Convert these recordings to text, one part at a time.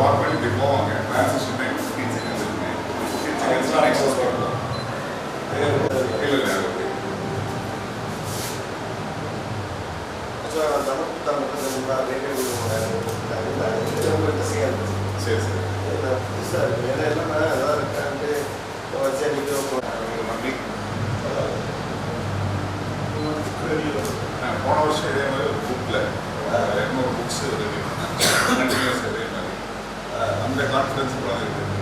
Walk பண்ணி இப்படி போவாங்க. Transition time speech extra excess பண்ணணும். இல்லை சரி சரி போன வருஷம் இதே மாதிரி ஒரு புக்கில் 200 புக்ஸ் ரிவ்யூ பண்ணாங்க. கண்டினியூஸ் இதே மாதிரி அந்த கான்ஃபிடன்ஸ் கூட இருக்குதுங்க.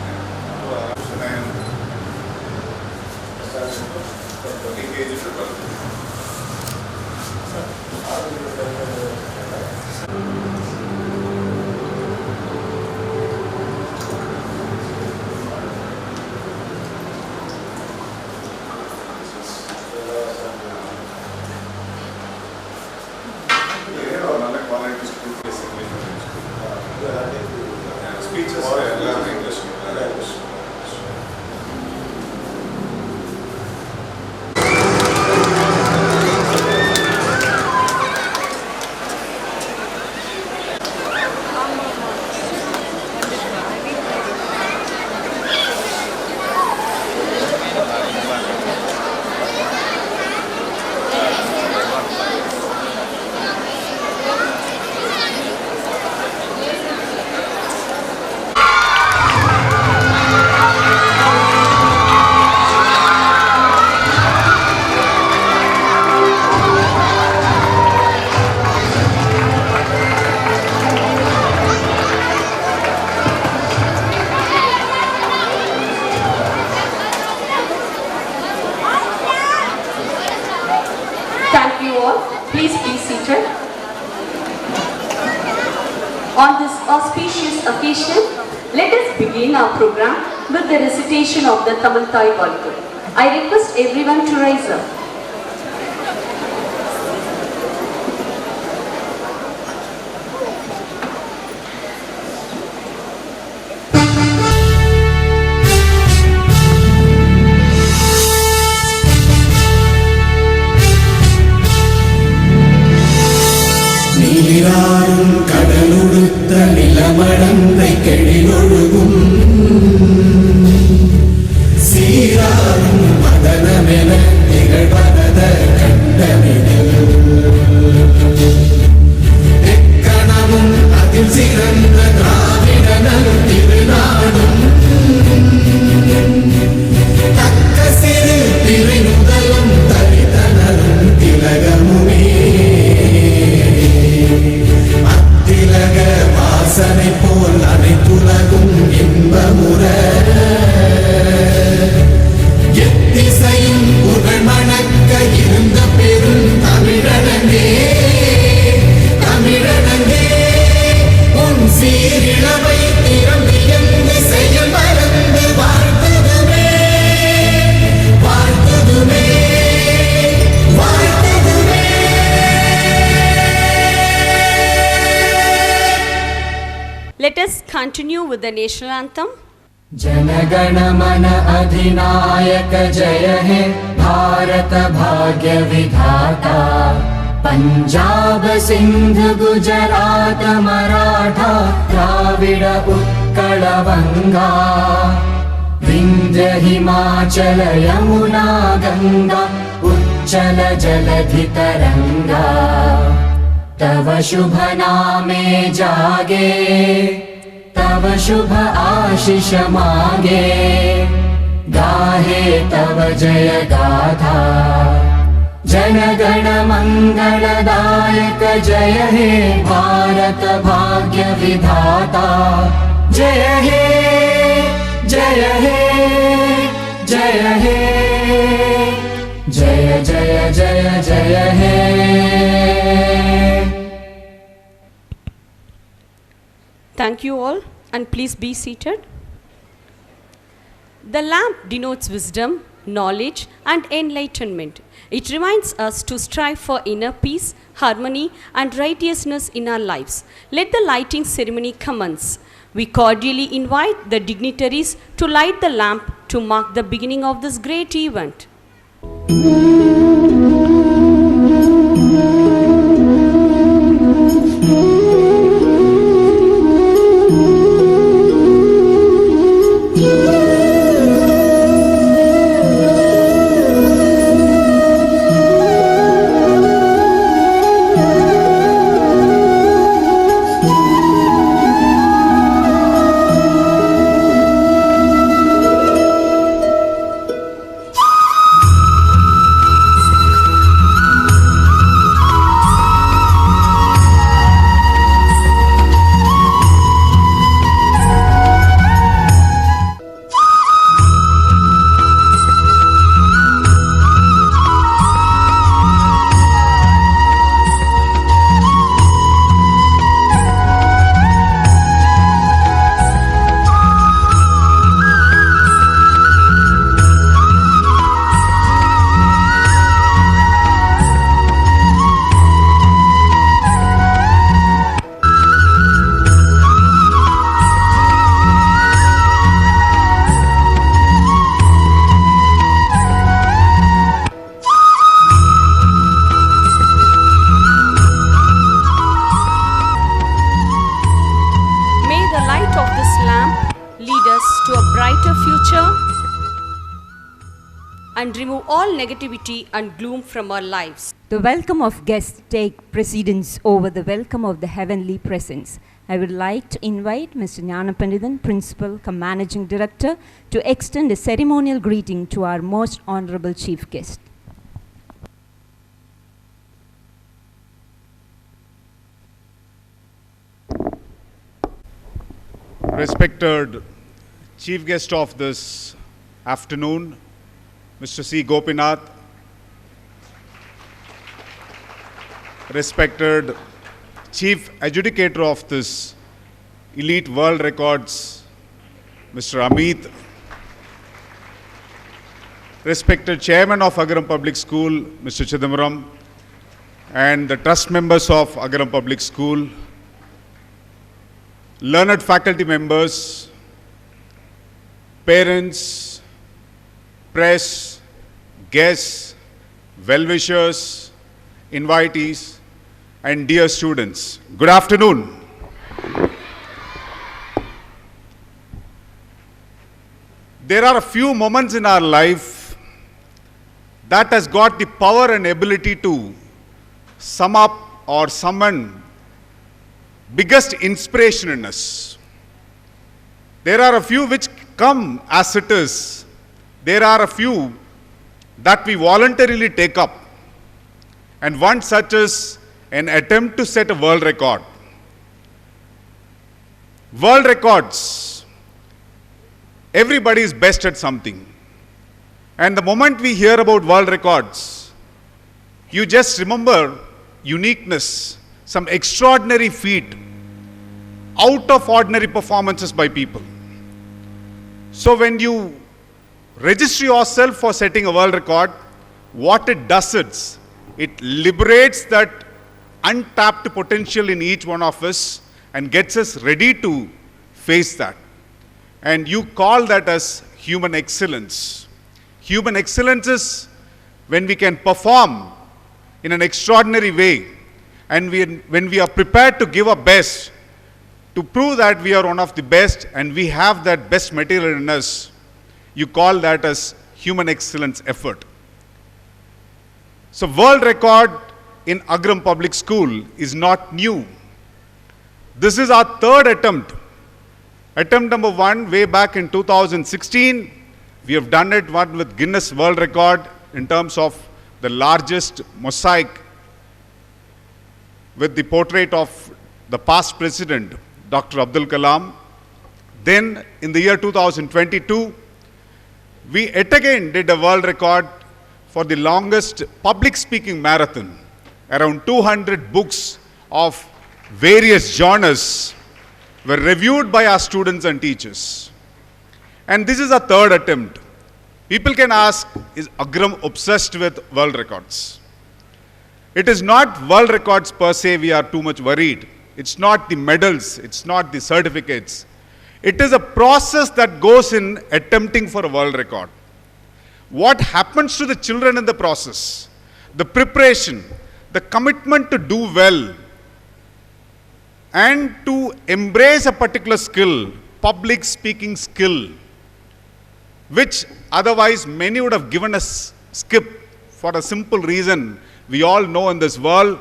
Please be seated. On this auspicious occasion, let us begin our program with the recitation of the Tamil Thai Valkku. I request everyone to rise up. நீராறும் கடலுடுத்த நிலமடந்தை கெழிலொழுகும் சீராறும் மதனமென நிகழ்வத கண்டமிடில் எக்கணமும் அதில் சிறந்த திராவிடனல் திருநாடும் தக்க சிறு திரை முதலும் தரிதனரும் திலகமுமே அத்திலக வாசனை போல் அனைத்துலகும் இன்பமுற எத்திசையும் புகழ் மணக்க இருந்த பெரும் தமிழனங்கே தமிழனங்கே உன் சீரிழவை திறம்பியந்து செயல் மறந்து வாழ்த்துதுமே வாழ்த்துதுமே வாழ்த்துதுமே. Let us continue with the national anthem. जनगण मन अधिनायक जय हे भारत भाग्य विधाता पंजाब सिंध गुजरात मराठा द्राविड उत्कल बंगा विंध्य हिमाचल यमुना गंगा उच्चल जलधि तरंगा तव शुभ नामे जागे तव शुभ आशीष मागे गाहे तव जय गाथा जनगण मंगलदायक जय हे भारत भाग्य विधाता जय हे जय हे जय हे जय जय जय जय हे. Thank you all, and please be seated. The lamp denotes wisdom, knowledge, and enlightenment. It reminds us to strive for inner peace, harmony, and righteousness in our lives. Let the lighting ceremony commence. We cordially invite the dignitaries to light the lamp to mark the beginning of this great event. and remove all negativity and gloom from our lives. The welcome of guests take precedence over the welcome of the heavenly presence. I would like to invite Mr. Jnanapandithan, Principal cum Managing Director, to extend a ceremonial greeting to our most honorable chief guest. Respected chief guest of this afternoon, Mr. C. Gopinath, respected chief adjudicator of this elite world records, Mr. Amit, respected chairman of Agaram Public School, Mr. Chidambaram, and the trust members of Agaram Public School, learned faculty members, parents, press, guests, well-wishers, invitees, and dear students. Good afternoon. There are a few moments in our life that has got the power and ability to sum up or summon biggest inspiration in us. There are a few which come as it is. There are a few that we voluntarily take up. And one such is an attempt to set a world record. World records. Everybody is best at something. And the moment we hear about world records, you just remember uniqueness, some extraordinary feat, out of ordinary performances by people. So when you register yourself for setting a world record, what it does is, it liberates that untapped potential in each one of us and gets us ready to face that. And you call that as human excellence. Human excellence is when we can perform in an extraordinary way, and when we are prepared to give our best to prove that we are one of the best and we have that best material in us, you call that as human excellence effort. So world record in Agaram Public School is not new. This is our third attempt. Attempt number one, way back in 2016, we have done it one with Guinness World Record in terms of the largest mosaic with the portrait of the past president, Dr. Abdul Kalam. Then in the year 2022, we yet again did a world record for the longest public speaking marathon. Around 200 books of various genres were reviewed by our students and teachers. And this is a third attempt. People can ask, is Agaram obsessed with world records? It is not world records per se we are too much worried. It's not the medals, it's not the certificates. It is a process that goes in attempting for a world record. What happens to the children in the process? The preparation, the commitment to do well, and to embrace a particular skill, public speaking skill, which otherwise many would have given us skip for a simple reason. We all know in this world,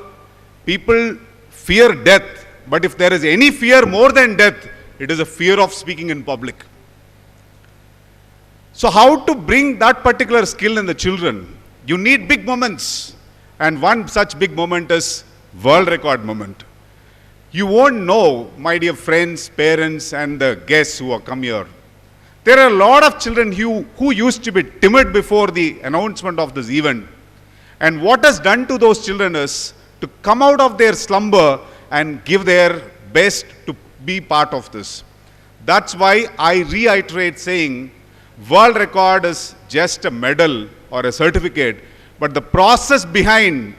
people fear death, but if there is any fear more than death, it is a fear of speaking in public. So how to bring that particular skill in the children? You need big moments. And one such big moment is world record moment. You won't know, my dear friends, parents, and the guests who have come here. There are a lot of children who used to be timid before the announcement of this event. And what has done to those children is to come out of their slumber and give their best to be part of this. That's why I reiterate saying, world record is just a medal or a certificate, but the process behind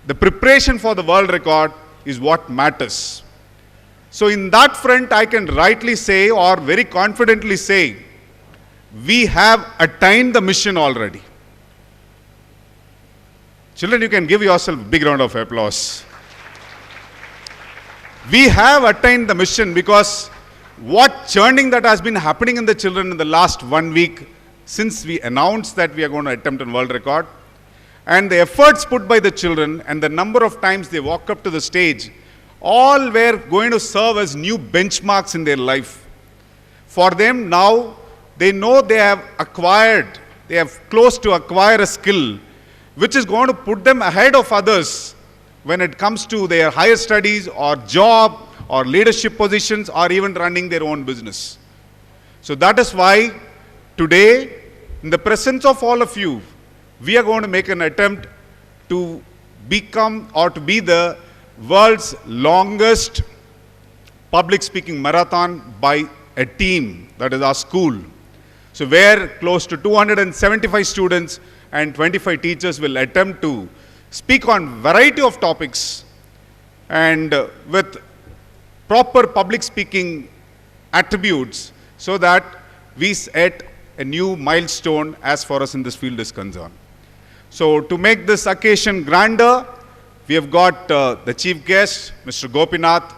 the preparation for the world record is what matters. So in that front, I can rightly say or very confidently say, we have attained the mission already. Children, you can give yourself a big round of applause. We have attained the mission because what churning that has been happening in the children in the last 1 week since we announced that we are going to attempt a world record. And the efforts put by the children and the number of times they walk up to the stage, all were going to serve as new benchmarks in their life. For them now, they know they have close to acquire a skill which is going to put them ahead of others when it comes to their higher studies or job or leadership positions or even running their own business. So that is why today, in the presence of all of you, we are going to make an attempt to become or to be the world's longest public speaking marathon by a team, that is our school. So where close to 275 students and 25 teachers will attempt to speak on variety of topics and with proper public speaking attributes, so that we set a new milestone as far as in this field is concerned. So to make this occasion grander, we have got the chief guest, Mr. Gopinath,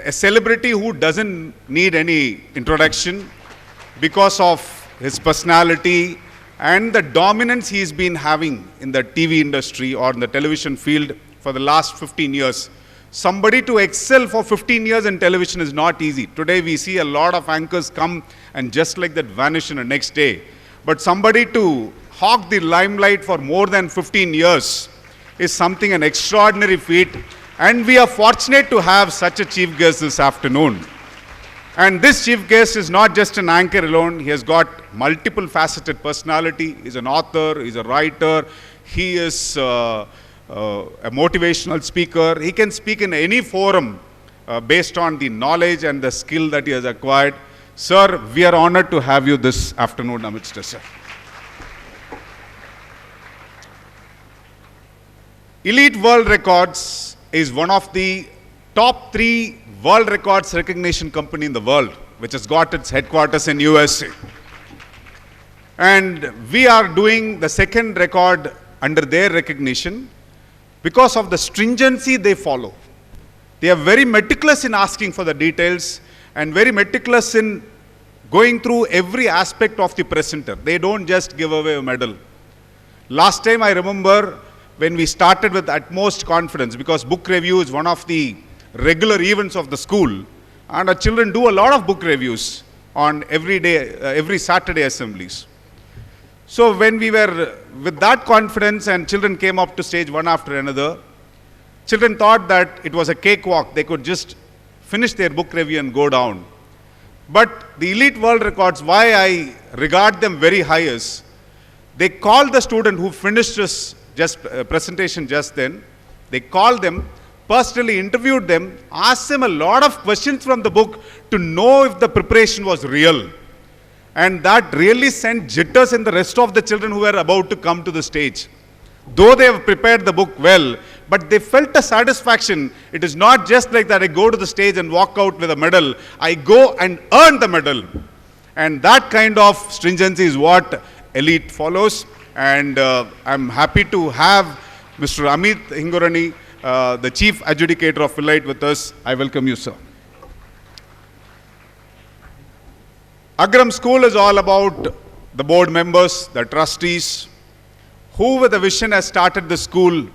a celebrity who doesn't need any introduction because of his personality and the dominance he's been having in the TV industry or in the television field for the last 15 years. Somebody to excel for 15 years in television is not easy. Today we see a lot of anchors come and just like that vanish in the next day. But somebody to hog the limelight for more than 15 years is something an extraordinary feat. And we are fortunate to have such a chief guest this afternoon. And this chief guest is not just an anchor alone. He has got multiple faceted personality. He's an author, he's a writer, he is a motivational speaker. He can speak in any forum based on the knowledge and the skill that he has acquired. Sir, we are honored to have you this afternoon amidst us, sir. Elite World Records is one of the top 3 world records recognition company in the world, which has got its headquarters in USA. And we are doing the second record under their recognition because of the stringency they follow. They are very meticulous in asking for the details and very meticulous in going through every aspect of the presenter. They don't just give away a medal. Last time I remember when we started with utmost confidence, because book review is one of the regular events of the school, and our children do a lot of book reviews on every Saturday assemblies. So when we were with that confidence and children came up to stage one after another, children thought that it was a cakewalk. They could just finish their book review and go down. But the Elite World Records, why I regard them very high is, they called the student who finished his presentation just then, they called them, personally interviewed them, asked them a lot of questions from the book to know if the preparation was real. And that really sent jitters in the rest of the children who were about to come to the stage. Though they have prepared the book well, but they felt a satisfaction. It is not just like that I go to the stage and walk out with a medal. I go and earn the medal. And that kind of stringency is what Elite follows. And I'm happy to have Mr. Amit Hingorani, the Chief Adjudicator of Elite with us. I welcome you, sir. Agram School is all about the board members, the trustees, who with a vision has started the school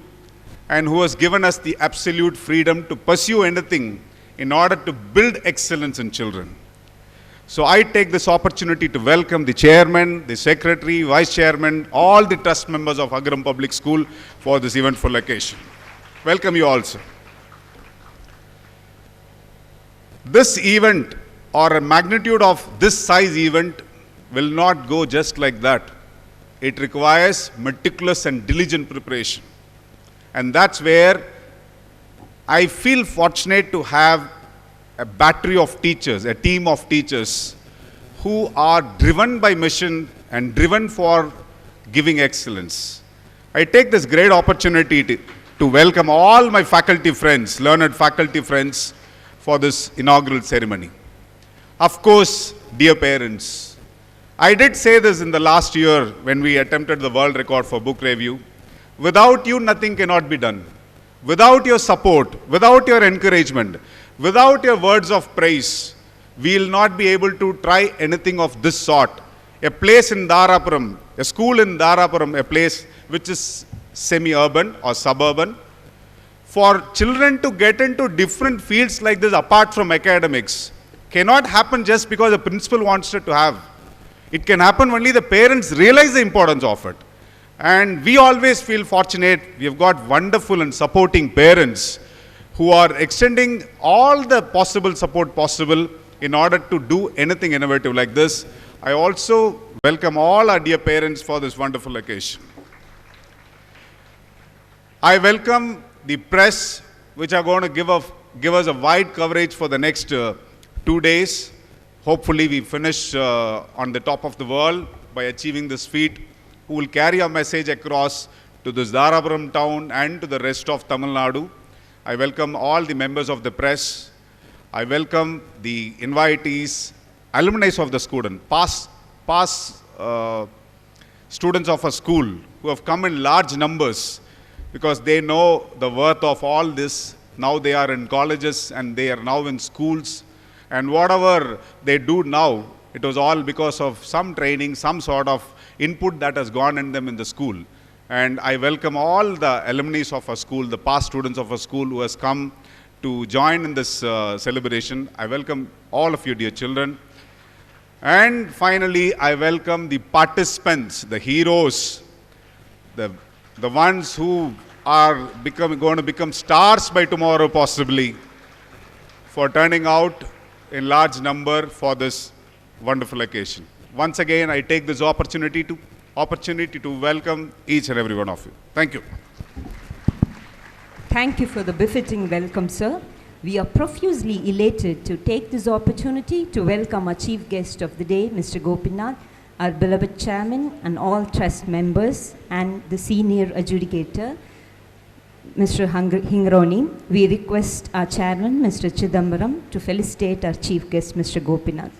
and who has given us the absolute freedom to pursue anything in order to build excellence in children. So I take this opportunity to welcome the chairman, the secretary, vice chairman, all the trust members of Agram Public School for this eventful occasion. Welcome you all, sir. This event, or a magnitude of this size event, will not go just like that. It requires meticulous and diligent preparation. And that's where I feel fortunate to have a battery of teachers, a team of teachers who are driven by mission and driven for giving excellence. I take this great opportunity to welcome all my faculty friends, learned faculty friends, for this inaugural ceremony. Of course, dear parents, I did say this in the last year when we attempted the world record for book review. Without you, nothing cannot be done. Without your support, without your encouragement, without your words of praise, we will not be able to try anything of this sort a place in Dharapuram, a school in Dharapuram, a place which is semi-urban or suburban. For children to get into different fields like this apart from academics cannot happen just because the principal wants it to have. It can happen only the parents realize the importance of it. And we always feel fortunate. We have got wonderful and supporting parents who are extending all the possible support possible in order to do anything innovative like this. I also welcome all our dear parents for this wonderful occasion. I welcome the press, which are going to give us a wide coverage for the next 2 days. Hopefully we finish on the top of the world by achieving this feat, who will carry our message across to this Dharapuram town and to the rest of Tamil Nadu. I welcome all the members of the press. I welcome the invitees, alumni of the school, past students of a school who have come in large numbers because they know the worth of all this. Now they are in colleges and they are now in schools. And whatever they do now, it was all because of some training, some sort of input that has gone in them in the school. And I welcome all the alumni of our school, the past students of our school who has come to join in this celebration. I welcome all of you, dear children. And finally, I welcome the participants, the heroes, the ones who are going to become stars by tomorrow possibly, for turning out in large number for this wonderful occasion. Once again, I take this opportunity to welcome each and every one of you. Thank you. Thank you for the befitting welcome, sir. We are profusely elated to take this opportunity to welcome our chief guest of the day, Mr. Gopinath, our beloved chairman and all trust members, and the senior adjudicator, Mr. Hingroni. We request our chairman, Mr. Chidambaram, to felicitate our chief guest, Mr. Gopinath.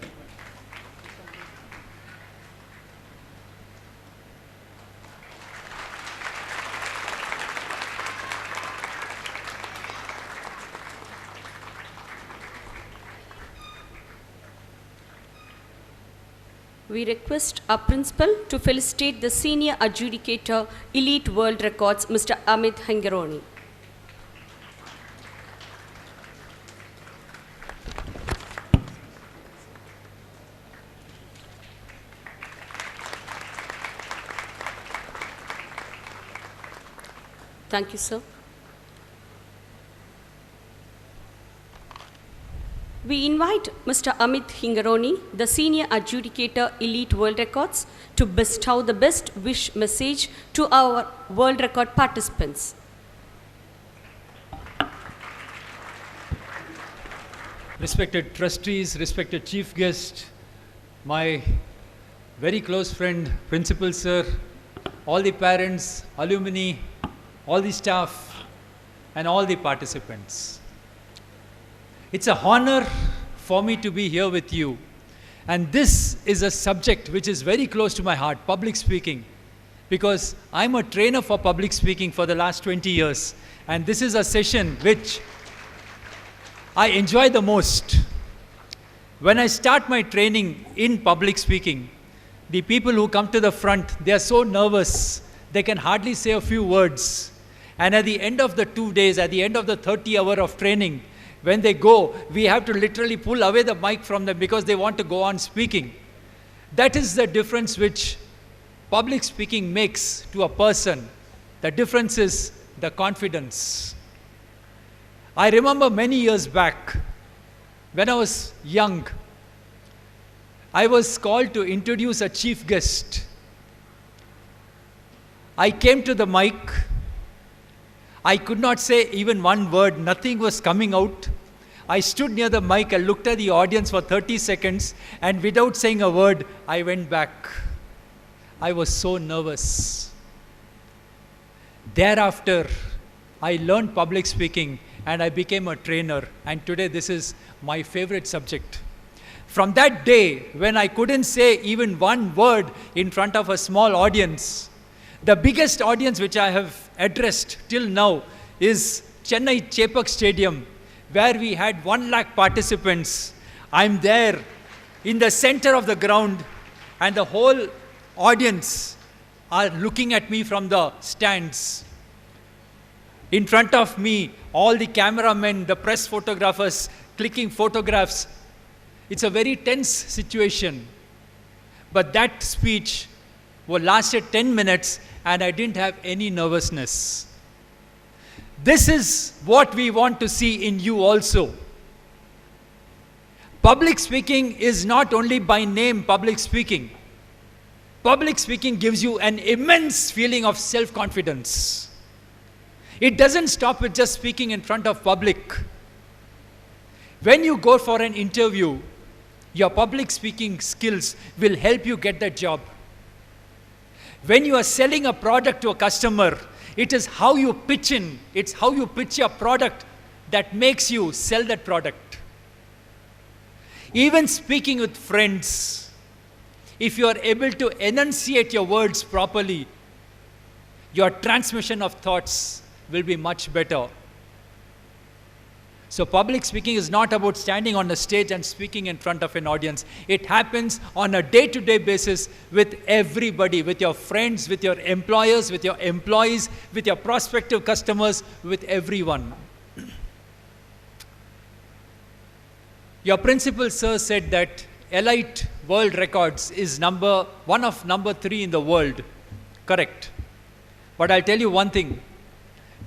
We request our principal to felicitate the senior adjudicator, Elite World Records, Mr. Amit Hingroni. Thank you, sir. We invite Mr. Amit Hingroni, the Senior Adjudicator, Elite World Records, to bestow the best wish message to our World Record participants. Respected trustees, respected chief guest, my very close friend, principal sir, all the parents, alumni, all the staff, and all the participants. It's an honor for me to be here with you. And this is a subject which is very close to my heart, public speaking, because I'm a trainer for public speaking for the last 20 years. And this is a session which I enjoy the most. When I start my training in public speaking, the people who come to the front, they are so nervous, they can hardly say a few words. And at the end of the 2 days, at the end of the 30 hour of training, when they go, we have to literally pull away the mic from them because they want to go on speaking. That is the difference which public speaking makes to a person. The difference is the confidence. I remember many years back, when I was young, I was called to introduce a chief guest. I came to the mic. I could not say even one word, nothing was coming out. I stood near the mic and looked at the audience for 30 seconds, and without saying a word, I went back. I was so nervous. Thereafter, I learned public speaking and I became a trainer, and today this is my favorite subject. From that day, when I couldn't say even one word in front of a small audience, the biggest audience which I have addressed till now is Chennai Chepak Stadium, where we had 1 lakh participants. I'm there in the center of the ground, and the whole audience are looking at me from the stands. In front of me, all the cameramen, the press photographers clicking photographs. It's a very tense situation. But that speech lasted 10 minutes and I didn't have any nervousness. This is what we want to see in you also. Public speaking is not only by name public speaking. Public speaking gives you an immense feeling of self-confidence. It doesn't stop with just speaking in front of public. When you go for an interview, your public speaking skills will help you get that job. When you are selling a product to a customer, it is how you pitch in, it's how you pitch your product that makes you sell that product. Even speaking with friends, if you are able to enunciate your words properly, your transmission of thoughts will be much better. So public speaking is not about standing on a stage and speaking in front of an audience. It happens on a day-to-day basis with everybody, with your friends, with your employers, with your employees, with your prospective customers, with everyone. Your principal, sir, said that Elite World Records is one of number 3 in the world. Correct. But I'll tell you one thing.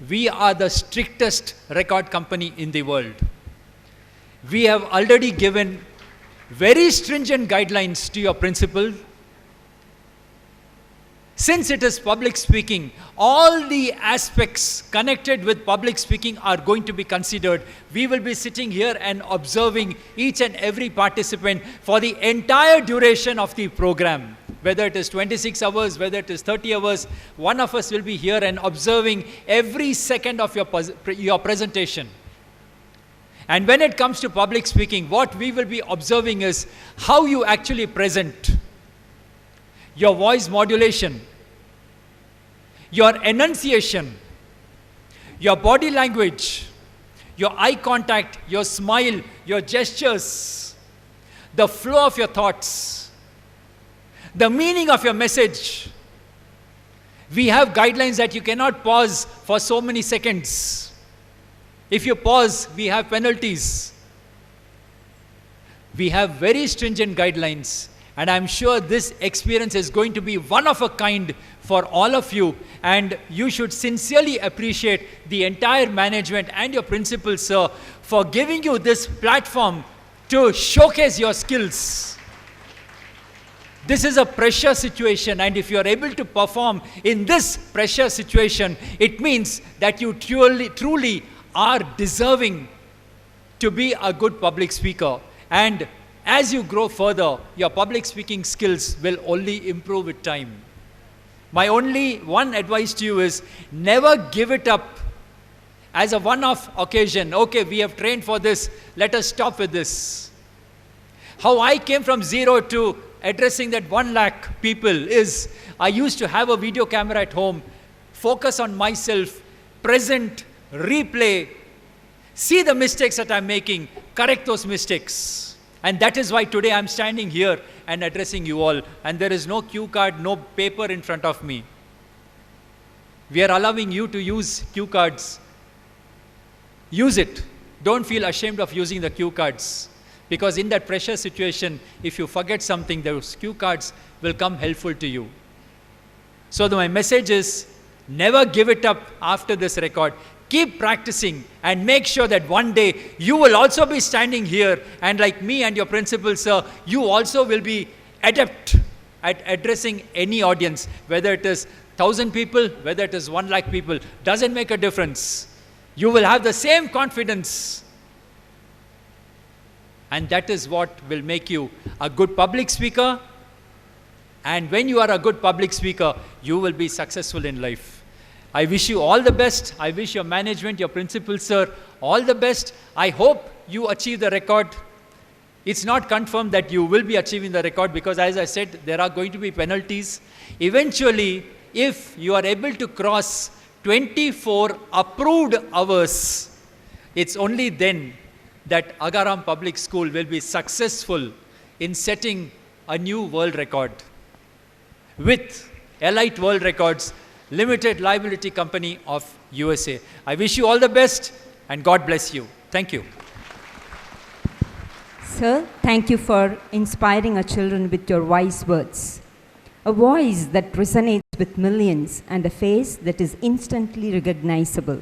We are the strictest record company in the world. We have already given very stringent guidelines to your principal. Since it is public speaking, all the aspects connected with public speaking are going to be considered. We will be sitting here and observing each and every participant for the entire duration of the program. Whether it is 26 hours, whether it is 30 hours, one of us will be here and observing every second of your presentation. And when it comes to public speaking, what we will be observing is how you actually present. Your voice modulation, your enunciation, your body language, your eye contact, your smile, your gestures, the flow of your thoughts, the meaning of your message. We have guidelines that you cannot pause for so many seconds. If you pause, we have penalties. We have very stringent guidelines. And I'm sure this experience is going to be one of a kind for all of you. And you should sincerely appreciate the entire management and your principal, sir, for giving you this platform to showcase your skills. This is a pressure situation, and if you are able to perform in this pressure situation, it means that you truly are deserving to be a good public speaker. And as you grow further, your public speaking skills will only improve with time. My only one advice to you is never give it up as a one-off occasion. Okay, we have trained for this, let us stop with this. How I came from zero to addressing that 1 lakh people is, I used to have a video camera at home, focus on myself, present, replay, see the mistakes that I'm making, correct those mistakes. And that is why today I'm standing here and addressing you all. And there is no cue card, no paper in front of me. We are allowing you to use cue cards. Use it. Don't feel ashamed of using the cue cards. Because in that pressure situation, if you forget something, those cue cards will come helpful to you. So my message is, never give it up after this record. Keep practicing and make sure that one day you will also be standing here, and like me and your principal, sir, you also will be adept at addressing any audience, whether it is 1,000 people, whether it is 1 lakh people, doesn't make a difference. You will have the same confidence. And that is what will make you a good public speaker. And when you are a good public speaker, you will be successful in life. I wish you all the best. I wish your management, your principal, sir, all the best. I hope you achieve the record. It's not confirmed that you will be achieving the record because, as I said, there are going to be penalties. Eventually, if you are able to cross 24 approved hours, it's only then that Agaram Public School will be successful in setting a new world record with Elite World Records Limited Liability Company of USA. I wish you all the best and God bless you. Thank you. Sir, thank you for inspiring our children with your wise words. A voice that resonates with millions and a face that is instantly recognizable.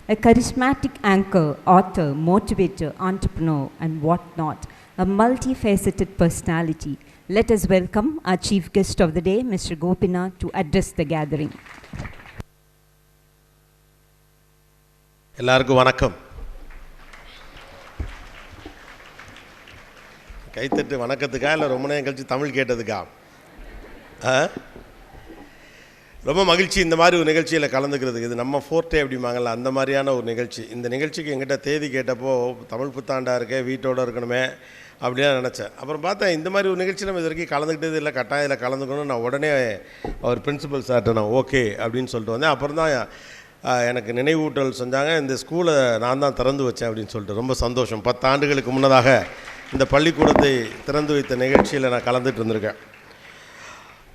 A charismatic anchor, author, motivator, entrepreneur, and whatnot. A multifaceted personality. Let us welcome our chief guest of the day, Mr. Gopinath, to address the gathering. எல்லாருக்கும் வணக்கம். கைத்தட்டு வணக்கத்துக்கா இல்லை ரொம்ப நேரம் கழிச்சு தமிழ் கேட்டதுக்கா? ரொம்ப மகிழ்ச்சி இந்த மாதிரி ஒரு நிகழ்ச்சியில் கலந்துக்கிறதுக்கு. இது நம்ம ஃபோர்ட்டே அப்படிம்பாங்கள்ல, அந்த மாதிரியான ஒரு நிகழ்ச்சி. இந்த நிகழ்ச்சிக்கு எங்கிட்ட தேதி கேட்டப்போ தமிழ் புத்தாண்டாக இருக்கே, வீட்டோடு இருக்கணுமே அப்படிலாம் நினச்சேன். அப்புறம் பார்த்தேன் இந்த மாதிரி ஒரு நிகழ்ச்சி நம்ம இது வரைக்கும் கலந்துக்கிட்டது இல்லை, கட்டாயம் இதில் கலந்துக்கணும். நான் உடனே அவர் பிரின்சிபல் சார்கிட்ட நான் ஓகே அப்படின்னு சொல்லிட்டு வந்தேன். அப்புறம் தான் எனக்கு நினைவூட்டல் செஞ்சாங்க. இந்த ஸ்கூலை நான் தான் திறந்து வச்சேன் அப்படின்னு சொல்லிட்டு ரொம்ப சந்தோஷம். 10 ஆண்டுகளுக்கு முன்னதாக இந்த பள்ளிக்கூடத்தை திறந்து வைத்த நிகழ்ச்சியில் நான் கலந்துட்டு இருந்திருக்கேன்.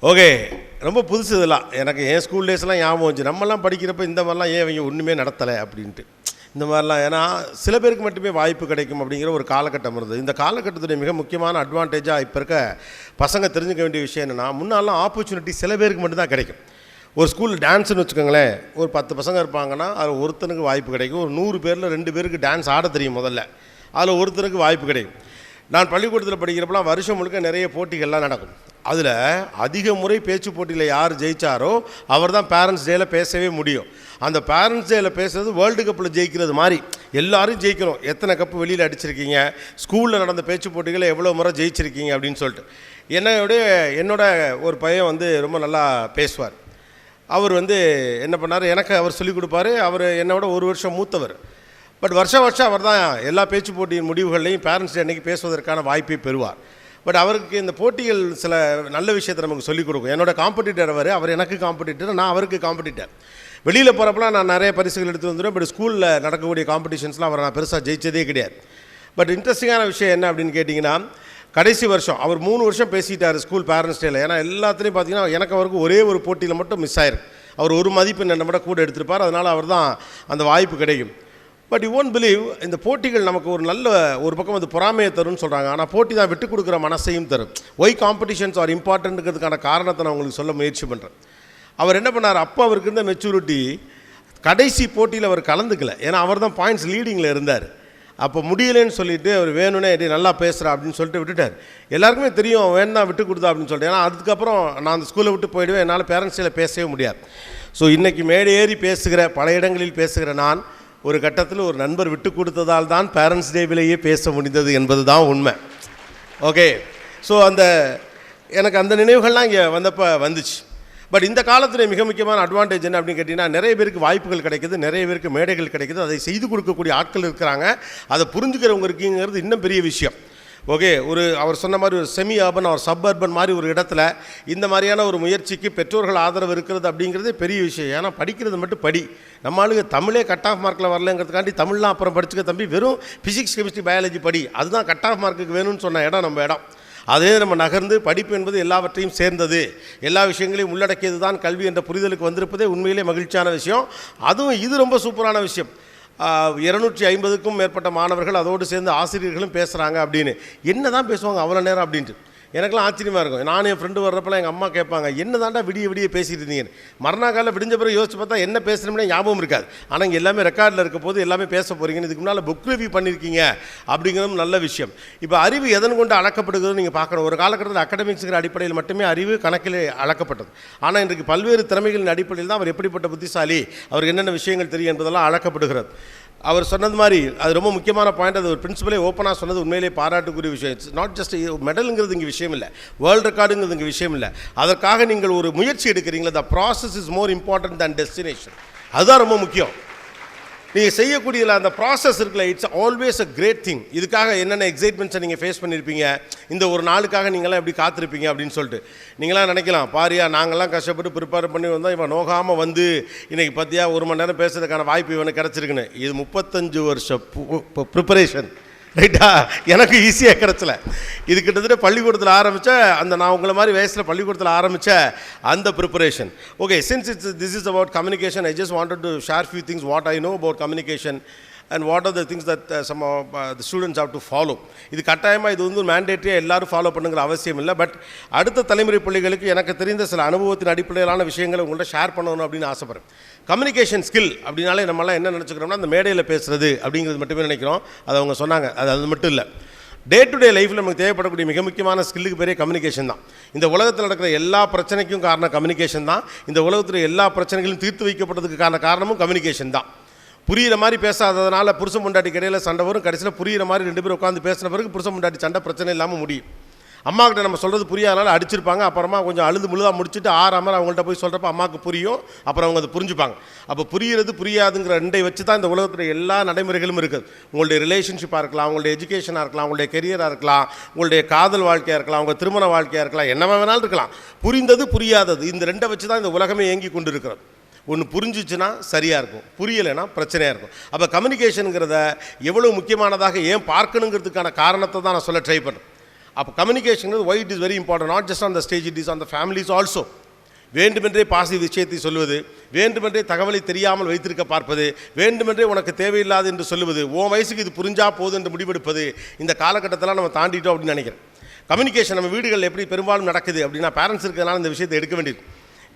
ஓகே, ரொம்ப புதுசு இதெல்லாம். எனக்கு என் ஸ்கூல் டேஸ்லாம் ஞாபகம் வச்சு, நம்மலாம் படிக்கிறப்ப இந்த மாதிரிலாம் ஏன் இவங்க ஒன்றுமே நடத்தலை அப்படின்ட்டு. இந்த மாதிரிலாம் ஏன்னா சில பேருக்கு மட்டுமே வாய்ப்பு கிடைக்கும் அப்படிங்கிற ஒரு காலகட்டம் இருந்தது. இந்த காலகட்டத்துடைய மிக முக்கியமான அட்வான்டேஜாக இப்போ இருக்க பசங்க தெரிஞ்சுக்க வேண்டிய விஷயம் என்னென்னா, முன்னாலாம் ஆப்பர்ச்சுனிட்டி சில பேருக்கு மட்டும்தான் கிடைக்கும். ஒரு ஸ்கூலில் டான்ஸ்னு வச்சுக்கோங்களேன், ஒரு 10 பசங்க இருப்பாங்கன்னா அதில் ஒருத்தனுக்கு வாய்ப்பு கிடைக்கும். ஒரு 100 பேரில் 2 பேருக்கு டான்ஸ் ஆட தெரியும் முதல்ல, அதில் ஒருத்தருக்கு வாய்ப்பு கிடைக்கும். நான் பள்ளிக்கூடத்தில் படிக்கிறப்பலாம் வருஷம் முழுக்க நிறைய போட்டிகள்லாம் நடக்கும். அதில் அதிக முறை பேச்சு போட்டியில் யார் ஜெயித்தாரோ அவர் தான் பேரண்ட்ஸ் டேயில் பேசவே முடியும். அந்த பேரண்ட்ஸ் டேயில் பேசுறது வேர்ல்டு கப்பில் ஜெயிக்கிறது மாதிரி எல்லோரும் ஜெயிக்கணும். எத்தனை கப்பு வெளியில் அடிச்சிருக்கீங்க, ஸ்கூலில் நடந்த பேச்சு போட்டிகளை எவ்வளோ முறை ஜெயிச்சிருக்கீங்க அப்படின்னு சொல்லிட்டு. என்னோட ஒரு பையன் ரொம்ப நல்லா பேசுவார். அவர் என்ன பண்ணார், எனக்கு அவர் சொல்லிக் கொடுப்பார். அவர் என்னோட ஒரு வருஷம் மூத்தவர். பட் வருஷம் அவர் தான் எல்லா பேச்சு போட்டியின் முடிவுகளையும் பேரண்ட்ஸ் டே அன்றைக்கி பேசுவதற்கான வாய்ப்பை பெறுவார். பட் அவருக்கு இந்த போட்டிகள் சில நல்ல விஷயத்தை நமக்கு சொல்லிக் கொடுக்கும். என்னோட காம்படிட்டர் அவர் எனக்கு காம்படிட்டர், நான் அவருக்கு காம்படிட்டர். வெளியில் போகிறப்பலாம் நான் நிறைய பரிசுகள் எடுத்து வந்துடுவேன். பட் ஸ்கூலில் நடக்கக்கூடிய காம்படிஷன்ஸ்லாம் அவரை நான் பெருசாக ஜெயிச்சதே கிடையாது. பட் இன்ட்ரெஸ்டிங்கான விஷயம் என்ன அப்படின்னு கேட்டிங்கன்னா, கடைசி வருஷம் அவர் 3 வருஷம் பேசிட்டார் ஸ்கூல் பேரண்ட்ஸ் டேயில். ஏன்னா எல்லாத்துலேயும் பார்த்தீங்கன்னா எனக்கு அவருக்கு ஒரே ஒரு போட்டியில் மட்டும் மிஸ் ஆயிருக்கு. அவர் ஒரு மதிப்பெண் என்னை விட கூட எடுத்திருப்பார். அதனால் அவர் தான் அந்த வாய்ப்பு கிடைக்கும். பட் யூ ஒன்ட் பிலீவ், இந்த போட்டிகள் நமக்கு ஒரு பக்கம் பொறாமையை தரும்னு சொல்கிறாங்க. ஆனால் போட்டி தான் விட்டு கொடுக்குற மனசையும் தரும். ஒய் காம்படிஷன்ஸ் ஆர் இம்பார்ட்டன்ட்டுங்கிறதுக்கான காரணத்தை நான் உங்களுக்கு சொல்ல முயற்சி பண்ணுறேன். அவர் என்ன பண்ணார், அப்போ அவருக்கு இருந்த மெச்சூரிட்டி, கடைசி போட்டியில் அவர் கலந்துக்கல. ஏன்னா அவர் தான் பாயிண்ட்ஸ் லீடிங்கில் இருந்தார். அப்போ முடியலைன்னு சொல்லிவிட்டு அவர் வேணும்னே நல்லா பேசுகிறா அப்படின்னு சொல்லிட்டு விட்டுட்டார். எல்லாருக்குமே தெரியும் வேணா விட்டு கொடுத்தா அப்படின்னு சொல்லிட்டு. ஏன்னா அதுக்கப்புறம் நான் அந்த ஸ்கூலை விட்டு போயிடுவேன், என்னால் பேரண்ட்ஸில் பேசவே முடியாது. ஸோ இன்றைக்கி மேடை ஏறி பேசுகிற, பல இடங்களில் பேசுகிற நான் ஒரு கட்டத்தில் ஒரு நண்பர் விட்டு கொடுத்ததால் தான் பேரண்ட்ஸ் டேவிலேயே பேச முடிந்தது என்பது தான் உண்மை. ஓகே, ஸோ எனக்கு அந்த நினைவுகள்லாம் இங்கே வந்தப்போ வந்துச்சு. பட் இந்த காலத்தில் மிக முக்கியமான அட்வான்டேஜ் என்ன அப்படின்னு கேட்டிங்கன்னா, நிறைய பேருக்கு வாய்ப்புகள் கிடைக்குது, நிறைய பேருக்கு மேடைகள் கிடைக்குது, அதை செய்து கொடுக்கக்கூடிய ஆட்கள் இருக்கிறாங்க, அதை புரிஞ்சுக்கிறவங்க இருக்கீங்கிறது இன்னும் பெரிய விஷயம். ஓகே, அவர் சொன்ன மாதிரி ஒரு செமி அர்பன் ஒரு சப் அர்பன் மாதிரி ஒரு இடத்துல இந்த மாதிரியான ஒரு முயற்சிக்கு பெற்றோர்கள் ஆதரவு இருக்கிறது அப்படிங்கிறதே பெரிய விஷயம். ஏன்னா படிக்கிறது மட்டும் படி, நம்ம ஆளுங்க தமிழே கட் ஆஃப் மார்க்கில் வரலங்கிறதுக்காண்டி தமிழ்லாம் அப்புறம் படிச்சுக்க தம்பி, வெறும் ஃபிசிக்ஸ் கெமிஸ்ட்ரி பயாலஜி படி, அதுதான் கட் ஆஃப் மார்க்குக்கு வேணும்னு சொன்ன இடம் நம்ம இடம். அதே நம்ம நகர்ந்து படிப்பு என்பது எல்லாவற்றையும் சேர்ந்தது, எல்லா விஷயங்களையும் உள்ளடக்கியது தான் கல்வி என்ற புரிதலுக்கு வந்திருப்பதே உண்மையிலே மகிழ்ச்சியான விஷயம். அதுவும் இது ரொம்ப சூப்பரான விஷயம். 250க்கும் மேற்பட்ட மாணவர்கள் அதோடு சேர்ந்து ஆசிரியர்களும் பேசுகிறாங்க அப்படின்னு. என்ன தான் பேசுவாங்க அவ்வளோ நேரம் அப்படின்ட்டு எனக்குலாம் ஆச்சரியமாக இருக்கும். நானும் என் ஃப்ரெண்டு வர்றப்பெல்லாம் எங்கள் அம்மா கேட்பாங்க, என்ன தாண்டா விடிய பேசிட்டு இருந்தீங்கன்னு. மறுநாள் விடிஞ்ச பிறகு யோசிச்சு பார்த்தா என்ன பேசுகிறோம்னே ஞாபகம் இருக்காது. ஆனால் இங்கே எல்லாமே ரெக்கார்டில் இருக்க போது எல்லாமே பேச போகிறீங்கன்னு. இதுக்கு முன்னால் புக் ரிவ்யூ பண்ணியிருக்கீங்க அப்படிங்கிறதும் நல்ல விஷயம். இப்போ அறிவு எதன் கொண்டு அளக்கப்படுகிறது நீங்கள் பார்க்கணும். ஒரு காலகட்டத்தில் அகடமிக்ஸுங்கிற அடிப்படையில் மட்டுமே அறிவு கணக்கில் அளக்கப்பட்டது. ஆனால் இன்றைக்கு பல்வேறு திறமைகளின் அடிப்படையில் தான் அவர் எப்படிப்பட்ட புத்திசாலி, அவருக்கு என்னென்ன விஷயங்கள் தெரியும் என்பதெல்லாம் அளக்கப்படுகிறது. அவர் சொன்னது மாதிரி அது ரொம்ப முக்கியமான பாயிண்ட். அது ஒரு பிரின்சிபலே ஓப்பனாக சொன்னது உண்மையிலே பாராட்டுக்குரிய விஷயம். இட்ஸ் நாட் ஜஸ்ட் மெடலுங்கிறது இங்கே விஷயம் இல்லை, வேர்ல்டு ரெக்கார்டுங்கிறது இங்கே விஷயம் இல்லை. அதற்காக நீங்கள் ஒரு முயற்சி எடுக்கிறீங்களா, the process is more important than destination. அதுதான் ரொம்ப முக்கியம். நீங்கள் செய்யக்கூடியதில் அந்த ப்ராசஸ் இருக்குல்ல, it's always a great thing. இதுக்காக என்னென்ன எக்ஸைட்மெண்ட்ஸை நீங்கள் ஃபேஸ் பண்ணியிருப்பீங்க, இந்த ஒரு நாளுக்காக நீங்களாம் எப்படி காத்திருப்பீங்க அப்படின்னு சொல்லிட்டு நீங்களாம் நினைக்கலாம், பாரியா நாங்கள்லாம் கஷ்டப்பட்டு ப்ரிப்பேர் பண்ணி வந்தால் இவன் நோகாமல் இன்றைக்கி பார்த்தியா 1 மணி நேரம் பேசுறதுக்கான வாய்ப்பு இவனுக்கு கிடச்சிருக்குன்னு. இது 35 வருஷம் ப்ரிப்பரேஷன். ரைட்டா? எனக்கு ஈஸியாக கிடச்சல. இது கிட்டத்தட்ட பள்ளிக்கூடத்தில் ஆரம்பித்த அந்த நான் உங்களை மாதிரி வயசில் பள்ளிக்கூடத்தில் ஆரம்பித்த அந்த preparation. Okay, since this is about communication, I just wanted to share few things what I know about communication and what are the things that some of the students have to follow. இது கட்டாயமாக இது வந்து மேண்டேட்டரியாக எல்லோரும் follow பண்ணுங்கிற அவசியம் இல்லை. But அடுத்த தலைமுறை பிள்ளைகளுக்கு எனக்கு தெரிந்த சில அனுபவத்தின் அடிப்படையிலான விஷயங்களை உங்கள்கிட்ட ஷேர் பண்ணணும் அப்படின்னு ஆசைப்படுறேன். கம்யூனிகேஷன் ஸ்கில் அப்படின்னாலே நம்மளாம் என்ன நினச்சிக்கிறோம்னா அந்த மேடையில் பேசுகிறது அப்படிங்கிறது மட்டுமே நினைக்கிறோம். அது அவங்க சொன்னாங்க, அது மட்டும் இல்லை. டே டு டே லைஃப்பில் நமக்கு தேவைப்படக்கூடிய மிக முக்கியமான ஸ்கில்லுக்கு பேரே கம்யூனிகேஷன் தான். இந்த உலகத்தில் நடக்கிற எல்லா பிரச்சனைக்கும் காரணம் கம்யூனிகேஷன் தான். இந்த உலகத்தில் எல்லா பிரச்சனைகளும் தீர்த்து வைக்கப்பட்டதுக்கான காரணமும் கம்யூனிகேஷன் தான். புரிகிற மாதிரி பேசாததுனால புருஷன் பொண்டாட்டிக்கு இடையில் சண்டை வரும். கடைசியில் புரிகிற மாதிரி 2 பேரும் உட்காந்து பேசின பிறகு புருஷன் பொண்டாட்டி சண்டை பிரச்சனை இல்லாமல் முடியும். அம்மாக்கிட்ட நம்ம சொல்கிறது புரியாதனால அடிச்சிருப்பாங்க. அப்புறமா கொஞ்சம் அழுது முழுதாக முடிச்சுட்டு ஆறாமல் அவங்கள்ட்ட போய் சொல்கிறப்ப அம்மாவுக்கு புரியும். அப்புறம் அவங்க அதை புரிஞ்சுப்பாங்க. அப்போ புரிகிறது புரியாதுங்கிற 2 வச்சு தான் இந்த உலகத்தில் எல்லா நடைமுறைகளும் இருக்குது. உங்களுடைய ரிலேஷன்ஷிப்பாக இருக்கலாம், உங்களுடைய எஜுகேஷனாக இருக்கலாம், உங்களுடைய கெரியராக இருக்கலாம், உங்களுடைய காதல் வாழ்க்கையாக இருக்கலாம், உங்கள் திருமண வாழ்க்கையாக இருக்கலாம், என்னவா வேணாலும் இருக்கலாம். புரிந்தது புரியாதது இந்த 2 வச்சு தான் இந்த உலகமே இயங்கி கொண்டு இருக்கிறது. ஒன்று புரிஞ்சிச்சுன்னா சரியாக இருக்கும், புரியலைன்னா பிரச்சனையாக இருக்கும். அப்போ கம்யூனிகேஷனுங்கிறத எவ்வளோ முக்கியமானதாக ஏன் பார்க்கணுங்கிறதுக்கான காரணத்தை தான் நான் சொல்ல ட்ரை பண்ணுறேன். அப்போ கம்யூனிகேஷனுங்கிறது why it is very important, not just on the stage, it is on the families also. வேண்டுமென்றே பாசிட்டிவ் விஷயத்தை சொல்லுவது, வேண்டுமென்றே தகவலை தெரியாமல் வைத்திருக்க பார்ப்பது, வேண்டுமென்றே உனக்கு தேவையில்லாது என்று சொல்லுவது, உன் வயசுக்கு இது புரிஞ்சா போதும் என்று முடிவெடுப்பது, இந்த காலகட்டத்தில் நம்ம தாண்டிட்டோம் அப்படின்னு நினைக்கிறேன். கம்யூனிகேஷன் நம்ம வீடுகளில் எப்படி பெரும்பாலும் நடக்குது அப்படின்னா, பேரண்ட்ஸ் இருக்கிறதுனால இந்த விஷயத்தை எடுக்க வேண்டியது.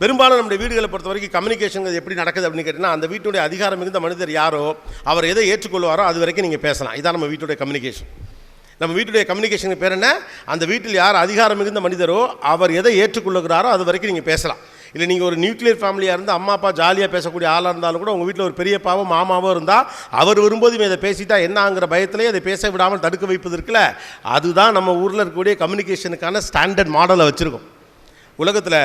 பெரும்பாலும் நம்முடைய வீடுகளை பொறுத்த வரைக்கும் கம்யூனிகேஷன் எப்படி நடக்குது அப்படின்னு கேட்டிங்கன்னா, அந்த வீட்டுடைய அதிகாரம் மிகுந்த மனிதர் யாரோ அவர் எதை ஏற்றுக்கொள்வாரோ அது வரைக்கும் நீங்கள் பேசலாம். இதான் நம்ம வீட்டுடைய கம்யூனிகேஷன். நம்ம வீட்டுடைய கம்யூனிகேஷனுக்கு பேர் என்ன? அந்த வீட்டில் யார் அதிகாரம் மிகுந்த மனிதரோ அவர் எதை ஏற்றுக்கொள்ளுகிறாரோ அது வரைக்கும் நீங்கள் பேசலாம். இல்லை நீங்கள் ஒரு நியூக்ளியர் ஃபேமிலியாக இருந்து அம்மா அப்பா ஜாலியாக பேசக்கூடிய ஆளாக இருந்தாலும் கூட உங்கள் வீட்டில் ஒரு பெரியப்பாவோ மாமாவோ இருந்தால் அவர் வரும்போது இதை பேசிட்டா என்னங்கிற பயத்திலே அதை பேச விடாமல் தடுக்க வைப்பது இருக்குல்ல, அதுதான் நம்ம ஊரில் இருக்கக்கூடிய கம்யூனிகேஷனுக்கான ஸ்டாண்டர்ட் மாடலை வச்சுருக்கோம். உலகத்தில்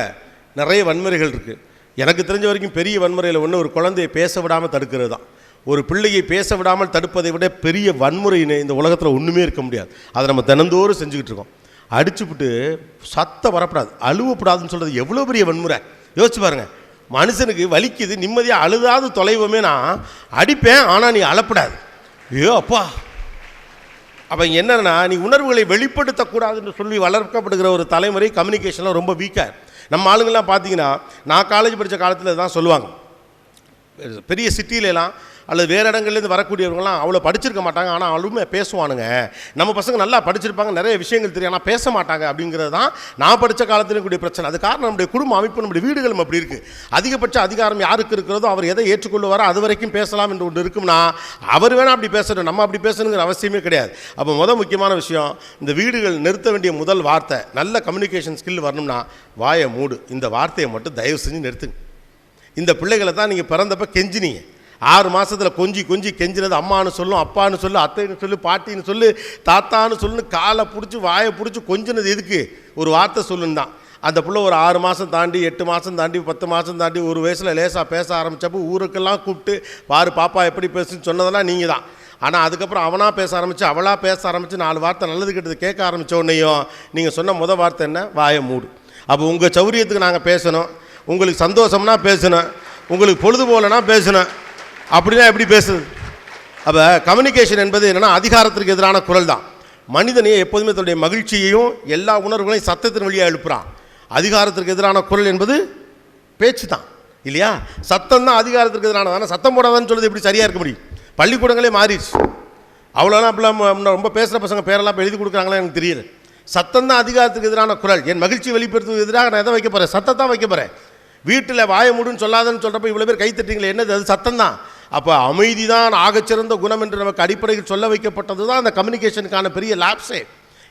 நிறைய வன்முறைகள் இருக்குது. எனக்கு தெரிஞ்ச வரைக்கும் பெரிய வன்முறையில் ஒன்று ஒரு குழந்தையை பேச விடாமல் தடுக்கிறது தான். ஒரு பிள்ளையை பேச விடாமல் தடுப்பதை விட பெரிய வன்முறைன்னு இந்த உலகத்தில் ஒன்றுமே இருக்க முடியாது. அதை நம்ம தினந்தோறும் செஞ்சுக்கிட்டு இருக்கோம். அடிச்சுவிட்டு சத்தம் வரப்படாது, அழுவப்படாதுன்னு சொல்கிறது எவ்வளோ பெரிய வன்முறை யோசிச்சு பாருங்கள். மனுஷனுக்கு வலிக்குது, நிம்மதியாக அழுதாது தொலைவுமே நான் அடிப்பேன், ஆனால் நீ அழப்படாது. ஐயோ அப்பா. அப்போ என்னன்னா, நீ உணர்வுகளை வெளிப்படுத்தக்கூடாதுன்னு சொல்லி வளர்க்கப்படுகிற ஒரு தலைமுறை கம்யூனிகேஷனில் ரொம்ப வீக்காக. நம்ம ஆளுங்கள்லாம் பார்த்தீங்கன்னா, நான் காலேஜ் படித்த காலத்தில் தான் சொல்லுவாங்க, பெரிய சிட்டிலலாம் அல்லது வேறு இடங்கள்லேருந்து வரக்கூடியவங்களாம் அவ்வளோ படிச்சிருக்க மாட்டாங்க, ஆனால் அவ்வளோமே பேசுவானுங்க. நம்ம பசங்க நல்லா படிச்சிருப்பாங்க, நிறைய விஷயங்கள் தெரியும், ஆனால் பேச மாட்டாங்க. அப்படிங்கிறது தான் நான் படித்த காலத்திலும் கூடிய பிரச்சனை. அது காரணம் நம்முடைய குடும்ப அமைப்பு, நம்முடைய வீடுகளும் அப்படி இருக்குது. அதிகபட்ச அதிகாரம் யாருக்கு இருக்கிறதோ அவர் எதை ஏற்றுக்கொள்ளுவாரோ அது வரைக்கும் பேசலாம் என்று ஒன்று இருக்கும்னா, அவர் வேணால் அப்படி பேசணும், நம்ம அப்படி பேசணுங்கிற அவசியமே கிடையாது. அப்போ முக்கியமான விஷயம், இந்த வீடுகள் நிறுத்த வேண்டிய முதல் வார்த்தை, நல்ல கம்யூனிகேஷன் ஸ்கில் வரணும்னா வாயை மூடு. இந்த வார்த்தையை மட்டும் தயவு செஞ்சு நிறுத்துங்க. இந்த பிள்ளைகளை தான் நீங்கள் பிறந்தப்போ கெஞ்சினீங்க. 6 மாதத்தில் கொஞ்சி கெஞ்சினது அம்மானு சொல்லும், அப்பான்னு சொல்லு, அத்தைன்னு சொல்லு, பாட்டின்னு சொல்லு, தாத்தான்னு சொல்லுன்னு காலை பிடிச்சி வாயை பிடிச்சி கொஞ்சினது எதுக்கு? ஒரு வார்த்தை சொல்லுன்னு தான். அந்த பிள்ளை ஒரு 6 மாதம் தாண்டி 8 மாதம் தாண்டி 10 மாதம் தாண்டி ஒரு வயசில் லேசாக பேச ஆரம்பித்தப்போ ஊருக்கெல்லாம் கூப்பிட்டு பாரு பாப்பா எப்படி பேசுன்னு சொன்னதெல்லாம் நீங்கள் தான். ஆனால் அதுக்கப்புறம் அவனாக பேச ஆரம்பித்து அவளாக பேச ஆரம்பித்து 4 வார்த்தை நல்லது கெட்டது கேட்க ஆரம்பித்த உடனேயும் நீங்கள் சொன்ன வார்த்தை என்ன? வாயை மூடு. அப்போ உங்கள் சௌரியத்துக்கு நாங்கள் பேசணும், உங்களுக்கு சந்தோஷம்னா பேசணும், உங்களுக்கு பொழுது போகலன்னா பேசணும். அப்படின்னா எப்படி பேசுது? அப்போ கம்யூனிகேஷன் என்பது என்னென்னா அதிகாரத்திற்கு எதிரான குரல் தான். மனிதனையே எப்போதுமே தன்னுடைய மகிழ்ச்சியையும் எல்லா உணர்வுகளையும் சத்தத்தின் வழியாக எழுப்புறான். அதிகாரத்திற்கு எதிரான குரல் என்பது பேச்சு தான், இல்லையா? சத்தம் தான் அதிகாரத்திற்கு எதிரானதான. சத்தம் போடாதான்னு சொல்லுறது எப்படி சரியாக இருக்க முடியும்? பள்ளிக்கூடங்களே மாறிடுச்சு. அவ்வளோலாம் இப்பெல்லாம் ரொம்ப பேசுகிற பசங்க பேரெல்லாம் எழுதி கொடுக்குறாங்களா எனக்கு தெரியல. சத்தம் தான் அதிகாரத்துக்கு எதிரான குரல். என் மகிழ்ச்சி வெளிப்படுத்துவதற்கு எதிராக நான் எதை வைக்க போகிறேன்? சத்தத்தான் வைக்க போகிறேன். வீட்டில் வாய மூடுன்னு சொல்லாதன்னு சொல்கிறப்ப இவ்வளோ பேர் கைத்தட்டிங்களே, என்னது அது? சத்தம் தான். அப்போ அமைதி தான் ஆகச்சிறந்த குணம் என்று நமக்கு அடிப்படையில் சொல்ல வைக்கப்பட்டது தான் அந்த கம்யூனிகேஷனுக்கான பெரிய லேப்ஸே.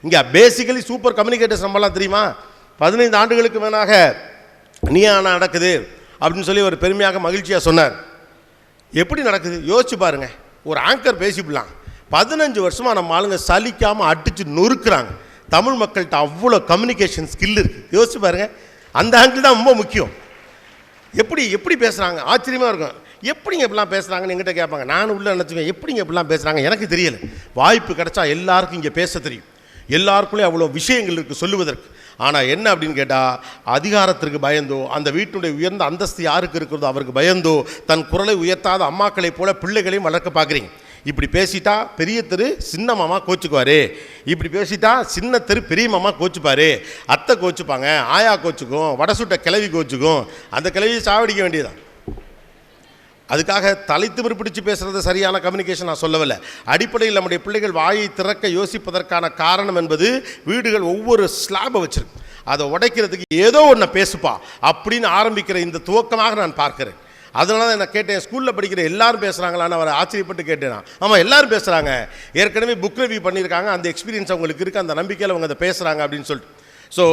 இங்கே பேசிக்கலி சூப்பர் கம்யூனிகேட்டர்ஸ் நம்மளாம் தெரியுமா? 15 ஆண்டுகளுக்கு மேலாக நீயானா நடக்குது அப்படின்னு சொல்லி ஒரு பெருமையாக மகிழ்ச்சியாக சொன்னார். எப்படி நடக்குது யோசிச்சு பாருங்கள். ஒரு ஆங்கர் பேசிவிடலாம், 15 வருஷமாக நம்ம ஆளுங்க சலிக்காமல் அடித்து நொறுக்குறாங்க. தமிழ் மக்கள்கிட்ட அவ்வளோ கம்யூனிகேஷன் ஸ்கில் இருக்குது. யோசிச்சு பாருங்கள். அந்த ஆங்கிள் தான் ரொம்ப முக்கியம். எப்படி பேசுகிறாங்க, ஆச்சரியமாக இருக்கும். எப்படிங்க இப்படிலாம் பேசுகிறாங்கன்னு எங்கிட்ட கேட்பாங்க. நானும் உள்ளே நினச்சிக்குவேன், எப்படிங்க இப்படிலாம் பேசுகிறாங்க, எனக்கு தெரியலை. வாய்ப்பு கிடச்சா எல்லாருக்கும் இங்கே பேச தெரியும், எல்லாருக்குள்ளே அவ்வளோ விஷயங்கள் இருக்குது சொல்லுவதற்கு. ஆனால் என்ன அப்படின்னு கேட்டால், அதிகாரத்திற்கு பயந்தோ, அந்த வீட்டினுடைய உயர்ந்த அந்தஸ்து யாருக்கு இருக்கிறதோ அவருக்கு பயந்தோ, தன் குரலை உயர்த்தாத அம்மாக்களைப் போல பிள்ளைகளையும் வளர்க்க பார்க்குறீங்க. இப்படி பேசிட்டா பெரிய தெரு சின்ன மாமா கோச்சுக்குவார், இப்படி பேசிட்டா சின்ன தெரு பெரிய மாமா கோச்சுப்பார், அத்தை கோச்சுப்பாங்க, ஆயா கோச்சுக்கும், வடை சுட்ட கிளவி கோச்சுக்கும், அந்த கிளவியை சாவடிக்க வேண்டியதான். அதுக்காக தலைத்திமிரு பிடிச்சு பேசுகிறது சரியான கம்யூனிகேஷன் நான் சொல்லவில்லை. அடிப்படையில் நம்முடைய பிள்ளைகள் வாயை திறக்க யோசிப்பதற்கான காரணம் என்பது வீடுகள் ஒவ்வொரு ஸ்லாபை வச்சிருக்கு, அதை உடைக்கிறதுக்கு ஏதோ ஒன்று பேசுப்பா அப்படின்னு ஆரம்பிக்கிற இந்த துவக்கமாக நான் பார்க்கிறேன். அதனால தான் நான் கேட்டேன், ஸ்கூலில் படிக்கிற எல்லாரும் பேசுகிறாங்களான்னு அவரை ஆச்சரியப்பட்டு கேட்டேன். ஆமாம், எல்லாரும் பேசுகிறாங்க, ஏற்கனவே புக் ரிவ்யூ பண்ணியிருக்காங்க, அந்த எக்ஸ்பீரியன்ஸ் அவங்களுக்கு இருக்குது, அந்த நம்பிக்கையில் அவங்க அதை பேசுகிறாங்க அப்படின்னு சொல்லிட்டு. ஸோ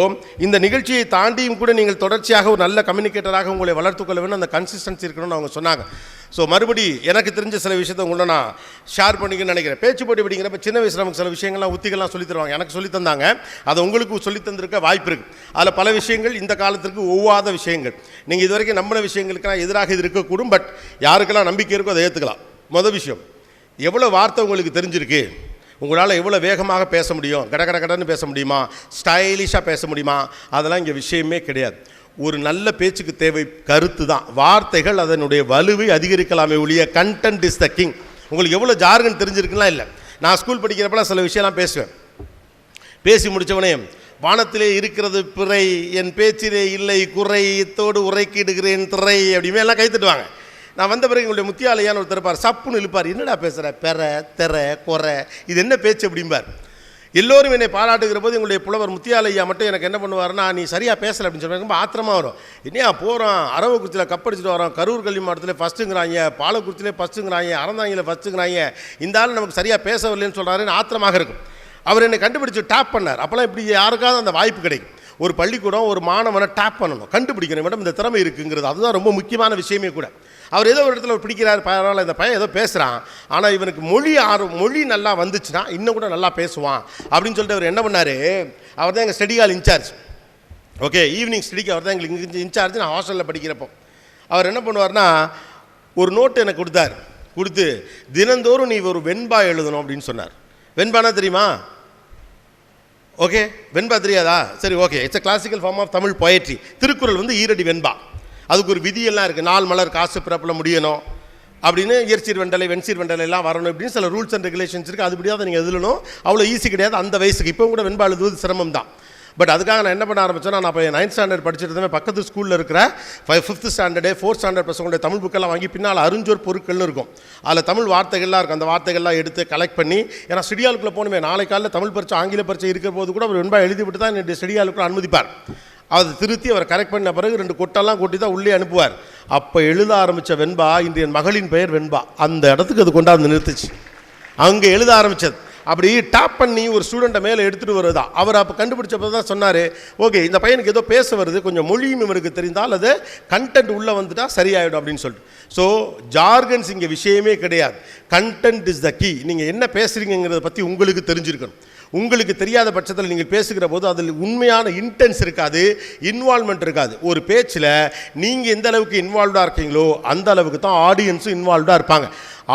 இந்த நிகழ்ச்சியை தாண்டியும் கூட நீங்கள் தொடர்ச்சியாக ஒரு நல்ல கம்யூனிகேட்டராக உங்களை வளர்த்துக்கொள்ள வேண்டும், அந்த கன்சிஸ்டன்சி இருக்கணும்னு அவங்க சொன்னாங்க. ஸோ மறுபடி எனக்கு தெரிஞ்ச சில விஷயத்தை உங்களை நான் ஷேர் பண்ணிக்கன்னு நினைக்கிறேன். பேச்சு போட்டி படிக்கிறப்ப சின்ன வயசில் நமக்கு சில விஷயங்கள்லாம் உத்திகள்லாம் சொல்லி தருவாங்க, எனக்கு சொல்லி தந்தாங்க, அதை உங்களுக்கு சொல்லி தந்திருக்க வாய்ப்பு இருக்குது. அதில் பல விஷயங்கள் இந்த காலத்திற்கு ஒவ்வாத விஷயங்கள், நீங்கள் இது வரைக்கும் நம்பின விஷயங்களுக்கெல்லாம் எதிராக இது இருக்கக்கூடும். பட் யாருக்கெல்லாம் நம்பிக்கை இருக்கோ அதை ஏற்றுக்கலாம். மொதல் விஷயம், எவ்வளோ வார்த்தை உங்களுக்கு தெரிஞ்சிருக்கு, உங்களால் எவ்வளோ வேகமாக பேச முடியும், கடன்னு பேச முடியுமா, ஸ்டைலிஷாக பேச முடியுமா, அதெல்லாம் இங்கே விஷயமே கிடையாது. ஒரு நல்ல பேச்சுக்கு தேவை கருத்து தான். வார்த்தைகள் அதனுடைய வலுவை அதிகரிக்கலாமே ஒழிய கண்டென்ட் இஸ் த கிங். உங்களுக்கு எவ்வளோ ஜார்கன் தெரிஞ்சிருக்குலாம் இல்லை. நான் ஸ்கூல் படிக்கிறப்பெல்லாம் சில விஷயம்லாம் பேசுவேன். பேசி முடித்தவனே, வானத்திலே இருக்கிறது பிறை, என் பேச்சிலே இல்லை குறை, இத்தோடு உரைக்கிடுகிறேன் திரை அப்படிமே எல்லாம் கைத்தட்டுவாங்க. நான் வந்த பிறகு எங்களுடைய முத்தியாலையான்னு ஒருத்தர் இருப்பார், சப்புன்னு இழுப்பார், என்னடா பேசுகிற, பெற தெற குறை, இது என்ன பேச்சு அப்படிம்பார். எல்லோரும் என்னை பாராட்டுகிற போது எங்களுடைய புலவர் முத்தியாலையா மட்டும் எனக்கு என்ன பண்ணுவார்னா, நீ சரியாக பேசலை அப்படின்னு சொல்லுவாங்க. ரொம்ப ஆத்திரமாக வரும். என்னையா போகிறோம், அரவக்குறிச்சியில் கப்படிச்சிட்டு வரோம், கரூர் கல்வி மாவட்டத்தில் ஃபஸ்ட்டுங்கிறாங்க, பாலக்குறிச்சியிலே ஃபஸ்ட்டுங்கிறாங்க, அறந்தாங்கியில் ஃபஸ்ட்டுங்கிறாங்க, இந்த ஆள் நமக்கு சரியாக பேச வரலன்னு சொல்கிறாருன்னு ஆத்திரமாக இருக்கும். அவர் என்னை கண்டுபிடிச்சி டேப் பண்ணார். அப்போல்லாம் இப்படி யாருக்காவது அந்த வாய்ப்பு கிடைக்கும். ஒரு பள்ளிக்கூடம் ஒரு மாணவனை டேப் பண்ணணும், கண்டுபிடிக்கணும், மேடம் இந்த திறமை இருக்குங்கிறது, அதுதான் ரொம்ப முக்கியமான விஷயமே கூட. அவர் ஏதோ ஒரு இடத்துல பிடிக்கிறார், பரவாயில்ல இந்த பையன் ஏதோ பேசுகிறான், ஆனால் இவனுக்கு மொழி நல்லா வந்துச்சுன்னா இன்னும் கூட நல்லா பேசுவான் அப்படின்னு சொல்லிட்டு அவர் என்ன பண்ணார், அவர் தான் எங்கள் study hall incharge. Okay, evening ஸ்டடிக்கு அவர் தான் எங்களுக்கு இன்சார்ஜ். நான் ஹாஸ்டலில் படிக்கிறப்போ அவர் என்ன பண்ணுவார்னா, ஒரு நோட்டு எனக்கு கொடுத்து தினந்தோறும் நீ ஒரு வெண்பா எழுதணும் அப்படின்னு சொன்னார். வெண்பானா தெரியுமா? ஓகே, வெண்பா தெரியாதா? சரி, okay, it's a classical form of Tamil poetry. Thirukkural வந்து ஈரடி வெண்பா, அதுக்கு ஒரு விதியெல்லாம் இருக்குது. 4 மலர் காசு பிறப்பில் முடியணும் அப்படின்னு, இயற்சீர் வெண்டலை வெண்சீர் வெண்டலை எல்லாம் வரணும் இப்படின்னு சில ரூல்ஸ் அண்ட் ரெகுலேஷன்ஸ் இருக்குது. அதுபடியாக நீங்கள் எழுதணும். அவ்வளோ ஈஸி கிடையாது அந்த வயசுக்கு. இப்போ கூட வெண்பா எழுதுவது சிரமம் தான். பட் அதுக்காக நான் என்ன பண்ண ஆரம்பிச்சேன்னா, நான் இப்போ 9th ஸ்டாண்டர்ட் படிச்சுட்டு இருந்தேன். பக்கத்து ஸ்கூலில் இருக்கிற 5th standard 4th standard பசங்களுடைய Tamil புக்கெல்லாம் வாங்கி பின்னால் அருஞ்சோர் பொருட்கள்னு இருக்கும், அதில் தமிழ் வார்த்தைகள்லாம் இருக்கும். அந்த வார்த்தைகள்லாம் எடுத்து கலெக்ட் பண்ணி, ஏன்னா ஸ்டடியாலுக்குள்ளே போகணுமே, நாளை காலையில் தமிழ் பரீட்சை ஆங்கில பரீட்சை இருக்கிற போது கூட அவர் வெண்பா எழுதி விட்டு தான் என்னுடைய ஸ்டடியாலுக்குள்ள அனுமதிப்பார். அதை திருத்தி அவர் கரெக்ட் பண்ண பிறகு 2 கொட்டெல்லாம் கொட்டி தான் உள்ளே அனுப்புவார். அப்போ எழுத ஆரம்பித்த வெண்பா இன்று என் மகளின் பெயர் வெண்பா. அந்த இடத்துக்கு அது கொண்டாந்து நிறுத்துச்சு, அங்கே எழுத ஆரம்பித்தது. அப்படி டாப் பண்ணி ஒரு ஸ்டூடெண்ட்டை மேலே எடுத்துகிட்டு வருதா. அவர் அப்போ கண்டுபிடிச்சப்போ தான் சொன்னார், ஓகே இந்த பையனுக்கு ஏதோ பேச வருது, கொஞ்சம் மொழியும் இவருக்கு தெரிந்தால் அது கண்டென்ட் உள்ளே வந்துட்டால் சரியாயிடும் அப்படின்னு சொல்லிட்டு. ஸோ ஜார்கன்ஸ் இங்கே விஷயமே கிடையாது, கண்டென்ட் இஸ் த கீ. நீங்கள் என்ன பேசுகிறீங்கிறத பற்றி உங்களுக்கு தெரிஞ்சிருக்கணும். உங்களுக்கு தெரியாத பட்சத்தில் நீங்கள் பேசுகிற போது அதில் உண்மையான இன்டென்ஸ் இருக்காது, இன்வால்மெண்ட் இருக்காது. ஒரு பேச்சில் நீங்கள் எந்த அளவுக்கு இன்வால்வ்டாக இருக்கீங்களோ அந்த அளவுக்கு தான் ஆடியன்ஸும் இன்வால்வ்டாக இருப்பாங்க.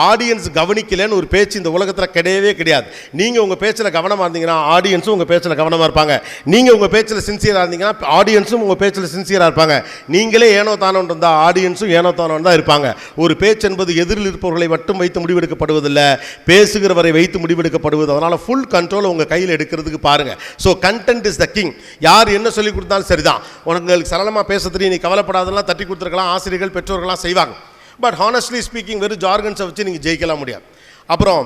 ஆடியன்ஸ் கவனிக்கலன்னு ஒரு பேச்சு இந்த உலகத்தில் கிடையவே கிடையாது. நீங்கள் உங்கள் பேச்சில் கவனமாக இருந்தீங்கன்னா ஆடியன்ஸும் உங்கள் பேச்சில் கவனமாக இருப்பாங்க. நீங்கள் உங்கள் பேச்சில் சின்சியராக இருந்தீங்கன்னா ஆடியன்ஸும் உங்கள் பேச்சில் சின்சியராக இருப்பாங்க. நீங்களே ஏனோ தானோன்னு இருந்தால் ஆடியன்ஸும் ஏனோ தானோன்னு தான் இருப்பாங்க. ஒரு பேச்சு என்பது எதிரில் இருப்பவர்களை மட்டும் வைத்து முடிவெடுக்கப்படுவதில்லை, பேசுகிறவரை வைத்து முடிவெடுக்கப்படுவது. அதனால் ஃபுல் கண்ட்ரோல் உங்கள் கையில் எடுக்கிறதுக்கு பாருங்கள். So content is the king. யார் என்ன சொல்லிக் கொடுத்தாலும் சரிதான், உங்களுக்கு சரளமாக பேச தெரியும், நீ கவலைப்படாதெல்லாம் தட்டி கொடுத்துருக்கலாம், ஆசிரியர்கள் பெற்றோர்கள்லாம் செய்வாங்க. பட் ஹானஸ்ட்லி ஸ்பீக்கிங் வெறும் ஜார்கன்ஸை வச்சு நீங்கள் ஜெயிக்கலாம் முடியாது. அப்புறம்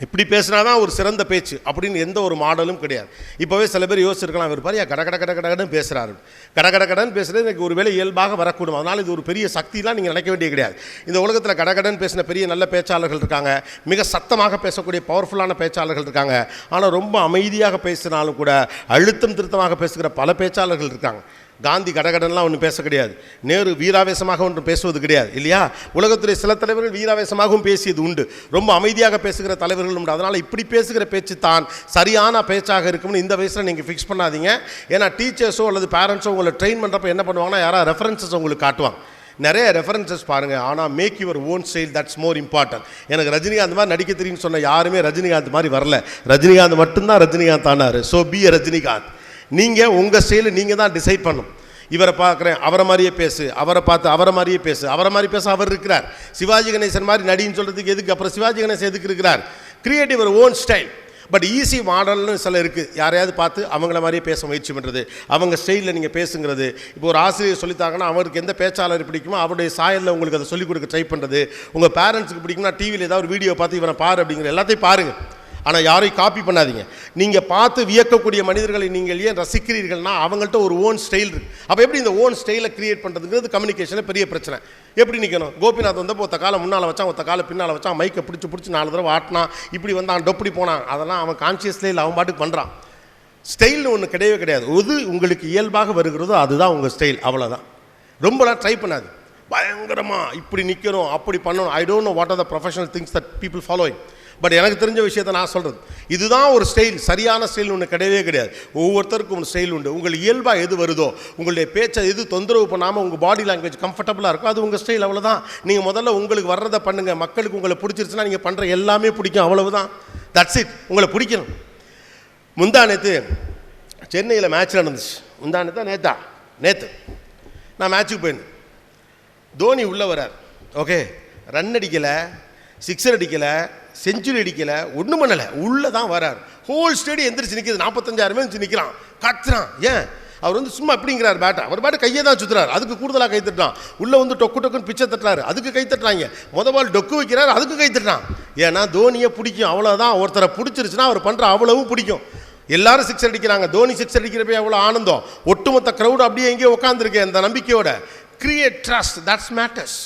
இப்படி பேசினா தான் ஒரு சிறந்த பேச்சு அப்படின்னு எந்த ஒரு மாடலும் கிடையாது. இப்போவே சில பேர் யோசிச்சிருக்கலாம், இவர் பாரு கடன்னு பேசுகிறாரு, கடன்னு பேசுகிறது எனக்கு ஒரு வேளை இயல்பாக வரக்கூடும், அதனால் இது ஒரு பெரிய சக்திலாம் நீங்கள் நினைக்க வேண்டிய கிடையாது. இந்த உலகத்தில் கடன்னு பேசின பெரிய நல்ல பேச்சாளர்கள் இருக்காங்க, மிக சத்தமாக பேசக்கூடிய பவர்ஃபுல்லான பேச்சாளர்கள் இருக்காங்க. ஆனால் ரொம்ப அமைதியாக பேசினாலும் கூட அழுத்தம் திருத்தமாக பேசுகிற பல பேச்சாளர்கள் இருக்காங்க. காந்தி கடகடன்லாம் ஒன்றும் பேச கிடையாது, நேரு வீராவேசமாக ஒன்றும் பேசுவது கிடையாது இல்லையா. உலகத்துடைய சில தலைவர்கள் வீராவேசமாகவும் பேசியது உண்டு, ரொம்ப அமைதியாக பேசுகிற தலைவர்கள் உண்டு. அதனால் இப்படி பேசுகிற பேச்சு தான் சரியான பேச்சாக இருக்கும்னு இந்த வயசில் நீங்கள் ஃபிக்ஸ் பண்ணாதீங்க. ஏன்னா டீச்சர்ஸோ அல்லது பேரண்ட்ஸோ உங்களை ட்ரெயின் பண்ணுறப்ப என்ன பண்ணுவாங்கன்னா, யாராவது ரெஃபரன்சஸ் உங்களுக்கு காட்டுவாங்க, நிறைய ரெஃபரன்சஸ் பாருங்கள், ஆனால் make your own style, that's more important. எனக்கு ரஜினிகாந்த் மாதிரி நடிக்க தெரியும்னு சொன்ன யாருமே ரஜினிகாந்த் மாதிரி வரல, ரஜினிகாந்த் மட்டும்தான் ரஜினிகாந்த் ஆனார். ஸோ பி எ ரஜினிகாந்த். நீங்கள் உங்கள் ஸ்டைலை நீங்கள் தான் டிசைட் பண்ணணும். இவரை பார்க்குறேன் அவரை மாதிரியே பேசு, அவரை பார்த்து அவரை மாதிரியே பேசு, அவரை மாதிரி பேச அவர் இருக்கிறார். சிவாஜி கணேசன் மாதிரி நடின்னு சொல்கிறதுக்கு எதுக்கு, அப்புறம் சிவாஜி கணேசன் எதுக்கு இருக்கிறார்? Create your own style. But easy மாடல்னு சில இருக்குது. யாரையாவது பார்த்து அவங்கள மாதிரியே பேச முயற்சி பண்ணுறது, அவங்க ஸ்டைலில் நீங்கள் பேசுங்கிறது. இப்போ ஒரு ஆசிரியர் சொல்லித்தாங்கன்னா அவருக்கு எந்த பேச்சாளர் பிடிக்குமோ அவருடைய சாயலில் உங்களுக்கு அதை சொல்லிக் கொடுக்க ட்ரை பண்ணுறது. உங்கள் பேரண்ட்ஸுக்கு பிடிக்கும்னா டிவியில் ஏதாவது ஒரு வீடியோ பார்த்து இவனை பாரு அப்படிங்கிற எல்லாத்தையும் பாருங்கள். ஆனால் யாரையும் காப்பி பண்ணாதீங்க. நீங்கள் பார்த்து வியக்கக்கூடிய மனிதர்களை நீங்கள் ஏன் ரசிக்கிறீர்கள்னா அவங்கள்ட்ட ஒரு ஓன் ஸ்டைல் இருக்குது. அப்போ எப்படி இந்த ஓன் ஸ்டைலை கிரியேட் பண்ணுறதுங்கிறது கம்யூனிகேஷனில் பெரிய பிரச்சனை. எப்படி நிற்கணும்? கோபிநாத் வந்தப்போ ஒத்த காலை முன்னால் வச்சான், ஒத்த காலை பின்னால் வச்சான், மைக்கை பிடிச்சி 4 தடவை ஆட்டினான், இப்படி வந்தான், டொப்படி போனான். அதெல்லாம் அவன் கான்சியஸ்லேயே இல்லை, அவன் பாட்டுக்கு பண்ணுறான். ஸ்டைல்னு ஒன்று கிடையவே கிடையாது. எது உங்களுக்கு இயல்பாக வருகிறதோ அதுதான் உங்கள் ஸ்டைல், அவ்வளோதான். ரொம்பலாம் ட்ரை பண்ணாது. பயங்கரமாக இப்படி நிற்கணும், அப்படி பண்ணணும். I don't know what are the professional things that people following. But எனக்கு தெரிஞ்ச விஷயத்தை நான் சொல்கிறது, இதுதான் ஒரு ஸ்டைல். சரியான ஸ்டைல் ஒன்று கிடையவே கிடையாது. ஒவ்வொருத்தருக்கும் ஒரு ஸ்டைல் உண்டு. உங்களுக்கு இயல்பாக எது வருதோ, உங்களுடைய பேச்சை எது தொந்தரவு பண்ணாமல் உங்கள் பாடி லாங்குவேஜ் கம்ஃபர்டபுளாக இருக்கும், அது உங்கள் ஸ்டைல், அவ்வளோதான். நீங்கள் முதல்ல உங்களுக்கு வர்றதை பண்ணுங்கள். மக்களுக்கு உங்களை பிடிச்சிருச்சுன்னா நீங்கள் பண்ணுற எல்லாமே பிடிக்கும், அவ்வளவுதான். That's it. உங்களை பிடிக்கணும். முந்தானேத்து சென்னையில் மேட்ச் நடந்துச்சு. நேற்று நான் மேட்ச்சுக்கு போயிருந்தேன். தோனி உள்ளே வரார். ஓகே, ரன் அடிக்கலை, சிக்ஸர் அடிக்கலை, செஞ்சுரி அடிக்கலை, ஒன்றும் பண்ணலை, உள்ளே தான் வரார். ஹோல் ஸ்டேடியம் எந்திரிச்சு நிற்கிது. 45,000 பேர் நிற்கிறான், கத்துறான். ஏன்? அவர் வந்து சும்மா அப்படிங்கிறார் பேட்டை, அவர் பேட்டை கையை தான் சுற்றுறாரு, அதுக்கு கூடுதலாக கை தட்டுறான். உள்ளே வந்து டொக்குன்னு பிச்சை தட்டுறாரு, அதுக்கு கை தட்டுறாங்க. பால் டொக்கு வைக்கிறார், அதுக்கு கை தட்டுறான். ஏன்னா தோனியை பிடிக்கும், அவ்வளோதான். ஒருத்தரை பிடிச்சிருச்சுன்னா அவர் பண்ணுற அவ்வளவும் பிடிக்கும். எல்லாரும் சிக்ஸ் அடிக்கிறாங்க, தோனி சிக்ஸ் அடிக்கிறப்ப எவ்வளோ ஆனந்தம். ஒட்டுமொத்த க்ரௌடு அப்படியே எங்கேயோ உட்காந்துருக்கேன் அந்த நம்பிக்கையோட. Create trust, that's matters.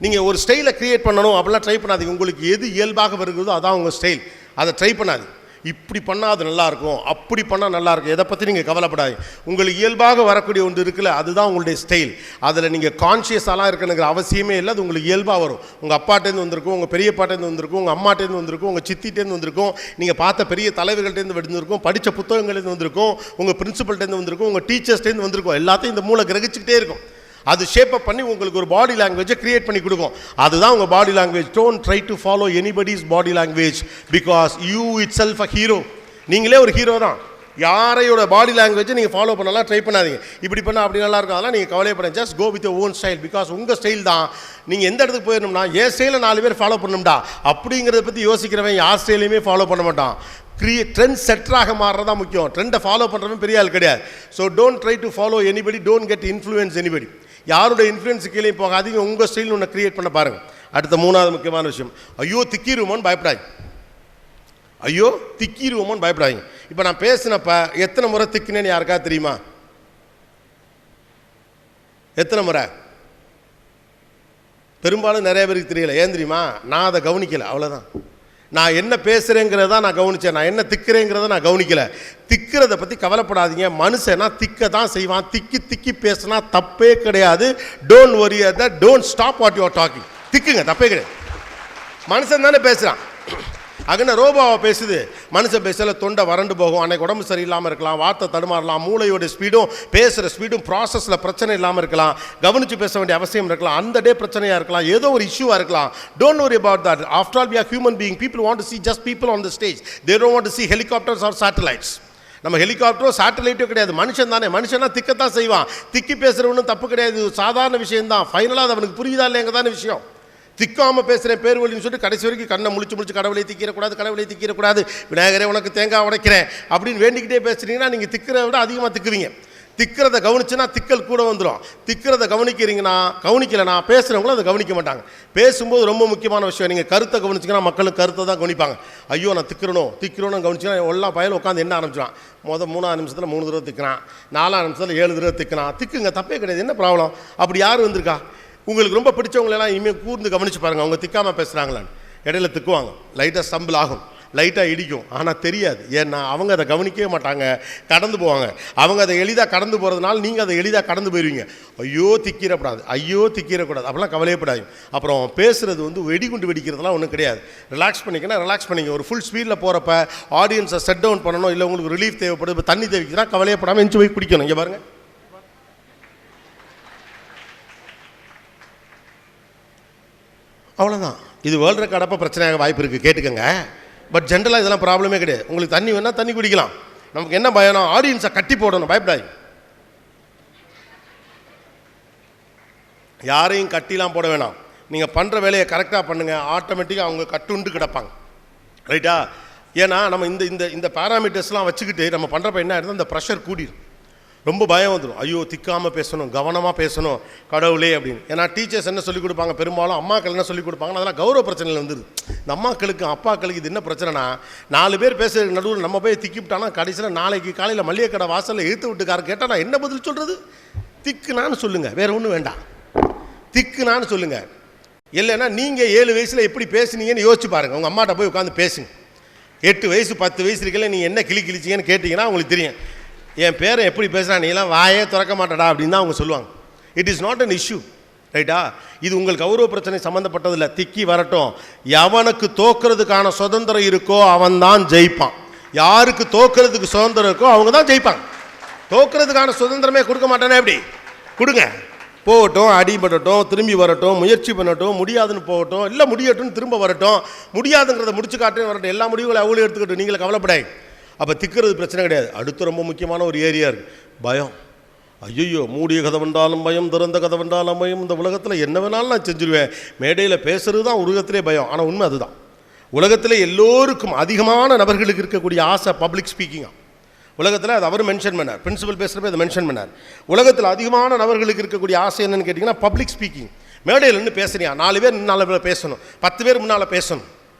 நீங்கள் ஒரு ஸ்டைலை க்ரியேட் பண்ணணும், அப்படிலாம் ட்ரை பண்ணாதீங்க. உங்களுக்கு எது இயல்பாக வருகிறதோ அதான் உங்கள் ஸ்டைல், அதை ட்ரை பண்ணாது. இப்படி பண்ணால் அது நல்லாயிருக்கும், அப்படி பண்ணால் நல்லாயிருக்கும், எதை பற்றி நீங்கள் கவலைப்படாது. உங்களுக்கு இயல்பாக வரக்கூடிய ஒன்று இருக்குல்ல, அதுதான் உங்களுடைய ஸ்டைல். அதில் நீங்கள் கான்ஷியஸாலாம் இருக்கணுங்கிற அவசியமே இல்லை. அது உங்களுக்கு இயல்பாக வரும். உங்கள் அப்பாட்டேருந்து வந்திருக்கும், உங்கள் பெரியப்பாட்டேருந்து வந்திருக்கும், உங்கள் அம்மாட்டேருந்து வந்திருக்கும், உங்கள் சித்திட்டேருந்து வந்திருக்கும், நீங்கள் பார்த்த பெரிய தலைவர்கள்ட்டேருந்து வந்திருக்கும், படித்த புத்தகங்கள்லேருந்து வந்திருக்கும், உங்கள் பிரின்சிபல்ட்டேருந்து வந்திருக்கும், உங்கள் டீச்சர்ஸ்டேருந்து வந்திருக்கும். எல்லாத்தையும் இந்த மூளை கிரகிச்சிக்கிட்டே இருக்கும். அது ஷேப்பப் பண்ணி உங்களுக்கு ஒரு பாடி லாங்குவேஜை கிரியேட் பண்ணி கொடுக்கும். அதுதான் உங்கள் body language. Don't try to follow anybody's body language because you it self a hero. நீங்களே ஒரு ஹீரோ தான். யாரையோட பாடி லாங்குவேஜை நீங்கள் ஃபாலோ பண்ணலாம் ட்ரை பண்ணாதீங்க. இப்படி பண்ணால் அப்படி நல்லா இருக்கும், அதெல்லாம் நீங்கள் கவலைப்பட. Just go with your own style. Because உங்கள் ஸ்டைல் தான். நீங்கள் எந்த இடத்துக்கு போயிடணும்னா என் ஸ்டைலை 4 பேர் ஃபாலோ பண்ணணும்டா அப்படிங்கிறத பற்றி யோசிக்கிறவன் யார் ஸ்டைலையுமே ஃபாலோ பண்ண மாட்டான். ட்ரெண்ட் செட்டராக மாறுறதா முக்கியம். ட்ரெண்டை ஃபாலோ பண்ணுறவன் பெரிய ஆள் கிடையாது. So don't try to follow anybody, don't get influence anybody. யாரோட இன்ஃப்ளூயன்ஸ் கீழே போகாதீங்க. உங்கள் ஸ்டைல் ஒன்று கிரியேட் பண்ண பாருங்கள். அடுத்த 3வது முக்கியமான விஷயம், ஐயோ திக்கிருவோமோன்னு பயப்படாது. ஐயோ திக்கிருவோமோன்னு பயப்படாதீங்க. இப்போ நான் பேசினப்ப எத்தனை முறை திக்கினேன்னு யாருக்கா தெரியுமா? எத்தனை முறை? பெரும்பாலும் நிறைய பேருக்கு தெரியல. ஏன் தெரியுமா? நான் அதை கவனிக்கலை, அவ்வளோதான். நான் என்ன பேசுகிறேங்கிறத நான் கவனித்தேன், நான் என்ன திக்கிறேங்கிறத நான் கவனிக்கலை. திக்கிறத பற்றி கவலைப்படாதீங்க. மனுஷனா திக்க தான் செய்வான். திக்கி பேசினா தப்பே கிடையாது. Don't worry that, don't stop what you are talking. திக்குங்க, தப்பே கிடையாது. மனுஷன் தானே பேசுகிறான். அங்கே ரோபாவை பேசுது. மனுஷன் பேசல தொண்டை வறண்டு போகும், அன்னைக்கு உடம்பு சரியில்லாமல் இருக்கலாம், வார்த்தை தடுமாறலாம், மூளையோட ஸ்பீடும் பேசுகிற ஸ்பீடும் ப்ராசஸில் பிரச்சனை இல்லாமல் இருக்கலாம், கவனித்து பேச வேண்டிய அவசியம் இருக்கலாம், அந்த டே பிரச்சனையாக இருக்கலாம், ஏதோ ஒரு இஷ்யூவாக இருக்கலாம். Don't worry about that. After all we are human being. People want to see just people on the stage. They don't want to see helicopters or satellites. நம்ம ஹெலிகாப்டரோ சேட்டலைட்டோ கிடையாது, மனுஷன் தானே. மனுஷனா திக்கத்தான் செய்வான். திக்கி பேசுகிறவனும் தப்பு கிடையாது, சாதாரண விஷயம்தான். ஃபைனலாக அது அவனுக்கு புரியுதா இல்லைங்க தானே விஷயம். திக்காமல் பேசுகிறேன் பேர் வழின்னு சொல்லிட்டு கடைசி வரைக்கும் கண்ணை முழிச்சு கடவுளை திக்கிறக்கூடாது, விநாயகரே உனக்கு தேங்காய் உடைக்கிறேன் அப்படின்னு வேண்டிக்கிட்டே பேசுகிறீங்கன்னா நீங்கள் திக்கிறத விட அதிகமாக திக்குவீங்க. திக்கிறத கவனிச்சுன்னா திக்கல் கூட வந்துடும். திக்கிறத கவனிக்கலைன்னா பேசுகிறவங்களும் அதை கவனிக்க மாட்டாங்க. பேசும்போது ரொம்ப முக்கியமான விஷயம், நீங்கள் கருத்தை கவனிச்சிங்கன்னா மக்களும் கருத்தை தான் கவனிப்பாங்க. ஐயோ நான் திக்கிறோன்னு கவனிச்சிங்கன்னா எல்லா பயலும் உட்காந்து என்ன ஆரம்பிச்சிடான். 3 நிமிஷத்தில் 3 தடவை திக்கிறான், 4 நிமிஷத்தில் 7 தடவை திக்கிறான். திக்குங்க, தப்பே கிடையாது. என்ன ப்ராப்ளம்? அப்படி யார் வந்திருக்கா? உங்களுக்கு ரொம்ப பிடிச்சவங்களெல்லாம் இனிமேல் கூர்ந்து கவனித்து பாருங்கள். அவங்க திக்காமல் பேசுகிறாங்களான்னு. இடையில திக்குவாங்க, லைட்டாக ஸ்டம்பிள் ஆகும், லைட்டாக இடிக்கும், ஆனால் தெரியாது. ஏன்னா அவங்க அதை கவனிக்கவே மாட்டாங்க, கடந்து போவாங்க. அவங்க அதை எளிதாக கடந்து போகிறதுனால நீங்கள் அதை எளிதாக கடந்து போயிடுவீங்க. ஐயோ திக்கிறக்கூடாது, அப்படிலாம் கவலையப்படாது. அப்புறம் பேசுகிறது வந்து வெடிகுண்டு வெடிக்கிறதுலாம் ஒன்றும் கிடையாது. ரிலாக்ஸ் பண்ணிங்க. ஒரு ஃபுல் ஸ்பீடில் போகிறப்ப ஆடியன்ஸை செட் டவுன் பண்ணணும், இல்லை உங்களுக்கு ரிலீஃப் தேவைப்படுது, இப்போ தண்ணி தேவைக்குதுன்னா கவலையப்படாமல் எஞ்சி போய் குடிக்கணும். இங்கே பாருங்கள், அவ்வளோதான். இது வேர்ல்டு ரெக்கார்டப்போ பிரச்சனையாக வாய்ப்பு இருக்குது, கேட்டுக்கோங்க. பட் ஜென்ரலாக இதெல்லாம் ப்ராப்ளமே கிடையாது. உங்களுக்கு தண்ணி வேணால் தண்ணி குடிக்கலாம். நமக்கு என்ன பயணம்? ஆடியன்ஸை கட்டி போடணும், பயப்படாது. யாரையும் கட்டிலாம் போட வேணாம். நீங்கள் பண்ணுற வேலையை கரெக்டாக பண்ணுங்கள், ஆட்டோமேட்டிக்காக அவங்க கட்டுண்டு கிடப்பாங்க. ரைட்டா? ஏன்னா நம்ம இந்த இந்த இந்த பேராமீட்டர்ஸ்லாம் வச்சுக்கிட்டு நம்ம பண்ணுறப்ப என்ன ஆகிடுது, அந்த ப்ரெஷர் கூடிடும், ரொம்ப பயம் வந்துடும். ஐயோ திக்காமல் பேசணும், கவனமாக பேசணும் கடவுளே அப்படின்னு. ஏன்னா டீச்சர்ஸ் என்ன சொல்லிக் கொடுப்பாங்க, பெரும்பாலும் அம்மாக்கள் என்ன சொல்லிக் கொடுப்பாங்கன்னா அதெல்லாம் கௌரவ பிரச்சனையில் வந்துடுது. இந்த அம்மாக்களுக்கு அப்பாக்களுக்கு இது என்ன பிரச்சனைனா, 4 பேர் பேசுறதுக்கு நடுவில் நம்ம போய் திக்கிவிட்டானா கடைசியில் நாளைக்கு காலையில் மளிகை கடை வாசலில் எழுத்து விட்டுக்காரர் கேட்டால் நான் என்ன பதில் சொல்கிறது? திக்குனான்னு சொல்லுங்கள், வேறு ஒன்றும் வேண்டாம், திக்குனான்னு சொல்லுங்கள். இல்லைன்னா நீங்கள் 7 வயசில் எப்படி பேசுனீங்கன்னு யோசிச்சு பாருங்கள். உங்கள் அம்மாட்ட போய் உட்காந்து பேசுங்க. 8 வயசு 10 வயசு இருக்கல நீங்கள் என்ன கிழிச்சிங்கன்னு கேட்டிங்கன்னா உங்களுக்கு தெரியும். என் பேரை எப்படி பேசுகிறான், நீலாம் வாயே திறக்க மாட்டடா அப்படின்னு தான் அவங்க சொல்லுவாங்க. It is not an issue. ரைட்டா? இது உங்கள் கௌரவ பிரச்சனை சம்மந்தப்பட்டதில்லை. திக்கி வரட்டும். எவனுக்கு தோக்கிறதுக்கான சுதந்திரம் இருக்கோ அவன் தான் ஜெயிப்பான். யாருக்கு தோக்கிறதுக்கு சுதந்திரம் இருக்கோ அவங்க தான் ஜெயிப்பாங்க. தோக்கிறதுக்கான சுதந்திரமே கொடுக்க மாட்டேன்னா எப்படி? கொடுங்க, போகட்டும், அடிபடட்டும், திரும்பி வரட்டும், முயற்சி பண்ணட்டும், முடியாதுன்னு போகட்டும், இல்லை முடியட்டும் திரும்ப வரட்டும், முடியாதுங்கிறத முடிச்சு காட்டுன்னு வரட்டும், எல்லா முடிவுகளை அவ்வளோ எடுத்துக்கிட்டு நீங்களை கவலைப்படாய். அப்போ திக்கிறது பிரச்சனை கிடையாது. அடுத்து ரொம்ப முக்கியமான ஒரு ஏரியா இருக்குது, பயம். ஐயோ, மூடிய கதை வந்தாலும் பயம், திறந்த கதை வந்தாலும் பயம். இந்த உலகத்தில் என்ன வேணாலும் நான் செஞ்சுருவேன். மேடையில் பேசுகிறது தான் உலகத்திலே பயம். ஆனால் உண்மை அதுதான். உலகத்தில் எல்லோருக்கும் அதிகமான நபர்களுக்கு இருக்கக்கூடிய ஆசை பப்ளிக் ஸ்பீக்கிங்காக. உலகத்தில் அது அவர் மென்ஷன் பண்ணார், பிரின்சிபல் பேசுகிறப்ப அதை மென்ஷன் பண்ணார். உலகத்தில் அதிகமான நபர்களுக்கு இருக்கக்கூடிய ஆசை என்னன்னு கேட்டிங்கன்னா பப்ளிக் ஸ்பீக்கிங். மேடையில் நின்று பேசுறியா, 4 பேர் முன்னால் பேசணும், 10 பேர் முன்னால் பேசணும்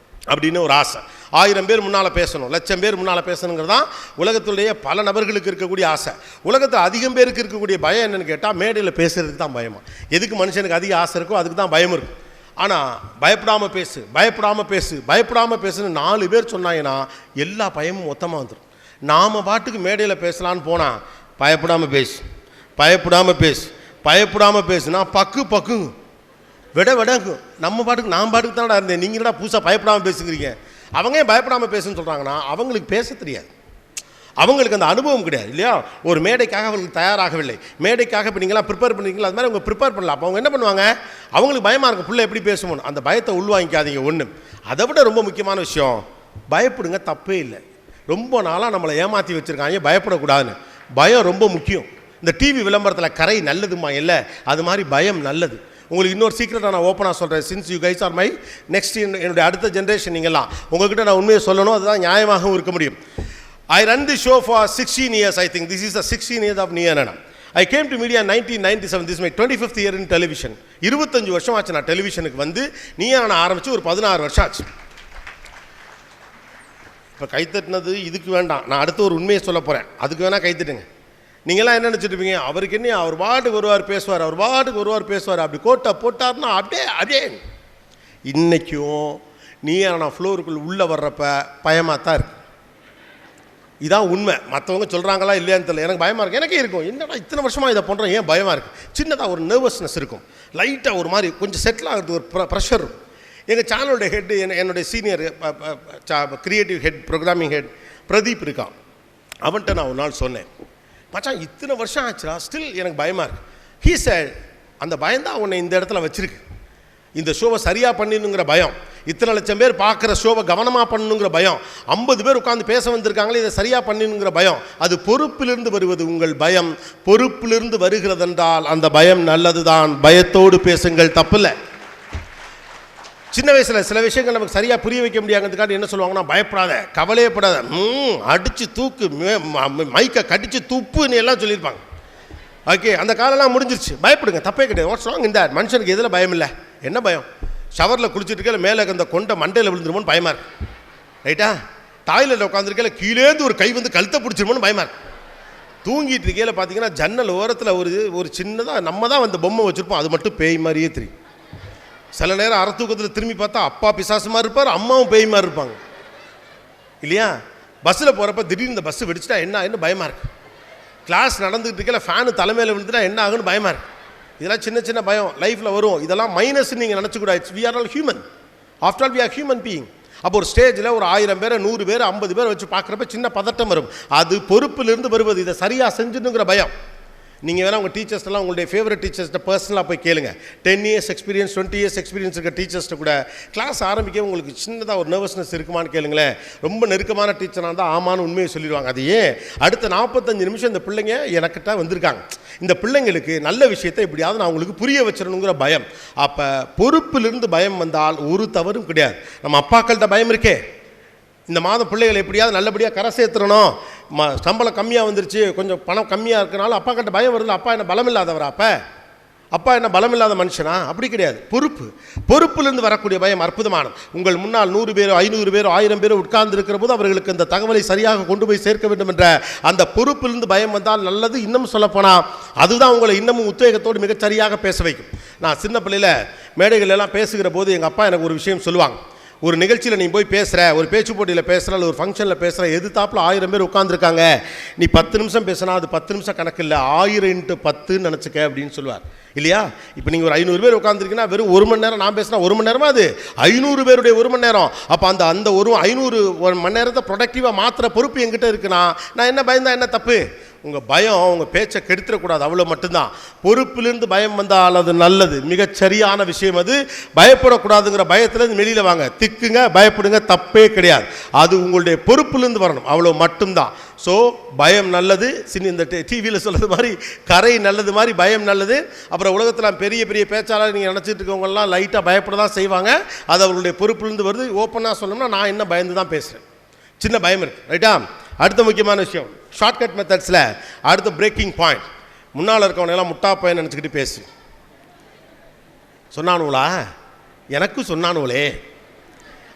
அப்படின்னு ஒரு ஆசை. 1000 பேர் முன்னால் பேசணும், 1,00,000 பேர் முன்னால் பேசணுங்கிறது தான் உலகத்துடைய பல நபர்களுக்கு இருக்கக்கூடிய ஆசை. உலகத்தில் அதிகம் பேருக்கு இருக்கக்கூடிய பயம் என்னென்னு கேட்டால் மேடையில் பேசுகிறதுக்கு தான் பயமா. எதுக்கு மனுஷனுக்கு அதிக ஆசை இருக்கோ அதுக்கு தான் பயம் இருக்கும். ஆனால் பயப்படாமல் பேசு, பயப்படாமல் பேசு, பயப்படாமல் பேசுன்னு 4 பேர் சொன்னாங்கன்னா எல்லா பயமும் மொத்தமாக வந்துடும். நாம் பாட்டுக்கு மேடையில் பேசலான்னு போனால் பயப்படாமல் பேசு, பயப்படாமல் பேசு, பயப்படாமல் பேசுனா பக்குங்க, விடங்கும். நம்ம பாட்டுக்கு நான் பாட்டுக்கு தானடா இருந்தேன், நீங்கள் என்னடா புதுசாக பயப்படாமல் பேசுகிறீங்க. அவங்க ஏன் பயப்படாமல் பேசுன்னு சொல்கிறாங்கன்னா அவங்களுக்கு பேச தெரியாது, அவங்களுக்கு அந்த அனுபவம் கிடையாது இல்லையா. ஒரு மேடைக்காக அவங்களுக்கு தயாராகவில்லை. மேடைக்காக இப்போ நீங்களாம் ப்ரிப்பேர் பண்ணுறீங்களா, அது மாதிரி அவங்க ப்ரிப்பேர் பண்ணலாம். அப்போ அவங்க என்ன பண்ணுவாங்க, அவங்களுக்கு பயமாக இருக்கும், பிள்ளை எப்படி பேசணும். அந்த பயத்தை உள்வாங்கிக்காதீங்க. ஒன்று, அதை விட ரொம்ப முக்கியமான விஷயம், பயப்படுங்க, தப்பே இல்லை. ரொம்ப நாளாக நம்மளை ஏமாற்றி வச்சுருக்காங்க, பயப்படக்கூடாதுன்னு. பயம் ரொம்ப முக்கியம். இந்த டிவி விளம்பரத்தில் கரை நல்லதுமா இல்லை, அது மாதிரி பயம் நல்லது. உங்களுக்கு இன்னொரு சீக்ரெட்டாக நான் ஓப்பனாக சொல்கிறேன். Since you guys are my next, என்னுடைய அடுத்த ஜென்ரேஷன் நீங்கள்லாம், உங்கள்கிட்ட நான் உண்மையை சொல்லணும், அதுதான் நியாயமாகவும் இருக்க முடியும். I run this show for 16 years, I think. This is the 16 years of Niyanana. I came to media in 1997. This is my 25th year in television. 25 வருஷம் ஆச்சு நான் டெலிவிஷனுக்கு வந்து. Niyanana ஆரம்பித்து ஒரு 16 வருஷம் ஆச்சு. இப்போ கைத்தட்டினது இதுக்கு வேண்டாம், நான் அடுத்து ஒரு உண்மையை சொல்ல போகிறேன், அதுக்கு வேணால் கைத்தட்டுங்க. நீங்களாம் என்ன நினச்சிட்ருப்பீங்க, அவருக்கு என்ன, அவர் பாட்டுக்கு வருவார் பேசுவார், அவர் பாட்டுக்கு வருவார் பேசுவார், அப்படி கோட்டை போட்டார்னா அப்படியே. இன்றைக்கும் Niyanana ஃப்ளோருக்குள் உள்ளே வர்றப்ப பயமாக தான் இருக்குது. இதான் உண்மை. மற்றவங்க சொல்கிறாங்களா இல்லையான்னு தெரியல, எனக்கு பயமாக இருக்குது. எனக்கே இருக்கும், என்னடா இத்தனை வருஷமாக இதை பண்ணுறோம், ஏன் பயமாக இருக்குது. சின்னதாக ஒரு நர்வஸ்னஸ் இருக்கும், லைட்டாக ஒரு மாதிரி கொஞ்சம் செட்டில் ஆகிறது, ஒரு ப்ரெஷர் இருக்கும். எங்கள் சேனலோட ஹெட்டு, என்னுடைய senior creative head, programming head Pradeep இருக்கான். அவன்கிட்ட நான் ஒரு நாள் சொன்னேன், மச்சான் இத்தனை வருஷம் ஆச்சுடா, ஸ்டில் எனக்கு பயமாக இருக்குது. ஹீ சேட், அந்த பயம்தான் உன்னை இந்த இடத்துல வச்சுருக்கு. இந்த ஷோவை சரியாக பண்ணணுங்கிற பயம், இத்தனை லட்சம் பேர் பார்க்குற ஷோவை கவனமாக பண்ணணுங்கிற பயம், 50 பேர் உட்காந்து பேச வந்திருக்காங்களே இதை சரியாக பண்ணணுங்கிற பயம், அது பொறுப்பிலிருந்து வருவது. உங்கள் பயம் பொறுப்பிலிருந்து வருகிறதென்றால் அந்த பயம் நல்லது தான். பயத்தோடு பேசுங்கள், தப்பில்லை. சின்ன வயசில் சில விஷயங்கள் நமக்கு சரியாக புரிய வைக்க முடியாதுக்காண்டி என்ன சொல்லுவாங்கன்னா, பயப்படாத, கவலையப்படாத, அடித்து தூக்கு, மைக்கை கடிச்சு துப்புன்னு எல்லாம் சொல்லியிருப்பாங்க. ஓகே, அந்த காலம்லாம் முடிஞ்சிருச்சு. பயப்படுங்க, தப்பே கிடையாது. What's wrong in that? மனுஷனுக்கு எதில் பயம் இல்லை? என்ன பயம்? ஷவரில் குளிச்சுட்டு இருக்க மேலே அந்த கொண்டை மண்டையில் விழுந்துருமோன்னு பயமாக இருக்குது. ரைட்டா? டாய்லெட்டில் உட்காந்துருக்கையில் கீழேந்து ஒரு கை வந்து கழுத்தை பிடிச்சிருமோன்னு பயமாக இருக்குது. தூங்கிட்டு இருக்கையில் பார்த்தீங்கன்னா ஜன்னல் ஓரத்தில் ஒரு சின்னதாக நம்ம தான் வந்து பொம்மை வச்சுருப்போம், அது மட்டும் பேய் மாதிரியே தெரியும். சில நேரம் அரை தூக்கத்தில் திரும்பி பார்த்தா அப்பா பிசாசு மாதிரி இருப்பார், அம்மாவும் பேய் மாதிரி இருப்பாங்க இல்லையா? பஸ்ஸில் போகிறப்ப திடீர்னு இந்த பஸ்ஸு வெடிச்சிட்டா என்ன பயமாக இருக்குது. கிளாஸ் நடந்துகிட்டு இருக்கையில் ஃபேனு தலைமையில் விழுந்துட்டா என்ன ஆகுன்னு பயமாக இருக்குது. இதெல்லாம் சின்ன சின்ன பயம் லைஃப்பில் வரும். இதெல்லாம் மைனஸ் நீங்கள் நினச்சிக்கூடாது. We are all human, after all we are human being. அப்போ ஒரு ஸ்டேஜில் ஒரு 1000 பேரை 100 பேர் 50 பேர் வச்சு பார்க்குறப்ப சின்ன பதட்டம் வரும். அது பொறுப்பிலிருந்து வருவது, இதை சரியாக செஞ்சுனுங்கிற பயம். நீங்கள் வேணால் உங்கள் டீச்சர்ஸ்லாம் உங்களுடைய ஃபேவரட் டீச்சர்ஸ்ட்ட பர்சனலாக போய் கேளுங்க. 10 years எக்ஸ்பீரியன்ஸ் 20 years எக்ஸ்பீரியன்ஸ் இருக்க டீச்சர்ஸ்ட்ட கூட கிளாஸ் ஆரம்பிக்க உங்களுக்கு சின்னதாக ஒரு நர்வஸ்னஸ் இருக்குமான்னு கேளுங்களேன். ரொம்ப நெருக்கமான டீச்சராக இருந்தால் ஆமான்னு உண்மையை சொல்லிடுவாங்க. அது ஏன் அடுத்த 45 நிமிஷம் இந்த பிள்ளைங்க எனக்கிட்ட வந்திருக்காங்க, இந்த பிள்ளைங்களுக்கு நல்ல விஷயத்தை எப்படியாவது நான் உங்களுக்கு புரிய வச்சிடணுங்கிற பயம். அப்போ பொறுப்பிலிருந்து பயம் வந்தால் ஒரு தவறும் கிடையாது. நம்ம அப்பாக்கள்கிட்ட பயம் இருக்கே, இந்த மாதம் பிள்ளைகளை எப்படியாவது நல்லபடியாக கரை சேர்த்துறணும், சம்பளம் கம்மியாக வந்துருச்சு, கொஞ்சம் பணம் கம்மியாக இருக்கனால அப்பா கிட்ட பயம் வருது. அப்பா என்ன பலம் இல்லாதவரா? அப்பா என்ன பலம் இல்லாத மனுஷனா? அப்படி கிடையாது. பொறுப்பிலிருந்து வரக்கூடிய பயம் அற்புதமானது. உங்கள் முன்னால் 100 பேரோ 500 பேரோ 1000 பேரோ உட்கார்ந்து இருக்கிற போது அவர்களுக்கு இந்த தகவலை சரியாக கொண்டு போய் சேர்க்க வேண்டும் என்ற அந்த பொறுப்பிலிருந்து பயம் வந்தால் நல்லது. இன்னும் சொல்லப்போனால் அதுதான் உங்களை இன்னமும் உத்வேகத்தோடு மிகச்சரியாக பேச வைக்கும். நான் சின்ன பிள்ளையில் மேடைகள் எல்லாம் பேசுகிற போது எங்கள் அப்பா எனக்கு ஒரு விஷயம் சொல்லுவாங்க. ஒரு நிகழ்ச்சியில் நீ போய் பேசுகிற, ஒரு பேச்சு போட்டியில் பேசுகிற, இல்லை ஒரு ஃபங்க்ஷனில் பேசுகிற, எதிர்த்தாப்பில் 1000 பேர் உட்காந்துருக்காங்க, நீ 10 நிமிஷம் பேசினா அது 10 நிமிஷம் கணக்கு இல்லை, 1000 × 10 நினச்சிக்க அப்படின்னு சொல்லுவார் இல்லையா? இப்போ நீங்கள் ஒரு 500 பேர் உட்காந்துருக்கீங்கன்னா வெறும் 1 மணி நேரம் நான் பேசினா 1 மணி நேரமாக அது 500 பேருடைய 1 மணி நேரம். அப்போ அந்த 500 மணி நேரத்தை ப்ரொடக்டிவாக மாற்றுற பொறுப்பு என்கிட்ட இருக்குன்னா நான் என்ன பயந்தா என்ன தப்பு? உங்கள் பயம் உங்கள் பேச்சை கெடுத்துடக்கூடாது, அவ்வளோ மட்டும்தான். பொறுப்பிலிருந்து பயம் வந்தால் அது நல்லது, மிகச்சரியான விஷயம். அது பயப்படக்கூடாதுங்கிற பயத்துலேருந்து வெளியில் வாங்க, திக்குங்க, பயப்படுங்க, தப்பே கிடையாது. அது உங்களுடைய பொறுப்பிலிருந்து வரணும், அவ்வளோ மட்டும்தான். ஸோ பயம் நல்லது. இந்த டிவியில் சொல்கிறது மாதிரி கரை நல்லது மாதிரி பயம் நல்லது. அப்புறம் உலகத்தில் பெரிய பெரிய பேச்சாளர் நீங்கள் நினச்சிட்டு இருக்கவங்கலாம் லைட்டாக பயப்பட தான் செய்வாங்க. அது அவர்களுடைய பொறுப்பிலிருந்து வருது. ஓப்பனாக சொல்லணும்னா நான் என்ன பயந்து தான் பேசுகிறேன், சின்ன பயம் இருக்குது, ரைட்டா? அடுத்த முக்கியமான விஷயம், ஷார்ட்கட் மெத்தட்ஸில் அடுத்த பிரேக்கிங் பாயிண்ட், முன்னால் இருக்கவனெல்லாம் முட்டா பையன் நினச்சிக்கிட்டு பேசு. சொன்னானுங்களா? எனக்கு சொன்னானுங்களே.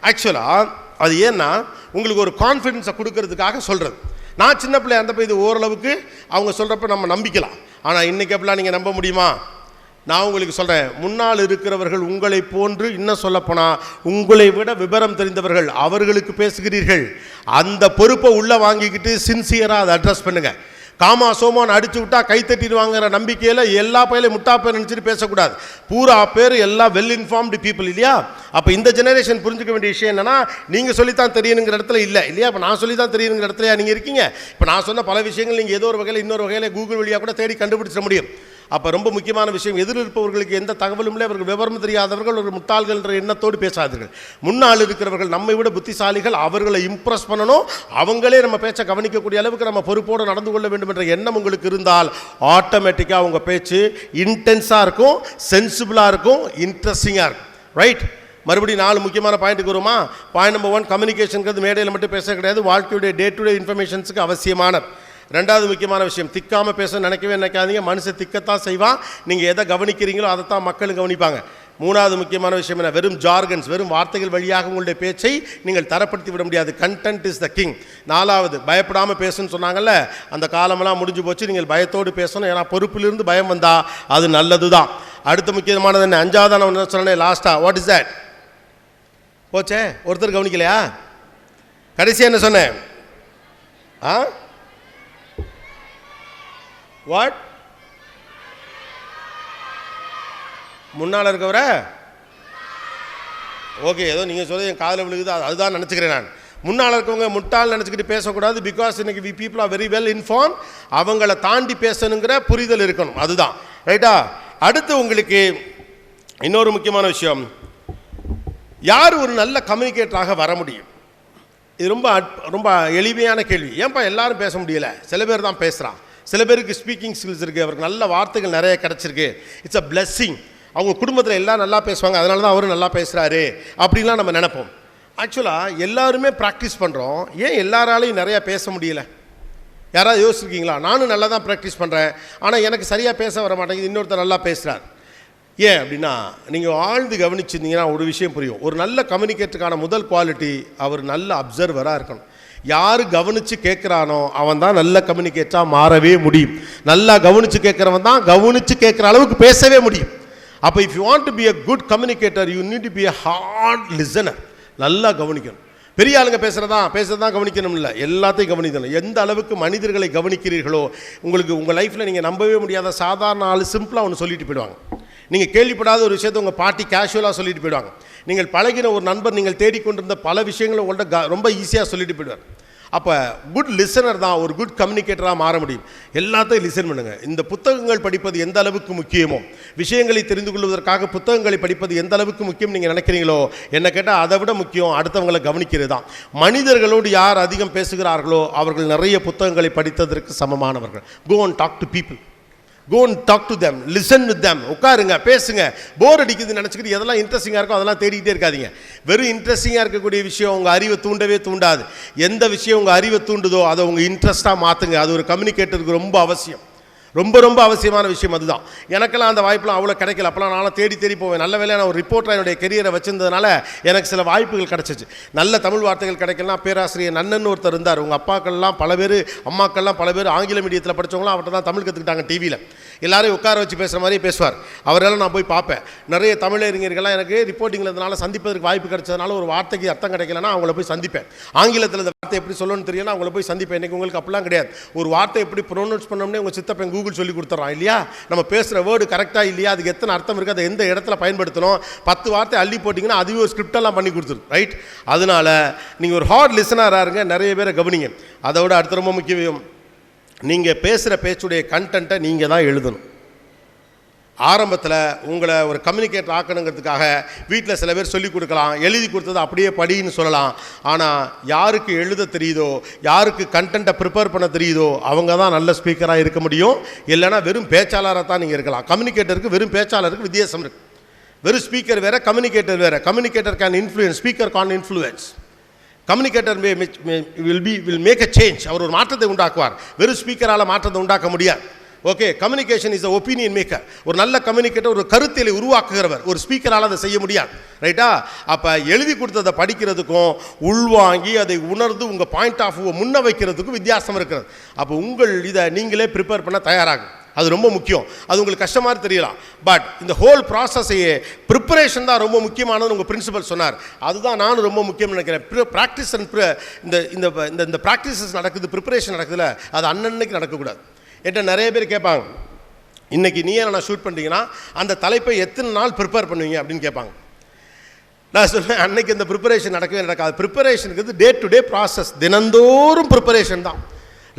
ஆக்சுவலாக அது ஏன்னா உங்களுக்கு ஒரு கான்ஃபிடென்ஸை கொடுக்கறதுக்காக சொல்கிறது. நான் சின்ன பிள்ளை அந்த இது ஓரளவுக்கு அவங்க சொல்கிறப்ப நம்ம நம்பிக்கலாம். ஆனால் இன்றைக்கி அப்படிலாம் நீங்கள் நம்ப முடியுமா? நான் உங்களுக்கு சொல்கிறேன், முன்னால் இருக்கிறவர்கள் உங்களை போன்று, இன்னும் சொல்லப்போனால் உங்களை விட விவரம் தெரிந்தவர்கள், அவர்களுக்கு பேசுகிறீர்கள். அந்த பொறுப்பை உள்ளே வாங்கிக்கிட்டு சின்சியராக அதை அட்ரஸ் பண்ணுங்கள். காமா சோமான்னு அடிச்சு விட்டா கை தட்டிடுவாங்கிற நம்பிக்கையில் எல்லா பையிலையும் முட்டா பேர் நினச்சிட்டு பேசக்கூடாது. பூரா பேர் எல்லாம் வெல் இன்ஃபார்ம்டு பீப்புள் இல்லையா? அப்போ இந்த ஜெனரேஷன் புரிஞ்சுக்க வேண்டிய விஷயம் என்னன்னா, நீங்கள் சொல்லித்தான் தெரியணுங்கிற இடத்துல இல்லை இல்லையா? இப்போ நான் சொல்லி தான் தெரியணுங்கிற இடத்துல நீங்கள் இருக்கீங்க. இப்போ நான் சொன்ன பல விஷயங்கள் நீங்கள் ஏதோ ஒரு வகையில் இன்னொரு வகையில் கூகுள் வழியாக கூட தேடி கண்டுபிடிச்சிட முடியும். அப்போ ரொம்ப முக்கியமான விஷயம், எதிர்ப்பவர்களுக்கு எந்த தகவலும் இல்லை, அவர்கள் விவரம் தெரியாதவர்கள், ஒரு முட்டாள்கள் என்ற எண்ணத்தோடு பேசாதீர்கள். முன்னால் இருக்கிறவர்கள் நம்மை விட புத்திசாலிகள், அவர்களை இம்ப்ரெஸ் பண்ணணும், அவங்களே நம்ம பேச்சை கவனிக்கக்கூடிய அளவுக்கு நம்ம பொறுப்போடு நடந்து கொள்ள வேண்டும் என்ற எண்ணம் உங்களுக்கு இருந்தால் ஆட்டோமேட்டிக்காக உங்கள் பேச்சு இன்டென்ஸாக இருக்கும், சென்சிபிளாக இருக்கும், இன்ட்ரெஸ்டிங்காக இருக்கும். ரைட்? மறுபடியும் 4 முக்கியமான பாயிண்ட்டுக்கு வருமா? பாயிண்ட் நம்பர் 1, கம்யூனிகேஷனுங்கிறது மேடையில் மட்டும் பேச கிடையாது, வாழ்க்கையுடைய டே டு டே இன்ஃபர்மேஷன்ஸுக்கு அவசியமானது. 2வது முக்கியமான விஷயம், திக்காமல் பேச நினைக்காதீங்க. மனுஷன் திக்கத்தான் செய்வான், நீங்கள் எதை கவனிக்கிறீங்களோ அதைத்தான் மக்களும் கவனிப்பாங்க. 3வது முக்கியமான விஷயம் என்ன? வெறும் ஜார்கன்ஸ், வெறும் வார்த்தைகள் வழியாக உங்களுடைய பேச்சை நீங்கள் தரப்படுத்தி விட முடியாது. Content is the king. 4வது, பயப்படாமல் பேசுன்னு சொன்னாங்கல்ல, அந்த காலமெல்லாம் முடிஞ்சு போச்சு. நீங்கள் பயத்தோடு பேசணும், ஏன்னா பொறுப்பிலிருந்து பயம் வந்தால் அது நல்லது தான். அடுத்த முக்கியமானது என்ன? 5வது நான் என்ன சொன்னேன் லாஸ்ட்டாக, வாட் இஸ் தட்? போச்சே, ஒருத்தர் கவனிக்கலையா? கடைசியாக என்ன சொன்னேன்? வாட்? முன்னால் இருக்கவர ஓகே, ஏதோ நீங்கள் சொல்ல என் காதில் விழுகுது, அதுதான் நினச்சிக்கிறேன் நான். முன்னால் இருக்கவங்க முட்டால் நினச்சிக்கிட்டு பேசக்கூடாது. பிகாஸ் இன்னைக்கு we people are very well inform, அவங்கள தாண்டி பேசணுங்கிற புரிதல் இருக்கணும், அதுதான். ரைட்டா? அடுத்து உங்களுக்கு இன்னொரு முக்கியமான விஷயம், யார் ஒரு நல்ல கம்யூனிகேட்டராக வர முடியும்? இது ரொம்ப ரொம்ப எளிமையான கேள்வி. ஏன்ப்பா எல்லாரும் பேச முடியல? சில பேர் தான் பேசுகிறான், சில பேருக்கு ஸ்பீக்கிங் ஸ்கில்ஸ் இருக்குது, அவருக்கு நல்ல வார்த்தைகள் நிறைய கிடச்சிருக்கு, இட்ஸ் அ பிளெஸ்ஸிங். அவங்க குடும்பத்தில் எல்லாம் நல்லா பேசுவாங்க, அதனால தான் அவரும் நல்லா பேசுகிறாரு அப்படின்லாம் நம்ம நினைப்போம். ஆக்சுவலாக எல்லாருமே ப்ராக்டிஸ் பண்ணுறோம், ஏன் எல்லாராலையும் நிறையா பேச முடியல? யாராவது யோசிச்சிருக்கீங்களா? நானும் நல்லா தான் ப்ராக்டிஸ் பண்ணுறேன், ஆனால் எனக்கு சரியாக பேச வர மாட்டேங்குது, இன்னொருத்தர் நல்லா பேசுகிறார். ஏன் அப்படின்னா, நீங்கள் ஆழ்ந்து கவனிச்சிருந்தீங்கன்னா ஒரு விஷயம் புரியும். ஒரு நல்ல கம்யூனிகேட்டருக்கான முதல் குவாலிட்டி, அவர் நல்ல அப்சர்வராக இருக்கணும். யார் கவனித்து கேட்குறானோ அவன் தான் நல்ல கம்யூனிகேட்டராக மாறவே முடியும். நல்லா கவனித்து கேட்குறவன் தான் கவனித்து கேட்குற அளவுக்கு பேசவே முடியும். அப்போ if you want to be a good communicator, you need to be a hard listener. நல்லா கவனிக்கணும். பெரிய ஆளுங்க பேசுகிறதான் கவனிக்கணும் இல்லை, எல்லாத்தையும் கவனிக்கணும். எந்த அளவுக்கு மனிதர்களை கவனிக்கிறீர்களோ, உங்களுக்கு உங்கள் லைஃப்பில் நீங்கள் நம்பவே முடியாத சாதாரண ஆள் சிம்பிளாக ஒன்று சொல்லிட்டு போயிடுவாங்க. நீங்கள் கேள்விப்படாத ஒரு விஷயத்தை உங்கள் பாட்டி கேஷுவலாக சொல்லிட்டு போயிடுவாங்க. நீங்கள் பழகின ஒரு நண்பர் நீங்கள் தேடிக்கொண்டிருந்த பல விஷயங்களை உங்கள்கிட்ட ரொம்ப ஈஸியாக சொல்லிட்டு போயிடுவார். அப்போ குட் லிசனர் தான் ஒரு குட் கம்யூனிகேட்டராக மாற முடியும். எல்லாத்தையும் லிசன் பண்ணுங்கள். இந்த புத்தகங்கள் படிப்பது எந்த அளவுக்கு முக்கியமோ, விஷயங்களை தெரிந்து கொள்வதற்காக புத்தகங்களை படிப்பது எந்த அளவுக்கு முக்கியம் நீங்கள் நினைக்கிறீங்களோ, என்ன கேட்டால் அதை விட முக்கியம் அடுத்தவங்களை கவனிக்கிறது தான். மனிதர்களோடு யார் அதிகம் பேசுகிறார்களோ அவர்கள் நிறைய புத்தகங்களை படித்ததற்கு சமமானவர்கள். Go and talk to people. Go and talk to them, listen with them. உட்காருங்க, பேசுங்க. போர் அடிக்குதுன்னு நினச்சிக்கிட்டு எதெல்லாம் இன்ட்ரெஸ்டிங்காக இருக்கோ அதெல்லாம் தேடிக்கிட்டே இருக்காதீங்க. வெறும் இன்ட்ரெஸ்டிங்காக இருக்கக்கூடிய விஷயம் உங்கள் அறிவை தூண்டவே தூண்டாது. எந்த விஷயம் உங்கள் அறிவை தூண்டுதோ அதை உங்கள் இன்ட்ரெஸ்ட்டாக மாற்றுங்க. அது ஒரு கம்யூனிகேட்டருக்கு ரொம்ப அவசியம், ரொம்ப ரொம்ப அவசியமான விஷயம். அதுதான். எனக்கெல்லாம் அந்த வாய்ப்புலாம் அவ்வளோ கிடைக்கல. அப்போலாம் நானும் தேடி தேடி போவேன். நல்ல வேலையாக நான் ஒரு ரிப்போர்ட்டராக என்னுடைய கெரியரை வச்சிருந்ததுனால எனக்கு சில வாய்ப்புகள் கிடச்சிச்சு. நல்ல தமிழ் வார்த்தைகள் கிடைக்கலாம். பேராசிரியர் நன்னன் ஒருத்தர் இருந்தார். உங்கள் அப்பாக்கள்லாம் பல பேர், அம்மாக்கள்லாம் பல பேர் ஆங்கில மீடியத்தில் படித்தவங்களாம் அவர்கிட்ட தான் தமிழ் கற்றுக்கிட்டாங்க. டிவியில் எல்லாரையும் உட்கார வச்சு பேசுகிற மாதிரி பேசுவார். அவரெல்லாம் நான் போய் பார்ப்பேன். நிறைய தமிழறிஞர்கள்லாம் எனக்கு ரிப்போர்ட்டிங்கில் இருந்தனால சந்திப்பதற்கு வாய்ப்பு கிடைச்சதுனால ஒரு வார்த்தைக்கு அர்த்தம் கிடைக்கலன்னா அவங்கள போய் சந்திப்பேன். ஆங்கிலத்தில் இந்த வார்த்தை எப்படி சொல்லணும்னு தெரியல, அவங்கள போய் சந்திப்பேன். இன்றைக்கி உங்களுக்கு அப்படிலாம் கிடையாது. ஒரு வார்த்தை எப்படி ப்ரொனவுன்ஸ் பண்ணோம்னே உங்கள் சித்தப்பன் கூகுள் சொல்லி கொடுத்துட்றான் இல்லையா? நம்ம பேசுகிற வேர்டு கரெக்டாக இல்லையா, அதுக்கு எத்தனை அர்த்தம் இருக்குது, அதை எந்த இடத்துல பயன்படுத்தணும், 10 வார்த்தை அள்ளி போட்டிங்கன்னா அதுவே ஒரு ஸ்கிரிப்டெல்லாம் பண்ணி கொடுத்துரும். ரைட்? அதனால் நீங்கள் ஒரு ஹார்ட் லிசனராக இருங்க, நிறைய பேரை கவனிங்க. அதை விட அடுத்த ரொம்ப முக்கியம், நீங்கள் பேசுகிற பேச்சுடைய கண்டென்ட்டை நீங்கள் தான் எழுதணும். ஆரம்பத்தில் உங்களை ஒரு கம்யூனிகேட்டர் ஆக்கணுங்கிறதுக்காக வீட்டில் சில பேர் சொல்லிக் கொடுக்கலாம், எழுதி கொடுத்தது அப்படியே படின்னு சொல்லலாம். ஆனால் யாருக்கு எழுத தெரியுதோ, யாருக்கு கண்டென்ட்டை ப்ரிப்பேர் பண்ண தெரியுதோ அவங்க தான் நல்ல ஸ்பீக்கராக இருக்க முடியும். இல்லைனா வெறும் பேச்சாளராக தான் நீங்கள் இருக்கலாம். கம்யூனிகேட்டருக்கு வெறும் பேச்சாளருக்கு வித்தியாசம் இருக்குது. வெறும் ஸ்பீக்கர் வேறு, கம்யூனிகேட்டர் வேறு. Communicator can influence, speaker can't influence. Communicator will make a change. அவர் ஒரு மாற்றத்தை உண்டாக்குவார். வெறும் ஸ்பீக்கரால் மாற்றத்தை உண்டாக்க முடியாது. Okay, communication is a opinion maker. ஒரு நல்ல கம்யூனிகேட்டர் ஒரு கருத்தியலை உருவாக்குகிறவர். ஒரு ஸ்பீக்கரால் அதை செய்ய முடியாது. ரைட்டா? அப்போ எழுதி கொடுத்ததை படிக்கிறதுக்கும் உள்வாங்கி அதை உணர்ந்து உங்கள் பாயிண்ட் ஆஃப் வியூவை முன்ன வைக்கிறதுக்கும் வித்தியாசம் இருக்கிறது. அப்போ உங்கள் இதை நீங்களே ப்ரிப்பேர் பண்ண தயாராகும். அது ரொம்ப முக்கியம். அது உங்களுக்கு கஷ்டமாக தெரியலாம். பட் இந்த ஹோல் ப்ராசஸையே ப்ரிப்பரேஷன் தான் ரொம்ப முக்கியமானது உங்கள் பிரின்சிபல் சொன்னார். அதுதான் நானும் ரொம்ப முக்கியம்னு நினைக்கிறேன். ப்ராக்டிஸ் அண்ட் இந்த ப்ராக்டிசஸ் நடக்குது, ப்ரிப்பரேஷன் நடக்குதுல்ல, அது அன்னன்னைக்கு நடக்கக்கூடாது. என்கிட்ட நிறைய பேர் கேட்பாங்க, இன்றைக்கி நீ நான் ஷூட் பண்ணுறீங்கன்னா அந்த தலைப்பை எத்தனை நாள் ப்ரிப்பேர் பண்ணுவீங்க அப்படின்னு கேட்பாங்க. நான் சொல்லுவேன், அன்னைக்கு இந்த ப்ரிப்பரேஷன் நடக்கவே நடக்காது. ப்ரிப்பரேஷனுக்கு டே டு டே ப்ராசஸ், தினந்தோறும் ப்ரிப்பரேஷன் தான்.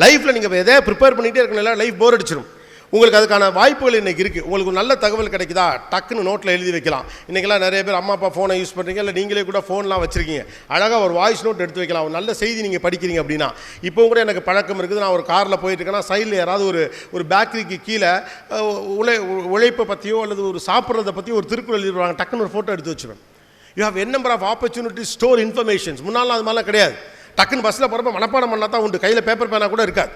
லைஃப்பில் நீங்கள் எதையா ப்ரிப்பேர் பண்ணிகிட்டே இருக்கணும், லைஃப் போர் அடிச்சிடும். உங்களுக்கு அதுக்கான வாய்ப்புகள் இன்றைக்கி இருக்குது. உங்களுக்கு நல்ல தகவல் கிடைக்குதா, டக்குன்னு நோட்டில் எழுதி வைக்கலாம். இன்றைக்கெல்லாம் நிறைய பேர் அம்மா அப்பா ஃபோனை யூஸ் பண்ணுறீங்க, இல்லை நீங்களே கூட ஃபோன்லாம் வச்சுருக்கீங்க. அழகாக ஒரு வாய்ஸ் நோட் எடுத்து வைக்கலாம். ஒரு நல்ல செய்தி நீங்கள் படிக்கிறீங்க அப்படின்னா. இப்போ கூட எனக்கு பழக்கம் இருக்குது. நான் ஒரு காரில் போயிட்டுருக்கேன்னா சைடில் யாராவது ஒரு பேக்கரிக்கு கீழே உழைப்பை பற்றியோ அல்லது ஒரு சாப்பிட்றதை பற்றியோ ஒரு திருக்குறள் எழுதிடுவாங்க. டக்குன்னு ஒரு ஃபோட்டோ எடுத்து வச்சுருவேன். You have an number of opportunity store informations. முன்னாலாம் அது மாதிரிலாம் கிடையாது. டக்குன்னு பஸ்ஸில் போகிறப்ப மனப்பாடம் பண்ணால் தான் உண்டு. கையில் பேப்பர் பேனா கூட இருக்காது.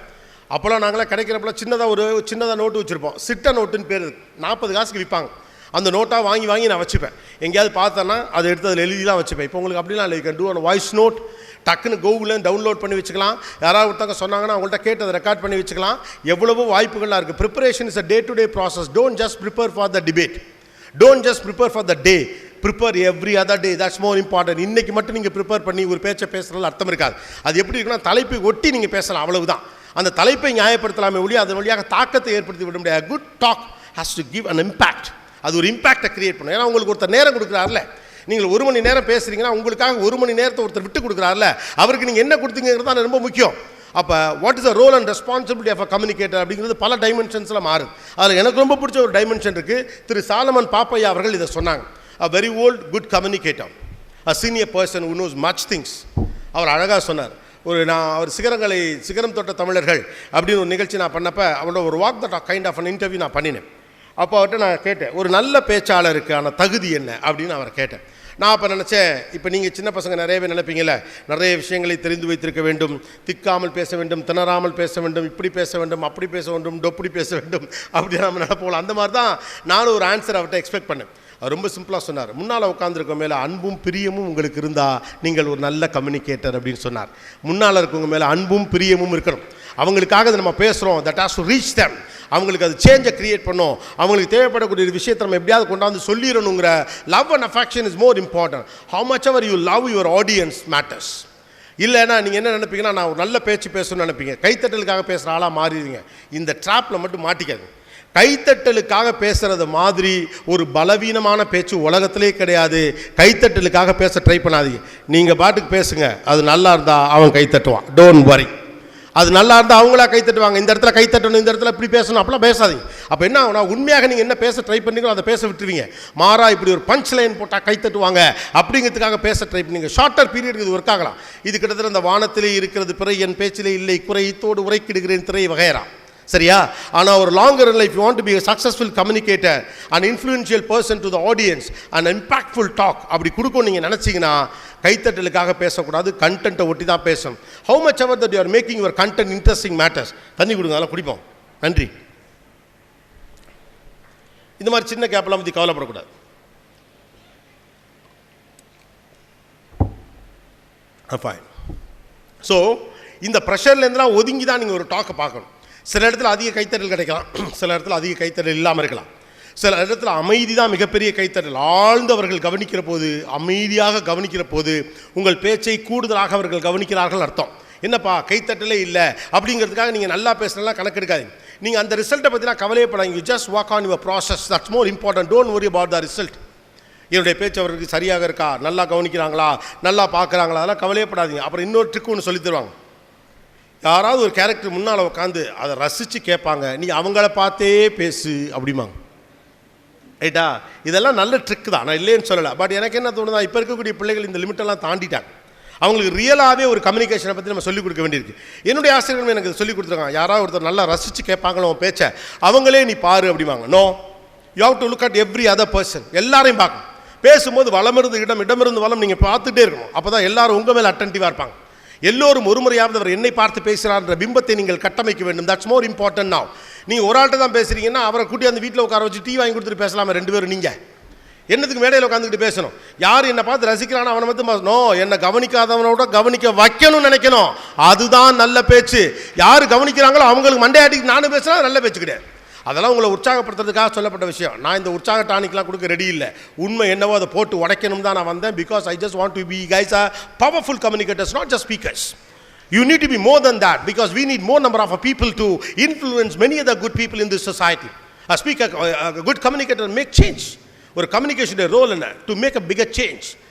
அப்போல்லாம் நாங்களாம் கிடைக்கிறப்பெல்லாம் சின்னதாக நோட்டு வச்சுருப்போம். சிட்ட நோட்டுன்னு பேர், 40 காசுக்கு விற்பாங்க. அந்த நோட்டாக வாங்கி நான் வச்சுப்பேன். எங்கேயாவது பார்த்தேன்னா அதை எடுத்து அதில் எழுதிலாம் வச்சுப்பேன். இப்போ உங்களுக்கு அப்படிலாம் இல்லை. Can do a voice note. டக்குன்னு கூகுளில் டவுன்லோட் பண்ணி வச்சுக்கலாம். யாராவது ஒருத்தவங்க சொன்னாங்கன்னா அவங்கள்ட்ட கேட்டு அதை ரெக்கார்ட் பண்ணி வச்சுக்கலாம். எவ்வளவோ வாய்ப்புகள்லாம் இருக்குது. Preparation is a day to day process. Don't just prepare for the debate. Don't just prepare for the day. Prepare every other day. That's more important. இன்றைக்கி மட்டும் நீங்கள் ப்ரிப்பேர் பண்ணி ஒரு பேச்சை பேசுகிறதுல அர்த்தம் இருக்காது. அது எப்படி இருக்குன்னா, தலைப்பை ஒட்டி நீங்கள் பேசலாம், அவ்வளவுதான். அந்த தலைப்பை நியாயப்படுத்தலாமே ஒழிய அதன் வழியாக தாக்கத்தை ஏற்படுத்தி விட முடியாது. Good dog has to give an impact. அது ஒரு இம்பாக்டை கிரியேட் பண்ணும். ஏன்னா உங்களுக்கு ஒருத்தர் நேரம் கொடுக்குறாருல, நீங்கள் 1 மணி நேரம் பேசுகிறீங்கன்னா உங்களுக்காக 1 மணி நேரத்தை ஒருத்தர் விட்டு கொடுக்குறாருல, அவருக்கு நீங்கள் என்ன கொடுத்தீங்கிறது தான் ரொம்ப முக்கியம். அப்போ what is the role and responsibility of a communicator அப்படிங்கிறது பல டைமென்ஷன்ஸில் மாறுது. அதில் எனக்கு ரொம்ப பிடிச்ச ஒரு டைமென்ஷன் இருக்குது. திரு சாலமன் பாப்பையா அவர்கள் இதை சொன்னாங்க. A very old good communicator, a senior person who knows much things. அவர் அழகாக சொன்னார். அவர் சிகரம் தொட்ட தமிழர்கள் அப்படின்னு ஒரு நிகழ்ச்சி நான் பண்ணப்போ அவரோட ஒரு walk the talk kind of an interview நான் பண்ணினேன். அப்போ அவர்கிட்ட நான் கேட்டேன், ஒரு நல்ல பேச்சாளருக்கான தகுதி என்ன அப்படின்னு அவரை கேட்டேன். நான் அப்போ நினச்சேன், இப்போ நீங்கள் சின்ன பசங்க நிறைய பேர் நினைப்பீங்களே, நிறைய விஷயங்களை தெரிந்து வைத்திருக்க வேண்டும், திக்காமல் பேச வேண்டும், திணறாமல் பேச வேண்டும், இப்படி பேச வேண்டும், அப்படி பேச வேண்டும், டொப்படி பேச வேண்டும் அப்படி நம்ம நினைப்போம். அந்த மாதிரி தான் நானும் ஒரு ஆன்சர் அவர்கிட்ட எக்ஸ்பெக்ட் பண்ணேன். அவர் ரொம்ப சிம்பிளாக சொன்னார். முன்னால் உட்காந்துருக்க மேலே அன்பும் பிரியமும் உங்களுக்கு இருந்தால் நீங்கள் ஒரு நல்ல கம்யூனிகேட்டர் அப்படின்னு சொன்னார். முன்னால் இருக்கவங்க மேலே அன்பும் பிரியமும் இருக்கணும். அவங்களுக்காக நம்ம பேசுகிறோம், that has to reach them. அவங்களுக்கு அது சேஞ்சை கிரியேட் பண்ணோம். அவங்களுக்கு தேவைப்படக்கூடிய விஷயத்தை நம்ம எப்படியாவது கொண்டாந்து சொல்லிடணுங்கிற love and affection is more important. How much ever you love your audience matters. இல்லைன்னா நீங்கள் என்ன நினைப்பீங்கன்னா, நான் ஒரு நல்ல பேச்சு பேசணும்னு நினைப்பீங்க, கைத்தட்டலுக்காக பேசுகிற ஆளாக மாறிடுவீங்க. இந்த ட்ராப்பில் மட்டும் மாட்டிக்காது. கைத்தட்டலுக்காக பேசுறது மாதிரி ஒரு பலவீனமான பேச்சு உலகத்திலே கிடையாது. கைத்தட்டலுக்காக பேச ட்ரை பண்ணாதீங்க. நீங்கள் பாட்டுக்கு பேசுங்க, அது நல்லா இருந்தால் அவன் கைத்தட்டுவான். Don't worry. அது நல்லா இருந்தால் அவங்களா கைத்தட்டுவாங்க. இந்த இடத்துல கைத்தட்டணும், இந்த இடத்துல இப்படி பேசணும், அப்படிலாம் பேசாதீங்க. அப்போ என்ன ஆகுனா, உண்மையாக நீங்கள் என்ன பேச ட்ரை பண்ணீங்களோ அதை பேச விட்டுருவீங்க. மாறா இப்படி ஒரு பஞ்ச் லைன் போட்டால் கைத்தட்டுவாங்க அப்படிங்கிறதுக்காக பேச ட்ரை பண்ணீங்க. ஷார்ட்டர் பீரியட் இது ஒர்க் ஆகலாம். இது கிட்டத்தட்ட அந்த வானத்திலே இருக்கிறது பிறை, என் பேச்சிலே இல்லை குறை, இத்தோடு உரைக்கிடுகிறேன் திரை வகையறா, சரியா? ஆனால் ஒரு longer life you want to be a successful communicator, an influential person to the audience, an impactful talk அப்படி கொடுக்கும் நீங்கள் நினச்சிங்கன்னா கைத்தட்டலுக்காக பேசக்கூடாது, கண்டென்ட்டை ஒட்டி தான் பேசணும். how much ever that you are making your content interesting matters. தண்ணி கொடுங்க, அதெல்லாம் குடிப்போம். நன்றி. இந்த மாதிரி சின்ன கேப்பெல்லாம் பற்றி கவலைப்படக்கூடாது. ஃபைன். ஸோ இந்த ப்ரெஷர்லேருந்துலாம் ஒதுங்கி தான் நீங்கள் ஒரு டாக்கை பார்க்கணும். சில இடத்துல அதிக கைத்தட்டல் கிடைக்கலாம், சில இடத்துல அதிக கைத்தட்டல் இல்லாமல் இருக்கலாம். சில இடத்துல அமைதி தான் மிகப்பெரிய கைத்தட்டல். ஆழ்ந்தவர்கள் கவனிக்கிற போது, அமைதியாக கவனிக்கிற போது உங்கள் பேச்சை கூடுதலாக அவர்கள் கவனிக்கிறார்கள் அர்த்தம். என்னப்பா கைத்தட்டலே இல்லை அப்படிங்கிறதுக்காக நீங்கள் நல்லா பேசுகிறலாம் கணக்கெடுக்காதீங்க. நீங்கள் அந்த ரிசல்ட்டை பற்றிலாம் கவலையப்படாதீங்க. You just walk on your process, that's more important. Don't worry about the result. என்னுடைய பேச்சு அவருக்கு சரியாக இருக்கா, நல்லா கவனிக்கிறாங்களா, நல்லா பார்க்குறாங்களா, அதெல்லாம் கவலையப்படாதீங்க. அப்புறம் இன்னொரு ட்ரிக் ஒன்று சொல்லி தருவாங்க. யாராவது ஒரு கேரக்டர் முன்னால் உட்காந்து அதை ரசித்து கேட்பாங்க, நீ அவங்கள பார்த்தே பேசு அப்படிம்பாங்க. ரைட்டா? இதெல்லாம் நல்ல ட்ரிக் தான், நான் இல்லைன்னு சொல்லலை. பட் எனக்கு என்ன தோணுதா, இப்போ இருக்கக்கூடிய பிள்ளைகள் இந்த லிமிட்டெல்லாம் தாண்டிட்டாங்க. அவங்களுக்கு ரியலாகவே ஒரு கம்யூனிகேஷனை பற்றி நம்ம சொல்லிக் கொடுக்க வேண்டியிருக்கு. என்னுடைய ஆசிரியர்கள் எனக்கு சொல்லிக் கொடுத்துருக்காங்க. யாராவது ஒருத்தர் நல்லா ரசித்து கேட்பாங்களோ உன் பேச்சை, அவங்களே நீ பாரு அப்படிம்பாங்க. No, you have to look at every other person. எல்லாரையும் பார்க்கணும். பேசும்போது வளமிருந்து இடமிருந்து வளம் நீங்கள் பார்த்துட்டே இருக்கணும். அப்போ தான் எல்லாரும் உங்கள் மேலே அட்டென்டிவாக இருப்பாங்க. எல்லோரும் ஒரு முறையாவது அவர் என்னை பார்த்து பேசுகிறார் என்ற பிம்பத்தை நீங்கள் கட்டமைக்க வேண்டும். That's more important. நாவ் நீங்கள் ஒரு ஆள்கிட்ட தான் பேசுகிறீங்கன்னா அவரை கூட்டி அந்த வீட்டில் உட்கார வச்சு டீ வாங்கி கொடுத்துட்டு பேசலாமே ரெண்டு பேரும். நீங்கள் என்னத்துக்கு மேடையில் உட்காந்துக்கிட்டு பேசணும்? யார் என்னை பார்த்து ரசிக்கிறானோ அவனை மட்டும் நோ, என்னை கவனிக்காதவனோட கவனிக்க வைக்கணும்னு நினைக்கணும். அதுதான் நல்ல பேச்சு. யார் கவனிக்கிறாங்களோ அவங்களுக்கு மண்டையாட்டிக்கு நானும் பேசுனா நல்ல பேச்சு கிடையாது. அதெல்லாம் உங்களை உற்சாகப்படுத்துறதுக்காக சொல்லப்பட்ட விஷயம். நான் இந்த உற்சாக டானிக்லாம் கொடுக்க ரெடி இல்லை. உண்மை என்னவோ அதை போட்டு உடைக்கணும் தான் நான் வந்தேன். Because I just want to be guys are powerful communicators, not just speakers. You need to be more than that, because we need more number of people to influence many other good people in this society. A speaker, a good communicator make change. ஒரு communication role என்ன? to make a bigger change.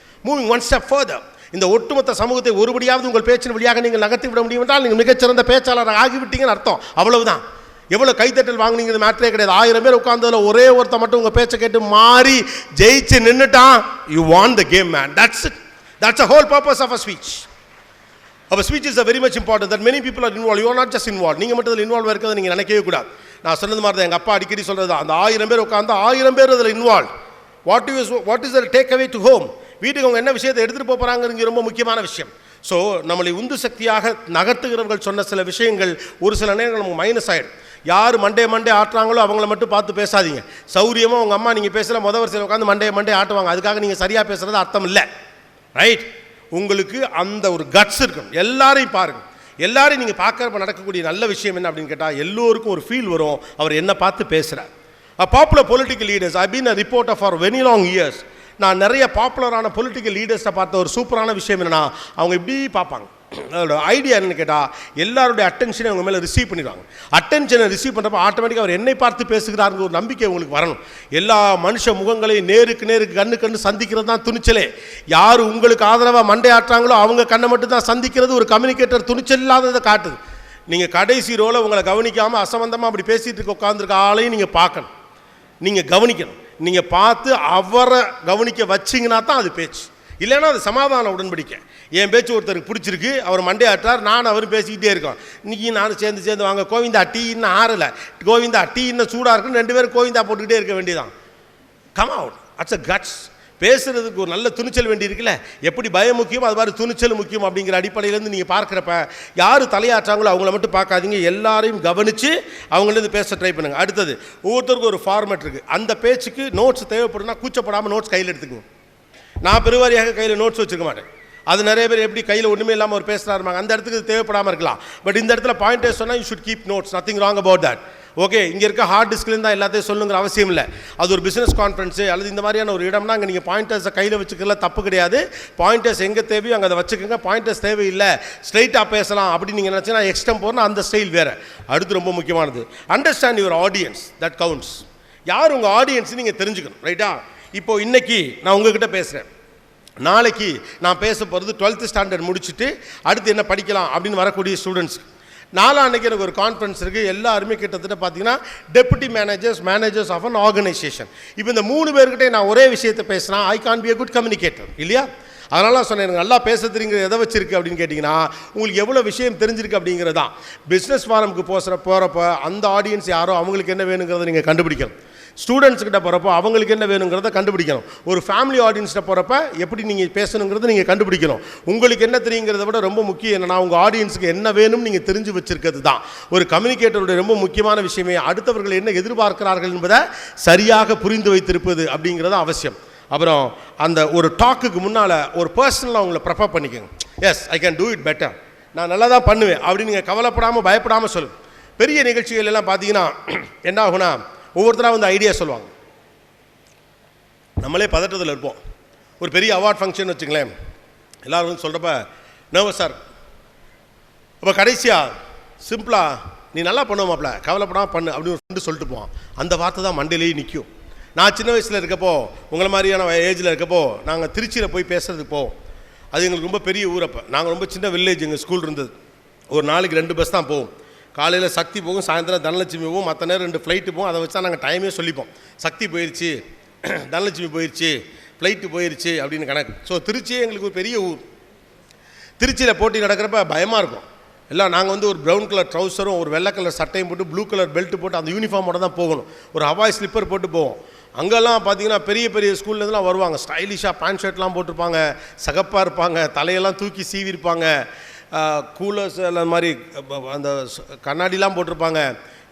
Moving one step further. இந்த ஒட்டுமொத்த சமூகத்தை ஒருபடியாவது உங்கள் பேச்சின் வழியாக நீங்கள் நகர்த்தி விட முடியும் என்றால் நீங்கள் மிகச்சிறந்த பேச்சாளர் ஆகிவிட்டீங்கன்னு அர்த்தம். அவ்வளவுதான். எவ்வளோ கைத்தட்டல் வாங்கினீங்கிறது மேட்டரே கிடையாது. 1000 பேர் உட்கார்ந்ததில் ஒரே ஒருத்த மட்டும் உங்கள் பேச்சை கேட்டு மாறி ஜெயிச்சு நின்றுட்டான், you won the game man. That's it. That's a whole purpose of a speech. Our speech is very much important that many people are involved. You are not just involved. நீங்கள் மட்டும் அதில் இன்வால்வ் இருக்கிறத நீங்கள் நினைக்கவே கூடாது. நான் சொன்னது மாதிரி தான் எங்கள் அப்பா அடிக்கடி சொல்கிறது தான். அந்த 1000 பேர் உட்காந்து 1000 பேர் அதில் involve. What is the take away to home? வீட்டுக்கு அவங்க என்ன விஷயத்தை எடுத்துகிட்டு போகிறாங்கிறது ரொம்ப முக்கியமான விஷயம். ஸோ நம்மளை உந்து சக்தியாக நகர்த்துகிறவர்கள் சொன்ன சில விஷயங்கள் ஒரு சில நேரங்கள் நமக்கு மைனஸ் ஆகிடும். யார் மண்டே ஆட்டுறாங்களோ அவங்கள மட்டும் பார்த்து பேசாதீங்க. சௌரியமாக உங்கள் அம்மா நீங்கள் பேசல முதல் வரிசையில் உட்காந்து மண்டே ஆட்டுவாங்க. அதுக்காக நீங்கள் சரியாக பேசுகிறது அர்த்தம் இல்லை. ரைட்? உங்களுக்கு அந்த ஒரு கட்ஸ் இருக்கணும். எல்லாரையும் பாருங்கள். எல்லாரையும் நீங்கள் பார்க்குறப்ப நடக்கக்கூடிய நல்ல விஷயம் என்ன அப்படின்னு கேட்டால், எல்லோருக்கும் ஒரு ஃபீல் வரும், அவர் என்ன பார்த்து பேசுகிறார். Popular political leaders, I been a reporter for very long years. நான் நிறைய பாப்புலரான பொலிட்டிக்கல் லீடர்ஸை பார்த்த ஒரு சூப்பரான விஷயம் என்னென்னா, அவங்க இப்படி பார்ப்பாங்க. அதோட ஐடியா என்னென்னு கேட்டால், எல்லாருடைய அட்டென்ஷனை அவங்க மேலே ரிசீவ் பண்ணிடுவாங்க. அட்டென்ஷனை ரிசீவ் பண்ணுறப்ப ஆட்டோமேட்டிக்காக அவர் என்னை பார்த்து பேசுகிறாருங்கிற ஒரு நம்பிக்கை உங்களுக்கு வரணும். எல்லா மனுஷ முகங்களையும் நேருக்கு கண்ணு சந்திக்கிறது தான் துணிச்சலே. யார் உங்களுக்கு ஆதரவாக மண்டை ஆட்டுறாங்களோ அவங்க கண்ணை மட்டும் தான் சந்திக்கிறது ஒரு கம்யூனிகேட்டர் துணிச்சல் இல்லாததை காட்டுது. நீங்கள் கடைசி ரோல உங்களை கவனிக்காமல் அசம்பந்தமாக அப்படி பேசிகிட்டு இருக்க உட்காந்துருக்க ஆளையும் நீங்கள் பார்க்கணும், நீங்கள் கவனிக்கணும். நீங்கள் பார்த்து அவரை கவனிக்க வச்சிங்கன்னா தான் அது பேச்சு. இல்லைன்னா அது சமாதான உடன்படிக்கை. என் பேச்சு ஒருத்தருக்கு பிடிச்சிருக்கு, அவர் மண்டே ஆட்டார், நான் அவரும் பேசிக்கிட்டே இருக்கோம். இன்றைக்கி நானும் சேர்ந்து வாங்க கோவிந்தா டீ இன்னும் ஆறலை, கோவிந்தா டீ இன்னும் சூடாக இருக்குன்னு 2 பேரும் கோவிந்தா போட்டுக்கிட்டே இருக்க வேண்டியதான். Come out. அட்ஸ் அ கட்ஸ். பேசுகிறதுக்கு ஒரு நல்ல துணிச்சல் வேண்டி இருக்குல்ல. எப்படி பயம் முக்கியம் அது மாதிரி துணிச்சல் முக்கியம். அப்படிங்கிற அடிப்படையிலேருந்து நீங்கள் பார்க்குறப்ப யார் தலையாற்றாங்களோ அவங்கள மட்டும் பார்க்காதீங்க, எல்லாரையும் கவனித்து அவங்களேருந்து பேச ட்ரை பண்ணுங்கள். அடுத்தது, ஒவ்வொருத்தருக்கும் ஒரு ஃபார்மேட் இருக்குது. அந்த பேச்சுக்கு நோட்ஸ் தேவைப்படுனா கூச்சப்படாமல் நோட்ஸ் கையில் எடுத்துக்குவோம். நான் பெருவாரியாக கையில் நோட்ஸ் வச்சுக்க மாட்டேன். அது நிறைய பேர் எப்படி கையில் ஒன்றுமே இல்லாமல் ஒரு பேசுகிறாருமாங்க, அந்த இடத்துக்கு தேவைப்படாமல் இருக்கலாம். பட் இந்த இடத்துல பாயிண்டர்ஸ் சொன்னால் you should keep notes, nothing wrong about that. Okay, இங்கே இருக்க ஹார்ட் டிஸ்க்லேருந்து தான் எல்லாத்தையும் சொல்லுங்கிற அவசியம் இல்லை. அது ஒரு பிஸ்னஸ் கான்ஃபரன்ஸு அல்லது இந்த மாதிரியான ஒரு இடம்னா அங்கே நீங்கள் பாயிண்டர்ஸை கையில் வச்சுக்கல தப்பு கிடையாது. பாயிண்டர்ஸ் எங்கே தேவையோ அங்கே அதை வச்சுக்கோங்க. பாயிண்டர்ஸ் தேவையில்லை, ஸ்ட்ரைட்டாக பேசலாம் அப்படின்னு நீங்கள் நினச்சினா எக்ஸ்டம் போகிறனா அந்த ஸ்டைல் வேறு. அடுத்து ரொம்ப முக்கியமானது, understand your audience, that counts. யார் உங்கள் ஆடியன்ஸ் நீங்கள் தெரிஞ்சுக்கணும், ரைட்டா? இப்போது இன்றைக்கி நான் உங்ககிட்ட பேசுகிறேன், நாளைக்கு நான் பேச போகிறது 12th ஸ்டாண்டர்ட் முடிச்சுட்டு அடுத்து என்ன படிக்கலாம் அப்படின்னு வரக்கூடிய ஸ்டூடெண்ட்ஸ். நாளான்னைக்கு எனக்கு ஒரு கான்ஃபரன்ஸ் இருக்குது. எல்லாருமே கிட்டத்தட்ட பார்த்தீங்கன்னா deputy managers of an organisation. இப்போ இந்த 3 பேர்கிட்டே நான் ஒரே விஷயத்தை பேசினா I can't be a good communicator இல்லையா? அதனால சொன்னேன், எனக்கு நல்லா பேச தெரியுங்கிறது எதை வச்சிருக்கு அப்படின்னு கேட்டிங்கன்னா உங்களுக்கு எவ்வளோ விஷயம் தெரிஞ்சிருக்கு அப்படிங்கிறது தான். பிஸ்னஸ் ஃபாரமுக்கு போகிறப்ப அந்த ஆடியன்ஸ் யாரோ அவங்களுக்கு என்ன வேணுங்கிறத நீங்கள் கண்டுபிடிக்கணும். ஸ்டூடெண்ட்ஸ்கிட்ட போகிறப்போ அவங்களுக்கு என்ன வேணுங்கிறத கண்டுபிடிக்கணும். ஒரு ஃபேமிலி ஆடியன்ஸ்கிட்ட போகிறப்ப எப்படி நீங்கள் பேசணுங்கிறத நீங்கள் கண்டுபிடிக்கணும். உங்களுக்கு என்ன தெரியுங்கிறத விட ரொம்ப முக்கியம் என்னன்னா உங்கள் ஆடியன்ஸுக்கு என்ன வேணும்னு நீங்கள் தெரிஞ்சு வச்சிருக்கிறது தான் ஒரு கம்யூனிகேட்டருடைய ரொம்ப முக்கியமான விஷயமே. அடுத்தவர்கள் என்ன எதிர்பார்க்கிறார்கள் என்பதை சரியாக புரிந்து வைத்திருப்பது அப்படிங்கிறது அவசியம். அப்புறம் அந்த ஒரு டாக்குக்கு முன்னால் ஒரு பர்சனலாக அவங்கள ப்ரிப்பேர் பண்ணிக்கோங்க. Yes, I can do it better, நான் நல்லா தான் பண்ணுவேன் அப்படின்னு நீங்கள் கவலைப்படாமல் பயப்படாமல் சொல்லுங்கள். பெரிய நிகழ்ச்சிகள் எல்லாம் பார்த்தீங்கன்னா என்ன ஆகுனா ஒவ்வொருத்தராக வந்து ஐடியா சொல்லுவாங்க. நம்மளே பதட்டத்தில் இருப்போம். ஒரு பெரிய அவார்ட் ஃபங்க்ஷன் வச்சுங்களேன், எல்லோரும் வந்து சொல்கிறப்ப நர்வஸாக இருக்கும். அப்போ கடைசியாக சிம்பிளாக நீ நல்லா பண்ணுவோமாப்ல, கவலைப்படாமல் பண்ணு அப்படின்னு ஒரு ஃப்ரெண்டு சொல்லிட்டு போவான். அந்த வார்த்தை தான் மண்டையிலேயே நிற்கும். நான் சின்ன வயசில் இருக்கப்போ, உங்களை மாதிரியான ஏஜில் இருக்கப்போ நாங்கள் திருச்சியில் போய் பேசுகிறதுக்கு போவோம். அது எங்களுக்கு ரொம்ப பெரிய ஊரப்போ. நாங்கள் ரொம்ப சின்ன வில்லேஜ், எங்கள் ஸ்கூல் இருந்தது. ஒரு நாளைக்கு 2 பஸ் தான் போவோம். காலையில் சக்தி போகும், சாயந்தரம் தனலட்சுமி போகும், மற்ற நேரம் 2 ஃப்ளைட்டு போகும். அதை வச்சா நாங்கள் டைமே சொல்லிப்போம். சக்தி போயிடுச்சு, தனலட்சுமி போயிடுச்சு, ஃப்ளைட்டு போயிடுச்சு அப்படின்னு கணக்கு. ஸோ திருச்சியே எங்களுக்கு ஒரு பெரிய ஊர். திருச்சியில் போட்டி நடக்கிறப்ப பயமாக இருக்கும். எல்லாம் நாங்கள் வந்து ஒரு ப்ரௌன் கலர் ட்ரௌசரும் ஒரு வெள்ளை கலர் சட்டையும் போட்டு ப்ளூ கலர் பெல்ட்டு போட்டு அந்த யூனிஃபார்மோட தான் போகணும். ஒரு ஹவாய் ஸ்லிப்பர் போட்டு போவோம். அங்கெல்லாம் பார்த்தீங்கன்னா பெரிய பெரிய ஸ்கூல்லேருந்துலாம் வருவாங்க. ஸ்டைலிஷாக பேண்ட் ஷர்ட்லாம் போட்டிருப்பாங்க, சகப்பாக இருப்பாங்க, தலையெல்லாம் தூக்கி சீவிருப்பாங்க, கூலர்ஸ் எல்லாம் மாதிரி அந்த கண்ணாடிலாம் போட்டிருப்பாங்க,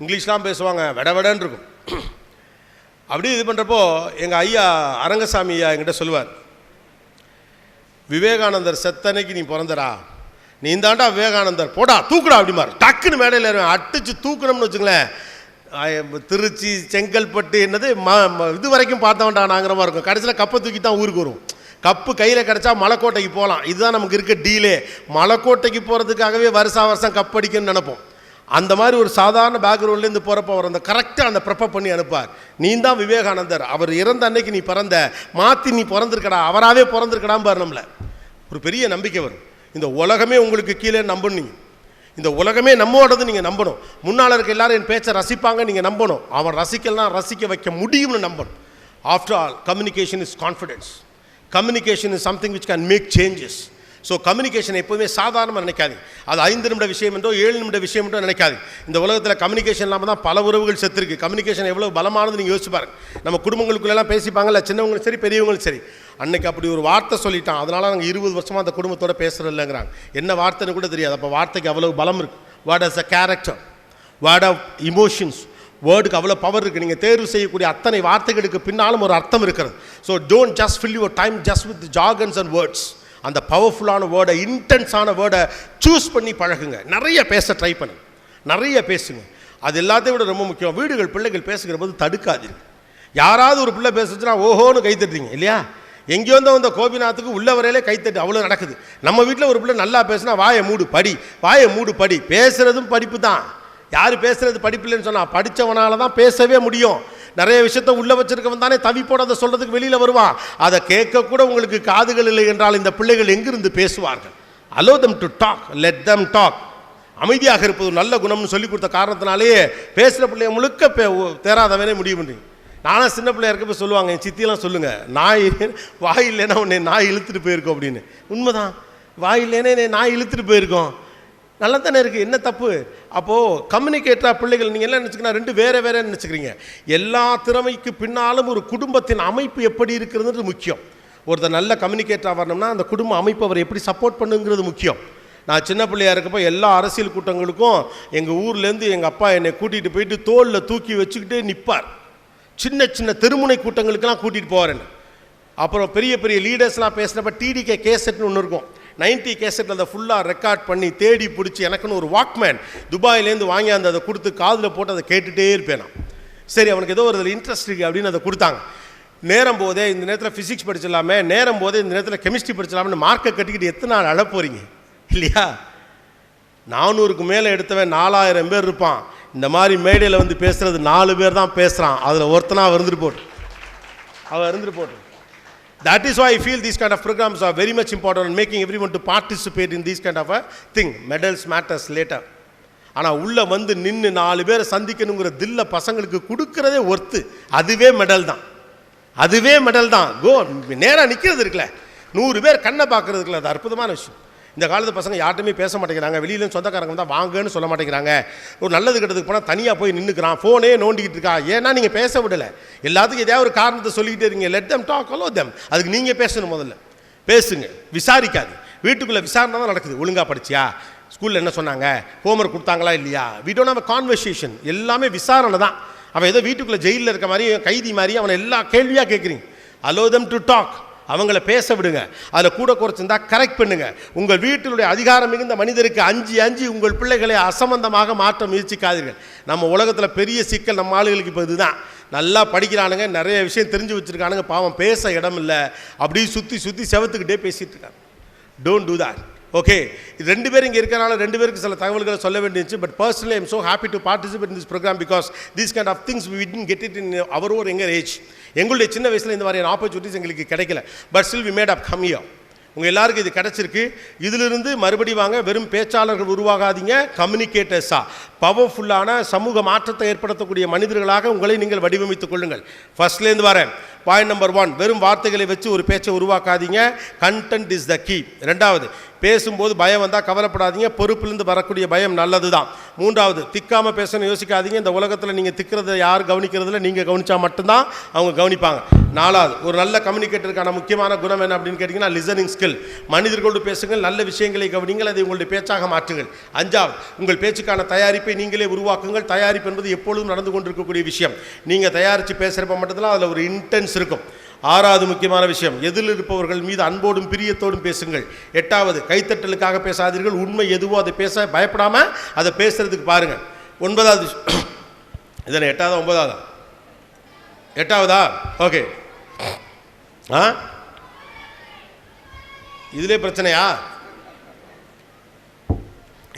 இங்கிலீஷ்லாம் பேசுவாங்க, வெடன்னு இருக்கும். அப்படி இது பண்ணுறப்போ எங்கள் ஐயா அரங்கசாமி ஐயா என்கிட்ட சொல்லுவார், விவேகானந்தர் செத்தனைக்கு நீ பிறந்தடா, நீ இந்தாண்டா விவேகானந்தர், போடா தூக்குடா அப்படிமார். டக்குன்னு மேடையில் ஏறுவேன், அடிச்சு தூக்கணும்னு வச்சுங்களேன். திருச்சி செங்கல்பட்டு என்னது இது வரைக்கும் பார்த்தவன்டா நாங்கிற மாதிரி இருக்கும். கடைசியில் கப்பை தூக்கி தான் ஊருக்கு வரும். கப்பு கையில் கிடச்சா மலைக்கோட்டைக்கு போகலாம், இதுதான் நமக்கு இருக்க டீலே. மலைக்கோட்டைக்கு போகிறதுக்காகவே வருஷம் கப் அடிக்கணும்னு நினைப்போம். அந்த மாதிரி ஒரு சாதாரண பேக்ரவுண்ட்லேருந்து போகிறப்ப அவர் அந்த கரெக்டாக அந்த ப்ரிப்பேர் பண்ணி அனுப்பார். நீ தான் விவேகானந்தர், அவர் இறந்த அன்னைக்கு நீ பிறந்த, மாற்றி நீ பிறந்திருக்கடா, அவராகவே பிறந்திருக்கடான்னு பாரு. நம்மளை ஒரு பெரிய நம்பிக்கை வரும். இந்த உலகமே உங்களுக்கு கீழே நம்பணும். நீங்கள் இந்த உலகமே நம்மோடது நீங்கள் நம்பணும். முன்னால் இருக்க எல்லாரும் என் பேச்சை ரசிப்பாங்க நீங்கள் நம்பணும். அவன் ரசிக்கலாம், ரசிக்க வைக்க முடியும்னு நம்பணும். After all communication is confidence. Communication is something which can make changes. So communication எப்போவுமே சாதாரணமாக நினைக்காது. அது 5 நிமிட விஷயம் என்றோ 7 நிமிட விஷயம் என்றோ நினைக்காது. இந்த உலகத்தில் கம்யூனிகேஷன் இல்லாமல் தான் பல உறவுகள் செத்துருக்கு. கம்யூனிகேஷன் எவ்வளோ பலமானது நீங்கள் யோசிச்சு பாருங்க. நம்ம குடும்பங்களுக்குள்ளெல்லாம் பேசிப்பாங்கல்ல, சின்னவங்களும் சரி பெரியவங்களும் சரி. அன்னைக்கு அப்படி ஒரு வார்த்தை சொல்லிட்டான், அதனால் நாங்கள் 20 வருஷமாக அந்த குடும்பத்தோட பேசுகிறது இல்லைங்கிறாங்க. என்ன வார்த்தைன்னு கூட தெரியாது. அப்போ வார்த்தைக்கு அவ்வளோ பலம் இருக்குது. Word as a character, word of emotions, வேர்டுக்கு அவ்வளோ பவர் இருக்குது. நீங்கள் தேர்வு செய்யக்கூடிய அத்தனை வார்த்தைகளுக்கு பின்னாலும் ஒரு அர்த்தம் இருக்கிறது. So don't just fill your time just with jargons and words. அந்த பவர்ஃபுல்லான வேர்டை, இன்டென்ஸான வேர்டை சூஸ் பண்ணி பழகுங்க. நிறைய பேச ட்ரை பண்ணுங்க, நிறைய பேசுங்க. அது எல்லாத்தையும் விட ரொம்ப முக்கியம், வீடுகள் பிள்ளைகள் பேசுகிற போது தடுக்காதீர்கள். யாராவது ஒரு பிள்ளை பேசுச்சுன்னா ஓஹோன்னு கைத்தட்டுறீங்க இல்லையா? எங்கேயோ வந்த கோபிநாத்துக்கு உள்ள வரையிலே கைத்தட்டு அவ்வளோ நடக்குது. நம்ம வீட்டில் ஒரு பிள்ளை நல்லா பேசுனா வாயை மூடு படி, வாயை மூடு படி. பேசுகிறதும் படிப்பு தான். யார் பேசுகிறது படிப்பு இல்லைன்னு சொன்னால் படித்தவனால தான் பேசவே முடியும். நிறைய விஷயத்த உள்ளே வச்சிருக்கவன் தானே தவிப்போட அதை சொல்கிறதுக்கு வெளியில் வருவான். அதை கேட்கக்கூட உங்களுக்கு காதுகள் இல்லை என்றால் இந்த பிள்ளைகள் எங்கிருந்து பேசுவார்கள்? allow them to talk, let them talk. அமைதியாக இருப்பது நல்ல குணம்னு சொல்லி கொடுத்த காரணத்தினாலேயே பேசுகிற பிள்ளைய முழுக்க தேராதவனே முடிவு பண்ணுறீங்க. நானும் சின்ன பிள்ளையா இருக்கப்போ சொல்லுவாங்க, என் சித்தியெல்லாம் சொல்லுங்கள், நாய் வாய் இல்லைன்னா உன்னை நாய் இழுத்துட்டு போயிருக்கோம் அப்படின்னு. உண்மைதான், வாய் இல்லைன்னா என்னை நாய் இழுத்துட்டு போயிருக்கோம். நல்லா தானே இருக்குது, என்ன தப்பு? அப்போது கம்யூனிகேட்டராக பிள்ளைகள் நீங்கள் எல்லாம் நினச்சிங்கன்னா 2 வேறு நினச்சிக்கிறீங்க. எல்லா திறமைக்கு பின்னாலும் ஒரு குடும்பத்தின் அமைப்பு எப்படி இருக்கிறது முக்கியம். ஒருத்தர் நல்ல கம்யூனிகேட்டராக வரணும்னா அந்த குடும்ப அமைப்பு அவர் எப்படி சப்போர்ட் பண்ணுங்கிறது முக்கியம். நான் சின்ன பிள்ளையாக இருக்கப்போ எல்லா அரசியல் கூட்டங்களுக்கும் எங்கள் ஊர்லேருந்து எங்கள் அப்பா என்னை கூட்டிகிட்டு போயிட்டு தோளில் தூக்கி வச்சுக்கிட்டே நிற்பார். சின்ன சின்ன தெருமுனை கூட்டங்களுக்கெல்லாம் கூட்டிகிட்டு போவார் என்ன. அப்புறம் பெரிய பெரிய லீடர்ஸ்லாம் பேசுகிறப்ப டிடிகே கேசட்னு ஒன்று இருக்கும். 90 கேசட்டில் அதை ஃபுல்லாக ரெக்கார்ட் பண்ணி தேடி பிடிச்சி எனக்குன்னு ஒரு வாக்மேன் துபாயிலேருந்து வாங்கி அதை கொடுத்து காதில் போட்டு அதை கேட்டுகிட்டே இருப்பேன் நான். சரி அவனுக்கு ஏதோ ஒரு இன்ட்ரெஸ்ட் இருக்குது அப்படின்னு அதை கொடுத்தாங்க. நேரம் போதே இந்த நேரத்தில் ஃபிசிக்ஸ் படிச்சிடலாமே, நேரம் போதே இந்த நேரத்தில் கெமிஸ்ட்ரி படிச்சிடலாமே மார்க்கை கட்டிக்கிட்டு எத்தனை நாள் அழ போகிறீங்க இல்லையா? 400க்கு மேலே எடுத்தவன் 4000 பேர் இருப்பான். இந்த மாதிரி மேடையில் வந்து பேசுகிறது 4 பேர் தான் பேசுகிறான். அதில் ஒருத்தனாக இருந்துட்டு போட்டு. That is why I feel these kind of programs are very much important in making everyone to participate in this kind of a thing. Medals matters later. ஆனால் உள்ளே வந்து நின்று 4 பேரை சந்திக்கணுங்கிற தில்ல பசங்களுக்கு கொடுக்கறதே ஒர்த்து. அதுவே மெடல் தான். கோ நேராக நிற்கிறது இருக்குல்ல, 100 பேர் கண்ணை பார்க்கறது இருக்குல்ல, அது அற்புதமான விஷயம். இந்த காலத்து பசங்க யார்ட்டுமே பேச மாட்டேங்கிறாங்க. வெளியிலும் சொந்தக்காரங்க தான் வாங்கன்னு சொல்ல மாட்டேங்கிறாங்க. ஒரு நல்லது கிட்டதுக்கு போனால் தனியாக போய் நின்றுக்கிறான், ஃபோனே நோண்டிக்கிட்டு இருக்கா. ஏன்னா நீங்கள் பேச விடலை. எல்லாத்துக்கும் எதாவது ஒரு காரணத்தை சொல்லிக்கிட்டே இருக்கீங்க. Let them talk, allow them. அதுக்கு நீங்கள் பேசணும். முதல்ல பேசுங்க, விசாரிக்காது. வீட்டுக்குள்ளே விசாரணை தான் நடக்குது. ஒழுங்காக படிச்சியா, ஸ்கூலில் என்ன சொன்னாங்க, ஹோம்ஒர்க் கொடுத்தாங்களா இல்லையா, we don't have a conversation. எல்லாமே விசாரணை தான். அவன் ஏதோ வீட்டுக்குள்ளே ஜெயிலில் இருக்க மாதிரி கைதி மாதிரி அவனை எல்லா கேள்வியாக கேட்குறீங்க. Allow them to talk. அவங்கள பேச விடுங்க. அதில் கூட குறைச்சிருந்தா கரெக்ட் பண்ணுங்க. உங்கள் வீட்டினுடைய அதிகாரம் மிகுந்த மனிதருக்கு அஞ்சு உங்கள் பிள்ளைகளை அசம்பந்தமாக மாற்ற முயற்சிக்காதீர்கள். நம்ம உலகத்தில் பெரிய சிக்கல் நம்ம ஆளுகளுக்கு இப்போ இதுதான். நல்லா படிக்கிறானுங்க, நிறைய விஷயம் தெரிஞ்சு வச்சுருக்கானுங்க, பாவம் பேச இடம் இல்லை, அப்படியே சுற்றி செவத்துக்கிட்டே பேசிகிட்டு இருக்காங்க. Don't do that. ஓகே, இது 2 பேர் இங்கே இருக்கிறனால 2 பேருக்கு சில தகவல்களை சொல்ல வேண்டியிருந்துச்சு. But personally I am so happy to participate in this programme because these kind of things we didn't get it in our over younger age. எங்களுடைய சின்ன வயசில் இந்த மாதிரியான ஆப்பர்ச்சுனிட்டிஸ் எங்களுக்கு கிடைக்கல. But still we made up come here. உங்கள் எல்லாருக்கும் இது கிடச்சிருக்கு. இதிலிருந்து மறுபடி வாங்க. வெறும் பேச்சாளர்கள் உருவாகாதீங்க, கம்யூனிகேட்டர்ஸாக பவர்ஃபுல்லான சமூக மாற்றத்தை ஏற்படுத்தக்கூடிய மனிதர்களாக உங்களை நீங்கள் வடிவமைத்துக் கொள்ளுங்கள். ஃபர்ஸ்ட்லேருந்து வரேன். பாயிண்ட் நம்பர் 1, வெறும் வார்த்தைகளை வச்சு ஒரு பேச்சை உருவாக்காதீங்க. Content is the key. 2வது, பேசும்போது பயம் வந்தால் கவலைப்படாதீங்க, பொறுப்பிலிருந்து வரக்கூடிய பயம் நல்லது தான். 3வது, திக்காமல் பேசணும் யோசிக்காதீங்க. இந்த உலகத்தில் நீங்கள் திக்கிறத யார் கவனிக்கிறதில்ல, நீங்கள் கவனித்தா மட்டும்தான் அவங்க கவனிப்பாங்க. 4வது, ஒரு நல்ல கம்யூனிகேட்டருக்கான முக்கியமான குணம் என்ன அப்படின்னு கேட்டிங்கன்னா லிசனிங் ஸ்கில். மனிதர்களோடு பேசுங்கள், நல்ல விஷயங்களை கவனிங்கள், அதை உங்களுடைய பேச்சாக மாற்றுங்கள். 5வது, உங்கள் பேச்சுக்கான தயாரிப்பை நீங்களே உருவாக்குங்கள். தயாரிப்பு என்பது எப்பொழுதும் நடந்து கொண்டிருக்கக்கூடிய விஷயம். நீங்கள் தயாரித்து பேசுகிறப்ப மட்டும்தான் அதில் ஒரு இன்டென்ஸ் இருக்கும். 6வது முக்கியமான விஷயம், எதிரில் இருப்பவர்கள் மீது அன்போடும் பிரியத்தோடும் பேசுங்கள். 8வது, கைத்தட்டலுக்காக பேசாதீர்கள். உண்மை எதுவோ அதை பேச பயப்படாமல் அதை பேசுறதுக்கு பாருங்கள். 9வது, இதில் 8வது 9வதா 8வதா? ஓகே, இதிலே பிரச்சனையா?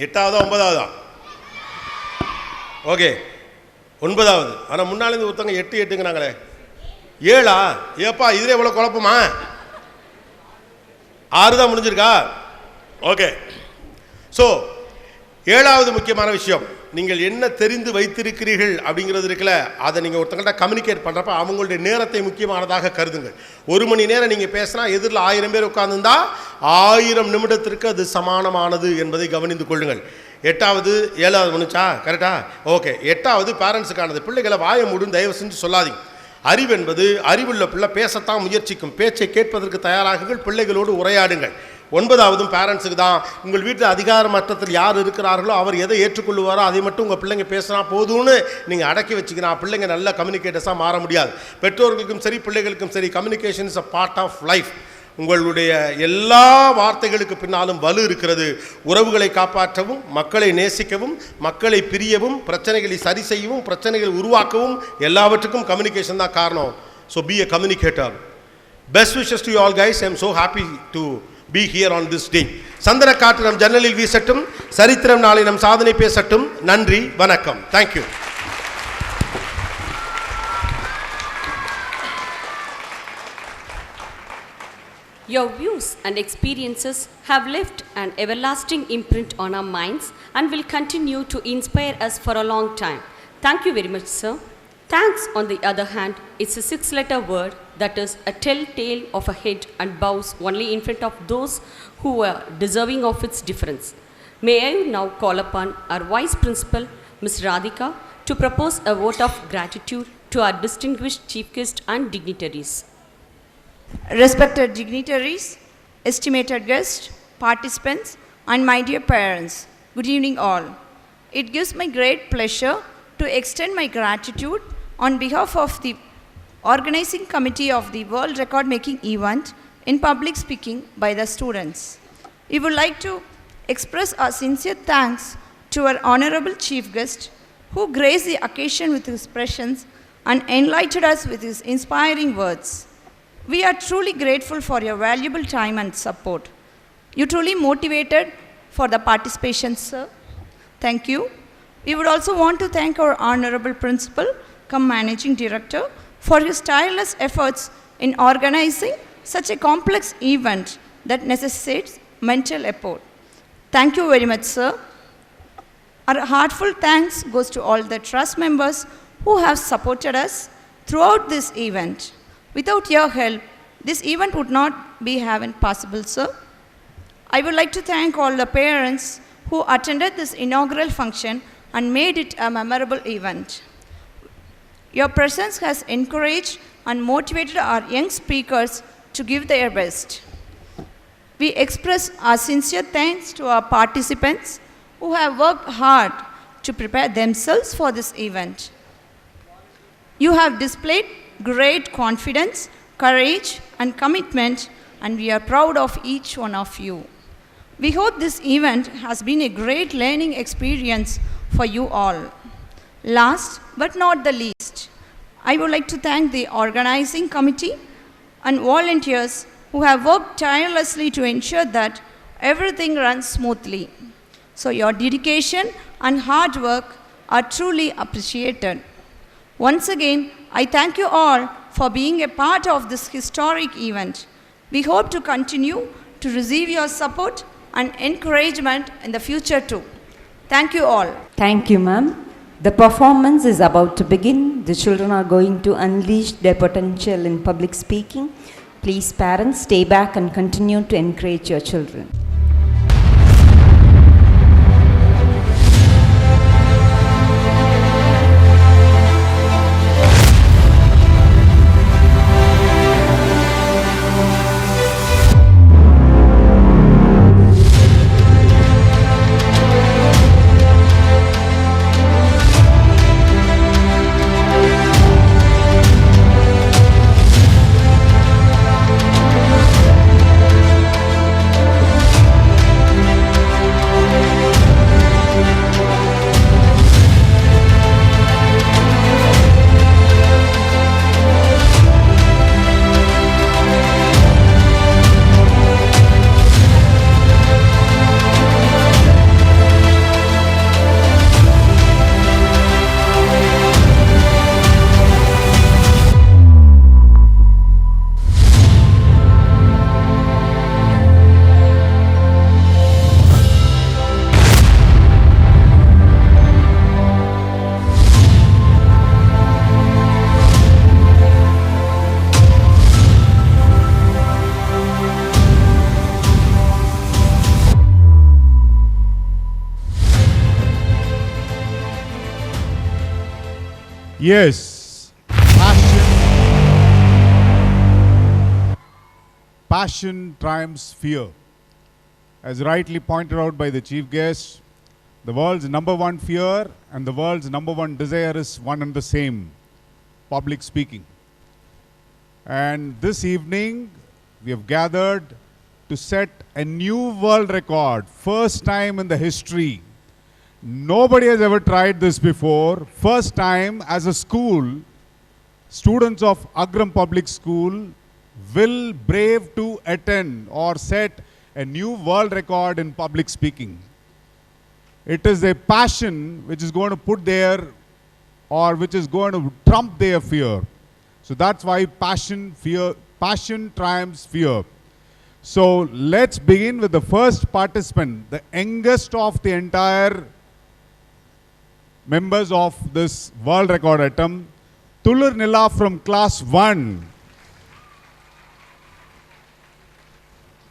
8வதா 9வதா? ஓகே, 9வது. ஆனால் முன்னாலேருந்து ஒருத்தவங்க 8ங்கிறாங்களே. 7ஆ? ஏப்பா இதில் எவ்வளோ குழப்பமா? 6 தான் முடிஞ்சிருக்கா? ஓகே. ஸோ 7வது முக்கியமான விஷயம், நீங்கள் என்ன தெரிந்து வைத்திருக்கிறீர்கள் அப்படிங்கிறது இருக்குல்ல, அதை நீங்கள் ஒருத்தங்கள்ட்ட கம்யூனிகேட் பண்ணுறப்ப அவங்களுடைய நேரத்தை முக்கியமானதாக கருதுங்கள். 1 மணி நேரம் நீங்கள் பேசினா எதிரில் 1000 பேர் உட்கார்ந்துருந்தா 1000 நிமிடத்திற்கு அது சமானமானது என்பதை கவனித்து கொள்ளுங்கள். 8வது 7வது முடிச்சா கரெக்டா? ஓகே. 8வது பேரண்ட்ஸுக்கானது. பிள்ளைகளை வாய மூடும் தயவு செஞ்சு சொல்லாதீங்க. அறிவு என்பது அறிவுள்ள பிள்ளை பேசத்தான் முயற்சிக்கும். பேச்சை கேட்பதற்கு தயாராகுங்கள், பிள்ளைகளோடு உரையாடுங்கள். 9வதும் பேரண்ட்ஸுக்கு தான். உங்கள் வீட்டில் அதிகார மட்டத்தில் யார் இருக்கிறார்களோ அவர் எதை ஏற்றுக்கொள்ளுவாரோ அதை மட்டும் உங்கள் பிள்ளைங்க பேசினா போதும்னு நீங்கள் அடக்கி வச்சுக்கணும். பிள்ளைங்க நல்ல கம்யூனிகேட்டர்ஸாக மாற முடியாது. பெற்றோர்களுக்கும் சரி பிள்ளைகளுக்கும் சரி communication is a part of life. உங்களுடைய எல்லா வார்த்தைகளுக்கு பின்னாலும் வலு இருக்கிறது. உறவுகளை காப்பாற்றவும், மக்களை நேசிக்கவும், மக்களை பிரியவும், பிரச்சனைகளை சரி செய்யவும், பிரச்சனைகளை உருவாக்கவும் எல்லாவற்றுக்கும் கம்யூனிகேஷன் தான் காரணம். So B a communicator. Best wishes to you all guys. I am so happy to be here on this day. சந்தன காற்று நம் ஜன்னலில் வீசட்டும், சரித்திரம் நாளை நம் சாதனை பேசட்டும். நன்றி, வணக்கம். Thank you. Your views and experiences have left an everlasting imprint on our minds and will continue to inspire us for a long time. Thank you very much, sir. Thanks, on the other hand, it's a 6-letter word that is a telltale of a head and bows only in front of those who are deserving of its difference. May I now call upon our Vice Principal, Ms. Radhika, to propose a vote of gratitude to our distinguished chief guest and dignitaries. Respected dignitaries, estimated guests, participants, and my dear parents, good evening all. It gives me great pleasure to extend my gratitude on behalf of the organizing committee of the World Record Making event in public speaking by the students. We would like to express our sincere thanks to our honorable chief guest who graced the occasion with his presence and enlightened us with his inspiring words. We are truly grateful for your valuable time and support. You truly motivated for the participation, sir. Thank you. We would also want to thank our honorable principal, cum managing director, for his tireless efforts in organizing such a complex event that necessitates mental effort. Thank you very much, sir. Our heartfelt thanks goes to all the trust members who have supported us throughout this event. Without your help, this event would not be having possible, sir. I would like to thank all the parents who attended this inaugural function and made it a memorable event. Your presence has encouraged and motivated our young speakers to give their best. We express our sincere thanks to our participants who have worked hard to prepare themselves for this event. You have displayed great confidence, courage, and commitment, and we are proud of each one of you. We hope this event has been a great learning experience for you all. Last but not the least, I would like to thank the organizing committee and volunteers who have worked tirelessly to ensure that everything runs smoothly. So your dedication and hard work are truly appreciated. Once again, I thank you all for being a part of this historic event. We hope to continue to receive your support and encouragement in the future too. Thank you all. Thank you, ma'am. The performance is about to begin. The children are going to unleash their potential in public speaking. Please, parents, stay back and continue to encourage your children. Yes, passion triumphs fear. As rightly pointed out by the chief guest, the world's number one fear and the world's number one desire is one and the same: public speaking. And this evening, we have gathered to set a new world record, first time in the history. Nobody has ever tried this before. First time as a school, students of Agram Public School will brave to attend or set a new world record in public speaking. It is a passion which is going to put their, or which is going to trump their fear. So that's why passion triumphs fear. So let's begin with the first participant, the youngest of the entire members of this world record attempt, Tulur Nila from class 1.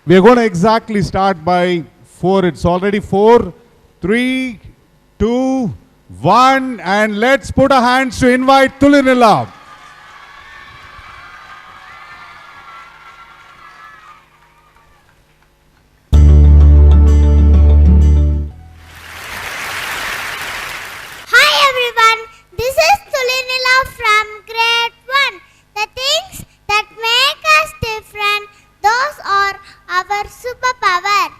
We are going to exactly start by 4. It's already 4, 3, 2, 1, and let's put our hands to invite Tulur Nila. From grade 1. The things that make us different, those are our superpower.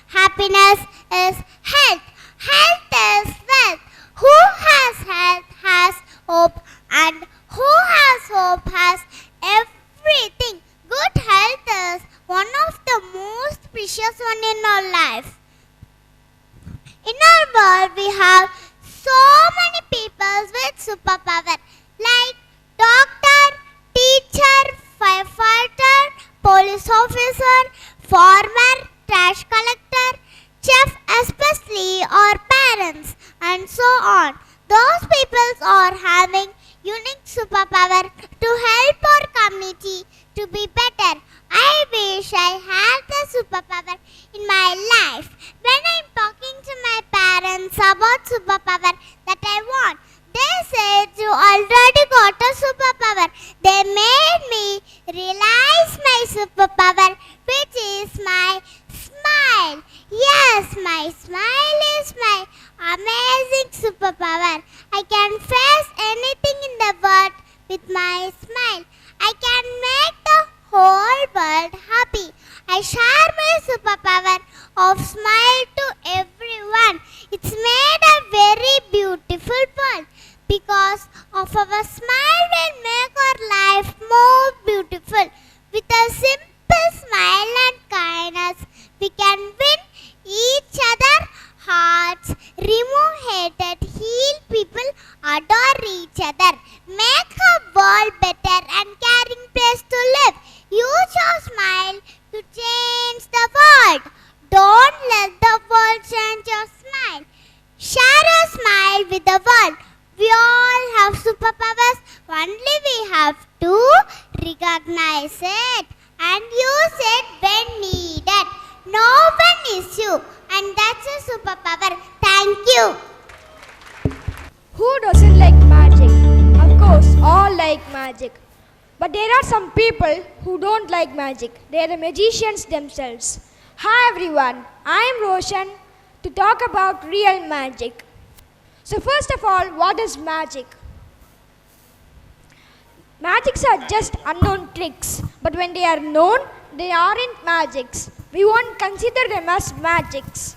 Happiness is health. Health is wealth. Who has health has hope, and who has hope has everything. Good health is one of the most precious one in our life. In our world, we have so many people with superpower like doctor, teacher, firefighter, police officer, farmer, trash collector, chef, especially our parents, and so on. Those people are having unique superpower to help our community to be better. I wish I had the superpower in my life. When I'm talking to my parents about superpower that I want, they said you already got a superpower. They made me realize my superpower, which is my smile. Yes, my smile is my amazing superpower. I can face anything in the world with my smile. I can make the whole world happy. I share my superpower of smile to everyone. It's made a very beautiful world. Because of our smile will make our life more beautiful. With a simple smile and kindness, we can win each other hearts, remove hatred, heal people, adore each other, make our world better and caring place to live. Use your smile to change the world. Don't let the world change your smile. Share your smile with the world. We all have superpowers, only we have to recognize it and use it when needed. No one is you, and that's a superpower. Thank you. Who doesn't like magic? Of course, all like magic. But there are some people who don't like magic. They are the magicians themselves. Hi everyone, I am Roshan to talk about real magic. So first of all, what is magic? Magics are just unknown tricks, but when they are known, they aren't magics. We won't consider them as magics.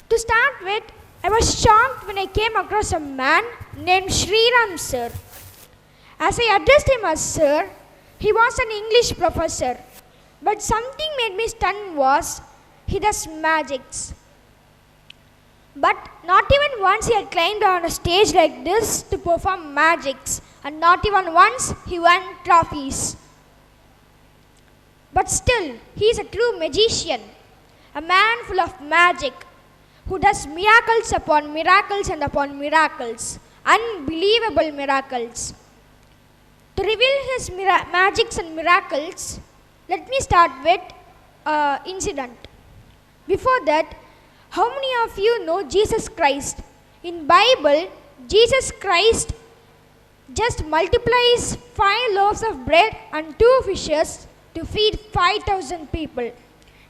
To start with, I was shocked when I came across a man named Sriram Sir. As I addressed him as Sir, he was an English professor. But something made me stunned was, he does magics. But not even once he had climbed on a stage like this to perform magics, and not even once he won trophies. But still, he is a true magician, a man full of magic, who does miracles upon miracles and upon miracles, unbelievable miracles. To reveal his magics and miracles, let me start with an incident. Before that, how many of you know Jesus Christ? In Bible, Jesus Christ just multiplies 5 loaves of bread and 2 fishes to feed 5,000 people.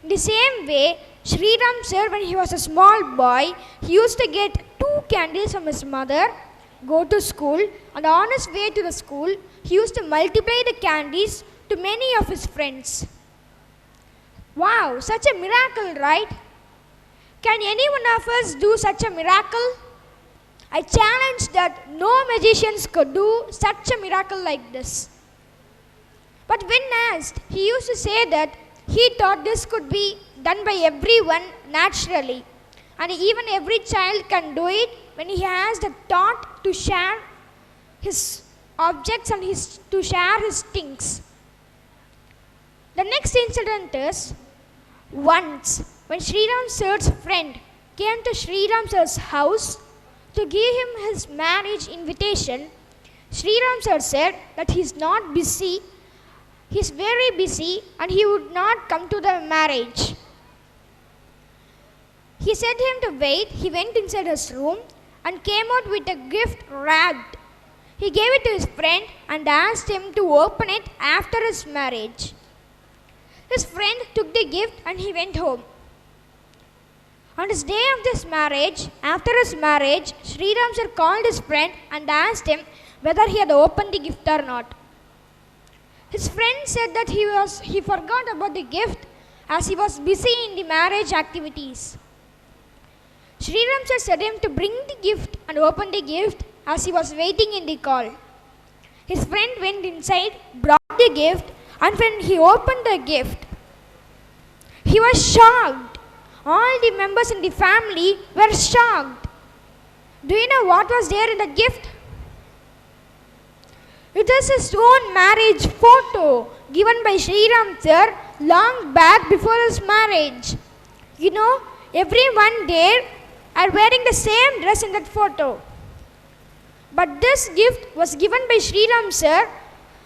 In the same way, Sriram Sir, when he was a small boy, he used to get 2 candles from his mother, go to school, and on his way to the school, he used to multiply the candies to many of his friends. Wow, such a miracle, right? Can any one of us do such a miracle? I challenge that no magicians could do such a miracle like this. But when asked, he used to say that he thought this could be done by everyone naturally. And even every child can do it when he has the thought to share his objects and to share his things. The next incident is, once when Sriram Sir's friend came to Sriram Sir's house to give him his marriage invitation, Sriram Sir said that he is not busy, he is very busy and he would not come to the marriage. He said him to wait. He went inside his room and came out with a gift wrapped. He gave it to his friend and asked him to open it after his marriage. His friend took the gift and he went home. On his day of this marriage, after his marriage, Sriram Sir called his friend and asked him whether he had opened the gift or not. His friend said that he forgot about the gift as he was busy in the marriage activities. Sri Ram sir said him to bring the gift and open the gift as he was waiting in the call. His friend went inside, brought the gift, and when he opened the gift, he was shocked. All the members in the family were shocked. Do you know what was there in the gift? It is his own marriage photo given by Sri Ram sir long back before his marriage. You know, everyone there are wearing the same dress in that photo. But this gift was given by Sri Ram sir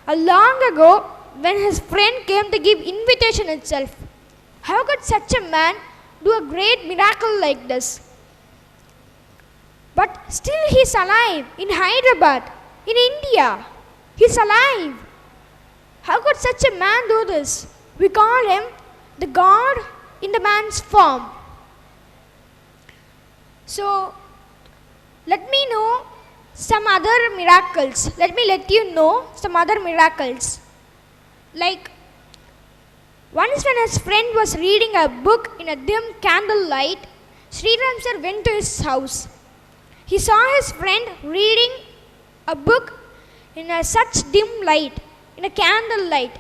long ago when his friend came to give invitation itself. How could such a man do a great miracle like this? But still he is alive in Hyderabad, in India. He is alive. How could such a man do this? We call him the God in the man's form. So, let me know some other miracles. Let me let you know some other miracles. Like, once when his friend was reading a book in a dim candlelight, Sri Ram sir went to his house. He saw his friend reading a book in such dim light, in a candlelight.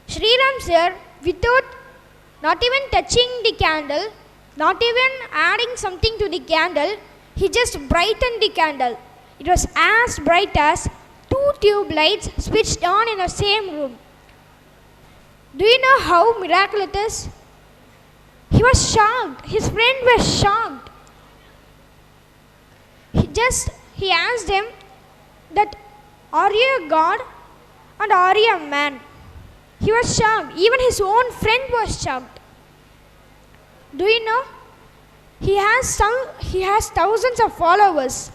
Sri Ram sir, without not even touching the candle, not even adding something to the candle, he just brightened the candle. It was as bright as 2 tube lights switched on in the same room. Do you know how miraculous it is? He was shocked. His friend was shocked. He asked him that, are you a god and are you a man? He was shocked. Even his own friend was shocked. Do you know? He has thousands of followers.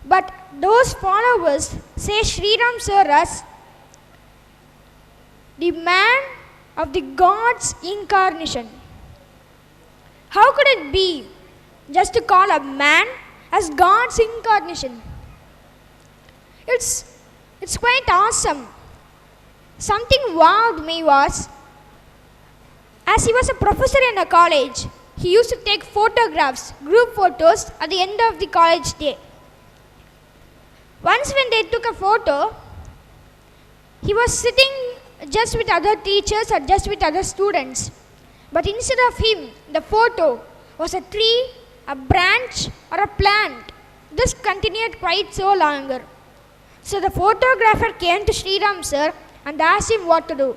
But those followers say Sri Ram sir as the man of the God's incarnation. How could it be just to call a man as God's incarnation? It's quite awesome. Something wowed me was, as he was a professor in a college, he used to take photographs, group photos at the end of the college day. Once when they took a photo, he was sitting just with other teachers or just with other students. But instead of him, the photo was a tree, a branch or a plant. This continued quite so longer. So the photographer came to Sri Ram sir and asked him what to do.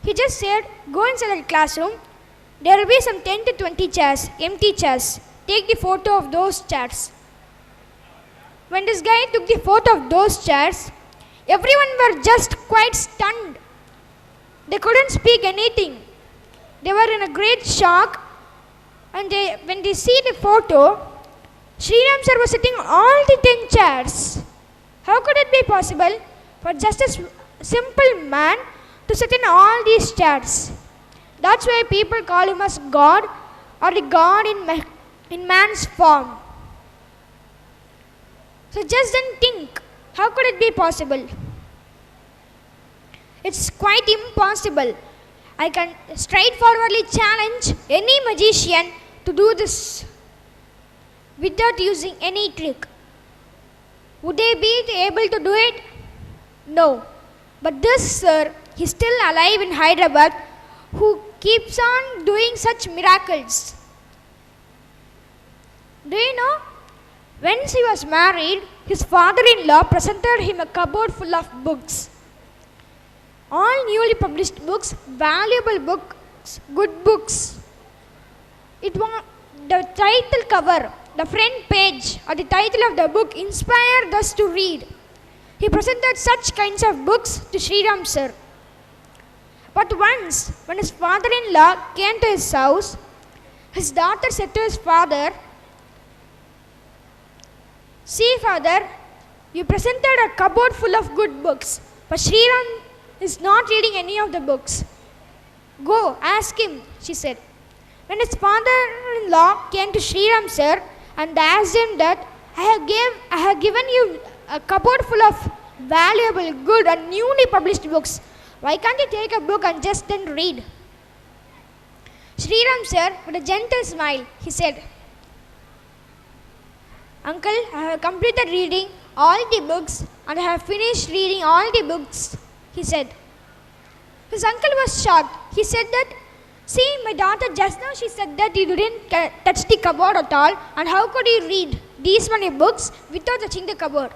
He just said, go inside the classroom. There will be some 10 to 20 chairs, empty chairs. Take the photo of those chairs. When this guy took the photo of those chairs, everyone were just quite stunned. They couldn't speak anything. They were in a great shock. And when they see the photo, Sri Ram sir was sitting on all the 10 chairs. How could it be possible for just a simple man to sit in all these chairs? That's why people call him as God or the God in man's form. So just then think, how could it be possible? It's quite impossible. I can straightforwardly challenge any magician to do this without using any trick. Would they be able to do it? No. But this sir, he's still alive in Hyderabad, who keeps on doing such miracles. Do you know? When he was married, his father-in-law presented him a cupboard full of books. All newly published books, valuable books, good books. It was the title cover, the front page, or the title of the book inspired us to read. He presented such kinds of books to Sri Ram sir. But once, when his father-in-law came to his house, his daughter said to his father, "See, father, you presented a cupboard full of good books, but Sri Ram is not reading any of the books. Go, ask him," she said. When his father-in-law came to Sri Ram sir and asked him that, I have given you a cupboard full of valuable, good and newly published books. Why can't you take a book and just then read? Sriram sir, with a gentle smile, he said, "Uncle, I have completed reading all the books and I have finished reading all the books," he said. His uncle was shocked. He said that, "See, my daughter just now she said that you didn't touch the cupboard at all, and how could you read these many books without touching the cupboard?"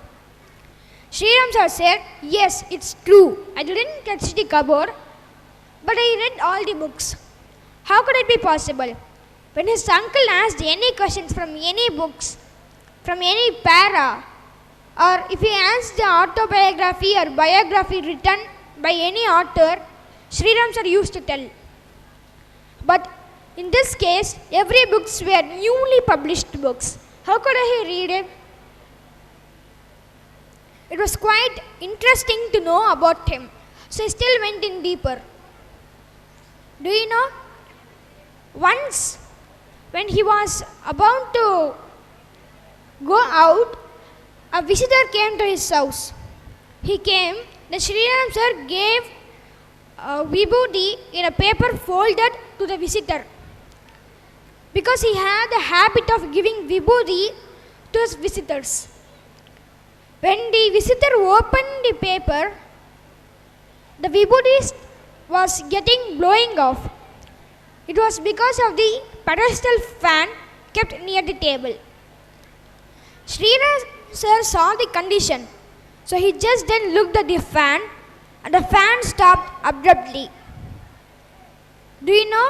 Sriram sir said, "Yes, it's true. I didn't touch the cupboard, but I read all the books. How could it be possible?" When his uncle asked any questions from any books, from any para, or if he asked the autobiography or biography written by any author, Sriram sir used to tell. But in this case, every books were newly published books. How could he read it? It was quite interesting to know about him, so I still went in deeper. Do you know? Once, when he was about to go out, a visitor came to his house. He came, the Sriram sir gave vibhuti in a paper folded to the visitor, because he had the habit of giving vibhuti to his visitors. When the visitor opened the paper, the vibhuti was getting blowing off. It was because of the pedestal fan kept near the table. Sriram sir saw the condition, so he just then looked at the fan, and the fan stopped abruptly. Do you know?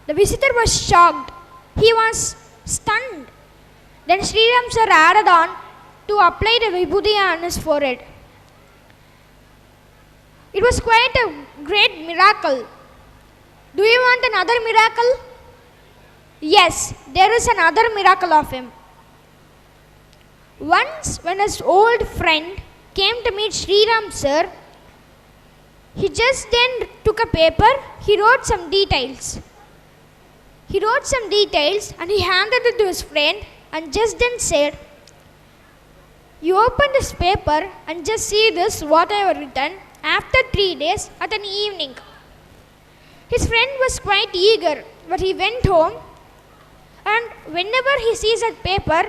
The visitor was shocked. He was stunned. Then Sriram sir added on to apply the vibhuti on his forehead. It was quite a great miracle. Do you want another miracle? Yes, there is another miracle of him. Once, when his old friend came to meet Sriram sir, he just then took a paper, he wrote some details. He wrote some details and he handed it to his friend and just then said, "You open this paper and just see this, what I have written, after 3 days at an evening." His friend was quite eager, but he went home, and whenever he sees that paper,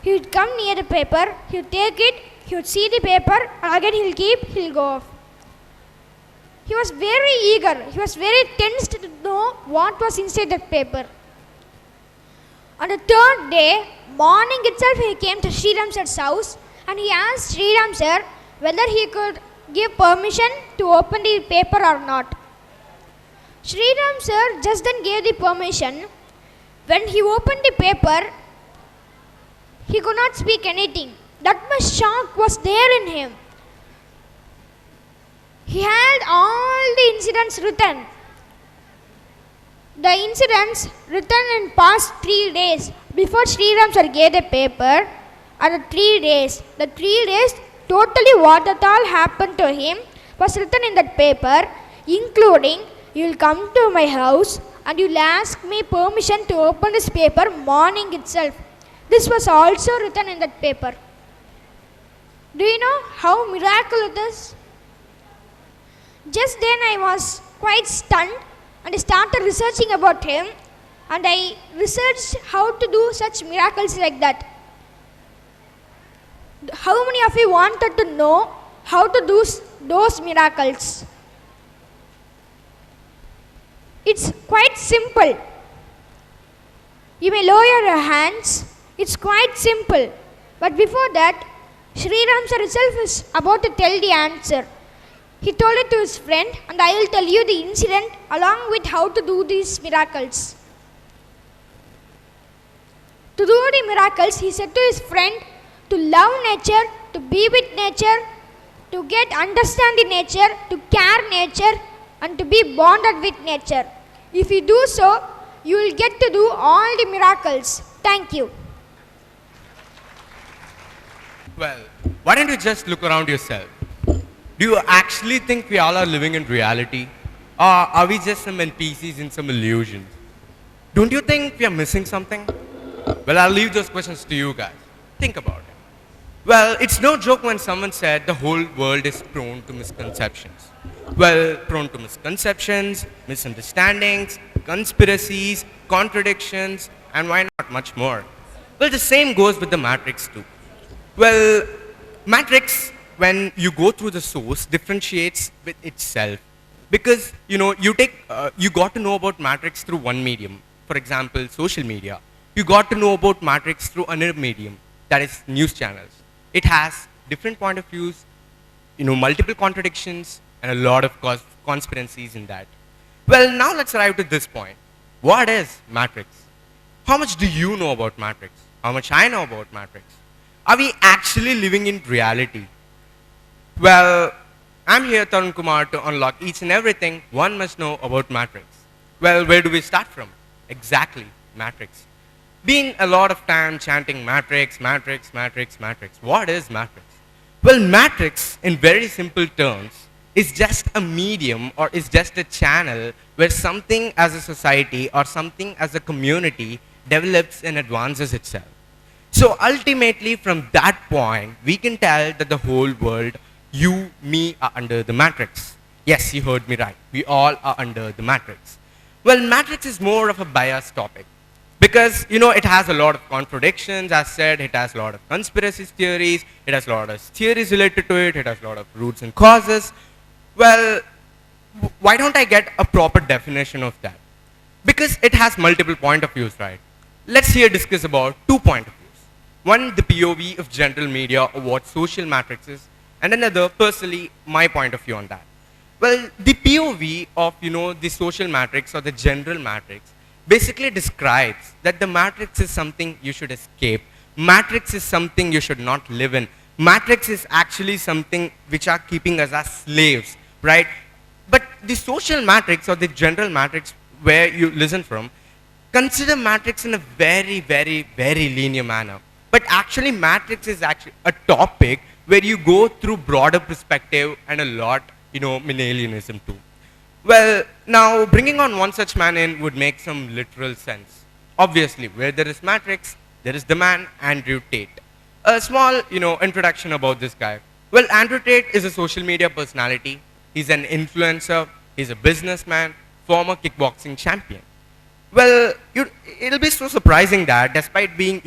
he would come near the paper, he would take it, he would see the paper, and again he'll go off. He was very eager, he was very tensed to know what was inside that paper. On the third day, morning itself, he came to Sriram sir's house, and he asked Sriram sir whether he could give permission to open the paper or not. Sriram sir just then gave the permission. When he opened the paper, he could not speak anything. That much shock was there in him. He had all the incidents written. The incidents written in past 3 days before Sriram sir gave the paper are the 3 days. The 3 days, totally what at all happened to him was written in that paper, including, "You will come to my house and you will ask me permission to open this paper morning itself." This was also written in that paper. Do you know how miraculous it is? Just then I was quite stunned, and I started researching about him, and I researched how to do such miracles like that. How many of you wanted to know how to do those miracles? It's quite simple. You may lower your hands. It's quite simple. But before that, Sriram sir himself is about to tell the answer. He told it to his friend, and I will tell you the incident along with how to do these miracles. To do the miracles, he said to his friend to love nature, to be with nature, to understand the nature, to care nature, and to be bonded with nature. If you do so, you will get to do all the miracles. Thank you. Well, why don't you just look around yourself? Do you actually think we all are living in reality? Or are we just some NPCs in some illusion? Don't you think we are missing something? Well, I'll leave those questions to you guys. Think about it. Well, it's no joke when someone said the whole world is prone to misconceptions. Well, prone to misconceptions, misunderstandings, conspiracies, contradictions, and why not much more. Well, the same goes with the matrix too. Well, matrix, when you go through the source, differentiates with itself. Because, you got to know about matrix through one medium, for example, social media. You got to know about matrix through another medium, that is news channels. It has different point of views, multiple contradictions, and a lot of conspiracies in that. Well, now let's arrive to this point. What is matrix? How much do you know about matrix? How much I know about matrix? Are we actually living in reality? Well, I'm here, Tarun Kumar, to unlock each and everything one must know about matrix. Well, where do we start from? Exactly, matrix. Been a lot of time chanting matrix, matrix, matrix, matrix. What is matrix? Well, matrix, in very simple terms, is just a medium or is just a channel where something as a society or something as a community develops and advances itself. So ultimately, from that point, we can tell that the whole world, you, me, are under the matrix. Yes, you heard me right. We all are under the matrix. Well, matrix is more of a biased topic because, it has a lot of contradictions. As said, it has a lot of conspiracy theories. It has a lot of theories related to it. It has a lot of roots and causes. Well, why don't I get a proper definition of that? Because it has multiple point of views, right? Let's here discuss about 2 point of views. One, the POV of general media or what social matrix is, and another, personally, my point of view on that. Well, the POV of, the social matrix or the general matrix basically describes that the matrix is something you should escape. Matrix is something you should not live in. Matrix is actually something which are keeping us as slaves, right? But the social matrix or the general matrix where you listen from, consider matrix in a very, very, very linear manner. But actually matrix is actually a topic where you go through broader perspective and a lot, millennialism too. Well, now bringing on one such man in would make some literal sense. Obviously, where there is matrix, there is the man Andrew Tate. A small, introduction about this guy. Well, Andrew Tate is a social media personality. He's an influencer. He's a businessman, former kickboxing champion. Well, it'll be so surprising that despite being,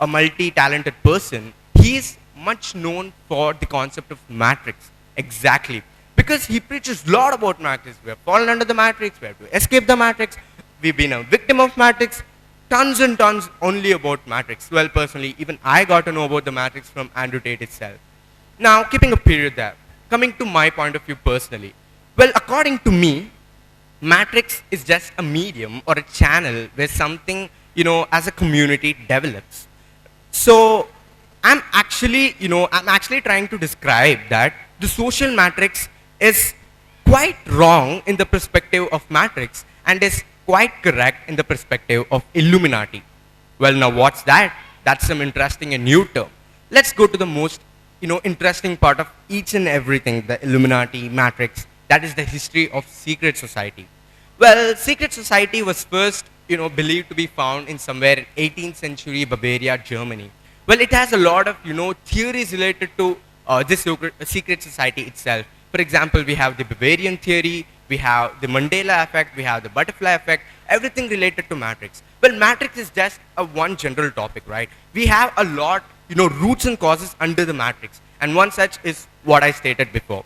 a multi-talented person, he's much known for the concept of matrix. Exactly. Because he preaches a lot about matrix. We have fallen under the matrix. We have to escape the matrix. We've been a victim of matrix. Tons and tons only about matrix. Well, personally, even I got to know about the matrix from Andrew Tate itself. Now, keeping a period there, coming to my point of view personally. Well, according to me, matrix is just a medium or a channel where something, as a community develops. So, I'm actually trying to describe that the social matrix is quite wrong in the perspective of matrix and is quite correct in the perspective of Illuminati. Well, now what's that? That's some interesting and new term. Let's go to the most, interesting part of each and everything, the Illuminati, matrix, that is the history of secret society. Well, secret society was first, believed to be found in somewhere in 18th century Bavaria, Germany. Well, it has a lot of, theories related to this secret society itself. For example, we have the Bavarian theory, we have the Mandela effect, we have the butterfly effect, everything related to matrix. Well, matrix is just a one general topic, right? We have a lot, roots and causes under the matrix. And one such is what I stated before.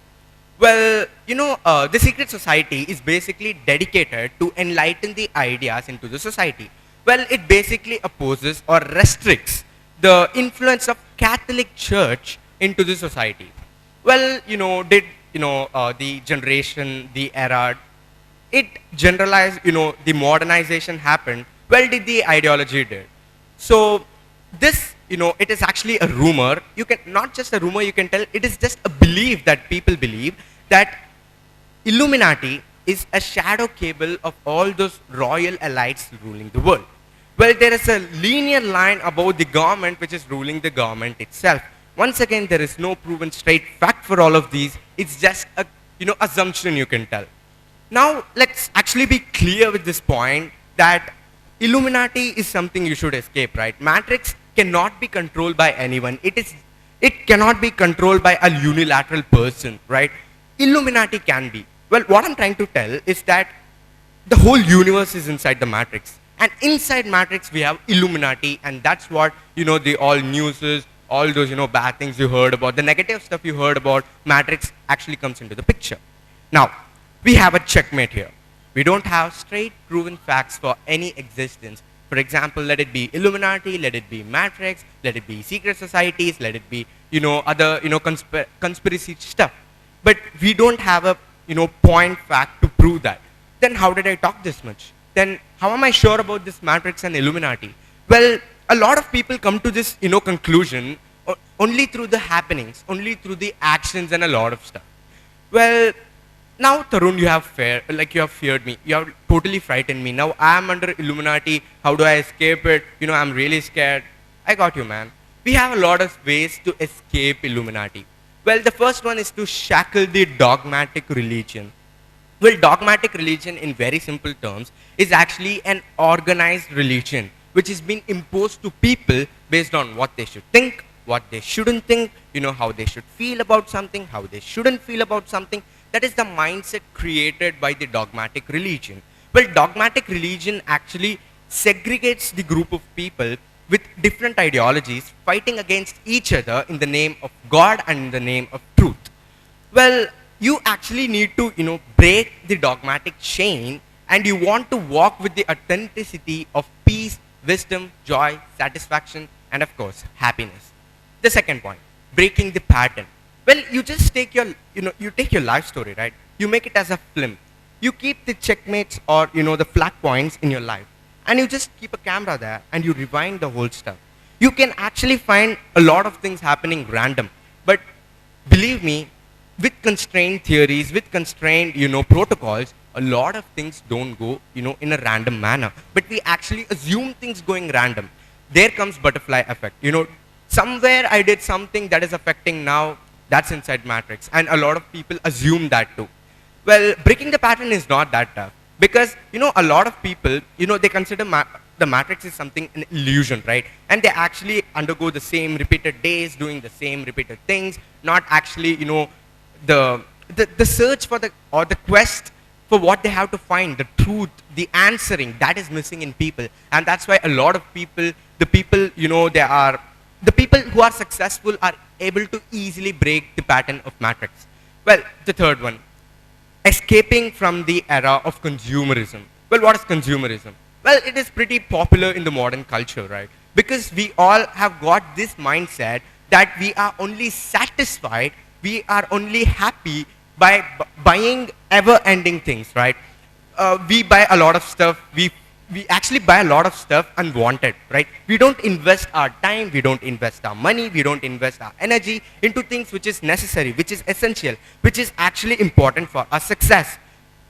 Well, the secret society is basically dedicated to enlighten the ideas into the society. Well, it basically opposes or restricts the influence of Catholic Church into the society. Well, the generation, the era, it generalized, the modernization happened. Well, did the ideology did. So this, it is actually a rumor. You can, not just a rumor, you can tell, it is just a belief that people believe that Illuminati is a shadow cable of all those royal elites ruling the world. Well, there is a linear line above the government which is ruling the government itself. Once again, there is no proven straight fact for all of these. It's just a, assumption you can tell. Now, let's actually be clear with this point that Illuminati is something you should escape, right? Matrix cannot be controlled by anyone. It cannot be controlled by a unilateral person, right? Illuminati can be. Well, what I'm trying to tell is that the whole universe is inside the matrix. And inside matrix we have Illuminati, and that's what, the all newses, all those, bad things you heard about, the negative stuff you heard about, matrix actually comes into the picture. Now, we have a checkmate here. We don't have straight proven facts for any existence. For example, let it be Illuminati, let it be matrix, let it be secret societies, let it be, other, conspiracy stuff. But we don't have a, point fact to prove that. Then how did I talk this much? Then how am I sure about this matrix and Illuminati? Well, a lot of people come to this, conclusion only through the happenings, only through the actions and a lot of stuff. Well, now Tarun, you have feared me. You have totally frightened me. Now I am under Illuminati. How do I escape it? I'm really scared. I got you, man. We have a lot of ways to escape Illuminati. Well, the first one is to shackle the dogmatic religion. Well, dogmatic religion, in very simple terms, is actually an organized religion which has been imposed to people based on what they should think, what they shouldn't think, how they should feel about something, how they shouldn't feel about something. That is the mindset created by the dogmatic religion. Well, dogmatic religion actually segregates the group of people with different ideologies fighting against each other in the name of God and in the name of truth. Well, you actually need to, break the dogmatic chain, and you want to walk with the authenticity of peace, wisdom, joy, satisfaction, and of course, happiness. The second point, breaking the pattern. Well, you just take your, you take your life story, right? You make it as a film. You keep the checkmates or, the flat points in your life, and you just keep a camera there and you rewind the whole stuff. You can actually find a lot of things happening random, but believe me, with constrained theories, with constrained, protocols, a lot of things don't go, in a random manner. But we actually assume things going random. There comes butterfly effect. Somewhere I did something that is affecting now, that's inside matrix. And a lot of people assume that too. Well, breaking the pattern is not that tough. Because, a lot of people, they consider the matrix is something, an illusion, right? And they actually undergo the same repeated days, doing the same repeated things, not actually, the search for the quest for what they have to find, the truth, the answering, that is missing in people. And that's why a lot of people, the people who are successful are able to easily break the pattern of matrix. Well, the third one, escaping from the era of consumerism. Well, what is consumerism? Well, it is pretty popular in the modern culture, right? Because we all have got this mindset that we are only satisfied, we are only happy by buying ever-ending things, right? We buy a lot of stuff. We actually buy a lot of stuff unwanted, right? We don't invest our time, we don't invest our money, we don't invest our energy into things which is necessary, which is essential, which is actually important for our success.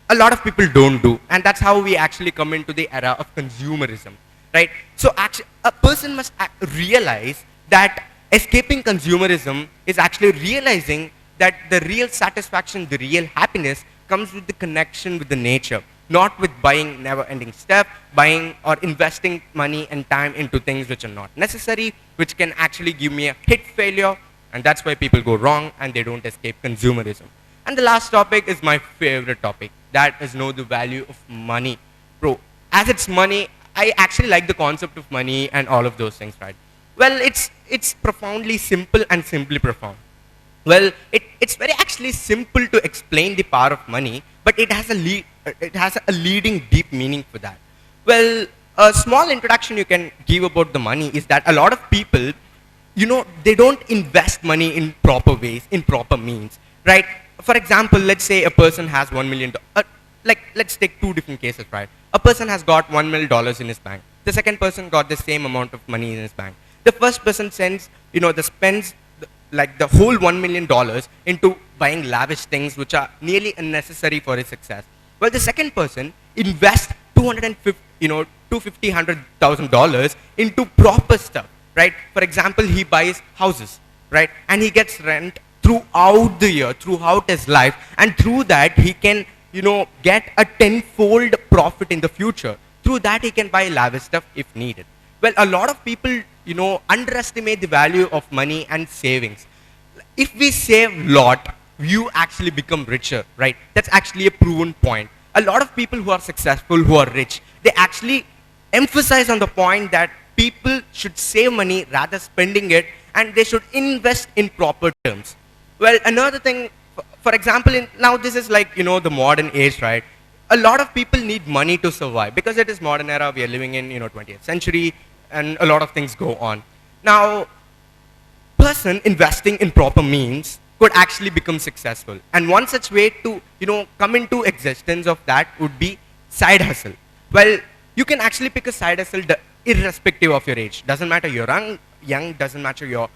A lot of people don't do, and that's how we actually come into the era of consumerism, right? So actually, a person must realize that escaping consumerism is actually realizing that the real satisfaction, the real happiness comes with the connection with the nature, not with buying never-ending stuff, buying or investing money and time into things which are not necessary, which can actually give me a hit failure, and that's why people go wrong and they don't escape consumerism. And the last topic is my favorite topic, that is know the value of money. Bro, as it's money, I actually like the concept of money and all of those things, right? Well, it's profoundly simple and simply profound. Well, it's very actually simple to explain the power of money, but it has a leading deep meaning for that. Well, a small introduction you can give about the money is that a lot of people, they don't invest money in proper ways, in proper means, right? For example, let's say a person has $1 million. Let's take two different cases, right? A person has got $1 million in his bank. The second person got the same amount of money in his bank. The first person spends the whole $1 million into buying lavish things which are nearly unnecessary for his success. Well, the second person invests $100,000 into proper stuff, right? For example, he buys houses, right? And he gets rent throughout the year, throughout his life, and through that he can, get a tenfold profit in the future. Through that he can buy lavish stuff if needed. Well, a lot of people, underestimate the value of money and savings. If we save a lot, you actually become richer, right? That's actually a proven point. a lot of people who are successful, who are rich, they actually emphasize on the point that people should save money rather spending it, and they should invest in proper terms. Well, another thing, for example, now this is like, the modern age, right? A lot of people need money to survive because it is modern era. We are living in, 20th century, and a lot of things go on. Now, person investing in proper means could actually become successful. And one such way to, come into existence of that would be side hustle. Well, you can actually pick a side hustle irrespective of your age. Doesn't matter you're young, doesn't matter you're,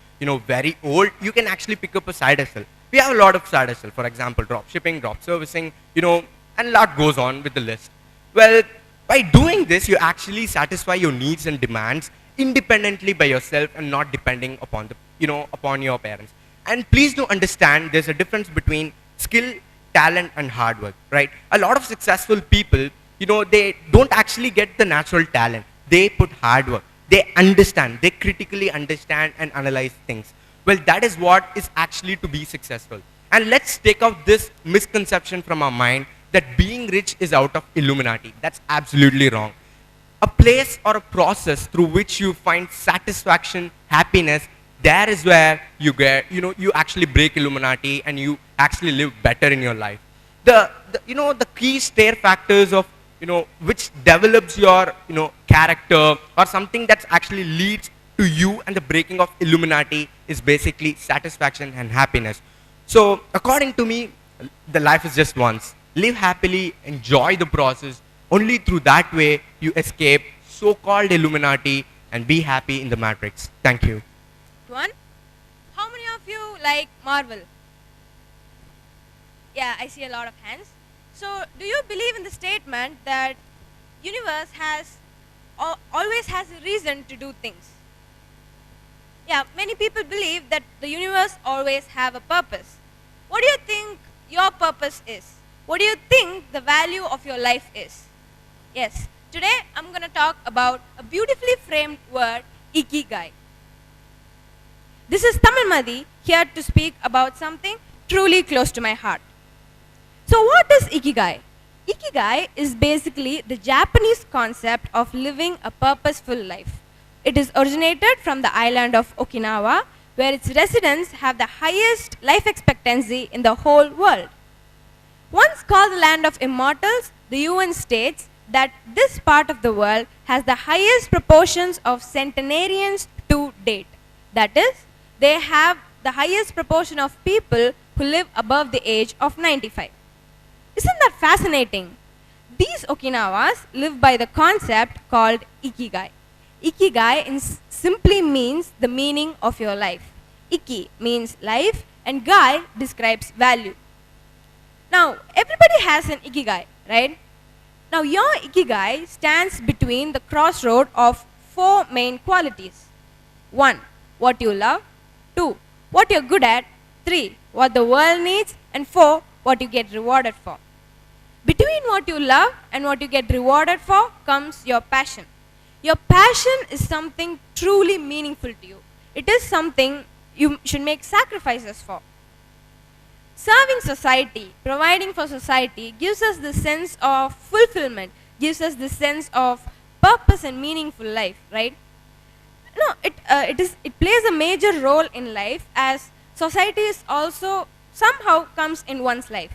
very old. You can actually pick up a side hustle. We have a lot of side hustle. For example, drop shipping, drop servicing, and a lot goes on with the list. Well, by doing this, you actually satisfy your needs and demands independently by yourself and not depending upon upon your parents. And please do understand there's a difference between skill, talent, and hard work, right? A lot of successful people, they don't actually get the natural talent. They put hard work. They understand. They critically understand and analyze things. Well, that is what is actually to be successful. And let's take out this misconception from our mind that being rich is out of Illuminati. That's absolutely wrong. A place or a process through which you find satisfaction, happiness, there is where you get, you actually break Illuminati and you actually live better in your life. The key stair factors of, which develops your, character or something that actually leads to you and the breaking of Illuminati is basically satisfaction and happiness. So according to me, the life is just once. Live happily, enjoy the process. Only through that way you escape so-called Illuminati and be happy in the Matrix. Thank you. One, how many of you like Marvel? Yeah, I see a lot of hands. So, do you believe in the statement that universe always has a reason to do things? Yeah, many people believe that the universe always have a purpose. What do you think your purpose is? What do you think the value of your life is? Yes, today I'm going to talk about a beautifully framed word, Ikigai. This is Tamil Madhi, here to speak about something truly close to my heart. So what is Ikigai? Ikigai is basically the Japanese concept of living a purposeful life. It is originated from the island of Okinawa, where its residents have the highest life expectancy in the whole world. Once called the land of immortals, the UN states that this part of the world has the highest proportions of centenarians to date. That is, they have the highest proportion of people who live above the age of 95. Isn't that fascinating? These Okinawas live by the concept called Ikigai. Ikigai simply means the meaning of your life. Iki means life and Gai describes value. Now, everybody has an Ikigai, right? Now, your Ikigai stands between the crossroad of four main qualities. 1. What you love. 2. What you're good at. 3. What the world needs. And 4. What you get rewarded for. Between what you love and what you get rewarded for comes your passion. Your passion is something truly meaningful to you. It is something you should make sacrifices for. Serving society, providing for society gives us the sense of fulfillment, gives us the sense of purpose and meaningful life, right? No, it plays a major role in life, as society is also somehow comes in one's life.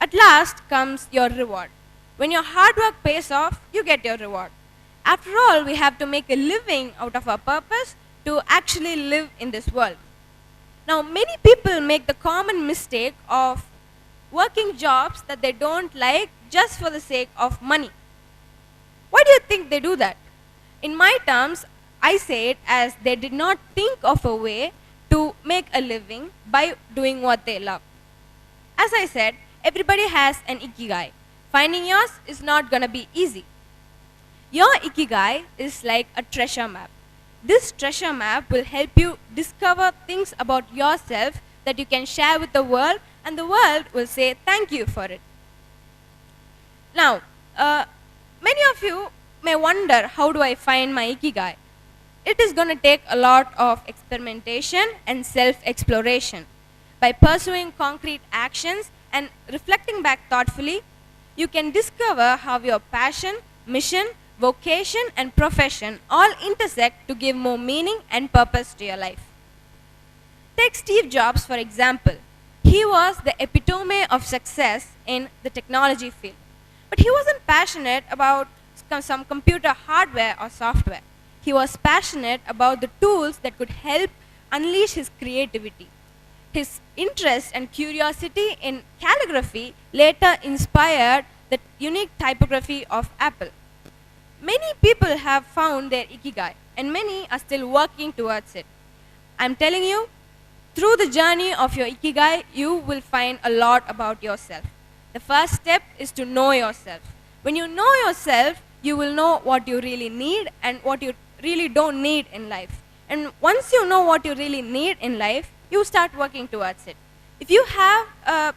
At last comes your reward. When your hard work pays off, you get your reward. After all, we have to make a living out of our purpose to actually live in this world. Now, many people make the common mistake of working jobs that they don't like just for the sake of money. Why do you think they do that? In my terms, I say it as they did not think of a way to make a living by doing what they love. As I said, everybody has an Ikigai. Finding yours is not going to be easy. Your Ikigai is like a treasure map. This treasure map will help you discover things about yourself that you can share with the world, and the world will say thank you for it. Now, many of you may wonder, how do I find my Ikigai? It is going to take a lot of experimentation and self-exploration. By pursuing concrete actions and reflecting back thoughtfully, you can discover how your passion, mission, vocation, and profession all intersect to give more meaning and purpose to your life. Take Steve Jobs, for example. He was the epitome of success in the technology field. But he wasn't passionate about some computer hardware or software. He was passionate about the tools that could help unleash his creativity. His interest and curiosity in calligraphy later inspired the unique typography of Apple. Many people have found their ikigai, and many are still working towards it. I'm telling you, through the journey of your ikigai, you will find a lot about yourself. The first step is to know yourself. When you know yourself, you will know what you really need and what you really don't need in life. And once you know what you really need in life, you start working towards it. If you have a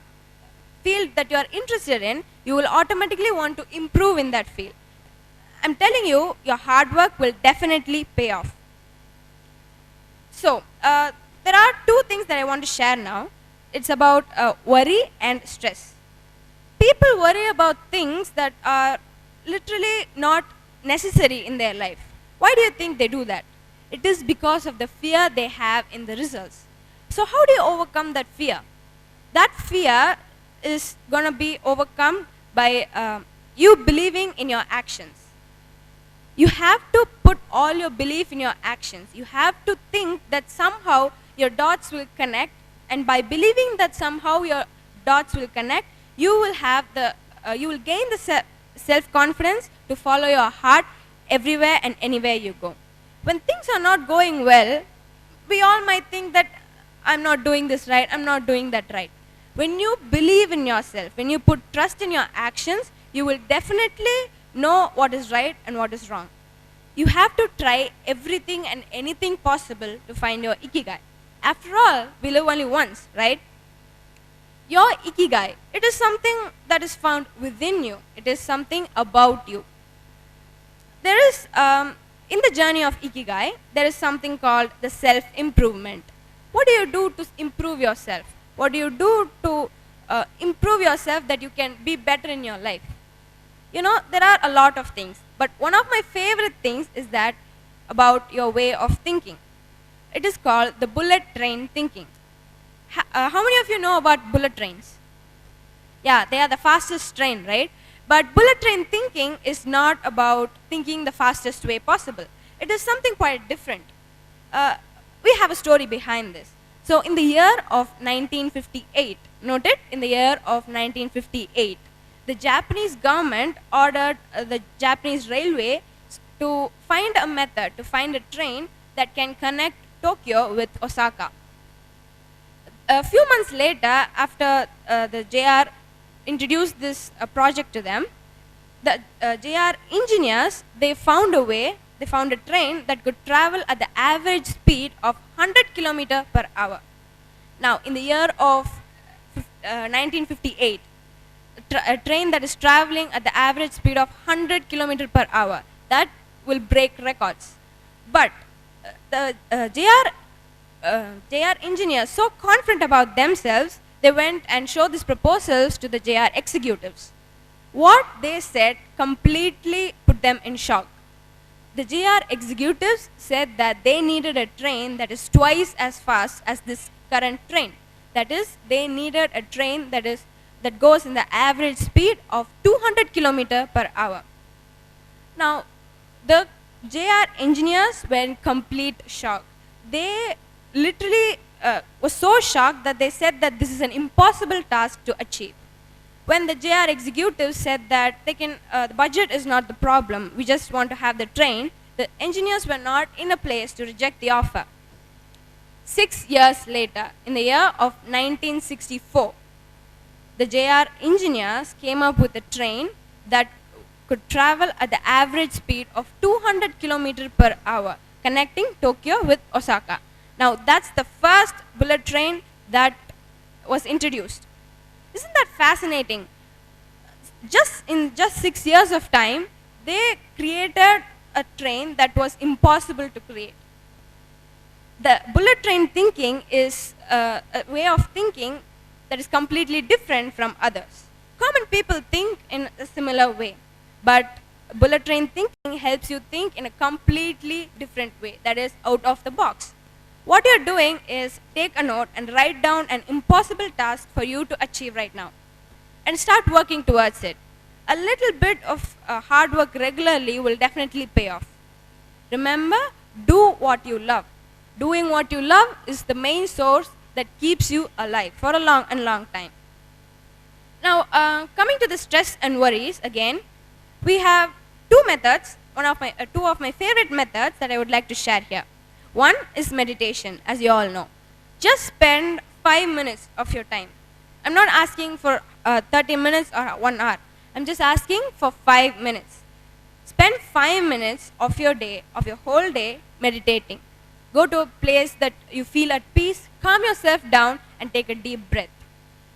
field that you are interested in, you will automatically want to improve in that field. I'm telling you, your hard work will definitely pay off. So, there are two things that I want to share now. It's about worry and stress. People worry about things that are literally not necessary in their life. Why do you think they do that? It is because of the fear they have in the results. So how do you overcome that fear? That fear is going to be overcome by you believing in your actions. You have to put all your belief in your actions. You have to think that somehow your dots will connect, and by believing that somehow your dots will connect, you will have you will gain the self-confidence to follow your heart everywhere and anywhere you go. When things are not going well, we all might think that I'm not doing this right, I'm not doing that right. When you believe in yourself, when you put trust in your actions, you will definitely know what is right and what is wrong. You have to try everything and anything possible to find your ikigai. After all, we live only once, right? Your ikigai, it is something that is found within you. It is something about you. There is, in the journey of ikigai, there is something called the self-improvement. What do you do to improve yourself? What do you do to improve yourself that you can be better in your life? You know, there are a lot of things, but one of my favorite things is that about your way of thinking. It is called the bullet train thinking. How many of you know about bullet trains? Yeah, they are the fastest train, right? But bullet train thinking is not about thinking the fastest way possible. It is something quite different. We have a story behind this. So in the year of 1958, note it, in the year of 1958, the Japanese government ordered the Japanese railway to find a method, to find a train that can connect Tokyo with Osaka. A few months later, after the JR introduced this project to them, the JR engineers, they found a way, they found a train that could travel at the average speed of 100 km per hour. Now, in the year of 1958, a train that is traveling at the average speed of 100 km per hour, that will break records. But the JR engineers, so confident about themselves, they went and showed these proposals to the JR executives. What they said completely put them in shock. The JR executives said that they needed a train that is twice as fast as this current train. That is, they needed a train that goes in the average speed of 200 km per hour. Now, the JR engineers were in complete shock. They literally were so shocked that they said that this is an impossible task to achieve. When the JR executives said that the budget is not the problem, we just want to have the train, the engineers were not in a place to reject the offer. 6 years later, in the year of 1964, the JR engineers came up with a train that could travel at the average speed of 200 km per hour, connecting Tokyo with Osaka. Now, that's the first bullet train that was introduced. Isn't that fascinating? In just 6 years of time, they created a train that was impossible to create. The bullet train thinking is a way of thinking that is completely different from others. Common people think in a similar way, but bullet train thinking helps you think in a completely different way, that is out of the box. What you're doing is take a note and write down an impossible task for you to achieve right now and start working towards it. A little bit of hard work regularly will definitely pay off. Remember, do what you love. Doing what you love is the main source that keeps you alive for a long time. Now, coming to the stress and worries again, we have two methods, two of my favorite methods that I would like to share here. One is meditation, as you all know. Just spend 5 minutes of your time. I'm not asking for 30 minutes or 1 hour. I'm just asking for 5 minutes. Spend 5 minutes of your day, of your whole day, meditating. Go to a place that you feel at peace, calm yourself down and take a deep breath.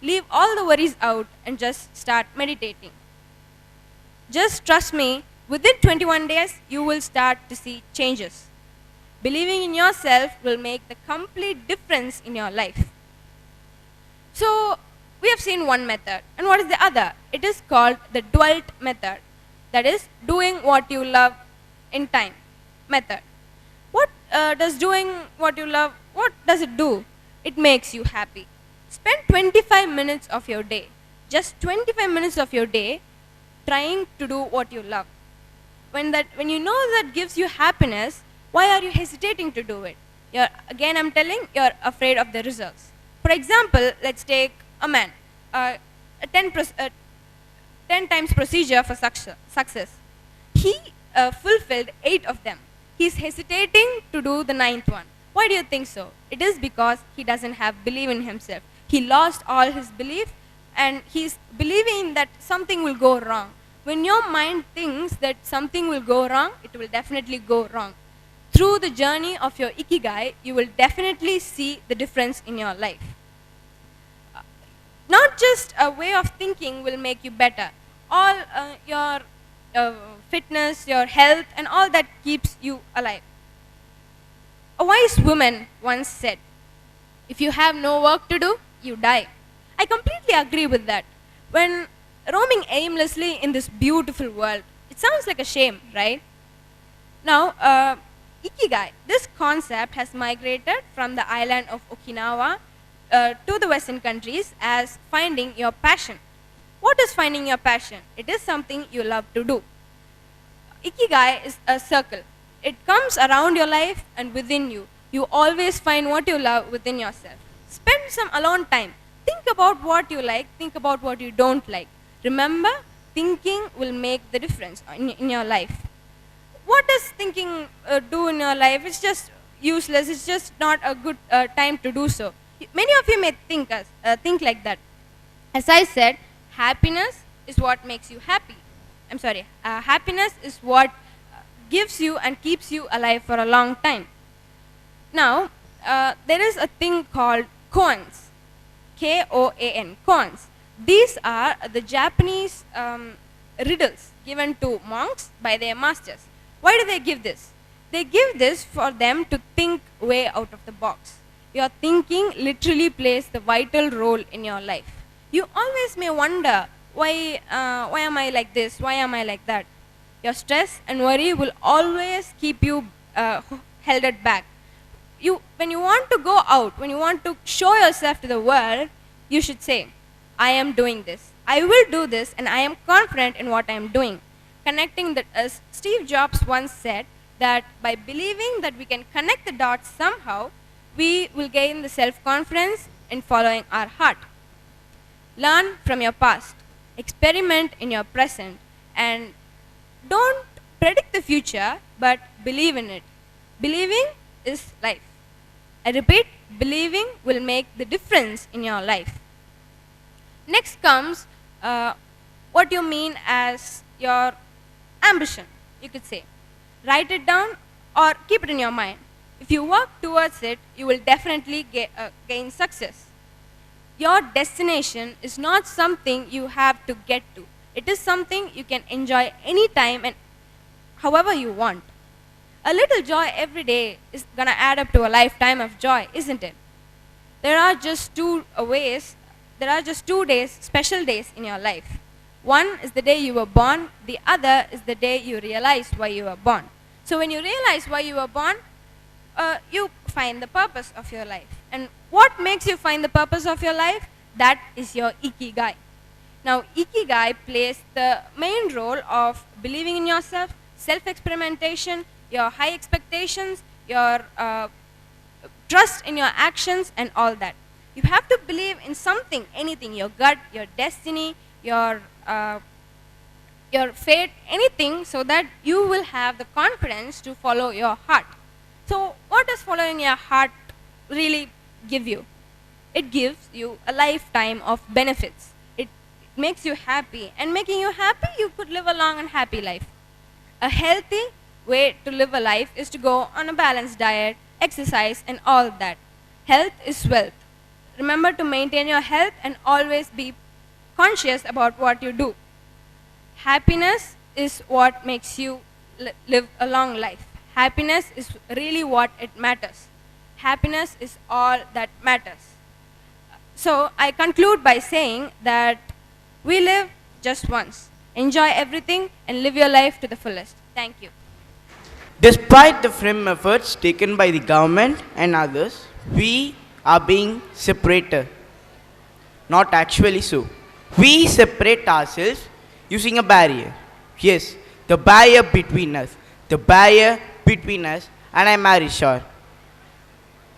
Leave all the worries out and just start meditating. Just trust me, within 21 days, you will start to see changes. Believing in yourself will make the complete difference in your life. So, we have seen one method. And what is the other? It is called the dwelt method. That is, doing what you love in time method. What does doing what you love, what does it do? It makes you happy. Spend 25 minutes of your day, just 25 minutes of your day, trying to do what you love. When you know that gives you happiness, why are you hesitating to do it? Again, I'm telling, you're afraid of the results. For example, let's take a man, a 10 times procedure for success. He fulfilled 8 of them. He's hesitating to do the 9th one. Why do you think so? It is because he doesn't have belief in himself. He lost all his belief and he's believing that something will go wrong. When your mind thinks that something will go wrong, it will definitely go wrong. Through the journey of your ikigai, you will definitely see the difference in your life. Not just a way of thinking will make you better. All your fitness, your health, and all that keeps you alive. A wise woman once said, if you have no work to do, you die. I completely agree with that. When roaming aimlessly in this beautiful world, it sounds like a shame, right? Now, ikigai, this concept has migrated from the island of Okinawa to the Western countries as finding your passion. What is finding your passion? It is something you love to do. Ikigai is a circle. It comes around your life and within you. You always find what you love within yourself. Spend some alone time. Think about what you like. Think about what you don't like. Remember, thinking will make the difference in your life. What does thinking do in your life? It's just useless. It's just not a good time to do so. Many of you may think like that. As I said, happiness is what makes you happy. Happiness is what gives you and keeps you alive for a long time. Now, there is a thing called koans, K-O-A-N, koans. These are the Japanese riddles given to monks by their masters. Why do they give this? They give this for them to think way out of the box. Your thinking literally plays the vital role in your life. You always may wonder, why am I like this? Why am I like that? Your stress and worry will always keep you held at back. When you want to go out, when you want to show yourself to the world, you should say, I am doing this. I will do this and I am confident in what I am doing. Connecting that, as Steve Jobs once said, that by believing that we can connect the dots somehow, we will gain the self-confidence in following our heart. Learn from your past, experiment in your present, and don't predict the future, but believe in it. Believing is life. I repeat, believing will make the difference in your life. Next comes what you mean as your ambition, you could say. Write it down or keep it in your mind. If you work towards it, you will definitely gain success. Your destination is not something you have to get to. It is something you can enjoy anytime and however you want. A little joy every day is going to add up to a lifetime of joy, isn't it? There are just two ways there are just 2 days, special days in your life. One is the day you were born, the other is the day you realized why you were born. So when you realize why you were born, you find the purpose of your life. And what makes you find the purpose of your life? That is your ikigai. Now, ikigai plays the main role of believing in yourself, self-experimentation, your high expectations, your trust in your actions and all that. You have to believe in something, anything, your gut, your destiny, your fate, anything, so that you will have the confidence to follow your heart. So what does following your heart really give you? It gives you a lifetime of benefits. It makes you happy, and making you happy, you could live a long and happy life. A healthy way to live a life is to go on a balanced diet, exercise and all that. Health is wealth. Remember to maintain your health and always be conscious about what you do. Happiness is what makes you live a long life. Happiness is really what it matters. Happiness is all that matters. So I conclude by saying that we live just once. Enjoy everything and live your life to the fullest. Thank you. Despite the firm efforts taken by the government and others, we are being separated. Not actually so. We separate ourselves using a barrier. Yes, the barrier between us. The barrier between us, and I'm very sure.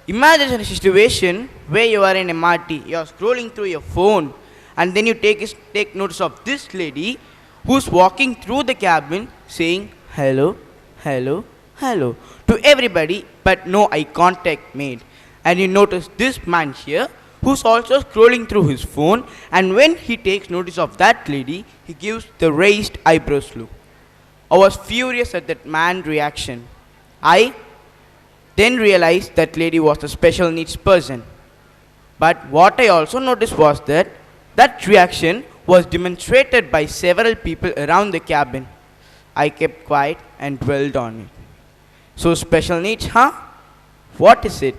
Imagine a situation where you are in MRT, you are scrolling through your phone, and then you take notice of this lady who's walking through the cabin saying hello, hello, hello to everybody, but no eye contact made. And you notice this man here who's also scrolling through his phone, and when he takes notice of that lady, he gives the raised eyebrows look. I was furious at that man's reaction. I then realized that lady was a special needs person. But what I also noticed was that that reaction was demonstrated by several people around the cabin. I kept quiet and dwelled on it. So special needs, huh? What is it?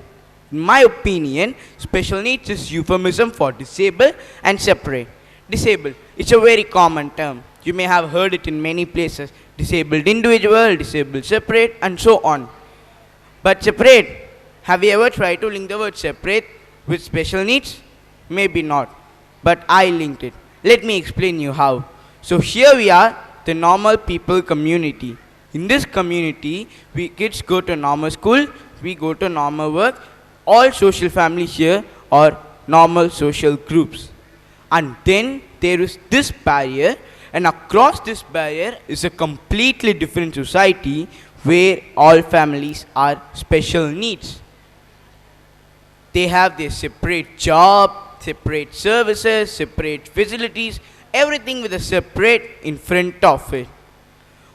In my opinion, special needs is euphemism for disabled and separate. Disabled, it's a very common term. You may have heard it in many places. Disabled individual, disabled separate, and so on. But separate, have you ever tried to link the word separate with special needs? Maybe not, but I linked it. Let me explain you how. So here we are, the normal people community. In this community, we kids go to normal school, we go to normal work. All social families here are normal social groups. And then there is this barrier, and across this barrier is a completely different society where all families are special needs. They have their separate job, separate services, separate facilities, everything with a separate in front of it.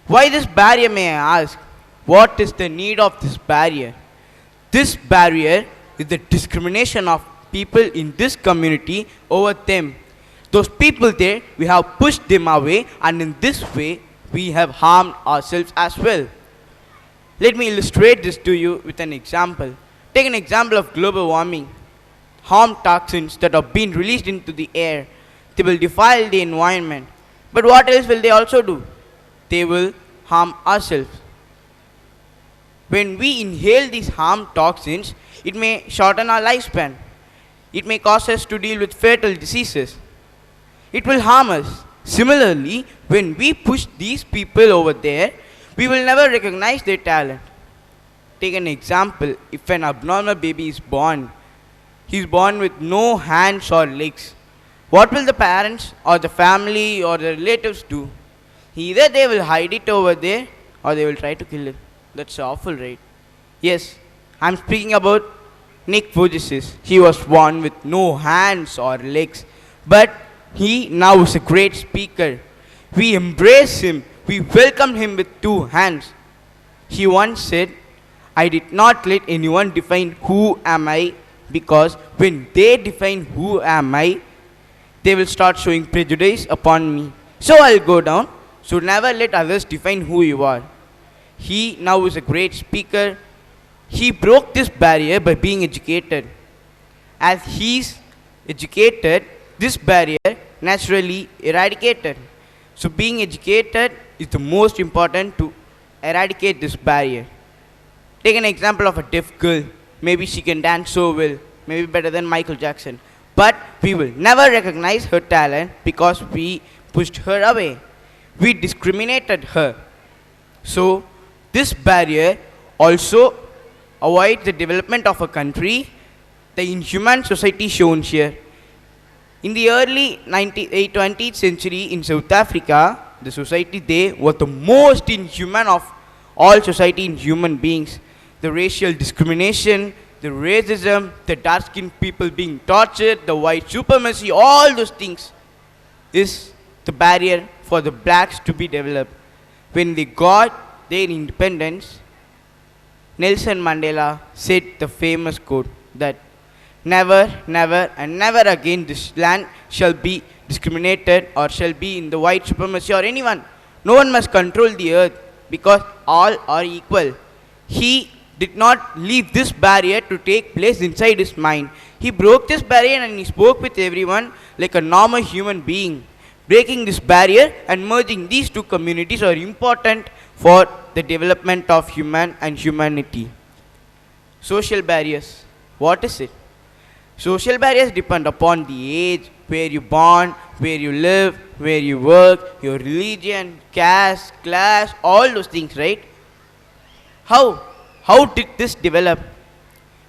Why this barrier, may I ask? What is the need of this barrier? This barrier is the discrimination of people in this community over them. Those people there, we have pushed them away, and in this way, we have harmed ourselves as well. Let me illustrate this to you with an example. Take an example of global warming. Harm toxins that are being released into the air, they will defile the environment. But what else will they also do? They will harm ourselves. When we inhale these harm toxins, it may shorten our lifespan. It may cause us to deal with fatal diseases. It will harm us. Similarly, when we push these people over there, we will never recognize their talent. Take an example. If an abnormal baby is born, he is born with no hands or legs. What will the parents or the family or the relatives do? Either they will hide it over there or they will try to kill it. That's awful, right? Yes, I'm speaking about Nick Vujicic. He was born with no hands or legs, but he now is a great speaker. We embrace him. We welcome him with two hands. He once said, I did not let anyone define who am I, because when they define who am I, they will start showing prejudice upon me. So I'll go down. So never let others define who you are. He now is a great speaker. He broke this barrier by being educated. As he's educated, this barrier naturally eradicated. So being educated is the most important to eradicate this barrier. Take an example of a deaf girl. Maybe she can dance so well, maybe better than Michael Jackson. But we will never recognize her talent because we pushed her away. We discriminated her. So this barrier also avoids the development of a country, the inhuman society shown here. In the early 20th century in South Africa, the society there was the most inhuman of all society in human beings. The racial discrimination, the racism, the dark-skinned people being tortured, the white supremacy, all those things is the barrier for the blacks to be developed. When they got their independence, Nelson Mandela said the famous quote that never, never and never again this land shall be discriminated or shall be in the white supremacy or anyone. No one must control the earth because all are equal. He did not leave this barrier to take place inside his mind. He broke this barrier and he spoke with everyone like a normal human being. Breaking this barrier and merging these two communities are important for the development of human and humanity. Social barriers. What is it? Social barriers depend upon the age, where you born, where you live, where you work, your religion, caste, class, all those things, right? How did this develop?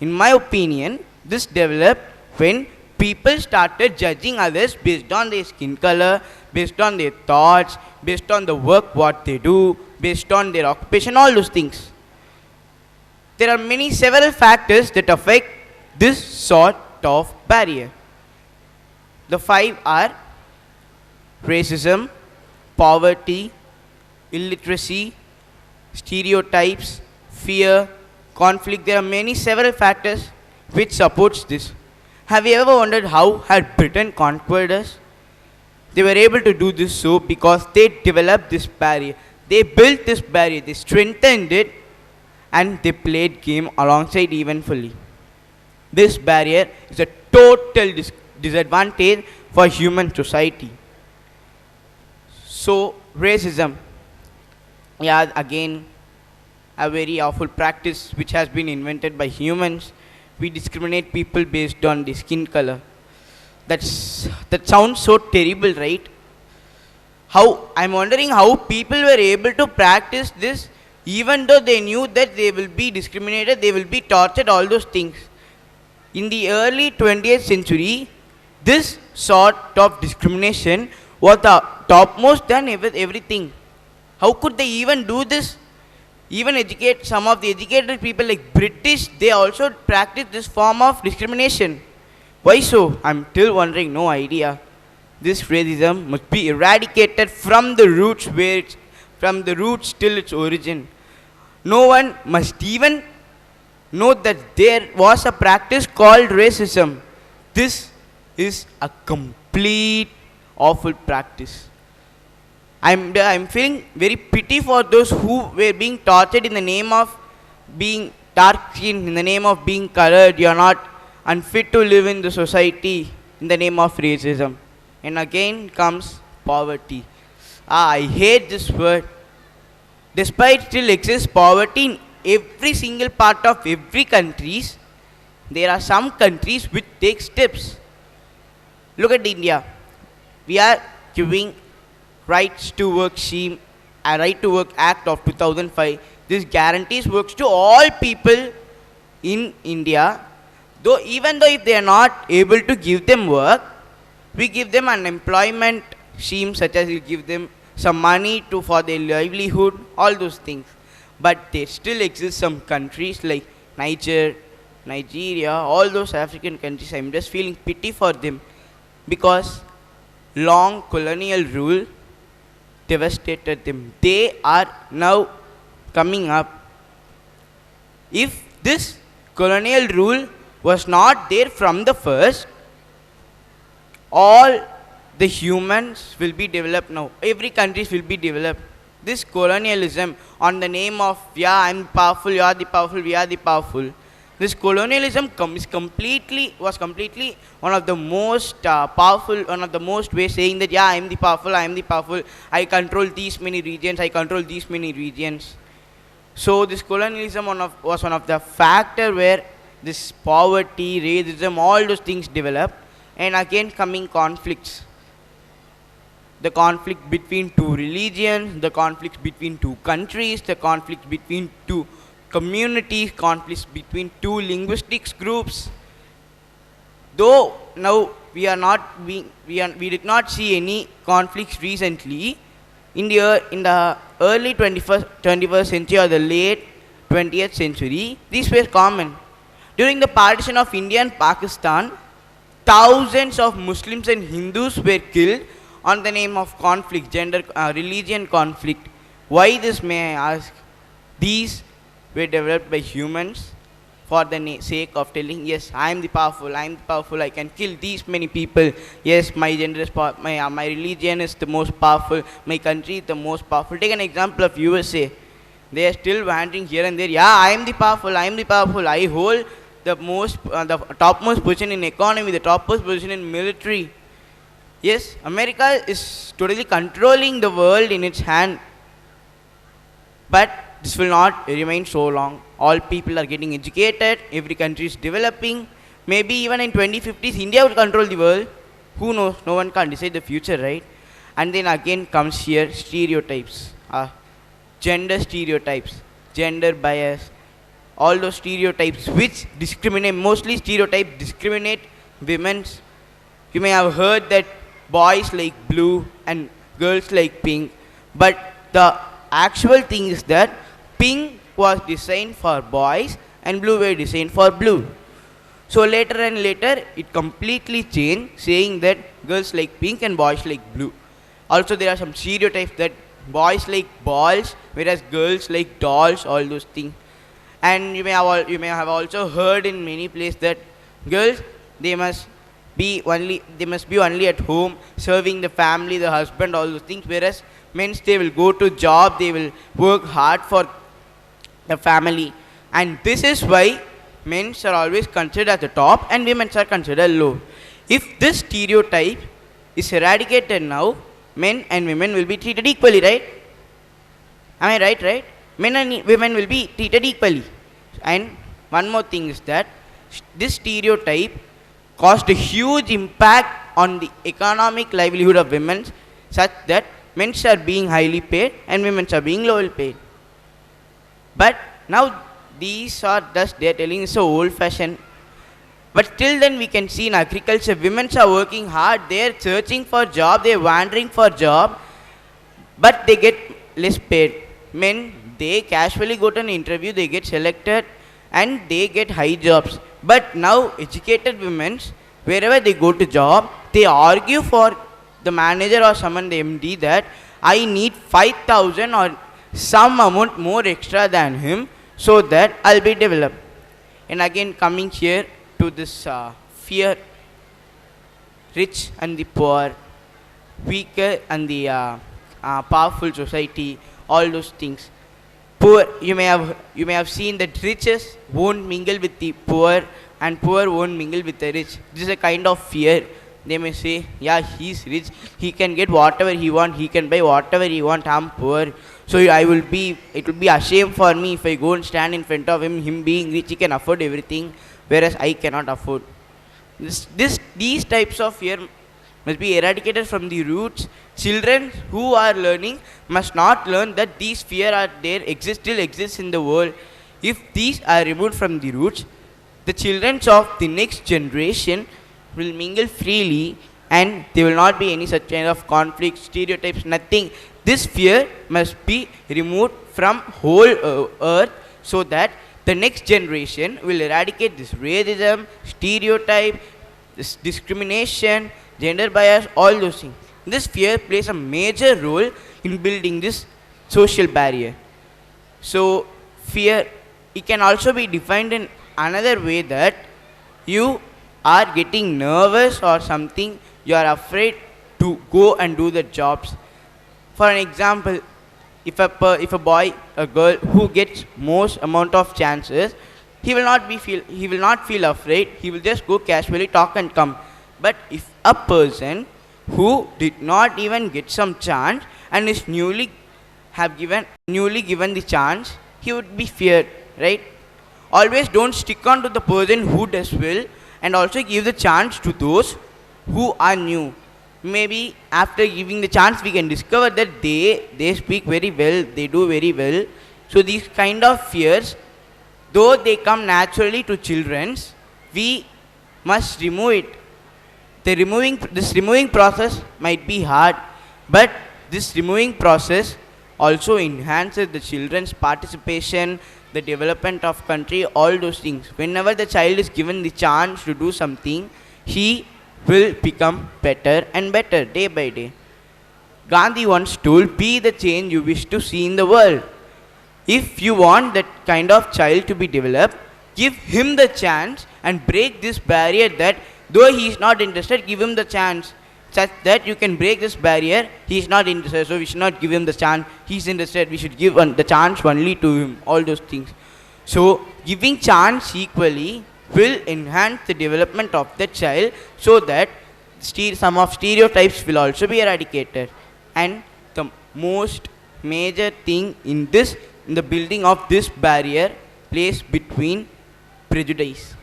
In my opinion, this developed when people started judging others based on their skin color, based on their thoughts, based on the work what they do, based on their occupation, all those things. There are several factors that affect this sort of barrier. The 5 are racism, poverty, illiteracy, stereotypes, fear, conflict. There are several factors which supports this. Have you ever wondered how had Britain conquered us? They were able to do this so because they developed this barrier. They built this barrier, they strengthened it, and they played game alongside eventually. This barrier is a total disadvantage for human society. So racism, again a very awful practice which has been invented by humans. We discriminate people based on the skin color. That sounds so terrible, right? I'm wondering how people were able to practice this even though they knew that they will be discriminated, they will be tortured, all those things. In the early 20th century, this sort of discrimination was the topmost than everything. How could they even do this? Even some of the educated people like British, they also practice this form of discrimination. Why so? I'm still wondering, no idea. This racism must be eradicated from the roots till its origin. No one must even know that there was a practice called racism. This is a complete awful practice. I'm feeling very pity for those who were being tortured in the name of being dark skinned, in the name of being colored. You are not unfit to live in the society in the name of racism. And again comes poverty. I hate this word. Despite still exists poverty in every single part of every countries, there are some countries which take steps. Look at India. We are giving Rights to Work scheme, a Right to Work Act of 2005. This guarantees works to all people in India. Even though if they are not able to give them work, we give them an employment scheme, such as we give them some money for their livelihood, all those things. But there still exist some countries like Nigeria, all those African countries. I'm just feeling pity for them because long colonial rule devastated them. They are now coming up. If this colonial rule was not there from the first, all the humans will be developed now. Every country will be developed. This colonialism on the name of, I'm powerful, you are the powerful, we are the powerful. This colonialism was completely one of the most powerful, one of the most ways saying that, yeah, I am the powerful, I control these many regions, I control these many regions. So this colonialism was one of the factor where this poverty, racism, all those things developed. And again coming conflicts. The conflict between two religions, the conflicts between two countries, the conflicts between two communities, conflicts between two linguistics groups. Though now we did not see any conflicts recently, in the early 21st century or the late 20th century, these were common. During the partition of India and Pakistan, thousands of Muslims and Hindus were killed on the name of conflict, religion conflict. Why this, may I ask? These were developed by humans for the sake of telling, yes, I am the powerful, I can kill these many people. Yes, my gender is my religion is the most powerful, my country is the most powerful. Take an example of USA. They are still wandering here and there. Yeah, I am the powerful, I hold the topmost position in economy, the topmost position in military. Yes, America is totally controlling the world in its hand. But this will not remain so long. All people are getting educated, every country is developing. Maybe even in 2050s, India will control the world. Who knows? No one can decide the future, right? And then again comes here stereotypes, gender stereotypes, gender bias, all those stereotypes which discriminate, mostly stereotypes discriminate women. You may have heard that boys like blue and girls like pink, but the actual thing is that pink was designed for boys and blue were designed for blue. So later and later it completely changed, saying that girls like pink and boys like blue. Also there are some stereotypes that boys like balls whereas girls like dolls, all those things. And you may have also heard in many places that girls, they must be only at home serving the family, the husband, all those things, whereas men, they will go to job, they will work hard for the family. And this is why men are always considered at the top and women are considered low. If this stereotype is eradicated now, men and women will be treated equally, right? Am I right? Men and women will be treated equally. And one more thing is that this stereotype caused a huge impact on the economic livelihood of women, such that men are being highly paid and women are being lowly paid. But now these are just, they are telling so old fashioned. But still then we can see in agriculture, women are working hard, they are searching for job, they are wandering for job, but they get less paid. Men, they casually go to an interview, they get selected and they get high jobs. But now educated women, wherever they go to job, they argue for the manager or someone, the MD, that I need 5,000 or some amount more extra than him so that I'll be developed. And again coming here to this fear, rich and the poor, weaker and the powerful society, all those things. Poor, you may have seen that riches won't mingle with the poor and poor won't mingle with the rich. This is a kind of fear. They may say, yeah, he's rich, he can get whatever he wants, he can buy whatever he wants, I'm poor. So it will be a shame for me if I go and stand in front of him being rich, he can afford everything, whereas I cannot afford. These types of fear must be eradicated from the roots. Children who are learning must not learn that these fear are there, still exist in the world. If these are removed from the roots, the children of the next generation will mingle freely and there will not be any such kind of conflict, stereotypes, nothing. This fear must be removed from whole earth so that the next generation will eradicate this racism, stereotype, this discrimination, gender bias, all those things. This fear plays a major role in building this social barrier. So fear, it can also be defined in another way, that you are getting nervous or something, you are afraid to go and do the jobs. For an example, if a boy, a girl who gets most amount of chances he will not feel afraid. He will just go casually, talk and come. But if a person who did not even get some chance and is newly given the chance, he would be feared, right? Always don't stick on to the person who does well, and also give the chance to those who are new. Maybe after giving the chance, we can discover that they speak very well, they do very well. So these kind of fears, though they come naturally to children, we must remove it. This removing process might be hard, but this removing process also enhances the children's participation, the development of country, all those things. Whenever the child is given the chance to do something, he will become better and better day by day. Gandhi once told, be the change you wish to see in the world. If you want that kind of child to be developed, give him the chance and break this barrier that though he is not interested, give him the chance. Such that you can break this barrier. He is not interested, so we should not give him the chance. He is interested, we should give the chance only to him. All those things. So giving chance equally will enhance the development of the child, so that some of stereotypes will also be eradicated. And the most major thing in the building of this barrier plays between prejudice.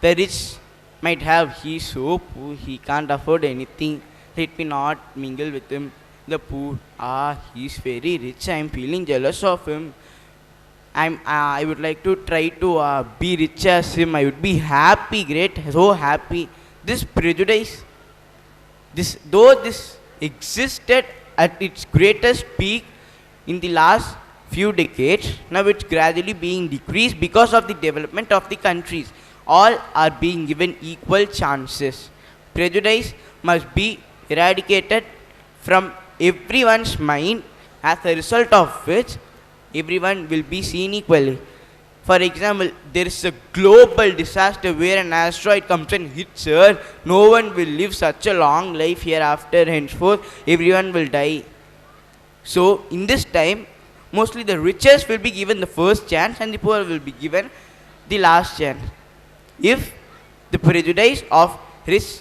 The rich might have, he's so poor, he can't afford anything, let me not mingle with him. The poor, he's very rich, I'm feeling jealous of him. I would like to try to be rich as him, I would be happy, great, so happy. This prejudice, though this existed at its greatest peak in the last few decades, now it's gradually being decreased because of the development of the countries. All are being given equal chances. Prejudice must be eradicated from everyone's mind, as a result of which everyone will be seen equally. For example, there is a global disaster where an asteroid comes and hits Earth. No one will live such a long life hereafter, henceforth everyone will die. So in this time, mostly the richest will be given the first chance and the poor will be given the last chance. If the prejudice of rich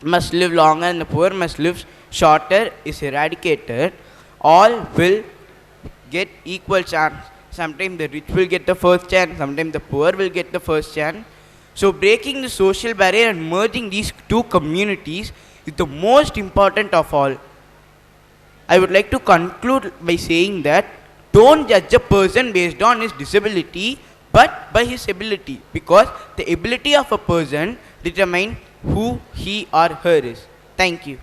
must live longer and the poor must live shorter is eradicated, all will get equal chance. Sometimes the rich will get the first chance, sometimes the poor will get the first chance. So breaking the social barrier and merging these two communities is the most important of all. I would like to conclude by saying that don't judge a person based on his disability, but by his ability, because the ability of a person determines who he or her is. Thank you.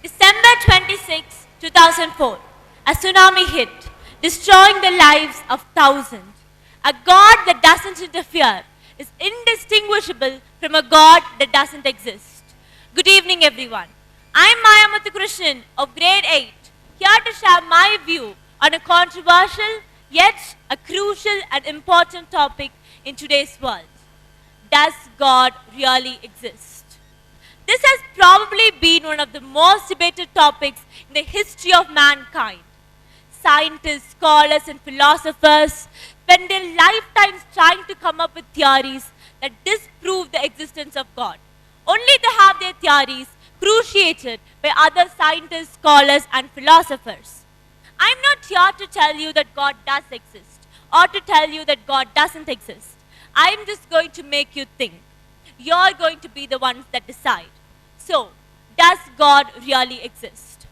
December 26, 2004, a tsunami hit, destroying the lives of thousands. A God that doesn't interfere is indistinguishable from a God that doesn't exist. Good evening, everyone. I'm Maya Muthukrishnan of grade 8, here to share my view on a controversial yet a crucial and important topic in today's world. Does God really exist? This has probably been one of the most debated topics in the history of mankind. Scientists, scholars, and philosophers spend their lifetimes trying to come up with theories that disprove the existence of God, only to have their theories cruciated by other scientists, scholars, and philosophers. I'm not here to tell you that God does exist or to tell you that God doesn't exist. I'm just going to make you think. You're going to be the ones that decide. So, does God really exist?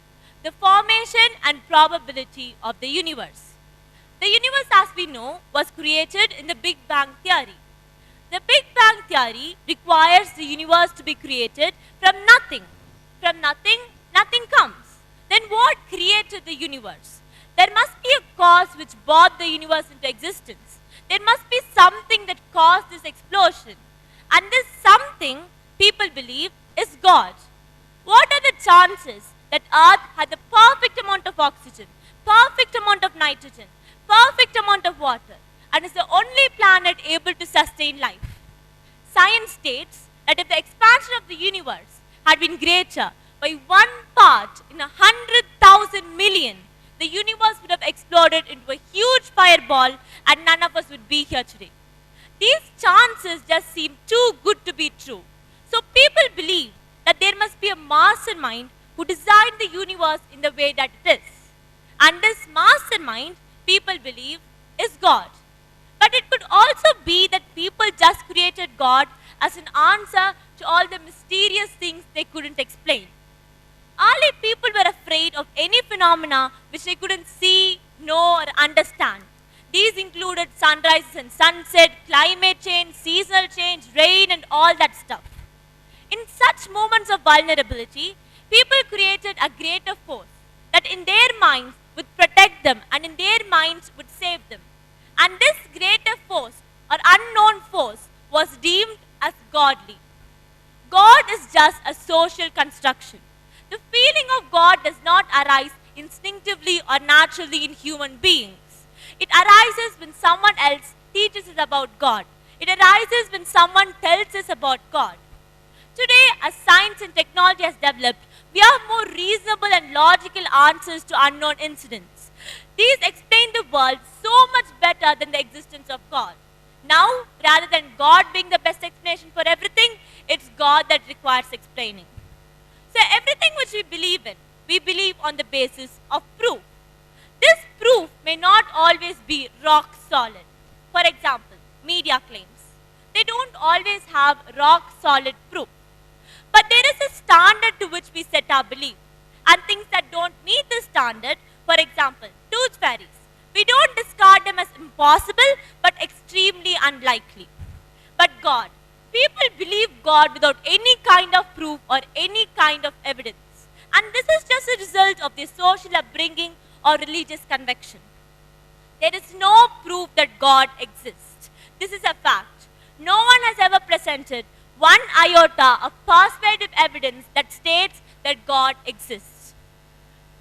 The formation and probability of the universe. The universe, as we know, was created in the Big Bang theory. The Big Bang theory requires the universe to be created from nothing. From nothing, nothing comes. Then what created the universe? There must be a cause which brought the universe into existence. There must be something that caused this explosion. And this something, people believe, is God. What are the chances that Earth had the perfect amount of oxygen, perfect amount of nitrogen, perfect amount of water, and is the only planet able to sustain life? Science states that if the expansion of the universe had been greater by 1 part in 100,000 million, the universe would have exploded into a huge fireball and none of us would be here today. These chances just seem too good to be true. So people believe that there must be a mastermind who designed the universe in the way that it is. And this mastermind, people believe, is God. But it could also be that people just created God as an answer to all the mysterious things they couldn't explain. Early people were afraid of any phenomena which they couldn't see, know, or understand. These included sunrises and sunset, climate change, seasonal change, rain, and all that stuff. In such moments of vulnerability, people created a greater force that in their minds would protect them and in their minds would save them. And this greater force or unknown force was deemed as godly. God is just a social construction. The feeling of God does not arise instinctively or naturally in human beings. It arises when someone else teaches us about God. It arises when someone tells us about God. Today, as science and technology has developed, we have more reasonable and logical answers to unknown incidents. These explain the world so much better than the existence of God. Now, rather than God being the best explanation for everything, it's God that requires explaining. So everything which we believe on the basis of proof. This proof may not always be rock solid. For example, media claims. They don't always have rock solid proof. But there is a standard to which we set our belief. And things that don't meet the standard, for example, tooth fairies. We don't discard them as impossible, but extremely unlikely. But God. People believe God without any kind of proof or any kind of evidence. And this is just a result of their social upbringing or religious conviction. There is no proof that God exists. This is a fact. No one has ever presented one iota of persuasive evidence that states that God exists.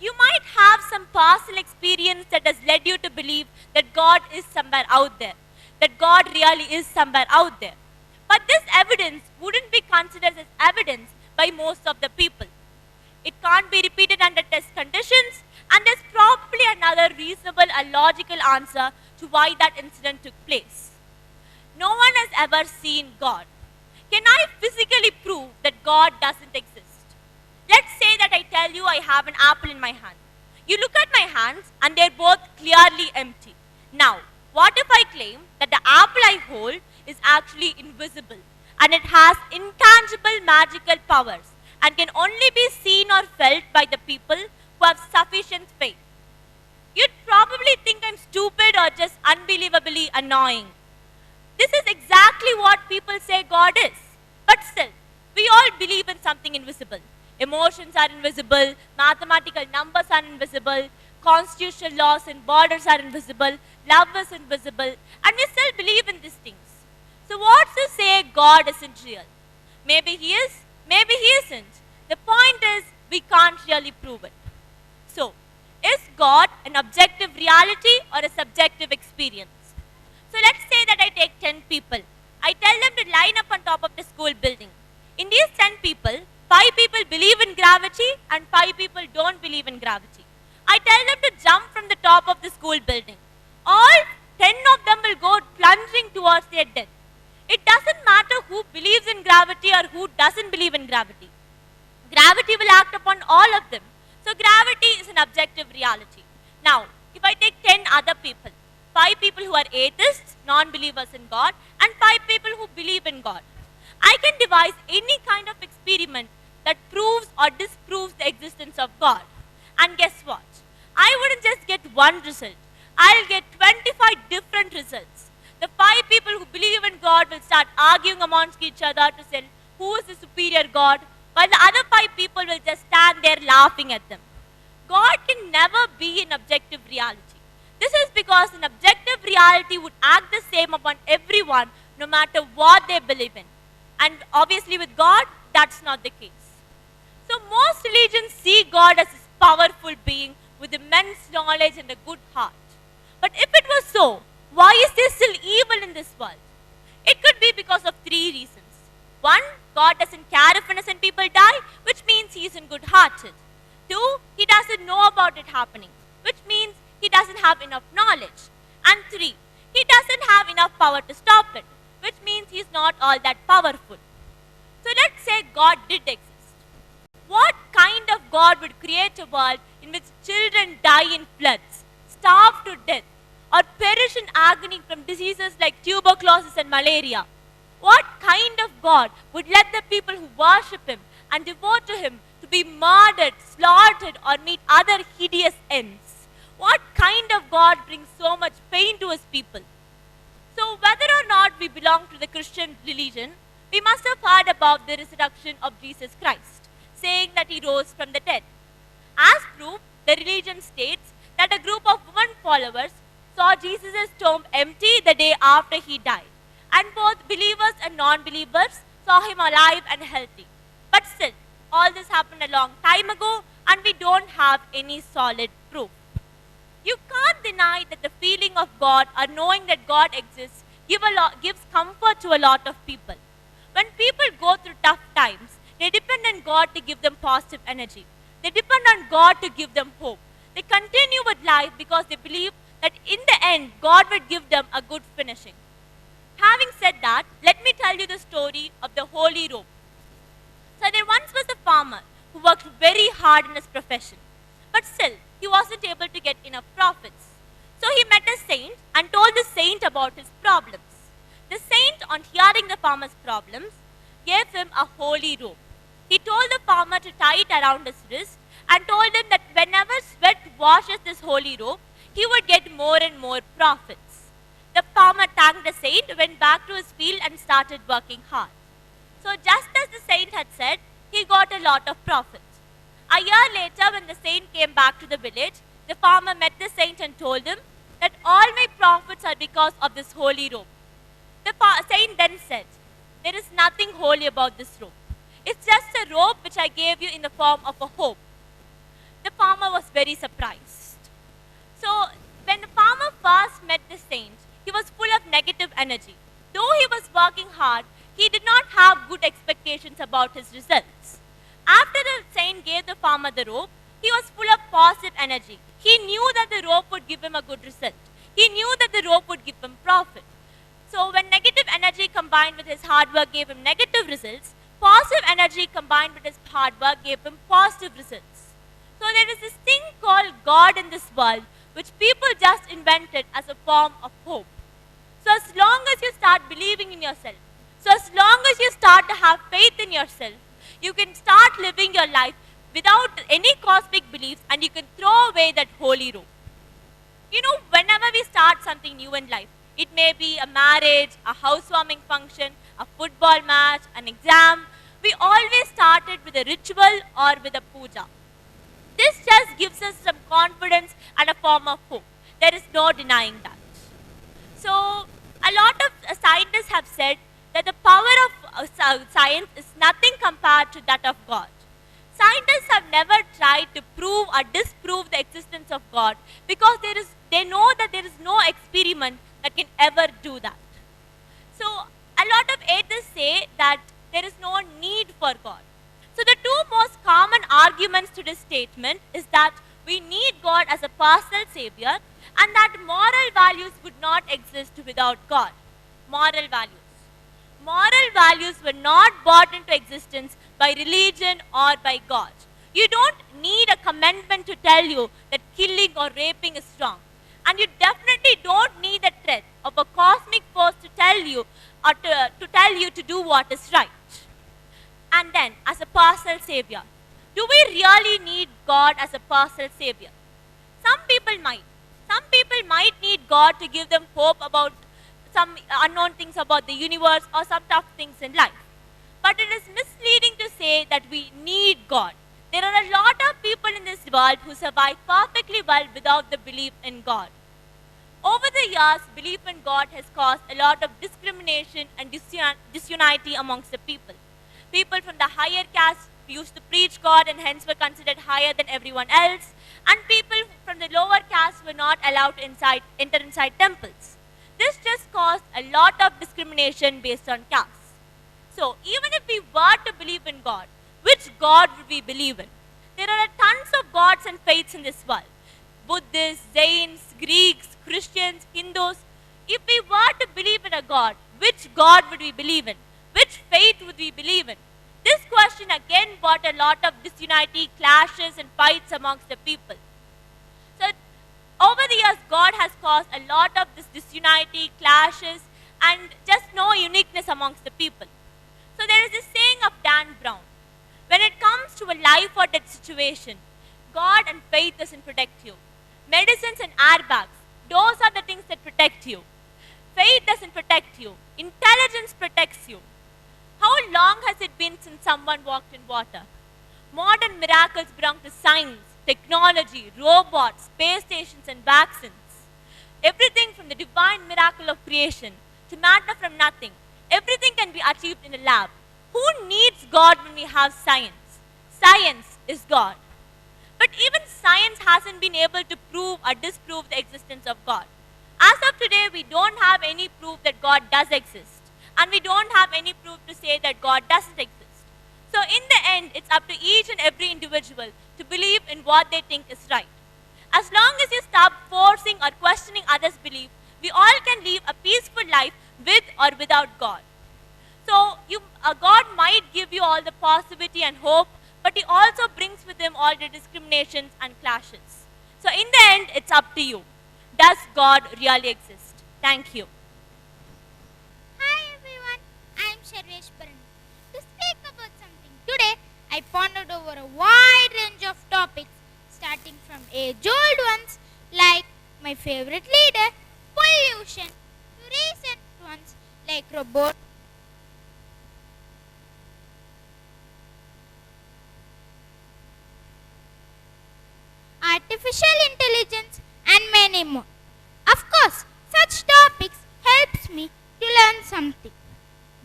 You might have some personal experience that has led you to believe that God is somewhere out there, that God really is somewhere out there. But this evidence wouldn't be considered as evidence by most of the people. It can't be repeated under test conditions, and there's probably another reasonable and logical answer to why that incident took place. No one has ever seen God. Can I physically prove that God doesn't exist? Let's say that I tell you I have an apple in my hand. You look at my hands and they're both clearly empty. Now, what if I claim that the apple I hold is actually invisible and it has intangible magical powers and can only be seen or felt by the people who have sufficient faith? You'd probably think I'm stupid or just unbelievably annoying. This is exactly what people say God is. But still, we all believe in something invisible. Emotions are invisible, mathematical numbers are invisible, constitutional laws and borders are invisible, love is invisible, and we still believe in these things. So what's to say God isn't real? Maybe he is, maybe he isn't. The point is, we can't really prove it. So, is God an objective reality or a subjective experience? So let's say that I take 10 people. I tell them to line up on top of the school building. In these 10 people, 5 people believe in gravity and 5 people don't believe in gravity. I tell them to jump from the top of the school building. All 10 of them will go plunging towards their death. It doesn't matter who believes in gravity or who doesn't believe in gravity. Gravity will act upon all of them. So gravity is an objective reality. Now, if I take 10 other people, 5 people who are atheists, non-believers in God, and 5 people who believe in God, I can devise any kind of experiment that proves or disproves the existence of God. And guess what? I wouldn't just get one result. I'll get 25 different results. The 5 people who believe in God will start arguing amongst each other to say who is the superior God, while the other 5 people will just stand there laughing at them. God can never be an objective reality. This is because an objective reality would act the same upon everyone no matter what they believe in. And obviously with God, that's not the case. So most religions see God as this powerful being with immense knowledge and a good heart. But if it was so, why is there still evil in this world? It could be because of 3 reasons. 1, God doesn't care if innocent people die, which means he isn't good-hearted. 2, he doesn't know about it happening, which means he doesn't have enough knowledge. And 3, he doesn't have enough power to stop it, which means he's not all that powerful. So let's say God did exist. What kind of God would create a world in which children die in floods, starve to death, or perish in agony from diseases like tuberculosis and malaria? What kind of God would let the people who worship him and devote to him to be murdered, slaughtered, or meet other hideous ends? What kind of God brings so much pain to his people? So whether or not we belong to the Christian religion, we must have heard about the resurrection of Jesus Christ, saying that he rose from the dead. As proof, the religion states that a group of women followers saw Jesus' tomb empty the day after he died, and both believers and non-believers saw him alive and healthy. But still, all this happened a long time ago, and we don't have any solid proof. You can't deny that the feeling of God or knowing that God exists gives comfort to a lot of people. When people go through tough times, they depend on God to give them positive energy. They depend on God to give them hope. They continue with life because they believe that in the end, God will give them a good finishing. Having said that, let me tell you the story of the holy rope. So there once was a farmer who worked very hard in his profession, but still he wasn't able to get enough profits. So he met a saint and told the saint about his problems. The saint, on hearing the farmer's problems, gave him a holy rope. He told the farmer to tie it around his wrist and told him that whenever sweat washes this holy rope, he would get more and more profits. The farmer thanked the saint, went back to his field and started working hard. So just as the saint had said, he got a lot of profit. A year later, when the saint came back to the village, the farmer met the saint and told him that all my profits are because of this holy rope. The saint then said, there is nothing holy about this rope. It's just a rope which I gave you in the form of a hope. The farmer was very surprised. So when the farmer first met the saint, he was full of negative energy. Though he was working hard, he did not have good expectations about his results. After the saint gave the farmer the rope, he was full of positive energy. He knew that the rope would give him a good result. He knew that the rope would give him profit. So when negative energy combined with his hard work gave him negative results, positive energy combined with his hard work gave him positive results. So there is this thing called God in this world, which people just invented as a form of hope. So as long as you start believing in yourself, so as long as you start to have faith in yourself, you can start living your life without any cosmic beliefs, and you can throw away that holy rope. You know, whenever we start something new in life, it may be a marriage, a housewarming function, a football match, an exam, we always started with a ritual or with a puja. This just gives us some confidence and a form of hope. There is no denying that. So, a lot of scientists have said that the power of science is nothing compared to that of God. Scientists have never tried to prove or disprove the existence of God because they know that there is no experiment that can ever do that. So, a lot of atheists say that there is no need for God. So, the two most common arguments to this statement is that we need God as a personal savior and that moral values would not exist without God. Moral values. Moral values were not brought into existence by religion or by God. You don't need a commandment to tell you that killing or raping is wrong. And you definitely don't need the threat of a cosmic force to tell you or to tell you to do what is right. And then, as a personal savior, do we really need God as a personal savior? Some people might. Some people might need God to give them hope about some unknown things about the universe or some tough things in life. But it is misleading to say that we need God. There are a lot of people in this world who survive perfectly well without the belief in God. Over the years, belief in God has caused a lot of discrimination and disunity amongst the people. People from the higher caste used to preach God and hence were considered higher than everyone else, and people from the lower caste were not allowed to enter inside temples. This just caused a lot of discrimination based on caste. So, even if we were to believe in God, which God would we believe in? There are tons of gods and faiths in this world. Buddhists, Jains, Greeks, Christians, Hindus, if we were to believe in a God, which God would we believe in? Which faith would we believe in? This question again brought a lot of disunity, clashes, and fights amongst the people. So, over the years, God has caused a lot of this disunity, clashes, and just no uniqueness amongst the people. So, there is this saying of Dan Brown: when it comes to a life or death situation, God and faith doesn't protect you. Medicines and airbags, those are the things that protect you. Faith doesn't protect you. Intelligence protects you. How long has it been since someone walked in water? Modern miracles belong to science, technology, robots, space stations, and vaccines. Everything from the divine miracle of creation to matter from nothing, everything can be achieved in a lab. Who needs God when we have science? Science is God. But even science hasn't been able to prove or disprove the existence of God. As of today, we don't have any proof that God does exist. And we don't have any proof to say that God doesn't exist. So in the end, it's up to each and every individual to believe in what they think is right. As long as you stop forcing or questioning others' belief, we all can live a peaceful life with or without God. So God might give you all the positivity and hope, but He also brings with Him all the discriminations and clashes. So in the end, it's up to you. Does God really exist? Thank you. Hi everyone, I am Sharvesh Baran. To speak about something today, I pondered over a wide range of topics, starting from age-old ones like my favorite leader, pollution, to recent ones like robots, artificial intelligence, and many more. Of course, such topics helps me to learn something.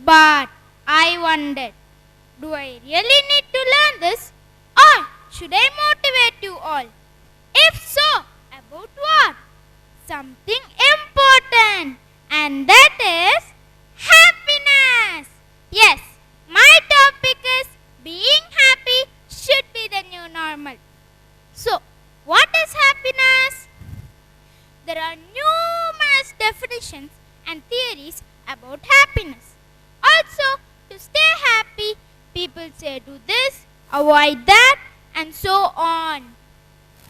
But I wondered, do I really need to learn this, or should I motivate you all? If so, about what? Something important, and that is happiness. Yes, my topic is being happy should be the new normal. So, what is happiness? There are numerous definitions and theories about happiness. Also, to stay happy, people say do this, avoid that, and so on.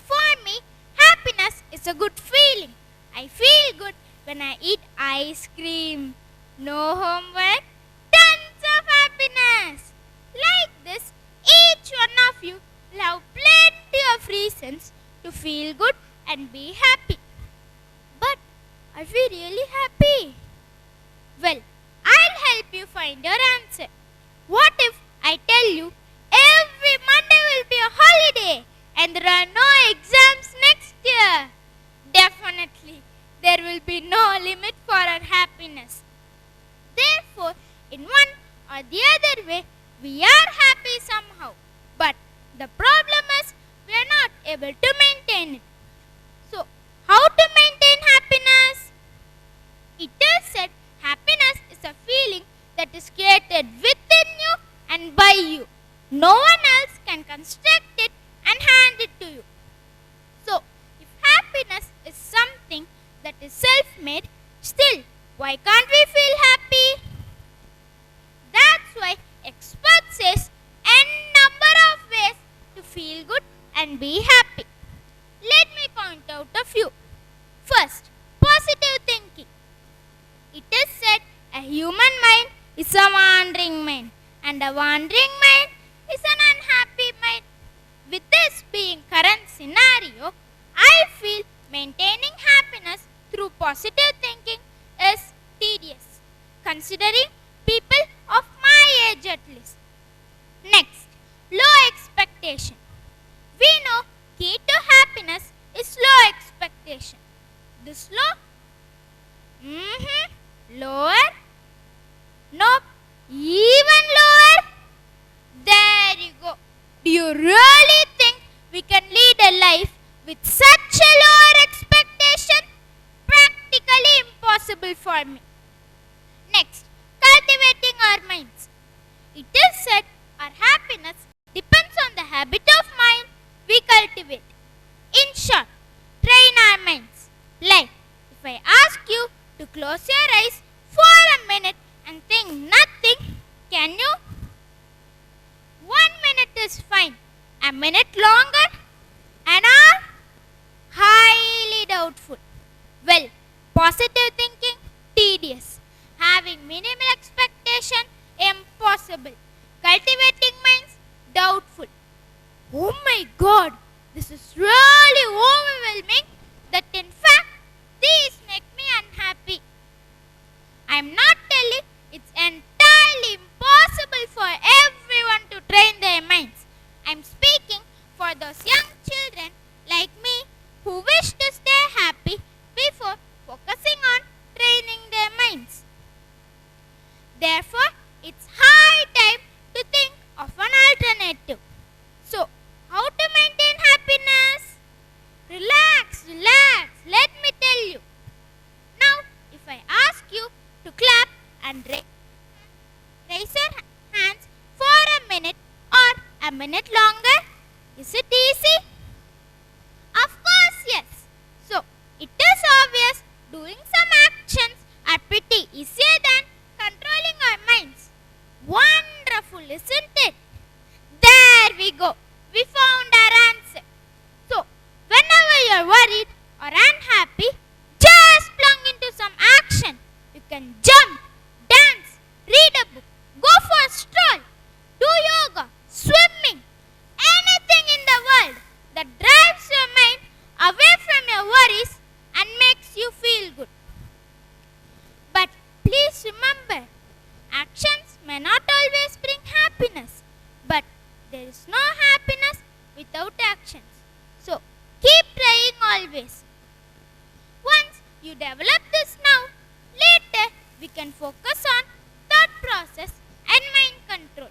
For me, happiness is a good feeling. I feel good when I eat ice cream. No homework, tons of happiness. Like this, each one of you will have plenty of reasons to feel good and be happy. But are we really happy? Well, I'll help you find your answer. What if I tell you every Monday will be a holiday and there are no exams next year? Definitely, there will be no limit for our happiness. Therefore, in one or the other way, we are happy somehow. But the problem is we are not able to maintain it. So, how to maintain happiness? It is said happiness is a feeling that is created within you and by you. No one else can construct it and hand it to you. So, if happiness is something that is self-made, still, why can't we feel happy? That's why experts says n number of ways to feel good and be happy. Let me point out a few. First, positive thinking. It is said a human mind is a wandering mind, and a wandering mind is an unhappy mind. With this being current scenario, I feel maintaining happiness through positive thinking is tedious, considering people of my age at least. Next, low expectation. We know key to happiness is low expectation. This low? Lower? Nope. Even lower? There you go. Do you really think we can lead a life with such a lower expectation? Practically impossible for me. Next, cultivating our minds. It is said our happiness depends on the habit of mind we cultivate. In short, A minute longer? An hour? Highly doubtful. Well, positive thinking? Tedious. Having minimal expectation? Impossible. Cultivating minds? Doubtful. Oh my God, this is really overwhelming that in fact these make me unhappy. I am not telling it's entirely impossible for everyone to train their minds. I am speaking for those young children like me who wish to stay happy before focusing on training their minds. Therefore, it's high time to think of an alternative. So, how to maintain happiness? Relax, relax, let me tell you. Now, if I ask you to clap and raise your hands for a minute or a minute longer, is it easy? Of course, yes. So, it is obvious doing some actions are pretty easier than controlling our minds. Wonderful, isn't it? There we go. We found our answer. So, whenever you are worried or unhappy, just plunge into some action. You can jump, dance, read a book, go for a stroll, do yoga, swimming, anything in the world that drives your mind away from your worries and makes you feel good. But please remember, actions may not always bring happiness, but there is no happiness without actions. So, keep trying always. Once you develop this now, later we can focus on thought process and mind control.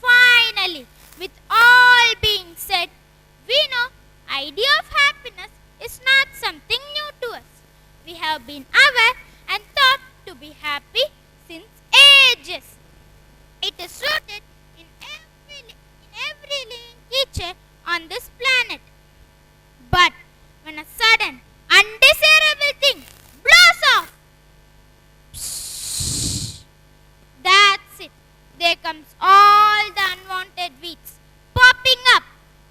Finally, with all being said, we know idea of happiness is not something new to us. We have been aware and thought to be happy since ages. It is rooted in every living creature on this planet. But when a sudden, undesirable thing blows off, that's it. There comes all the unwanted weeds popping up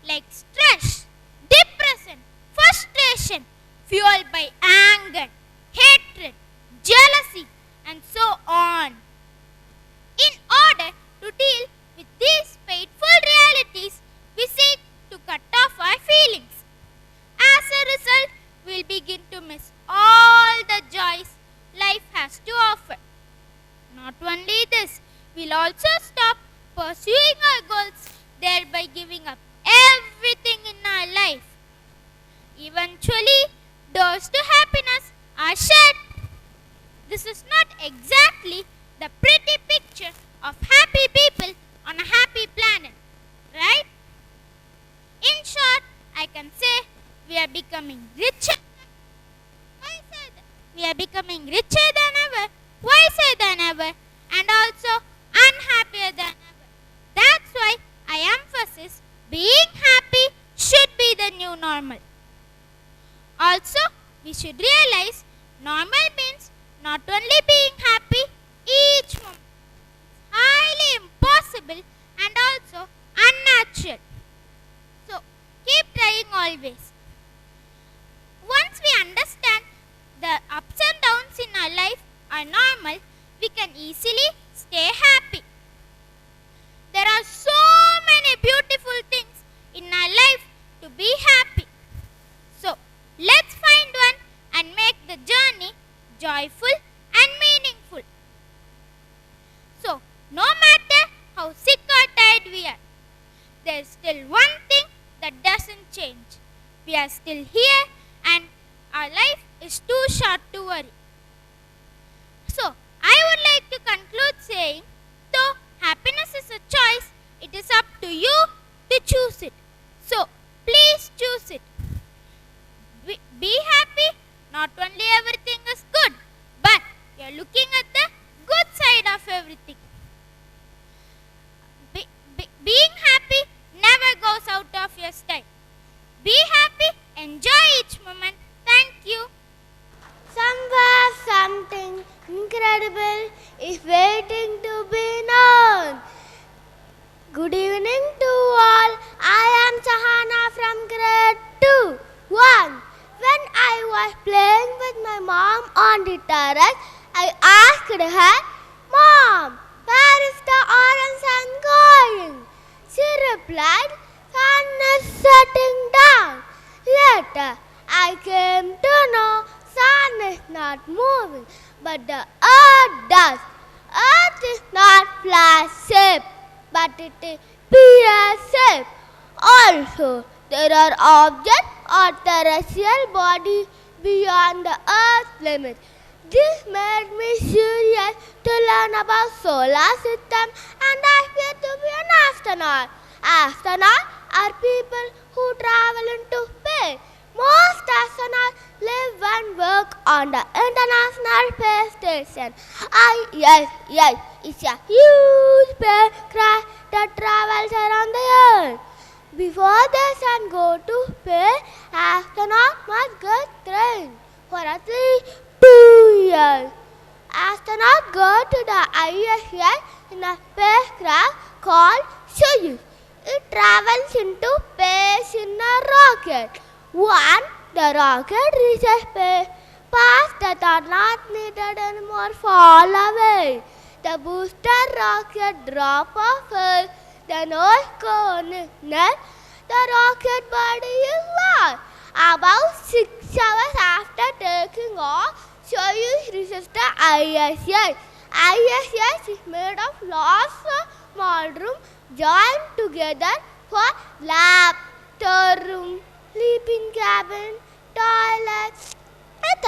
like stress, depression, frustration, fueled by anger, hatred, jealousy, and so on. In order to deal with these painful realities, we seek to cut off our feelings. As a result, we'll begin to miss all the joys life has to offer. Not only this, we'll also stop pursuing our goals, thereby giving up everything in our life. Eventually, doors to happiness are shut. This is not exactly the pretty picture of happy people on a happy planet, right? In short, I can say we are becoming richer. We are becoming richer than ever, wiser than ever, and also unhappier than ever. That's why I emphasize being happy should be the new normal. Also, we should realize normal means not only being happy each moment. It's highly impossible and also unnatural. So, keep trying always. Once we understand the ups and downs in our life are normal, we can easily stay happy. There are so many beautiful things in our life to be happy. So, let's find one and make the journey joyful and meaningful. So, no matter how sick or tired we are, there is still one thing that doesn't change. We are still here and our life is too short to worry. So, I would like to conclude saying, though happiness is a choice, it is up to you to choose it. So, please choose it. Be happy. Not only everything is good, but you are looking at the good side of everything. Being happy never goes out of your style. Be happy, enjoy each moment. Thank you. Somewhere something incredible is waiting to be known. Good evening to all. from grade 2. 1. When I was playing with my mom on the terrace, I asked her, "Mom, where is the orange sun going?" She replied, "Sun is setting down." Later, I came to know sun is not moving, but the earth does. Earth is not flat shape, but it is pear shape. Also, there are objects or terrestrial bodies beyond the earth's limit. This made me curious to learn about solar system, and I aspired to be an astronaut. Astronauts are people who travel into space. Most astronauts live and work on the International Space Station. ISS is a huge spacecraft that travels around the Earth. Before they can go to space, astronauts must get trained for at least 2 years. Astronauts go to the ISS in a spacecraft called Soyuz. It travels into space in a rocket. Once the rocket reaches space, parts that are not needed anymore fall away. The booster rocket drops off Earth. The nose cone is null. The rocket body is lost. About 6 hours after taking off, Soyuz reaches the ISS. ISS is made of lots of small rooms joined together for lab, storeroom, sleeping cabin, toilets, etc.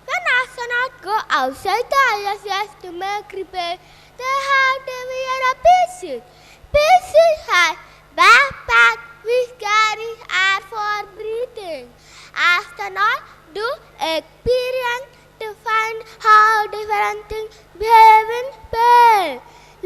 When astronauts go outside the ISS to make repairs, they have to wear a spacesuit. Spacesuit has backpack which carries air for breathing. Astronauts do experience to find how different things behave in space.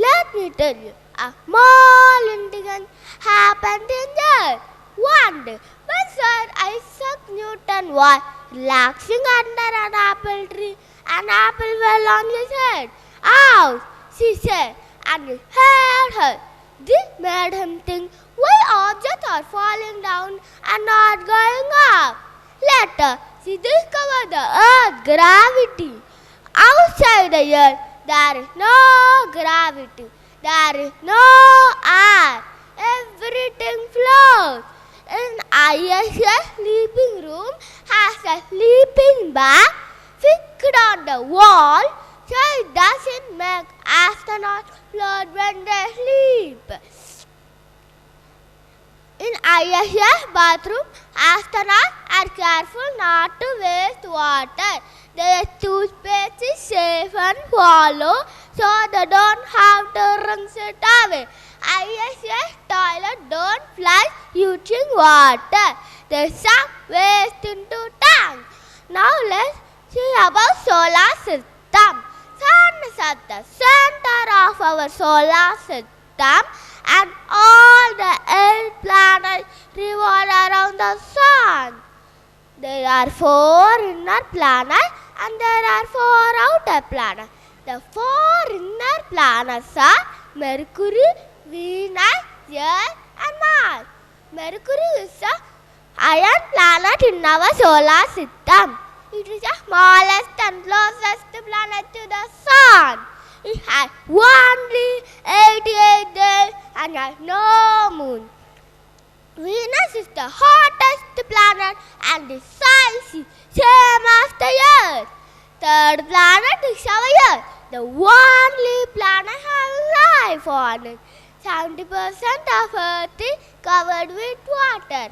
Let me tell you, a small incident happened in there. One day, when Sir Isaac Newton was relaxing under an apple tree, an apple fell on his head. "Ouch!" she said, and his head hurt. This made him think, why objects are falling down and not going up. Later, she discovered the Earth's gravity. Outside the Earth, there is no gravity. There is no air. Everything floats. An ISS sleeping room has a sleeping bag fixed on the wall, so it doesn't make astronauts float when they sleep. In ISS bathroom, astronauts are careful not to waste water. Their toothpaste is safe and hollow, so they don't have to rinse it away. ISS toilets don't flush using water. They suck waste into tanks. Now let's see about solar system. Sun is at the center of our solar system, and all the 8 planets revolve around the sun. There are 4 inner planets and there are 4 outer planets. The 4 inner planets are Mercury, Venus, Earth and Mars. Mercury is the iron planet in our solar system. It is the smallest and closest planet to the sun. It has only 88 days and has no moon. Venus is the hottest planet and the size is same as the Earth. Third planet is our Earth, the only planet having life on it. 70% of Earth is covered with water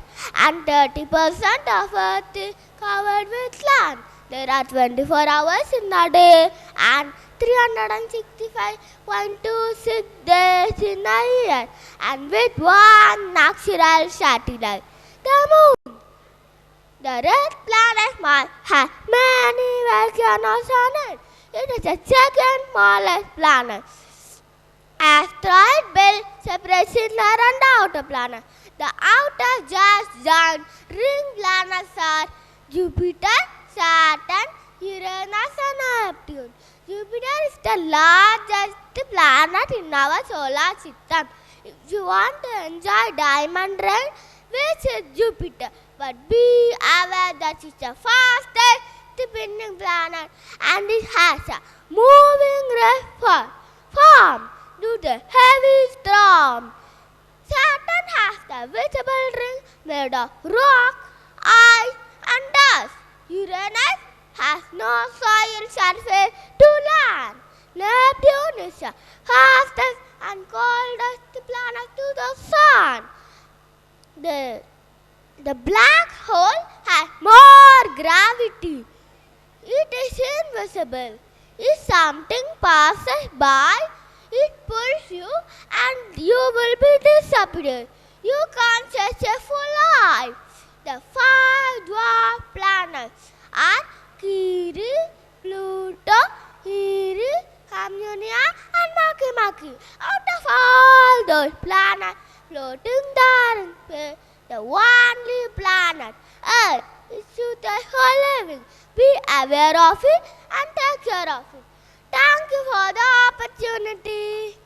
and 30% of Earth is covered with land. There are 24 hours in a day and 365.26 days in a year, and with one natural satellite, the Moon. The red planet Mars has many volcanoes on it. It is the second smallest planet. Asteroid belt separates inner and outer planet. The outer giant ring planets are Jupiter, Saturn, Uranus and Neptune. Jupiter is the largest planet in our solar system. If you want to enjoy diamond rain, which is Jupiter. But be aware that it's the fastest spinning planet and it has a moving form due to heavy storm. Saturn has the visible ring made of rock, ice and dust. Uranus has no soil surface to land. Neptune is the fastest and coldest planet to the sun. The black hole has more gravity. It is invisible. If something passes by, it pulls you and you will be disappeared. You can't search a full life. The 5 dwarf planets are Kiri, Pluto, Erie, Communia and Makemake. Out of all those planets floating there in space, the only planet Earth is suited for living. Be aware of it and take care of it. Thank you for the opportunity.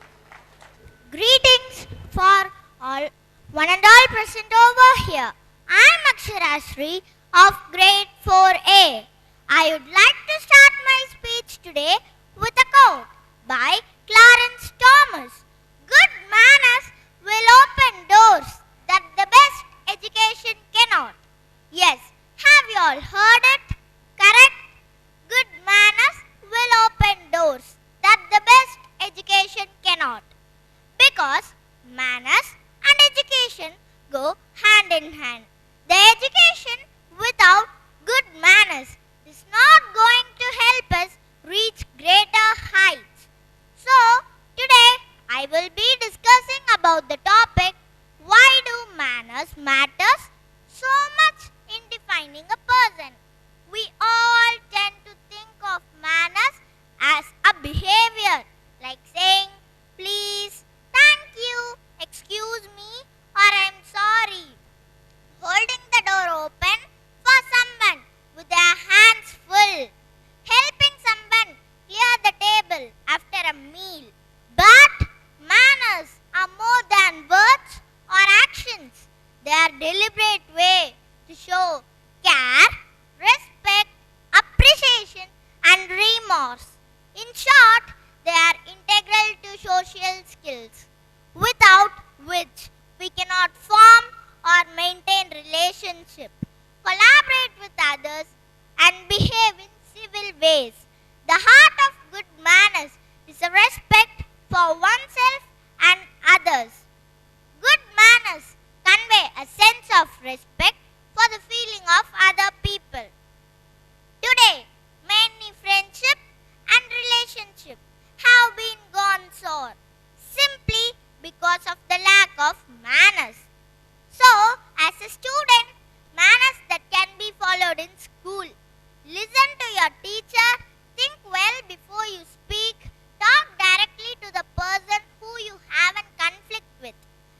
Greetings for all, one and all present over here. I am Aksharasri of grade 4A. I would like to start my speech today with a quote by Clarence Thomas. Good manners will open doors that the best education cannot. Yes, have you all heard it? Correct? Good manners will open doors that the best education cannot. Because manners and education go hand in hand. The education without good manners is not going to help us reach greater heights. So, today I will be discussing about the topic, why do manners matter so much in defining a person. We all tend to think of manners as a behavior, like saying please, thank you, excuse me, or I'm sorry. Holding the door open for someone with their hands full. Helping someone clear the table after a meal. But manners are more than words or actions. They are deliberate way to show care, respect, appreciation and remorse. In short, they are integral to social skills, without which we cannot form or maintain relationship, collaborate with others and behave in civil ways. The heart of good manners is a respect for oneself and others. Good manners convey a sense of respect for the feeling of other people. Today, many friendships and relationships have been gone sour simply because of the lack of manners. So, as a student, manners that can be followed in school. Listen to your teacher, think well before you speak, talk directly to the person who you have a conflict with,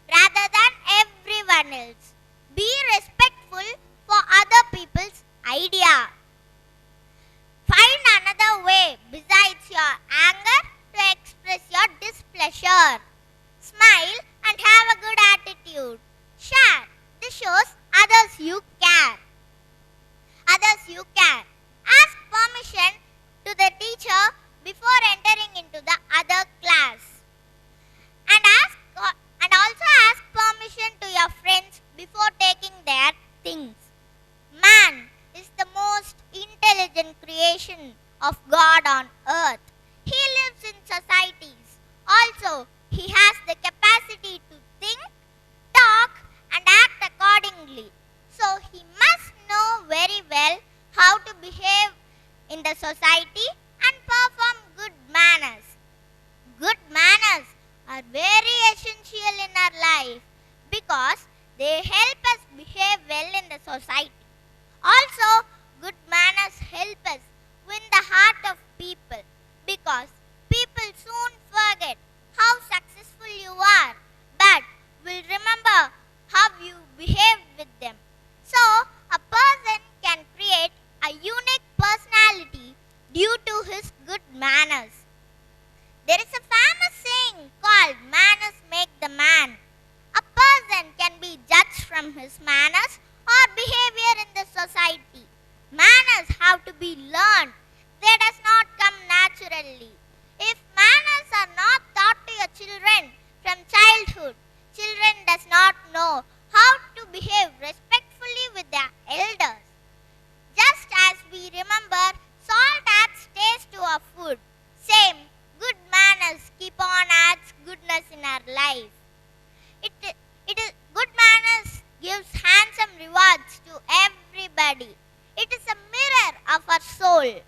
rather than everyone else. Be respectful for other people's idea. Find another way besides your anger to express your displeasure. Smile and have a good attitude. Share. This shows others you care. Ask permission to the teacher before entering into the other class. And also ask permission to your friends before taking their things. Man is the most intelligent creation of God on earth. He lives in societies. Also, he has the capacity to think, talk, and act accordingly. So, he must know very well how to behave in the society and perform good manners. Good manners are very essential in our life because they help us behave well in the society. Also, good manners help us win the heart of people because people soon forget how successful you are but will remember how you behaved with them. So, a person can create a unique personality due to his good manners. There is a famous saying called manners make the man. A person can be judged from his life. It is good manners gives handsome rewards to everybody. It is a mirror of our soul.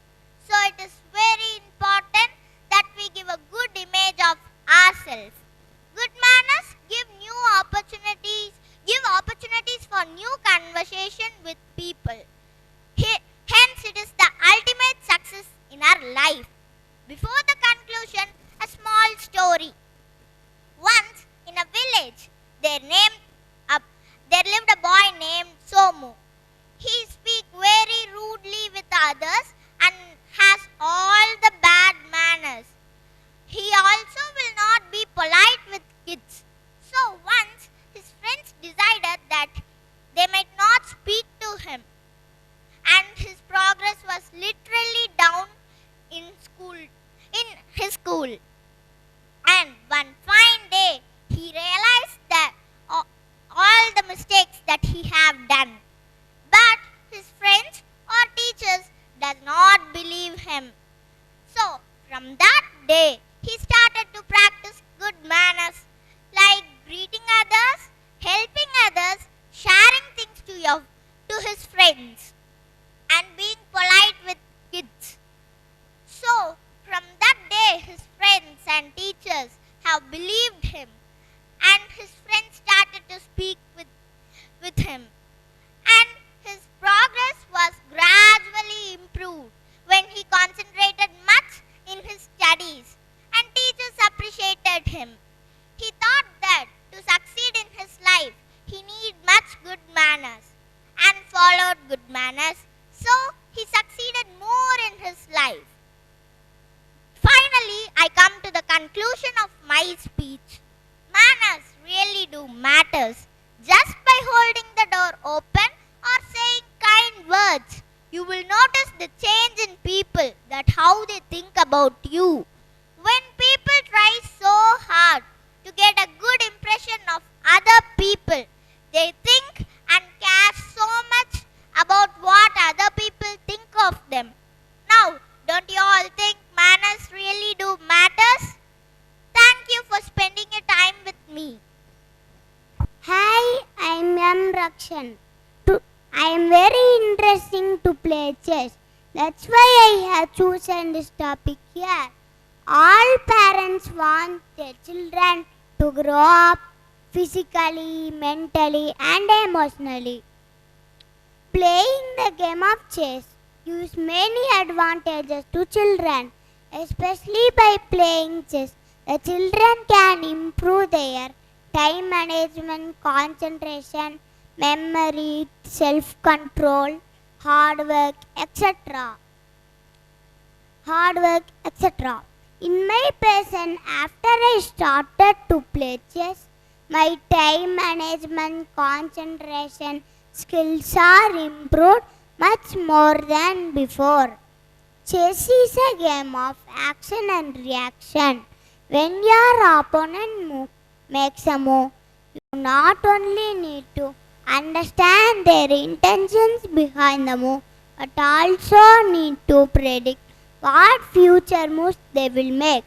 So it is very important that we give a good image of ourselves. Good manners give opportunities for new conversation with people. Hence, it is the ultimate success in our life. Before the conclusion, a small story. Once, in a village, there lived a boy named Somu. He speaks very rudely with others and has all the bad manners. He also will not be polite with kids. So once his friends decided that they might not speak to him, and his progress was literally down in his school. And one fine day he realized that all the mistakes that he have done. But his friends or teachers does not believe him. So from that day he started to practice good manners like greeting others, helping others, sharing things to his friends, and being polite with kids. So from that day his friends and teachers have believed him, and his friends started to speak with him, and his progress was gradually improved when he concentrated much in his studies, and teachers appreciated him. He thought that to succeed in his life he needed much good manners and followed good manners, so he succeeded more in his life. Finally, I come to the conclusion of my speech. Manners really do matters. Just by holding the door open or saying kind words, you will notice the change in people, that how they think about you. When people try so hard to get a good impression of other people, they think and care so much about what other people think of them. Now, don't you all think manners really do matters? Thank you for spending your time with me. Hi, I am M. Rakshan. I am very interesting to play chess. That's why I have chosen this topic here. All parents want their children to grow up physically, mentally, and emotionally. Playing the game of chess gives many advantages to children, especially by playing chess. The children can improve their time management, concentration, memory, self-control, hard work, etc. In my person, after I started to play chess, my time management, concentration skills are improved much more than before. Chess is a game of action and reaction. When your opponent makes a move, you not only need to understand their intentions behind the move, but also need to predict what future moves they will make.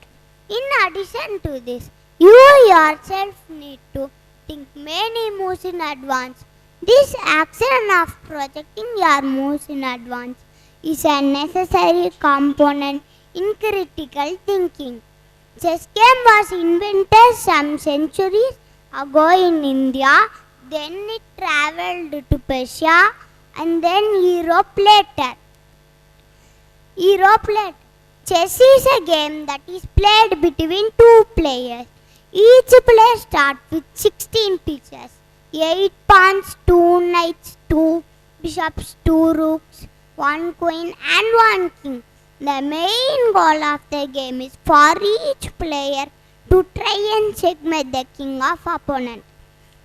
In addition to this, you yourself need to think many moves in advance. This action of projecting your moves in advance is a necessary component in critical thinking. Chess game was invented some centuries ago in India, then it travelled to Persia and then Europe later. Chess is a game that is played between two players. Each player starts with 16 pieces, 8 pawns, 2 knights, 2 bishops, 2 rooks, 1 queen and 1 king. The main goal of the game is for each player to try and checkmate the king of opponent.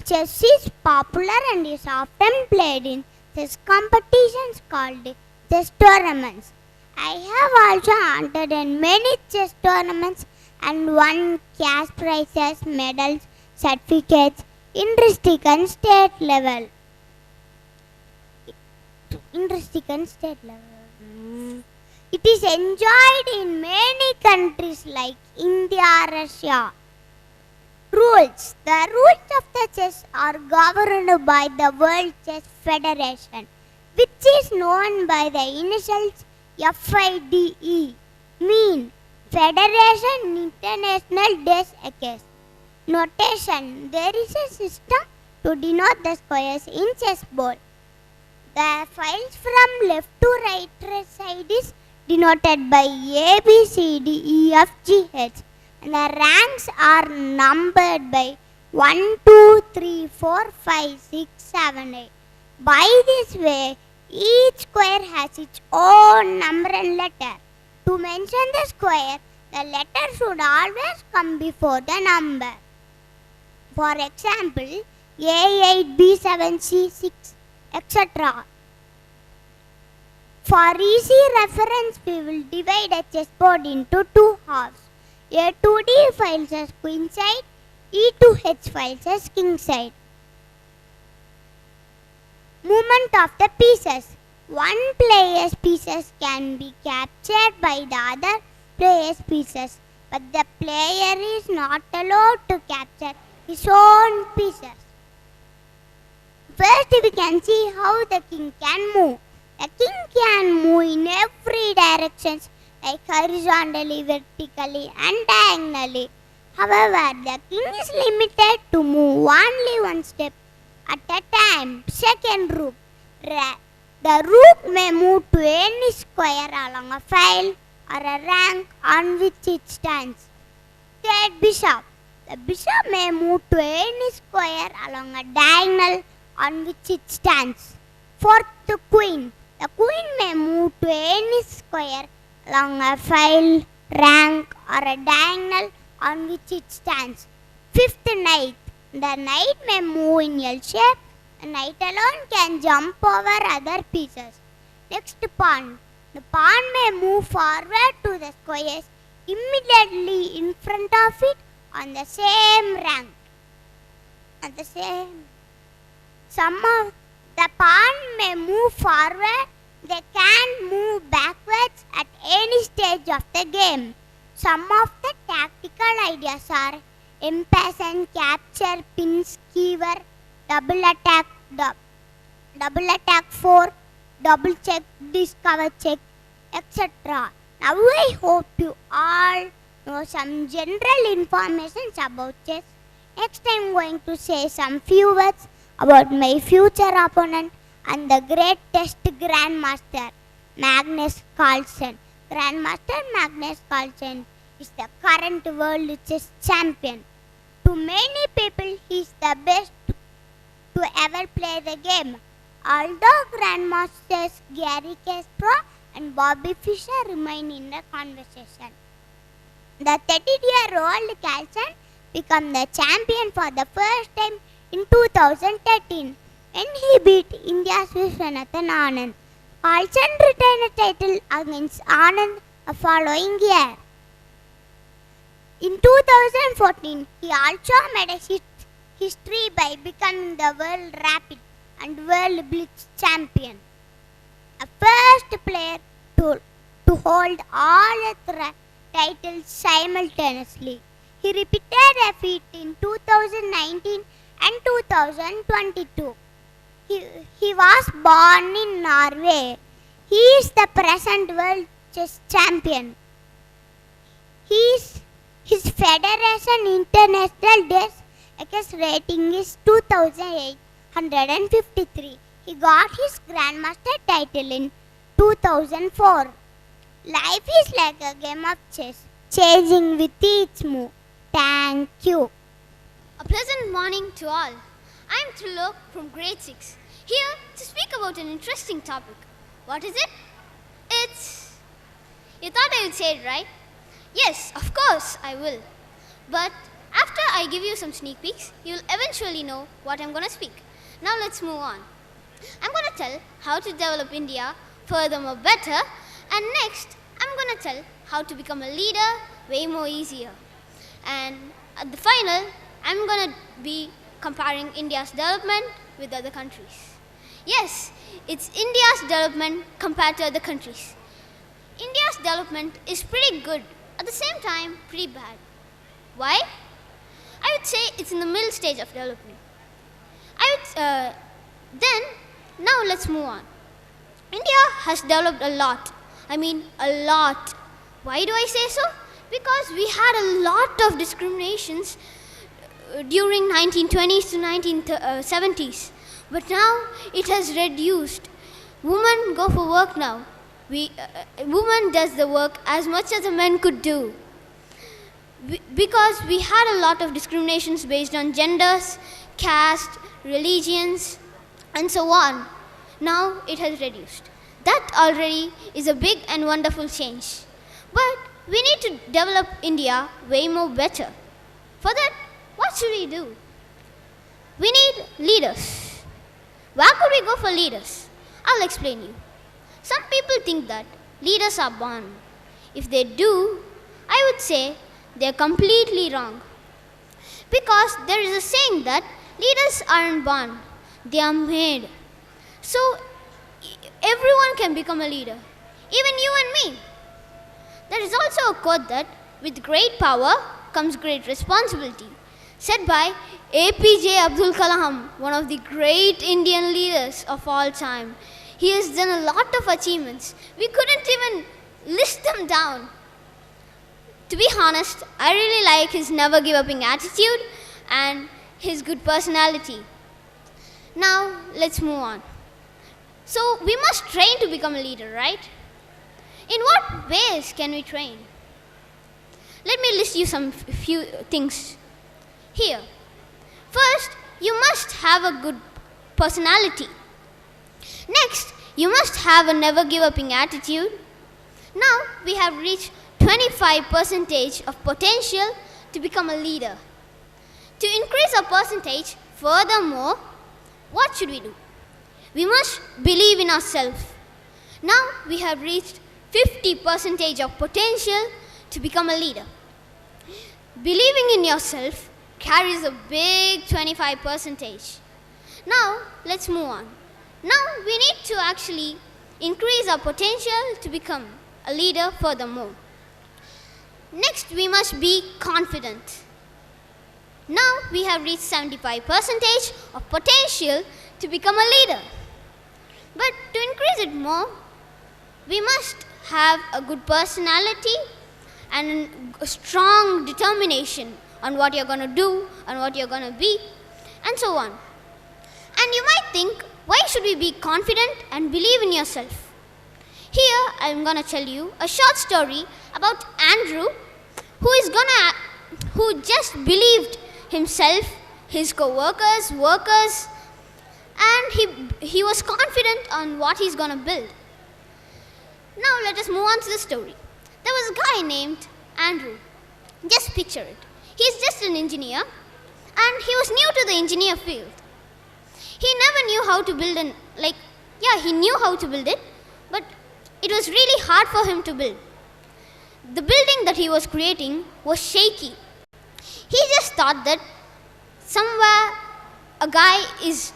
Chess is popular and is often played in chess competitions called chess tournaments. I have also entered in many chess tournaments and won cash prizes, medals, certificates in district and state level. It is enjoyed in many countries like India, Russia. Rules. The rules of the chess are governed by the World Chess Federation, which is known by the initials FIDE, mean Federation International des Echecs. Notation. There is a system to denote the squares in chessboard. The files from left to right side is denoted by A, B, C, D, E, F, G, H. And the ranks are numbered by 1, 2, 3, 4, 5, 6, 7, 8. By this way, each square has its own number and letter. To mention the square, the letter should always come before the number. For example, A8, B7, C6, etc. For easy reference, we will divide a chessboard into two halves. A2D files as queen side, E2H files as king side. Movement of the pieces. One player's pieces can be captured by the other player's pieces, but the player is not allowed to capture his own pieces. First, we can see how the king can move. The king can move in every direction, like horizontally, vertically, and diagonally. However, the king is limited to move only one step at a time. Second rook. The rook may move to any square along a file or a rank on which it stands. Third, bishop. The bishop may move to any square along a diagonal on which it stands. Fourth, the queen. The queen may move to any square along a file, rank, or a diagonal on which it stands. Fifth, knight. The knight may move in L shape. The knight alone can jump over other pieces. Next, pawn. The pawn may move forward to the squares immediately in front of it on the same rank. Some of the pawn may move forward. They can move backwards at any stage of the game. Some of the tactical ideas are impassion, capture, pin, skewer, double attack 4, double check, discover check, etc. Now I hope you all know some general information about chess. Next I am going to say some few words about my future opponent and the greatest Grandmaster, Magnus Carlsen. Grandmaster Magnus Carlsen is the current world chess champion. To many people, he is the best to ever play the game. Although Grandmasters Gary Kasparov and Bobby Fischer remain in the conversation. The 30-year-old Carlsen became the champion for the first time in 2013 when he beat India's Viswanathan Anand. Carlsen retained a title against Anand the following year. In 2014, he also made a history by becoming the World Rapid and World Blitz champion, the first player to hold all the titles simultaneously. He repeated a feat in 2019 and 2022. He was born in Norway. He is the present world chess champion. His Federation International des Echecs rating is 2,853. He got his Grandmaster title in 2004. Life is like a game of chess, changing with each move. Thank you. A pleasant morning to all. I am Trilok from grade 6, here to speak about an interesting topic. What is it? You thought I would say it, right? Yes, of course I will. But after I give you some sneak peeks, you'll eventually know what I'm going to speak. Now let's move on. I'm going to tell how to develop India furthermore better, and next I'm going to tell how to become a leader way more easier. And at the final, I'm going to be comparing India's development with other countries. Yes, it's India's development compared to other countries. India's development is pretty good, at the same time pretty bad. Why? I would say it's in the middle stage of development. Then, now let's move on. India has developed a lot. I mean, a lot. Why do I say so? Because we had a lot of discriminations during 1920s to 1970s. But now it has reduced. Women go for work now. Women does the work as much as a man could do. Because we had a lot of discriminations based on genders, caste, religions, and so on. Now it has reduced. That already is a big and wonderful change. But we need to develop India way more better. For that, what should we do? We need leaders. Where could we go for leaders? I'll explain you. Some people think that leaders are born. If they do, I would say they're completely wrong. Because there is a saying that leaders aren't born, they are made. So everyone can become a leader, even you and me. There is also a quote that with great power comes great responsibility, said by APJ Abdul Kalam, one of the great Indian leaders of all time. He has done a lot of achievements. We couldn't even list them down. To be honest, I really like his never give upping attitude and his good personality. Now, let's move on. So, we must train to become a leader, right? In what ways can we train? Let me list you some few things here. First, you must have a good personality. Next, you must have a never give upping attitude. Now, we have reached 25% of potential to become a leader. To increase our percentage furthermore, what should we do? We must believe in ourselves. Now we have reached 50% of potential to become a leader. Believing in yourself carries a big 25%. Now let's move on. Now we need to actually increase our potential to become a leader furthermore. Next, we must be confident. Now we have reached 75% of potential to become a leader. But to increase it more, we must have a good personality and a strong determination on what you're going to do and what you're going to be, and so on. And you might think, why should we be confident and believe in yourself? Here I'm going to tell you a short story about Andrew, who just believed himself, his co-workers, workers, and he was confident on what he's going to build. Now let us move on to the story. There was a guy named Andrew. Just picture it. He's just an engineer, and he was new to the engineer field. He never knew how to build he knew how to build it, but it was really hard for him to build. The building that he was creating was shaky. He just thought that somewhere a guy is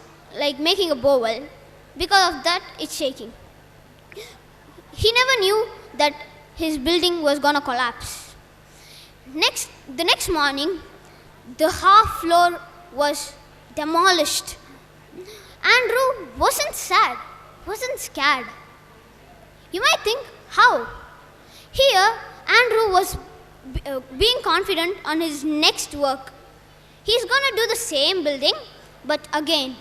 making a bowel. Because of that, it's shaking. He never knew that his building was gonna collapse. The next morning, the half floor was demolished. Andrew wasn't sad, wasn't scared. You might think, how? Here, Andrew was being confident on his next work. He's gonna do the same building, but again,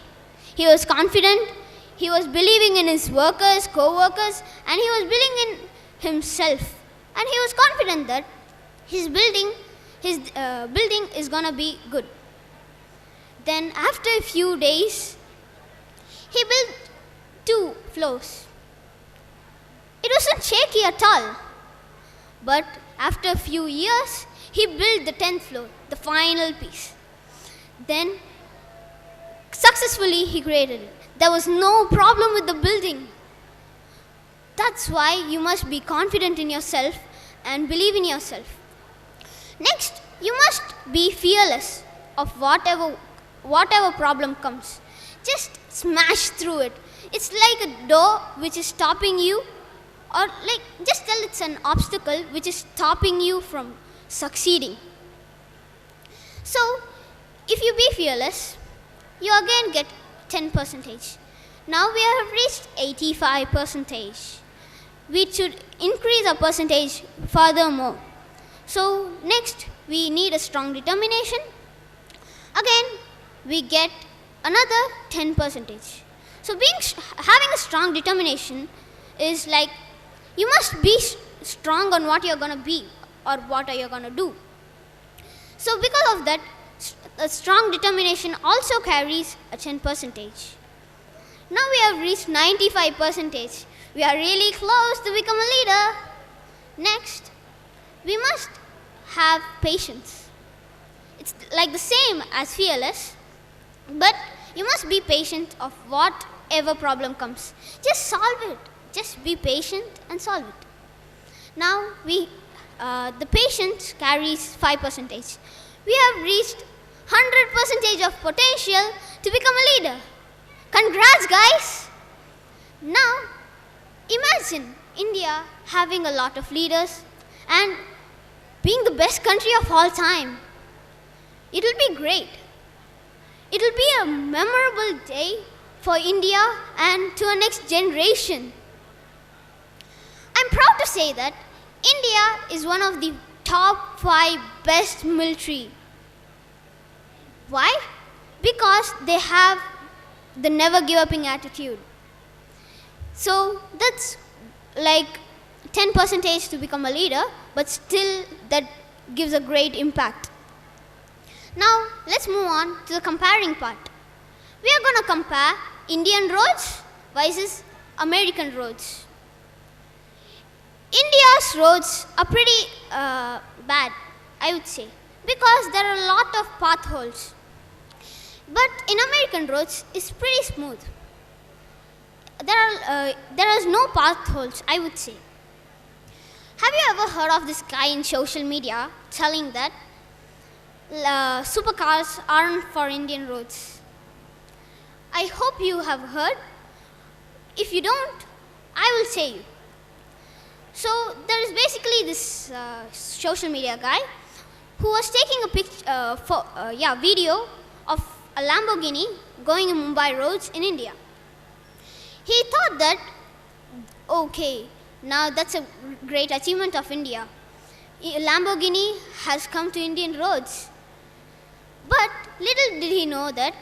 he was confident, he was believing in his workers, co-workers, and he was believing in himself. And he was confident that his building is gonna be good. Then after a few days, he built 2 floors. It wasn't shaky at all. But after a few years, he built the 10th floor, the final piece. Then successfully he created it. There was no problem with the building. That's why you must be confident in yourself and believe in yourself. Next, you must be fearless of whatever problem comes. Just smash through it. It's like a door which is stopping you, or just tell it's an obstacle which is stopping you from succeeding. So if you be fearless, you again get 10%. Now we have reached 85%. We should increase our percentage furthermore. So next, we need a strong determination. Again, we get another 10%. So having a strong determination is like you must be strong on what you're going to be or what are you going to do. So because of that, a strong determination also carries a 10%. Now we have reached 95%. We are really close to become a leader. Next, we must have patience. It's like the same as fearless, but you must be patient of whatever problem comes. Just solve it. Just be patient and solve it. Now the patience carries 5%. We have reached 100% of potential to become a leader. Congrats, guys! Now, imagine India having a lot of leaders and being the best country of all time. It will be great. It will be a memorable day for India and to our next generation. I'm proud to say that India is one of the top 5 best military. Why? Because they have the never give upping attitude. So that's like 10% to become a leader, but still that gives a great impact. Now let's move on to the comparing part. We are going to compare Indian roads versus American roads. India's roads are pretty bad, I would say, because there are a lot of potholes. But in American roads, it's pretty smooth. There is no potholes, I would say. Have you ever heard of this guy in social media telling that supercars aren't for Indian roads? I hope you have heard. If you don't, I will say you. So there is basically this social media guy who was taking a video of a Lamborghini going in Mumbai roads in India. He thought that, okay, now that's a great achievement of India. Lamborghini has come to Indian roads. But little did he know that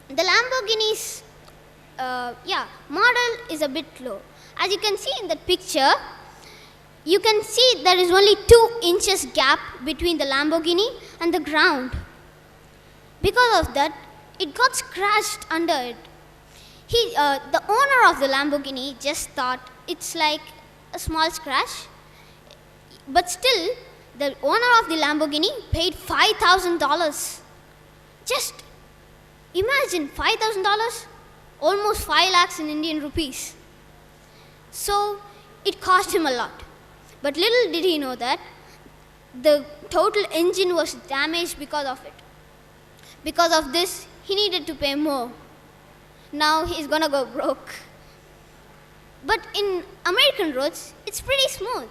the Lamborghini's model is a bit low. As you can see in that picture, you can see there is only 2 inches gap between the Lamborghini and the ground. Because of that, it got scratched under it. The owner of the Lamborghini just thought it's like a small scratch. But still, the owner of the Lamborghini paid $5,000. Just imagine $5,000, almost 5 lakhs in Indian rupees. So it cost him a lot. But little did he know that the total engine was damaged because of it. Because of this, he needed to pay more. Now he's gonna go broke. But in American roads, it's pretty smooth.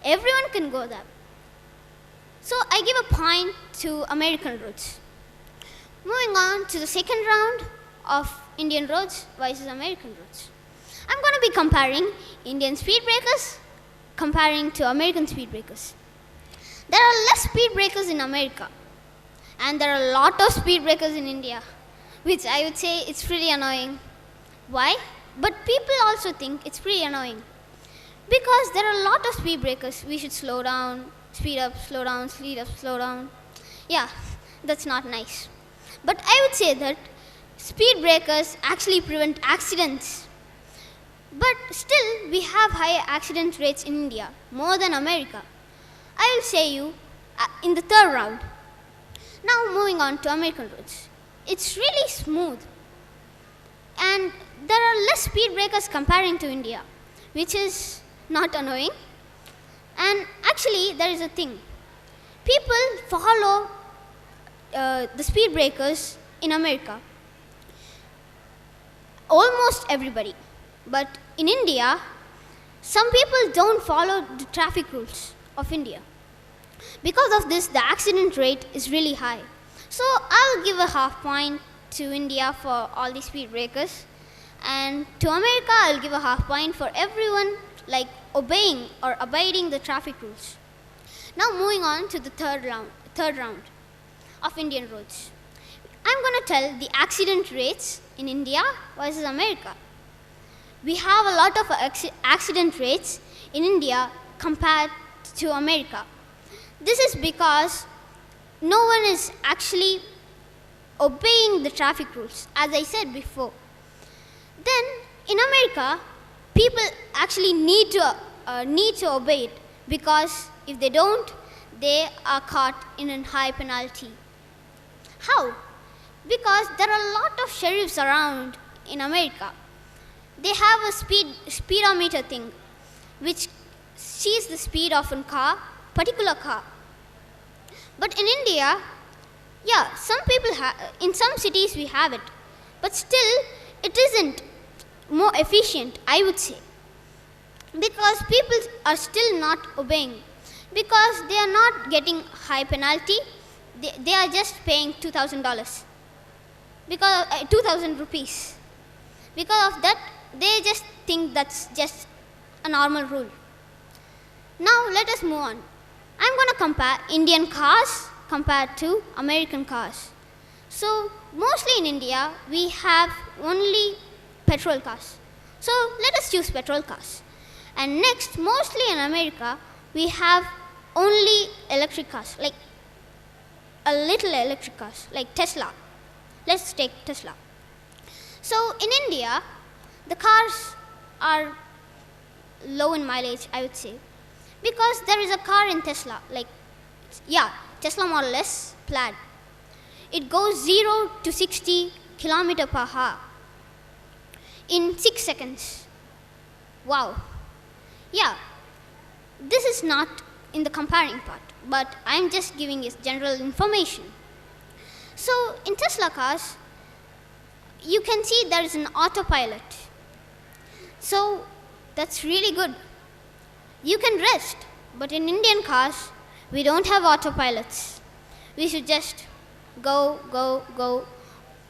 Everyone can go there. So I give a point to American roads. Moving on to the second round of Indian roads versus American roads. I'm going to be comparing Indian speed breakers comparing to American speed breakers. There are less speed breakers in America and there are a lot of speed breakers in India, which I would say it's pretty annoying. Why? But people also think it's pretty annoying because there are a lot of speed breakers. We should slow down, speed up, slow down, speed up, slow down. Yeah, that's not nice. But I would say that speed breakers actually prevent accidents. But still, we have higher accident rates in India, more than America. I will say you in the third round. Now moving on to American roads. It's really smooth. And there are less speed breakers comparing to India, which is not annoying. And actually, there is a thing. People follow the speed breakers in America. Almost everybody. But in India, some people don't follow the traffic rules of India. Because of this, the accident rate is really high. So I'll give a half point to India for all the speed breakers, and to America I'll give a half point for everyone like obeying or abiding the traffic rules. Now moving on to the third round of Indian roads. I'm going to tell the accident rates in India versus America. We have a lot of accident rates in India compared to America. This is because no one is actually obeying the traffic rules, as I said before. Then in America, people actually need to obey it, because if they don't, they are caught in a high penalty. How? Because there are a lot of sheriffs around in America. They have a speedometer thing, which sees the speed of a particular car. But in India, yeah, in some cities we have it, but still it isn't more efficient, I would say, because people are still not obeying, because they are not getting high penalty. They are just paying $2,000, because 2,000 rupees. Because of that, they just think that's just a normal rule. Now let us move on. I'm going to compare Indian cars compared to American cars. So mostly in India, we have only petrol cars. So let us choose petrol cars. And next, mostly in America, we have only electric cars, like a little electric cars, like Tesla. Let's take Tesla. So in India, the cars are low in mileage, I would say, because there is a car in Tesla, Tesla Model S Plaid. It goes 0 to 60 km per hour in 6 seconds. Wow. Yeah, this is not in the comparing part, but I'm just giving you general information. So in Tesla cars, you can see there is an autopilot. So that's really good. You can rest, but in Indian cars, we don't have autopilots. We should just go.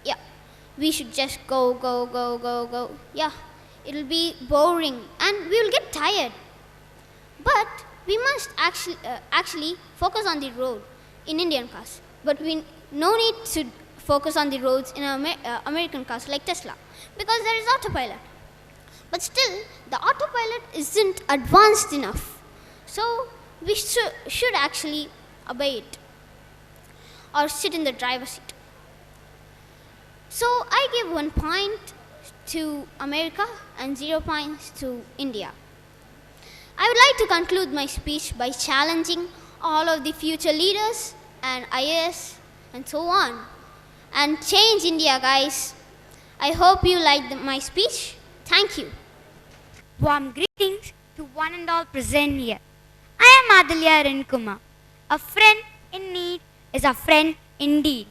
Yeah, we should just go. Yeah, it'll be boring and we will get tired. But we must actually focus on the road in Indian cars. But we no need to focus on the roads in American cars like Tesla, because there is autopilot. But still, the autopilot isn't advanced enough. So we should actually obey it or sit in the driver's seat. So I give 1 point to America and 0 points to India. I would like to conclude my speech by challenging all of the future leaders and IAS and so on, and change India, guys. I hope you liked my speech. Thank you. Warm greetings to one and all present here. I am Adilya Renkuma. A friend in need is a friend indeed.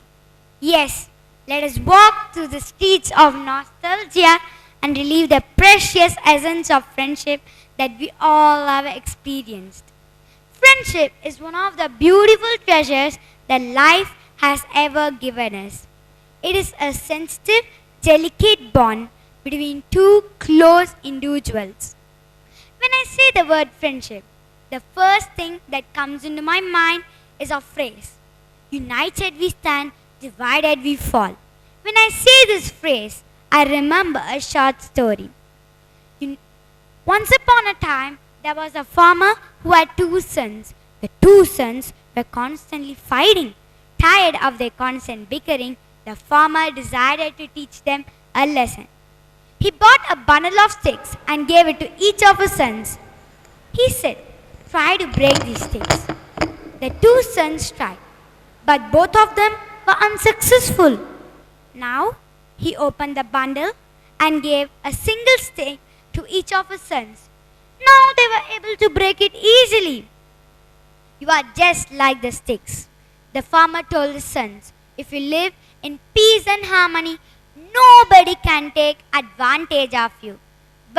Yes, let us walk through the streets of nostalgia and relive the precious essence of friendship that we all have experienced. Friendship is one of the beautiful treasures that life has ever given us. It is a sensitive, delicate bond between two close individuals. When I say the word friendship, the first thing that comes into my mind is a phrase: united we stand, divided we fall. When I say this phrase, I remember a short story. Once upon a time, there was a farmer who had 2 sons. The 2 sons were constantly fighting. Tired of their constant bickering, the farmer decided to teach them a lesson. He bought a bundle of sticks and gave it to each of his sons. He said, "Try to break these sticks." The 2 sons tried, but both of them were unsuccessful. Now, he opened the bundle and gave a single stick to each of his sons. Now they were able to break it easily. "You are just like the sticks," the farmer told his sons. "If you live in peace and harmony, nobody can take advantage of you.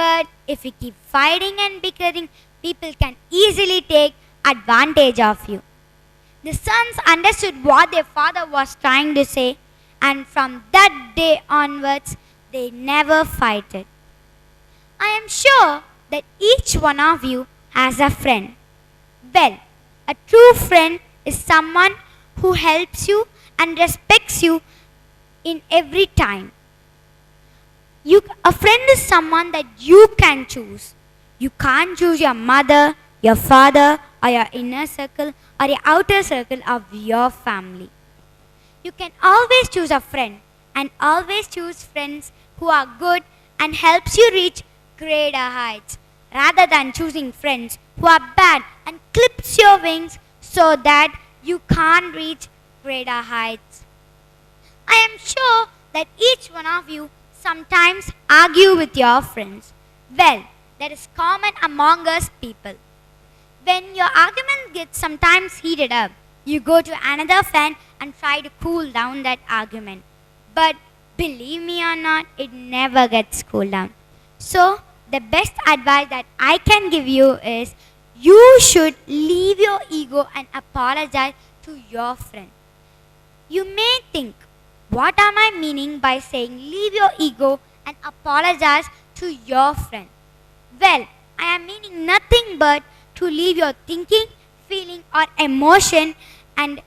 But if you keep fighting and bickering, people can easily take advantage of you." The sons understood what their father was trying to say, and from that day onwards, they never fighted. I am sure that each one of you has a friend. Well, a true friend is someone who helps you and respects you in every time. A friend is someone that you can choose. You can't choose your mother, your father, or your inner circle, or your outer circle of your family. You can always choose a friend, and always choose friends who are good and helps you reach greater heights, rather than choosing friends who are bad and clips your wings so that you can't reach greater heights. I am sure that each one of you sometimes argue with your friends. Well, that is common among us people. When your argument gets sometimes heated up, you go to another friend and try to cool down that argument. But believe me or not, it never gets cooled down. So, the best advice that I can give you is you should leave your ego and apologize to your friend. You may think, what am I meaning by saying leave your ego and apologize to your friend? Well, I am meaning nothing but to leave your thinking, feeling or emotion and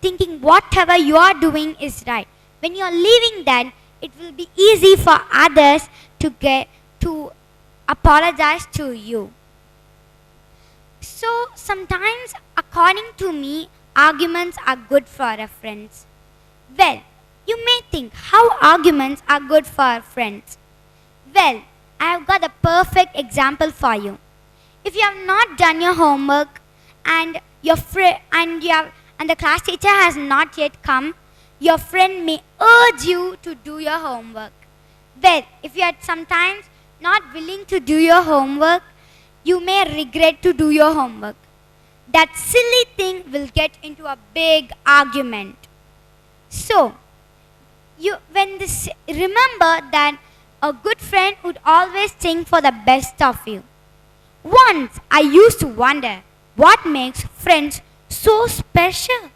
thinking whatever you are doing is right. When you are leaving that, it will be easy for others to apologize to you. So sometimes, according to me, arguments are good for our friends. Well, you may think how arguments are good for our friends. Well, I have got a perfect example for you. If you have not done your homework and the class teacher has not yet come, your friend may urge you to do your homework. Well, if you are sometimes not willing to do your homework, you may regret to do your homework. That silly thing will get into a big argument. So, remember that a good friend would always think for the best of you. Once I used to wonder what makes friends so special.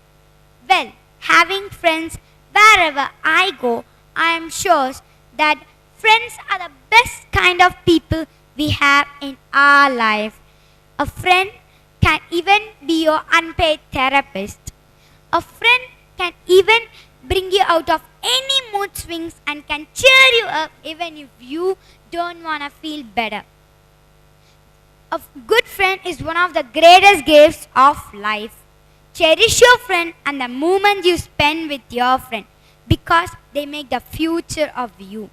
Well, having friends wherever I go, I am sure that friends are the best kind of people we have in our life. A friend can even be your unpaid therapist. A friend can even bring you out of any mood swings and can cheer you up even if you don't want to feel better. A good friend is one of the greatest gifts of life. Cherish your friend and the moments you spend with your friend because they make the future of you.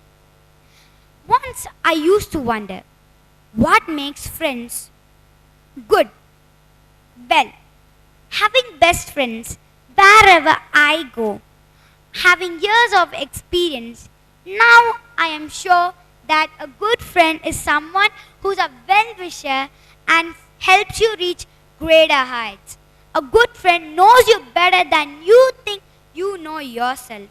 Once I used to wonder, what makes friends good? Well, having best friends wherever I go, having years of experience, now I am sure that a good friend is someone who's a well-wisher and helps you reach greater heights. A good friend knows you better than you think you know yourself.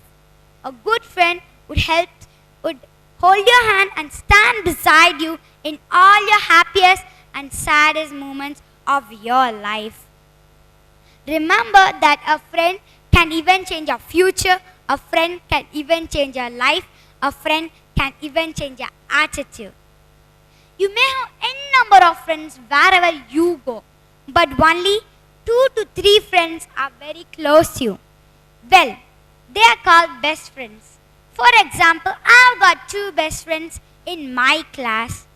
A good friend would hold your hand and stand beside you in all your happiest and saddest moments of your life. Remember that a friend can even change your future, a friend can even change your life, a friend can even change your attitude. You may have any number of friends wherever you go, but only 2 to 3 friends are very close to you. Well, they are called best friends. For example, I have got 2 best friends in my class.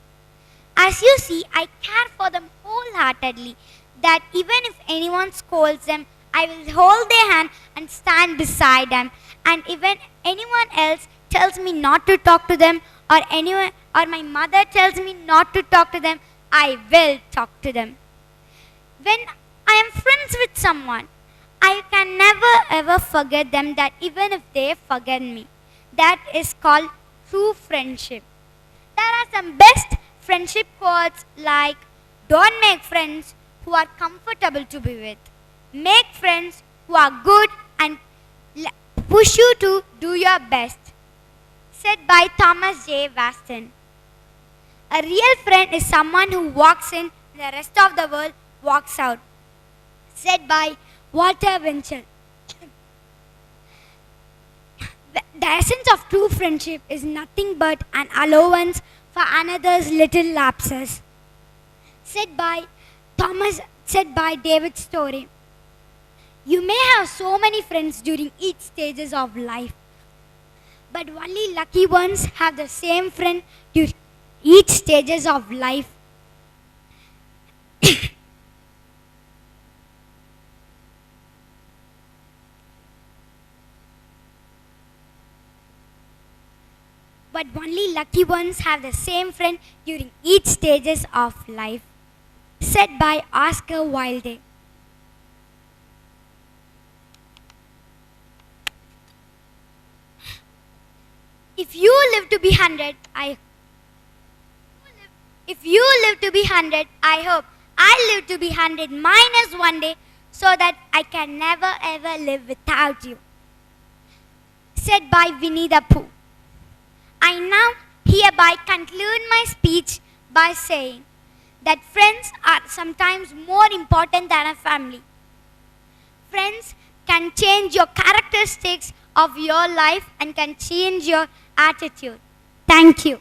As you see, I care for them wholeheartedly, that even if anyone scolds them, I will hold their hand and stand beside them. And even anyone else tells me not to talk to them, or my mother tells me not to talk to them, I will talk to them. When I am friends with someone, I can never ever forget them, that even if they forget me. That is called true friendship. There are some best friendship quotes like, don't make friends who are comfortable to be with. Make friends who are good and push you to do your best. Said by Thomas J. Waston. A real friend is someone who walks in, the rest of the world walks out. Said by Walter Winchell. The essence of true friendship is nothing but an allowance for another's little lapses. Said by David Story. You may have so many friends during each stages of life, but only lucky ones have the same friend during each stages of life. But only lucky ones have the same friend during each stages of life. Said by Oscar Wilde. If you live to be 100, I hope I live to be 100 minus 1 day so that I can never ever live without you. Said by Winnie the Pooh. I now hereby conclude my speech by saying that friends are sometimes more important than a family. Friends can change your characteristics of your life and can change your attitude. Thank you.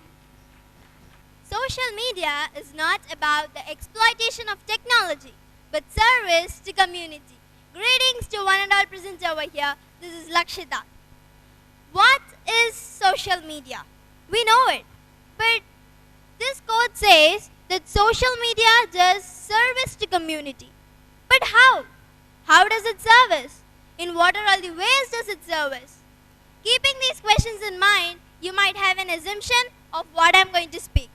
Social media is not about the exploitation of technology, but service to community. Greetings to one and all present over here. This is Lakshita. What is social media? We know it, but this quote says that social media does service to community. But how? How does it service? In what are all the ways does it service? Keeping these questions in mind, you might have an assumption of what I'm going to speak.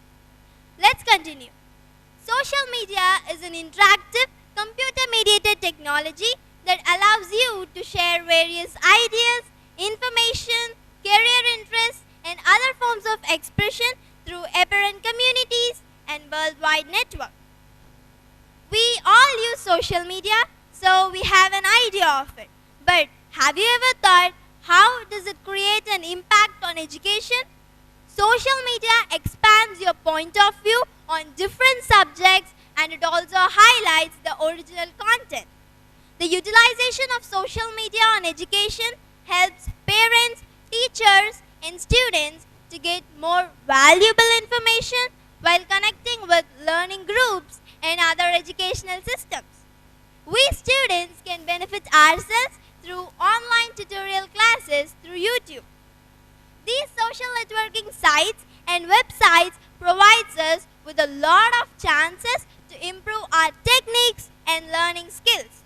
Let's continue. Social media is an interactive, computer-mediated technology that allows you to share various ideas, information, career interests, and other forms of expression through apparent communities and worldwide network. We all use social media, so we have an idea of it. But have you ever thought, how does it create an impact on education? Social media expands your point of view on different subjects, and it also highlights the original content. The utilization of social media on education helps parents, teachers, and students to get more valuable information while connecting with learning groups and other educational systems. We students can benefit ourselves through online tutorial classes through YouTube. These social networking sites and websites provides us with a lot of chances to improve our techniques and learning skills.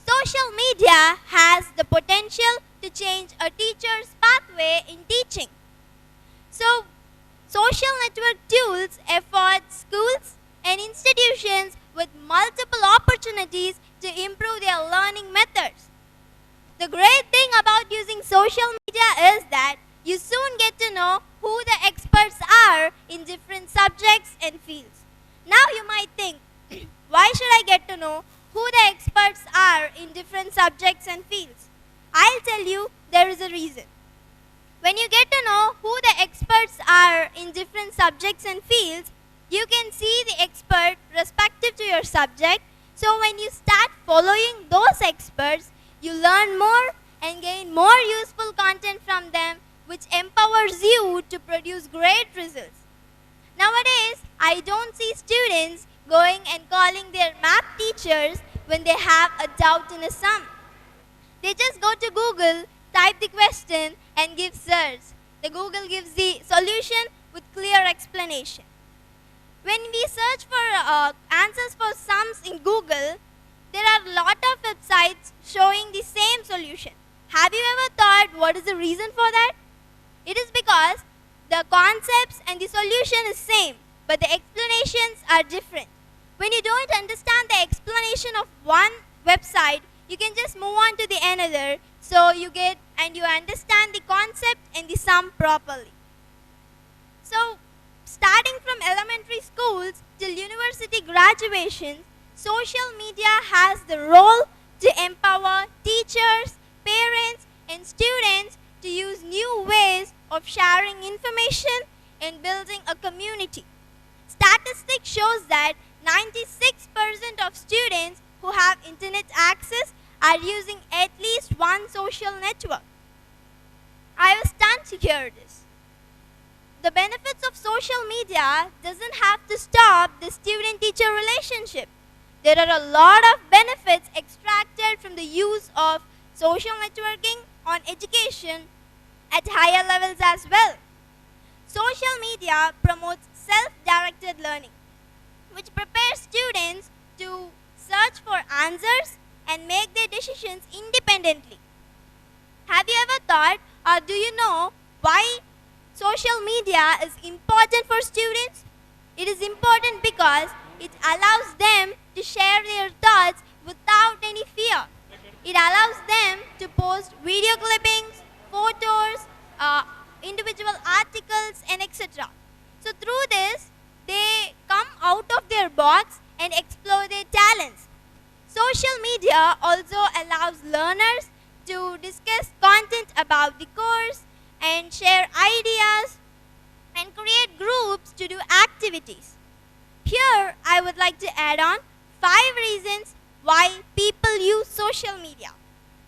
Social media has the potential to change a teacher's pathway in teaching. So, social network tools afford schools and institutions with multiple opportunities to improve their learning methods. The great thing about using social media is that you soon get to know who the experts are in different subjects and fields. Now you might think, why should I get to know who the experts are in different subjects and fields? I'll tell you, there is a reason. When you get to know who the experts are in different subjects and fields, you can see the expert respective to your subject. So when you start following those experts, you learn more and gain more useful content from them, which empowers you to produce great results. Nowadays, I don't see students going and calling their math teachers when they have a doubt in a sum. They just go to Google, type the question, and give search. The Google gives the solution with clear explanation. When we search for answers for sums in Google, there are a lot of websites showing the same solution. Have you ever thought what is the reason for that? It is because the concepts and the solution is same, but the explanations are different. When you don't understand the explanation of one website, you can just move on to the another, so you get and you understand the concept and the sum properly. So, starting from elementary schools till university graduation, social media has the role to empower teachers, parents, and students to use new ways of sharing information and building a community. Statistics shows that 96% of students who have internet access are using at least one social network. I was stunned to hear this. The benefits of social media doesn't have to stop the student-teacher relationship. There are a lot of benefits extracted from the use of social networking on education at higher levels as well. Social media promotes self-directed learning, which prepares students to search for answers and make their decisions independently. Have you ever thought, or do you know, why social media is important for students? It is important because it allows them to share their thoughts without any fear. It allows them to post video clippings, photos, individual articles, and etc. So through this, they come out of their box and explore their talents. Social media also allows learners to discuss content about the course and share ideas and create groups to do activities. Here, I would like to add on 5 reasons why people use social media.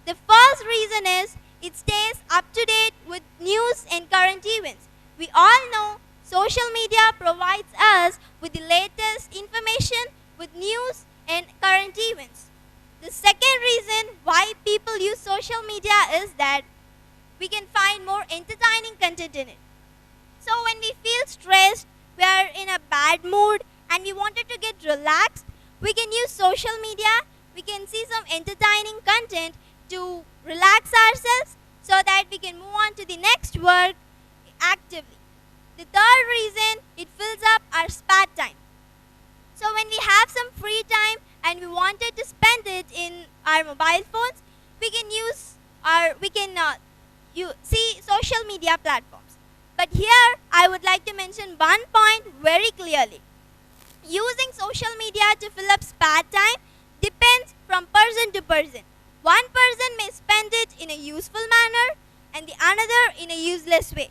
The first reason is it stays up to date with news and current events. We all know social media provides us with the latest information with news and current events. The second reason why people use social media is that we can find more entertaining content in it. So when we feel stressed, we are in a bad mood and we wanted to get relaxed, we can use social media, we can see some entertaining content to relax ourselves so that we can move on to the next work actively. The third reason, it fills up our spare time. So when we have some free time and we wanted to spend it in our mobile phones, we can see social media platforms. But here I would like to mention one point very clearly. Using social media to fill up spare time depends from person to person. One person may spend it in a useful manner and the another in a useless way.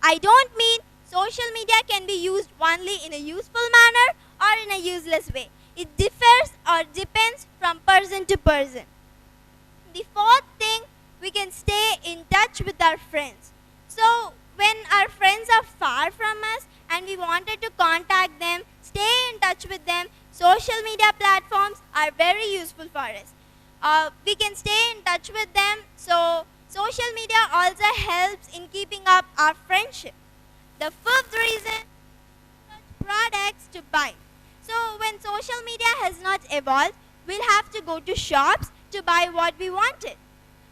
I don't mean social media can be used only in a useful manner or in a useless way. It differs or depends from person to person. The fourth thing, we can stay in touch with our friends. So when our friends are far from us and we wanted to contact them, stay in touch with them, social media platforms are very useful for us. We can stay in touch with them, so social media also helps in keeping up our friendship. The fifth reason, products to buy. So when social media has not evolved, we'll have to go to shops to buy what we wanted.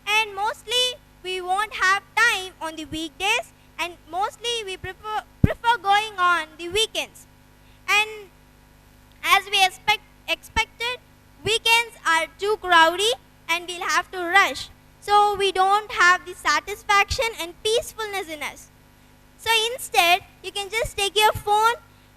And mostly we won't have time on the weekdays, and mostly we prefer going on the weekends. And as we expected, weekends are too crowdy and we'll have to rush. So we don't have the satisfaction and peacefulness in us. So instead, you can just take your phone,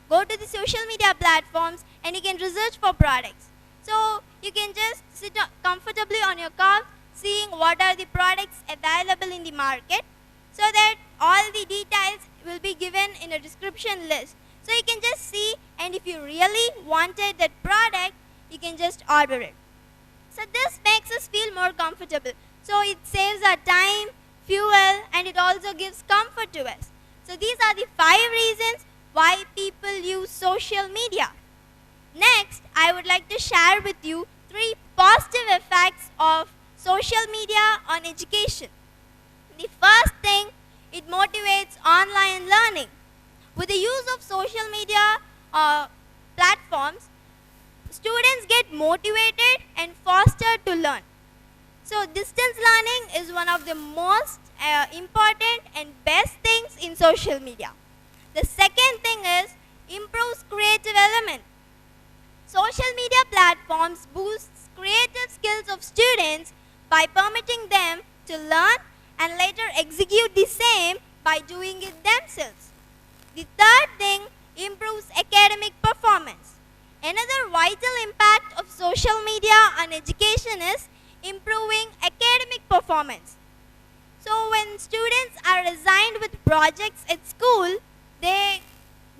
go to the social media platforms, and you can research for products. So you can just sit comfortably on your couch, seeing what are the products available in the market, so that all the details will be given in a description list. So you can just see, and if you really wanted that product, you can just order it. So this makes us feel more comfortable. So it saves our time, fuel, and it also gives comfort to us. So these are the 5 reasons why people use social media. Next, I would like to share with you 3 positive effects of social media on education. The first thing, it motivates online learning. With the use of social media platforms, students get motivated and fostered to learn. So distance learning is one of the most important and best things in social media. The second thing is improves creative element. Social media platforms boosts creative skills of students by permitting them to learn and later execute the same by doing it themselves. The third thing, improves academic performance. Another vital impact of social media on education is improving academic performance. So when students are assigned with projects at school, they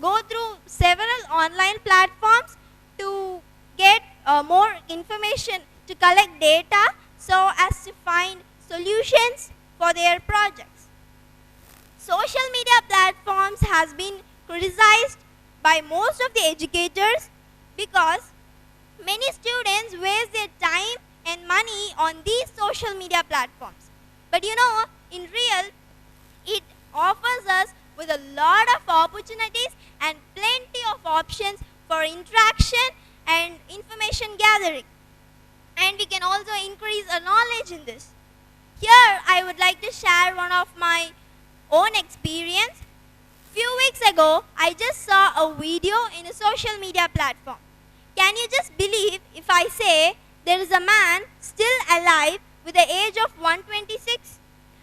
go through several online platforms to get more information to collect data so as to find solutions for their projects. Social media platforms has been criticized by most of the educators because many students waste their time and money on these social media platforms. But you know, in real, it offers us with a lot of opportunities and plenty of options for interaction and information gathering. And we can also increase our knowledge in this. Here, I would like to share one of my own experience. Few weeks ago, I just saw a video in a social media platform. Can you just believe if I say there is a man still alive with the age of 126?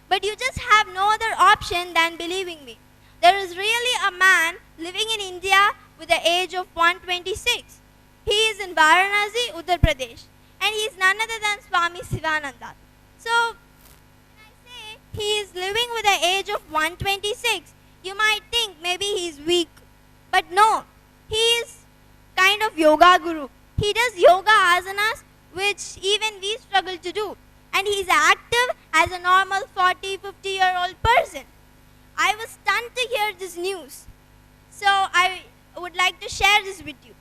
But you just have no other option than believing me. There is really a man living in India with the age of 126. He is in Varanasi, Uttar Pradesh, and he is none other than Swami Sivananda. So, when I say he is living with the age of 126, you might think maybe he is weak. But no, he is kind of yoga guru. He does yoga asanas which even we struggle to do. And he is active as a normal 40, 50-year-old person. I was stunned to hear this news. So I would like to share this with you.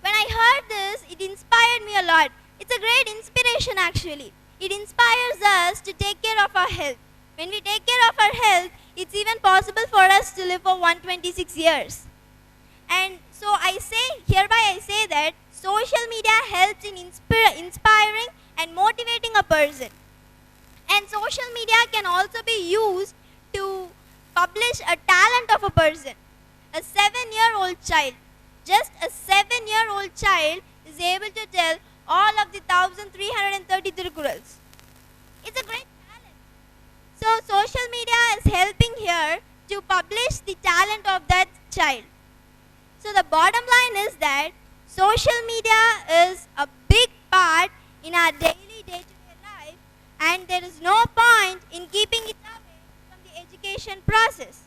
When I heard this, it inspired me a lot. It's a great inspiration actually. It inspires us to take care of our health. When we take care of our health, it's even possible for us to live for 126 years. And so hereby I say that social media helps in inspiring and motivating a person. And social media can also be used to publish a talent of a person. A 7-year-old child, just a 7-year-old child is able to tell all of the 1330 Tirukkurals. It's a great talent. So social media is helping here to publish the talent of that child. So the bottom line is that social media is a big part in our daily day-to-day life, and there is no point in keeping it away from the education process.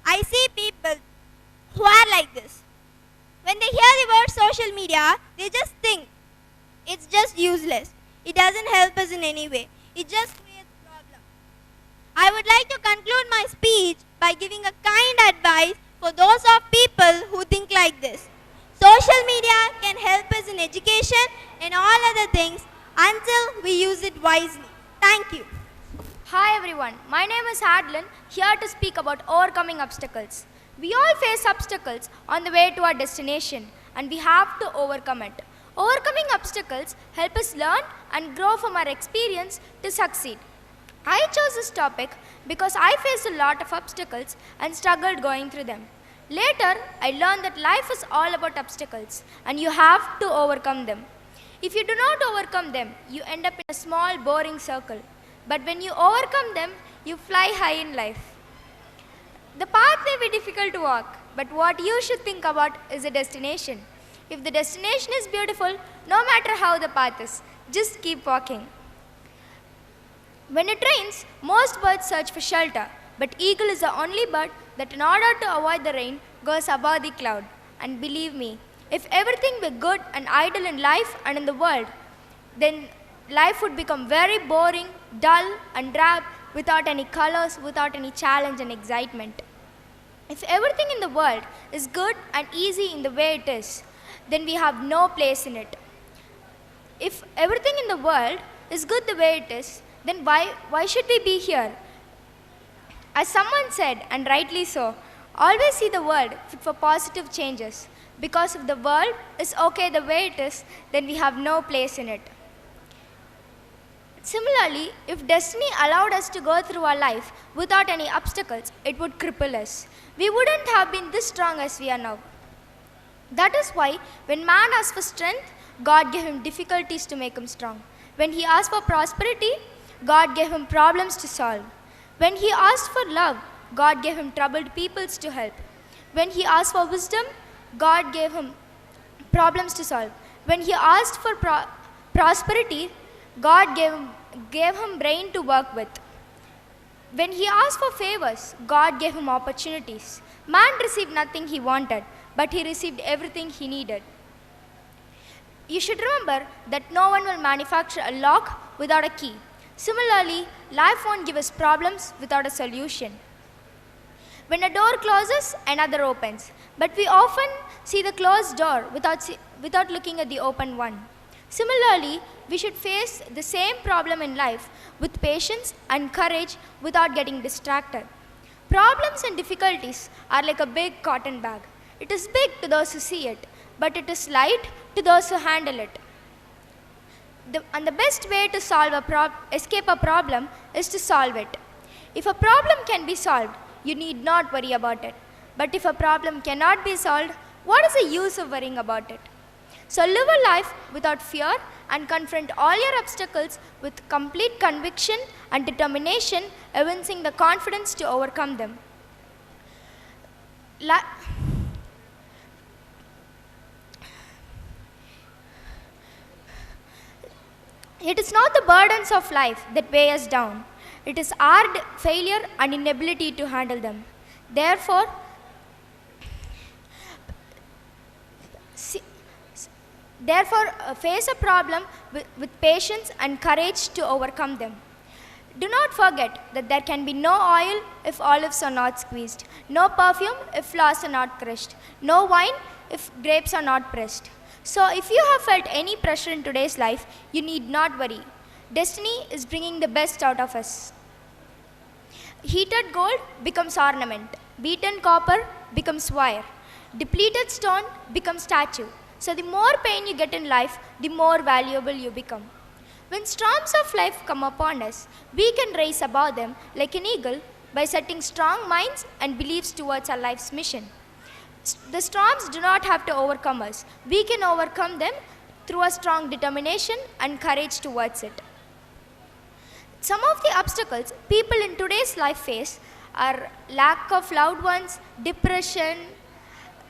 I see people who are like this. When they hear the word social media, they just think it's just useless. It doesn't help us in any way. It just creates problems. I would like to conclude my speech by giving a kind advice for those of people who think like this. Social media can help us in education and all other things until we use it wisely. Thank you. Hi everyone, my name is Adlin, here to speak about overcoming obstacles. We all face obstacles on the way to our destination, and we have to overcome it. Overcoming obstacles help us learn and grow from our experience to succeed. I chose this topic because I faced a lot of obstacles and struggled going through them. Later, I learned that life is all about obstacles and you have to overcome them. If you do not overcome them, you end up in a small, boring circle. But when you overcome them, you fly high in life. The path may be difficult to walk, but what you should think about is the destination. If the destination is beautiful, no matter how the path is, just keep walking. When it rains, most birds search for shelter, but eagle is the only bird that in order to avoid the rain goes above the cloud. And believe me, if everything were good and ideal in life and in the world, then life would become very boring, dull and drab, without any colors, without any challenge and excitement. If everything in the world is good and easy in the way it is, then we have no place in it. If everything in the world is good the way it is, then why should we be here? As someone said, and rightly so, always see the world fit for positive changes. Because if the world is okay the way it is, then we have no place in it. Similarly, if destiny allowed us to go through our life without any obstacles, it would cripple us. We wouldn't have been this strong as we are now. That is why when man asked for strength, God gave him difficulties to make him strong. When he asked for prosperity, God gave him problems to solve. When he asked for love, God gave him troubled peoples to help. When he asked for wisdom, God gave him problems to solve. When he asked for prosperity, God gave him brain to work with. When he asked for favors, God gave him opportunities. Man received nothing he wanted, but he received everything he needed. You should remember that no one will manufacture a lock without a key. Similarly, life won't give us problems without a solution. When a door closes, another opens. But we often see the closed door without looking at the open one. Similarly, we should face the same problem in life with patience and courage without getting distracted. Problems and difficulties are like a big cotton bag. It is big to those who see it, but it is light to those who handle it. And the best way to escape a problem is to solve it. If a problem can be solved, you need not worry about it. But if a problem cannot be solved, what is the use of worrying about it? So live a life without fear and confront all your obstacles with complete conviction and determination, evincing the confidence to overcome them. It is not the burdens of life that weigh us down. It is our failure and inability to handle them. Therefore, face a problem with patience and courage to overcome them. Do not forget that there can be no oil if olives are not squeezed, no perfume if flowers are not crushed, no wine if grapes are not pressed. So if you have felt any pressure in today's life, you need not worry. Destiny is bringing the best out of us. Heated gold becomes ornament. Beaten copper becomes wire. Depleted stone becomes statue. So the more pain you get in life, the more valuable you become. When storms of life come upon us, we can rise above them like an eagle by setting strong minds and beliefs towards our life's mission. The storms do not have to overcome us. We can overcome them through a strong determination and courage towards it. Some of the obstacles people in today's life face are lack of loved ones, depression,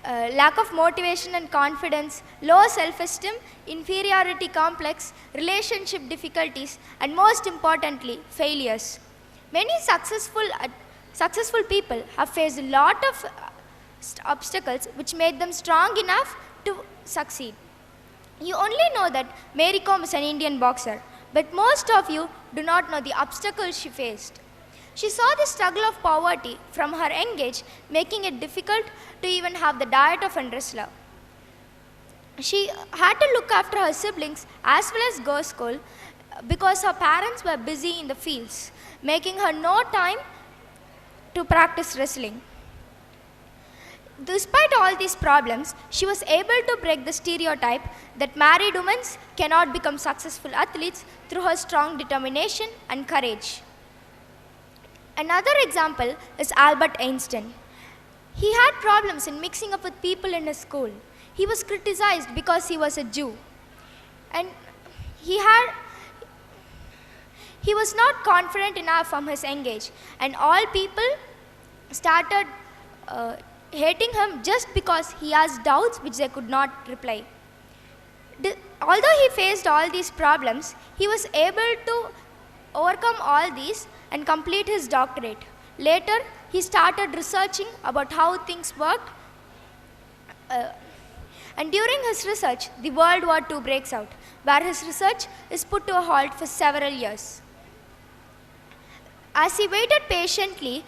lack of motivation and confidence, low self-esteem, inferiority complex, relationship difficulties, and most importantly, failures. Many successful people have faced a lot of obstacles which made them strong enough to succeed. You only know that Mary Kom is an Indian boxer, but most of you do not know the obstacles she faced. She saw the struggle of poverty from her young age, making it difficult to even have the diet of a wrestler. She had to look after her siblings as well as go to school because her parents were busy in the fields, making her no time to practice wrestling. Despite all these problems, she was able to break the stereotype that married women cannot become successful athletes through her strong determination and courage. Another example is Albert Einstein. He had problems in mixing up with people in his school. He was criticized because he was a Jew. And he was not confident enough from his young age. And all people started hating him just because he asked doubts which they could not reply. Although he faced all these problems, he was able to overcome all these and complete his doctorate. Later, he started researching about how things worked. And during his research, the World War II breaks out, where his research is put to a halt for several years. As he waited patiently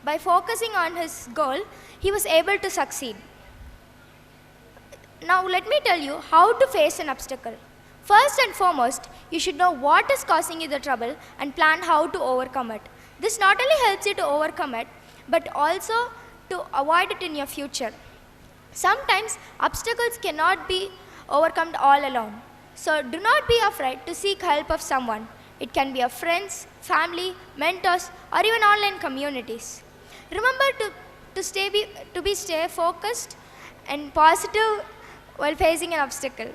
by focusing on his goal, he was able to succeed. Now let me tell you how to face an obstacle. First and foremost, you should know what is causing you the trouble and plan how to overcome it. This not only helps you to overcome it, but also to avoid it in your future. Sometimes obstacles cannot be overcome all alone. So do not be afraid to seek help of someone. It can be of friends, family, mentors, or even online communities. Remember to stay focused and positive while facing an obstacle.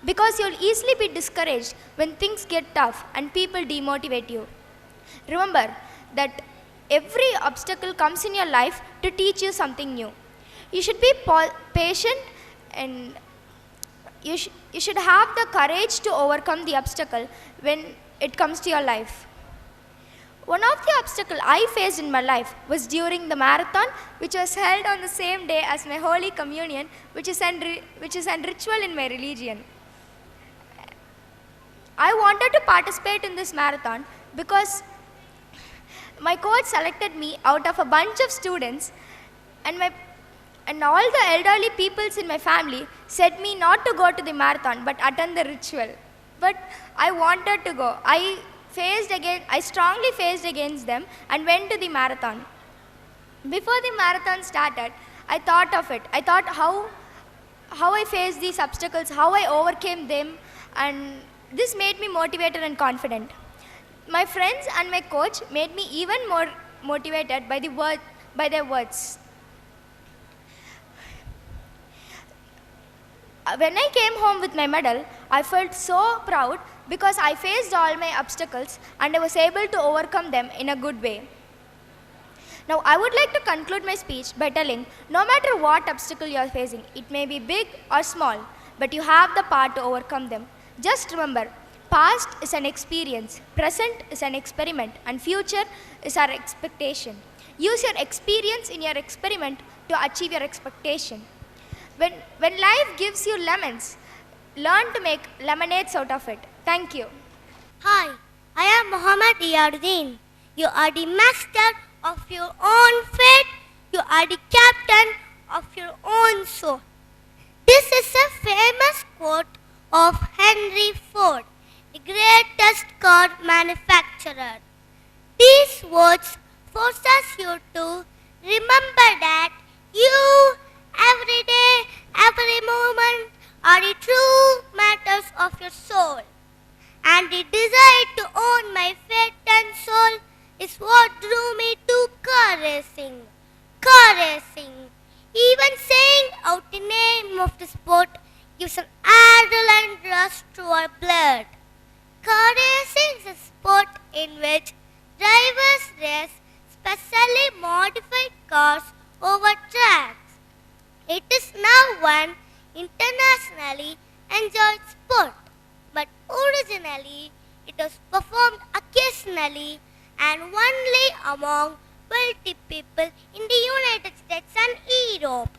Because you'll easily be discouraged when things get tough and people demotivate you. Remember that every obstacle comes in your life to teach you something new. You should be patient and you should have the courage to overcome the obstacle when it comes to your life. One of the obstacles I faced in my life was during the marathon, which was held on the same day as my Holy Communion, which is a ritual in my religion. I wanted to participate in this marathon because my coach selected me out of a bunch of students, and all the elderly peoples in my family said me not to go to the marathon but attend the ritual. But I wanted to go. I strongly faced against them and went to the marathon. Before the marathon started, I thought of it. I thought how I faced these obstacles, how I overcame them, and this made me motivated and confident. My friends and my coach made me even more motivated by their words. When I came home with my medal, I felt so proud because I faced all my obstacles and I was able to overcome them in a good way. Now, I would like to conclude my speech by telling no matter what obstacle you are facing, it may be big or small, but you have the power to overcome them. Just remember, past is an experience, present is an experiment, and future is our expectation. Use your experience in your experiment to achieve your expectation. When life gives you lemons, learn to make lemonades out of it. Thank you. Hi, I am Muhammad Iyaduddin. You are the master of your own fate. You are the captain of your own soul. This is a famous quote of Henry Ford, the greatest car manufacturer. These words force you to remember that you, every day, every moment, are the true matters of your soul. And the desire to own my fate and soul is what drew me to car racing. Car racing. Even saying out the name of the sport gives an adrenaline rush to our blood. Car racing is a sport in which drivers race specially modified cars over tracks. It is now one internationally enjoyed sport, but originally it was performed occasionally and only among wealthy people in the United States and Europe.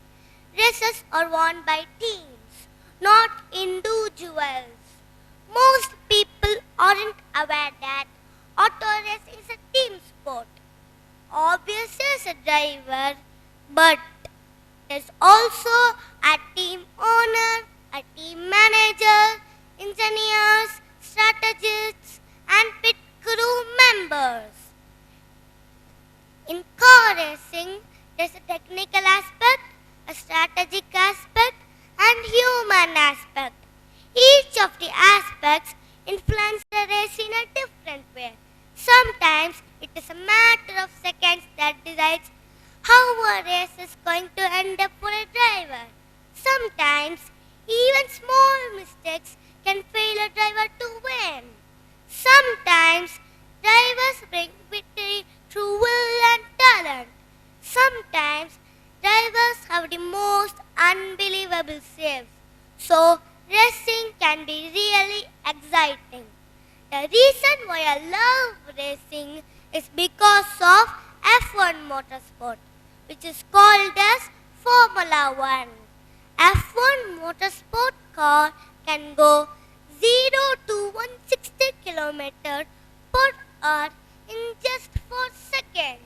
Races are won by teams, not individuals. Most people aren't aware that auto racing is a team sport. Obviously, as a driver, but there's also a team owner, a team manager, engineers, strategists, and pit crew members. In car racing, there's a technical aspect, a strategic aspect, and human aspect. Each of the aspects influence the race in a different way. Sometimes it is a matter of seconds that decides how a race is going to end up for a driver. Sometimes even small mistakes can fail a driver to win. Sometimes drivers bring victory through will and talent. Sometimes drivers have the most unbelievable saves. So racing can be really exciting. The reason why I love racing is because of F1 motorsport, which is called as Formula 1. F1 motorsport car can go 0 to 160 km per hour in just 4 seconds.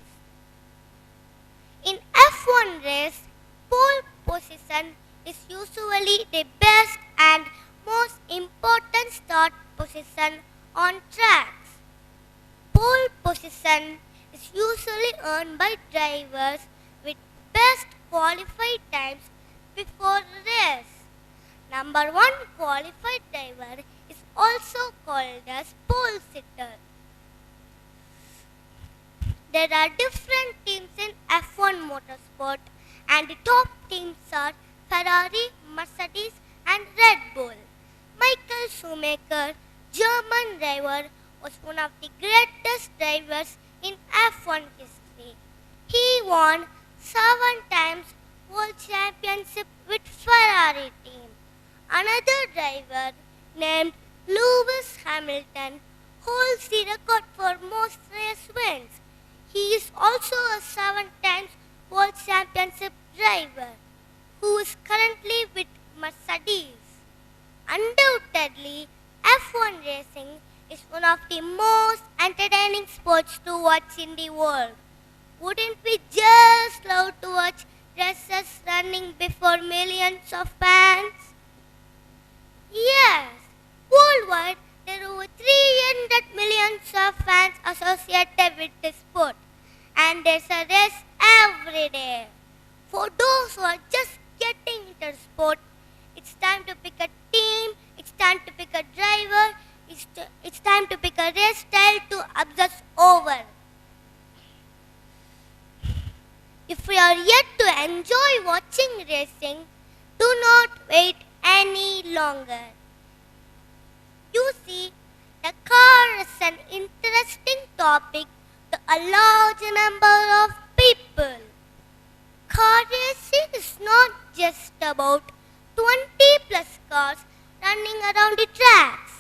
In F1 race, pole position is usually the best and most important start position on tracks. Pole position is usually earned by drivers with best qualified times before race. Number 1 qualified driver is also called as pole sitter. There are different teams in F1 motorsport, and the top teams are Ferrari, Mercedes, and Red Bull. Michael Schumacher, German driver, was one of the greatest drivers in F1 history. He won 7 times World Championship with Ferrari team. Another driver named Lewis Hamilton holds the record for most race wins. He is also a 7 times World Championship driver who is currently with Mercedes. Undoubtedly, F1 racing is one of the most entertaining sports to watch in the world. Wouldn't we just love to watch races running before millions of fans? Yes, worldwide there are over 300 million of fans associated with this sport, and there's a race every day. For those who are just getting into the sport, it's time to pick a team, it's time to pick a driver, it's time to pick a race style to obsess over. If you are yet to enjoy watching racing, do not wait any longer. You see, the car is an interesting topic to a large number of people. Car racing is not just about 20 plus cars running around the tracks.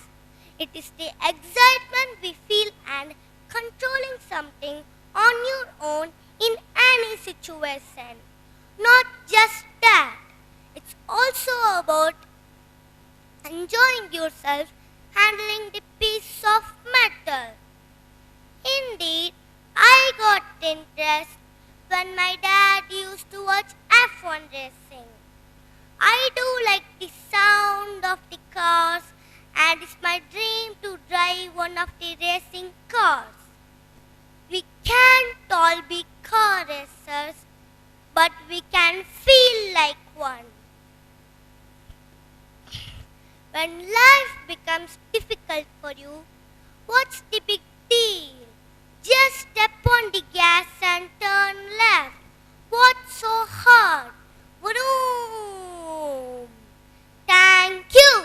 It is the excitement we feel and controlling something on your own in any situation. Not just that, it's also about enjoying yourself handling the piece of metal. Indeed, I got interest when my dad used to watch F1 racing. I do like the sound of the cars, and it's my dream to drive one of the racing cars. We can't all be car racers, but we can feel like one. When life becomes difficult for you, what's the big deal? Just step on the gas and turn left. What's so hard? Vroom! Thank you!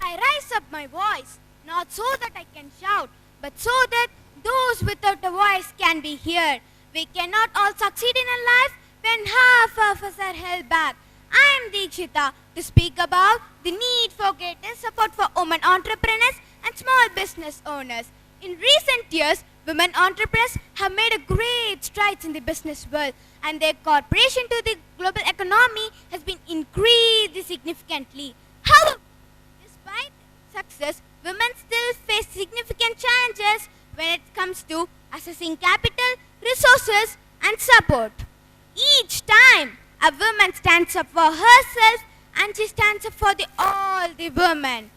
I raise up my voice, not so that I can shout, but so that those without a voice can be heard. We cannot all succeed in a life when half of us are held back. I am Deekshita to speak about the need for greater support for women entrepreneurs and small business owners. In recent years, women entrepreneurs have made a great strides in the business world, and their contribution to the global economy has been increased significantly. However, despite success, women still face significant challenges when it comes to accessing capital, resources, and support. Each time a woman stands up for herself, and she stands up for all the women.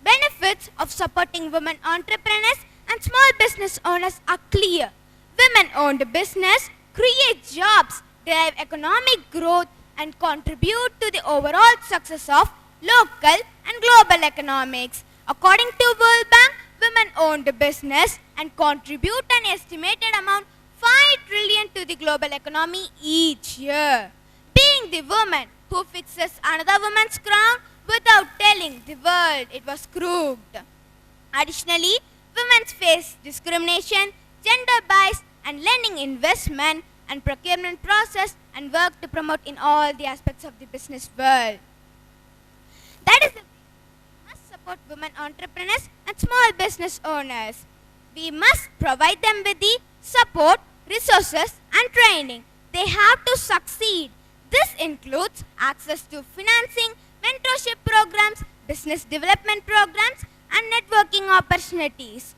Benefits of supporting women entrepreneurs and small business owners are clear. Women-owned business create jobs, drive economic growth, and contribute to the overall success of local and global economics. According to World Bank, women-owned business and contribute an estimated amount 5 trillion to the global economy each year. Being the woman who fixes another woman's crown without telling the world it was crooked. Additionally, women face discrimination, gender bias, and lending investment and procurement process and work to promote in all the aspects of the business world. That is the way we must support women entrepreneurs and small business owners. We must provide them with the support, resources, and training. They have to succeed. This includes access to financing, mentorship programs, business development programs, and networking opportunities.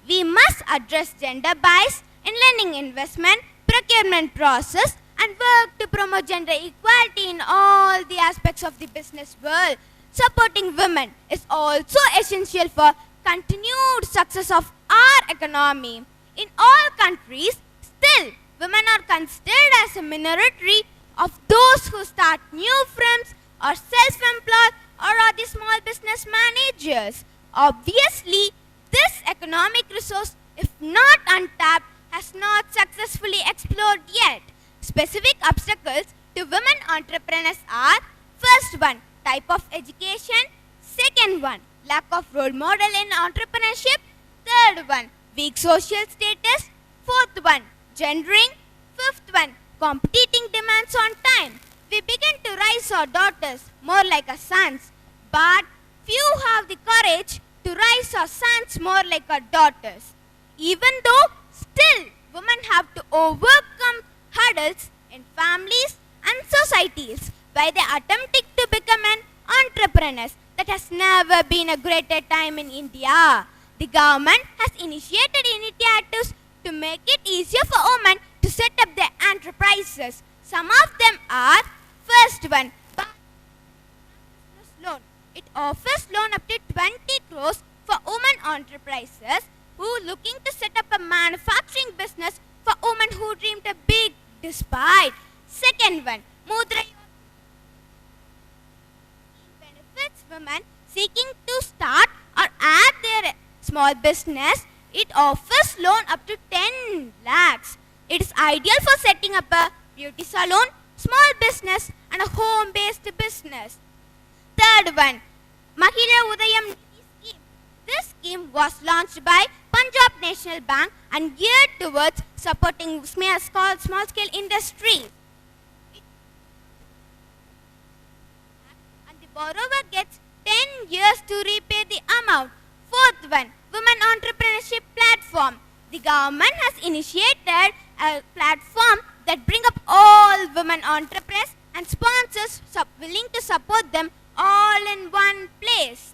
We must address gender bias in lending investment, procurement process, and work to promote gender equality in all the aspects of the business world. Supporting women is also essential for continued success of our economy. In all countries, still, women are considered as a minority of those who start new firms, or self-employed, or are the small business managers. Obviously, this economic resource, if not untapped, has not successfully explored yet. Specific obstacles to women entrepreneurs are: first one, type of education; second one, lack of role model in entrepreneurship; third one, weak social status; fourth one, gendering; fifth one, competing demands on time. We begin to raise our daughters more like our sons, but few have the courage to raise our sons more like our daughters. Even though still women have to overcome hurdles in families and societies by they attempting to become an entrepreneurs. That has never been a greater time in India. The government has initiated initiatives to make it easier for women to set up their enterprises. Some of them are: first one, business loan. It offers loan up to 20 crores for women enterprises who looking to set up a manufacturing business for women who dreamed a big despite. Second one, Mudra benefits women seeking to start or add their small business. It offers loan up to 10 lakhs. It is ideal for setting up a beauty salon, small business and a home-based business. Third one, Mahila Udayam Nidhi scheme. This scheme was launched by Punjab National Bank and geared towards supporting small-scale industries. And the borrower gets 10 years to repay the amount. Fourth one, Women Entrepreneurship Platform. The government has initiated a platform that brings up all women entrepreneurs and sponsors willing to support them all in one place.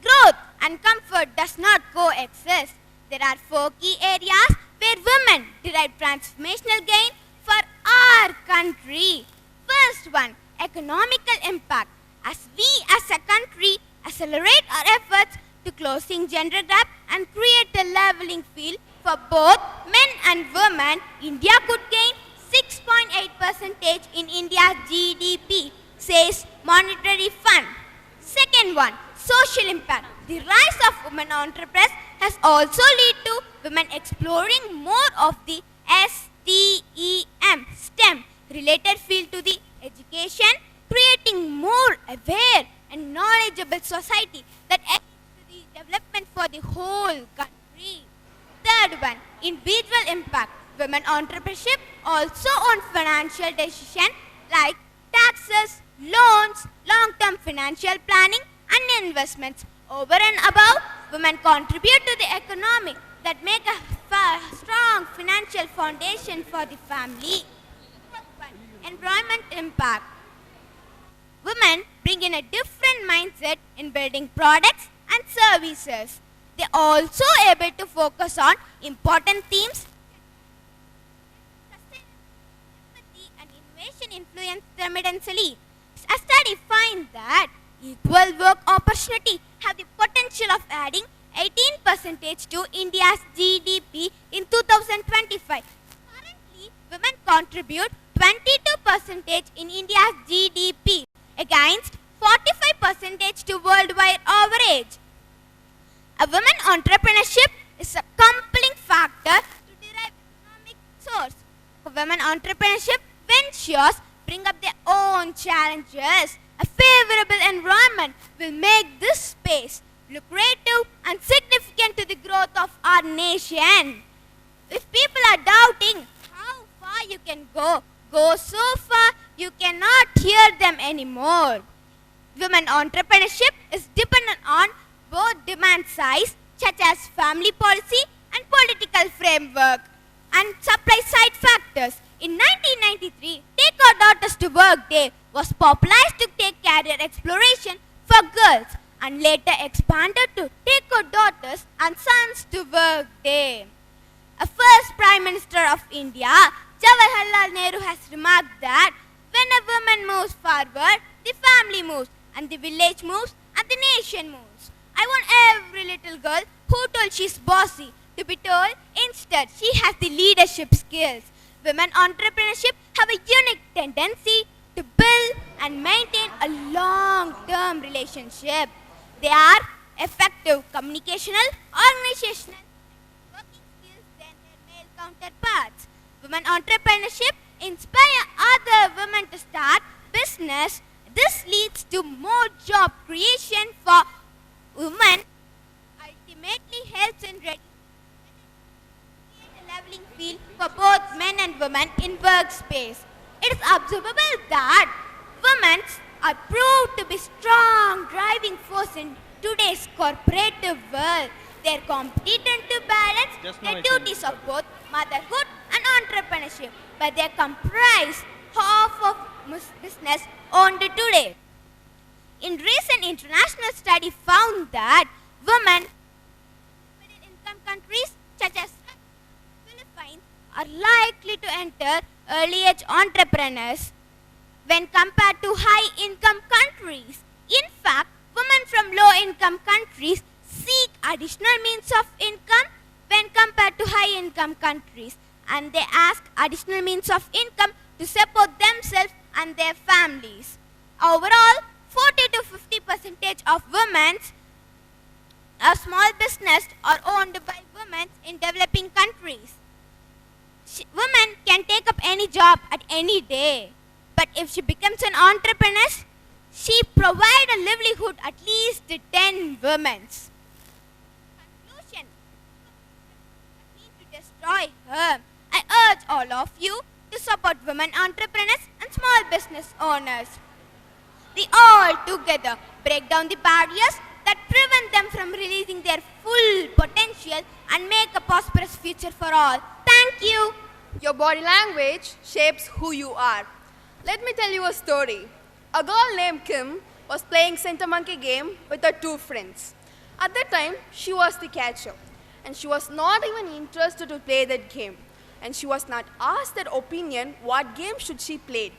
Growth and comfort does not coexist. There are 4 key areas where women derive transformational gain for our country. First one, economical impact. As we as a country accelerate our efforts to closing gender gap and create a leveling field for both men and women, India could gain 6.8% in India's GDP, says Monetary Fund. Second one, social impact. The rise of women entrepreneurs has also led to women exploring more of the STEM related field to the education, creating more aware and knowledgeable society that aids to the development for the whole country. Third one, individual impact. Women entrepreneurship also on financial decisions like taxes, loans, long-term financial planning and investments. Over and above, women contribute to the economy that make a strong financial foundation for the family. Fourth one, environment impact. Women bring in a different mindset in building products and services. They are also able to focus on important themes. Empathy and innovation influence them immensely. A study finds that equal work opportunity have the potential of adding 18% to India's GDP in 2025. Currently, women contribute 22% in India's GDP against 45% to worldwide average. A women entrepreneurship is a compelling factor to derive economic source. Women entrepreneurship ventures bring up their own challenges. A favorable environment will make this space lucrative and significant to the growth of our nation. If people are doubting how far you can go so far you cannot hear them anymore. Women entrepreneurship is dependent on both demand sides such as family policy and political framework and supply side factors. In 1993, Take Our Daughters to Work Day was popularized to take career exploration for girls and later expanded to Take Our Daughters and Sons to Work Day. A first Prime Minister of India, Jawaharlal Nehru, has remarked that when a woman moves forward, the family moves, and the village moves, and the nation moves. I want every little girl who told she's bossy to be told instead she has the leadership skills. Women entrepreneurship have a unique tendency to build and maintain a long-term relationship. They are effective communicational, organizational, and working skills than their male counterparts. Women entrepreneurship inspire other women to start business. This leads to more job creation for women, ultimately helps in create a leveling field for both men and women in workspace. It is observable that women are proved to be strong driving force in today's corporative world, they are competent to balance the duties of both motherhood and entrepreneurship, but they comprise half of business owned today. In recent international study found that women in middle-income countries such as Philippines are likely to enter early-age entrepreneurs when compared to high-income countries. In fact, women from low-income countries seek additional means of income when compared to high-income countries, and they ask additional means of income to support themselves and their families. Overall, 40 to 50% of women's small business are owned by women in developing countries. Women can take up any job at any day, but if she becomes an entrepreneur, she provides a livelihood at least to 10 women. Conclusion: need to destroy her. I urge all of you to support women entrepreneurs and small business owners. We all together break down the barriers that prevent them from releasing their full potential and make a prosperous future for all. Thank you. Your body language shapes who you are. Let me tell you a story. A girl named Kim was playing center monkey game with her two friends. At that time, she was the catcher, and she was not even interested to play that game. And she was not asked that opinion what game should she play.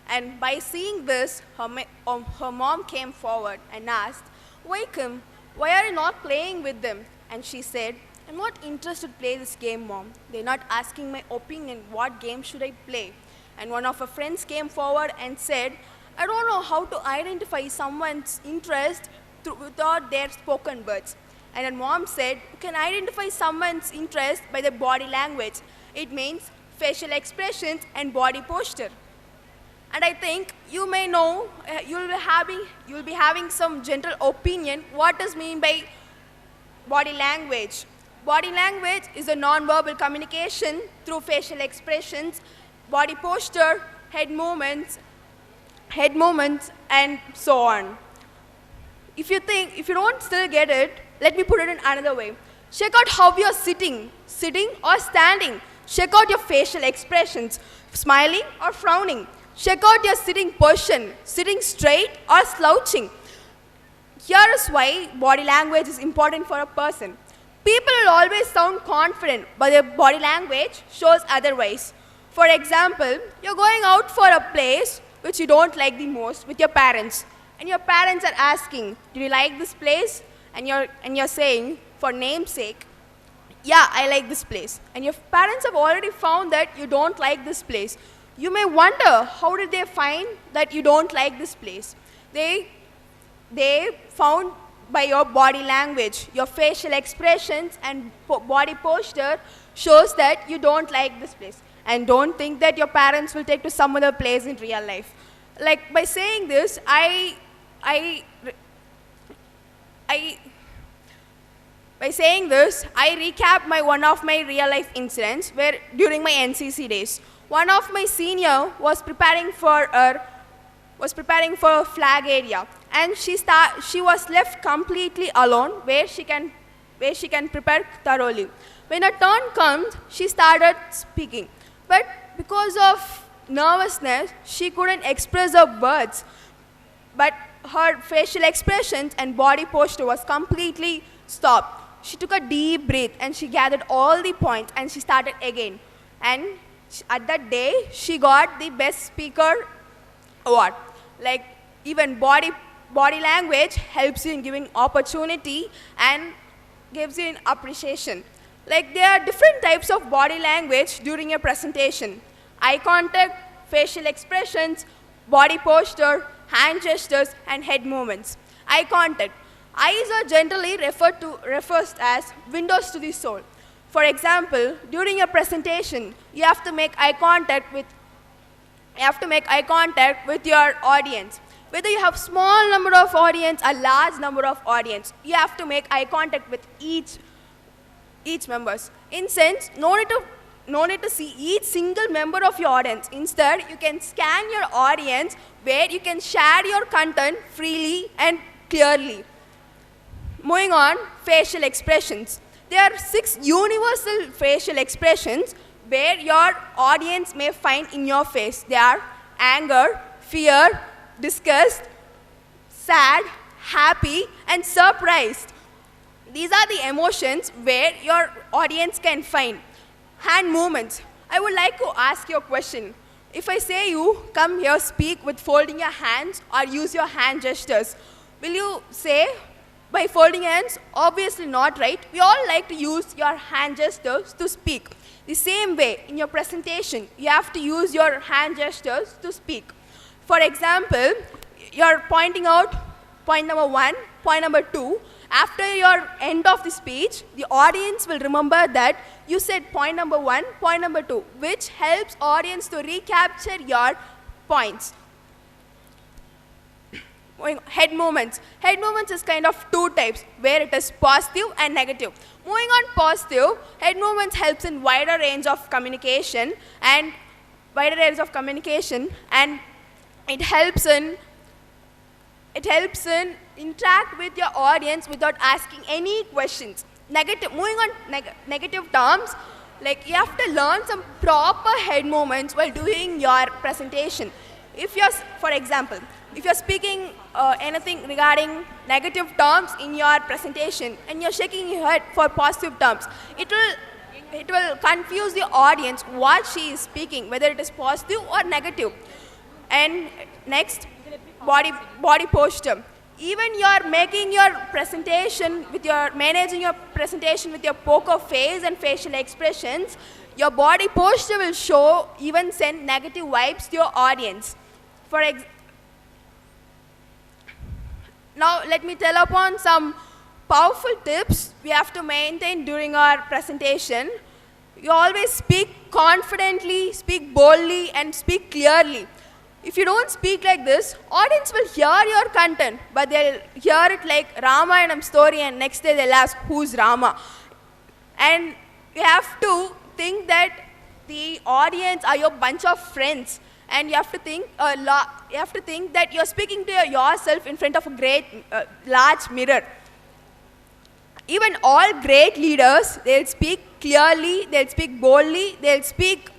And by seeing this, her mom came forward and asked, "Why, Kim, why are you not playing with them?" And she said, "I'm not interested to play this game, Mom. They're not asking my opinion, what game should I play?" And one of her friends came forward and said, "I don't know how to identify someone's interest without their spoken words." And her mom said, "You can identify someone's interest by their body language. It means facial expressions and body posture." And I think you may know, you'll be having some general opinion what is mean by body language. Body language is a non-verbal communication through facial expressions, body posture, head movements, and so on. If you don't still get it, let me put it in another way. Check out how you're sitting or standing. Check out your facial expressions, smiling or frowning. Check out your sitting position, sitting straight or slouching. Here is why body language is important for a person. People will always sound confident, but their body language shows otherwise. For example, you're going out for a place which you don't like the most with your parents, and your parents are asking, "Do you like this place?" And you're saying, for name's sake, "Yeah, I like this place." And your parents have already found that you don't like this place. You may wonder, how did they find that you don't like this place? They found by your body language, your facial expressions and body posture shows that you don't like this place. And don't think that your parents will take to some other place in real life. Like, by saying this, by saying this, I recap one of my real life incidents where during my NCC days, one of my senior was preparing for a flag area, and she was left completely alone where she can prepare thoroughly. When her turn comes, she started speaking, but because of nervousness, she couldn't express her words. But her facial expressions and body posture was completely stopped. She took a deep breath and she gathered all the points and she started again. And at that day, she got the best speaker award. Like, even body language helps you in giving opportunity and gives you an appreciation. Like, there are different types of body language during a presentation: eye contact, facial expressions, body posture, hand gestures, and head movements. Eye contact. Eyes are generally refers as windows to the soul. For example, during a presentation, you have to make eye contact with your audience. Whether you have small number of audience or large number of audience, you have to make eye contact with each members. In sense, no need to see each single member of your audience. Instead, you can scan your audience where you can share your content freely and clearly. Moving on, facial expressions. There are 6 universal facial expressions where your audience may find in your face. They are anger, fear, disgust, sad, happy, and surprised. These are the emotions where your audience can find. Hand movements. I would like to ask you a question. If I say you come here, speak with folding your hands or use your hand gestures, will you say by folding hands? Obviously not, right? We all like to use your hand gestures to speak. The same way, in your presentation, you have to use your hand gestures to speak. For example, you're pointing out point number 1, point number 2. After your end of the speech, the audience will remember that you said point number 1, point number 2, which helps audience to recapture your points. Head movements. Head movements is kind of 2 types, where it is positive and negative. Moving on positive, head movements helps in wider range of communication and it helps in interact with your audience without asking any questions. Moving on negative terms, like you have to learn some proper head movements while doing your presentation. For example, if you're speaking anything regarding negative terms in your presentation and you're shaking your head for positive terms, it will confuse the audience what she is speaking, whether it is positive or negative. And next, body posture. Even you're making your presentation managing your presentation with your poker face and facial expressions, your body posture will show, even send negative vibes to your audience. Now let me tell upon some powerful tips we have to maintain during our presentation. You always speak confidently, speak boldly, and speak clearly. If you don't speak like this, audience will hear your content, but they'll hear it like Ramayanam story, and next day they'll ask, who's Rama? And you have to think that the audience are your bunch of friends, and you have to think that you're speaking to yourself in front of a large mirror. Even all great leaders, they'll speak clearly, they'll speak boldly, they'll speak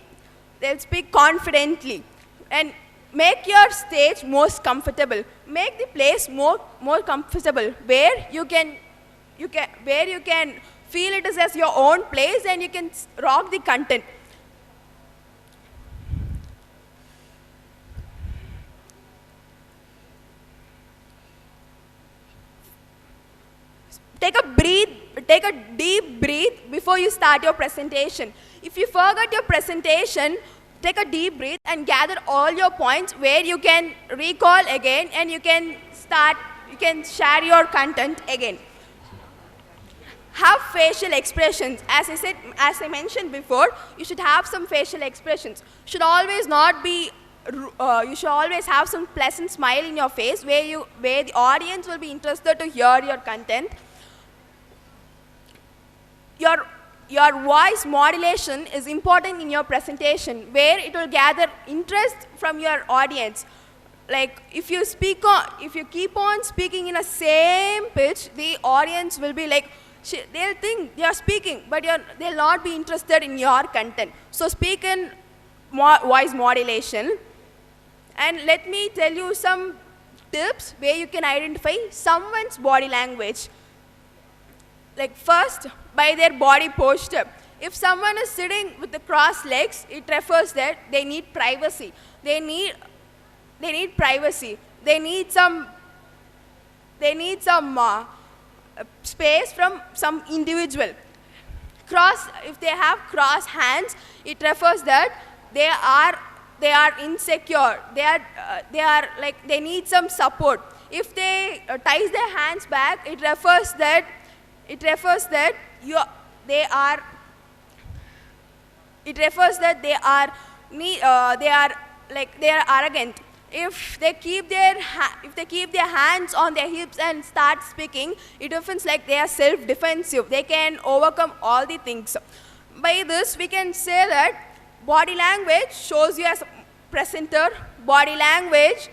confidently. And make your stage most comfortable. Make the place more comfortable, where you can feel it as your own place and you can rock the content. Take a deep breath before you start your presentation. If you forgot your presentation, take a deep breath and gather all your points where you can recall again and you can share your content again. Have facial expressions. As I mentioned before, you should have some facial expressions. You should always have some pleasant smile in your face where the audience will be interested to hear your content. Your voice modulation is important in your presentation, where it will gather interest from your audience. Like if you keep on speaking in a same pitch, the audience will be like, they'll think you're speaking, but they'll not be interested in your content. So speak in voice modulation. And let me tell you some tips where you can identify someone's body language. Like first, by their body posture. If someone is sitting with the crossed legs, it refers that they need privacy. They need privacy. They need some space from some individual. If they have crossed hands, it refers that they are insecure. They need some support. If they ties their hands back, it refers that they are arrogant. If they keep their hands on their hips and start speaking, it often like they are self-defensive. They can overcome all the things. By this, we can say that body language shows you as a presenter. Body language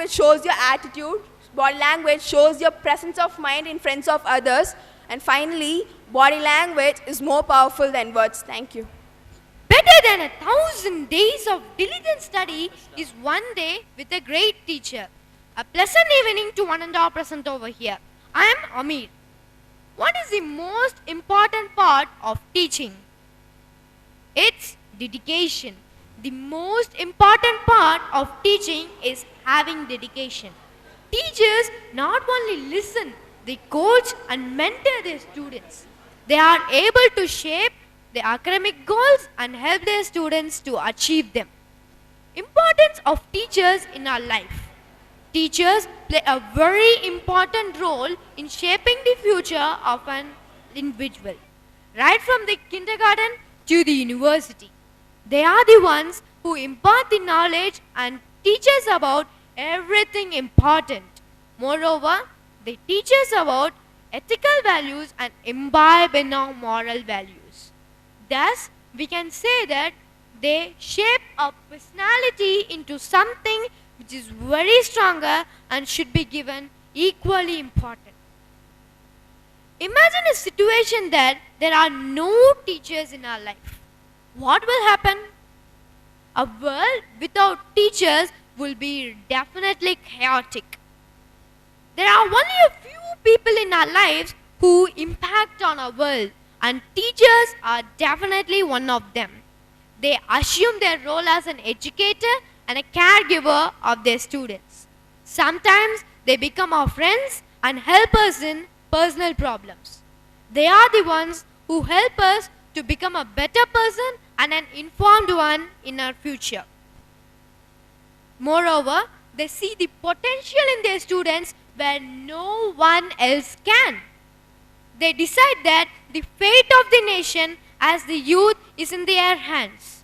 shows your attitude. Body language shows your presence of mind in front of others. And finally, body language is more powerful than words. Thank you. Better than 1,000 days of diligent study is one day with a great teacher. A pleasant evening to one and all present over here. I am Amir. What is the most important part of teaching? It's dedication. The most important part of teaching is having dedication. Teachers not only listen, they coach and mentor their students. They are able to shape their academic goals and help their students to achieve them. Importance of teachers in our life. Teachers play a very important role in shaping the future of an individual, right from the kindergarten to the university. They are the ones who impart the knowledge and teach us about everything important. Moreover, they teach us about ethical values and imbibe in our moral values. Thus, we can say that they shape our personality into something which is very stronger and should be given equally important. Imagine a situation that there are no teachers in our life. What will happen? A world without teachers will be definitely chaotic. There are only a few people in our lives who impact on our world, and teachers are definitely one of them. They assume their role as an educator and a caregiver of their students. Sometimes they become our friends and help us in personal problems. They are the ones who help us to become a better person and an informed one in our future. Moreover, they see the potential in their students where no one else can. They decide that the fate of the nation as the youth is in their hands.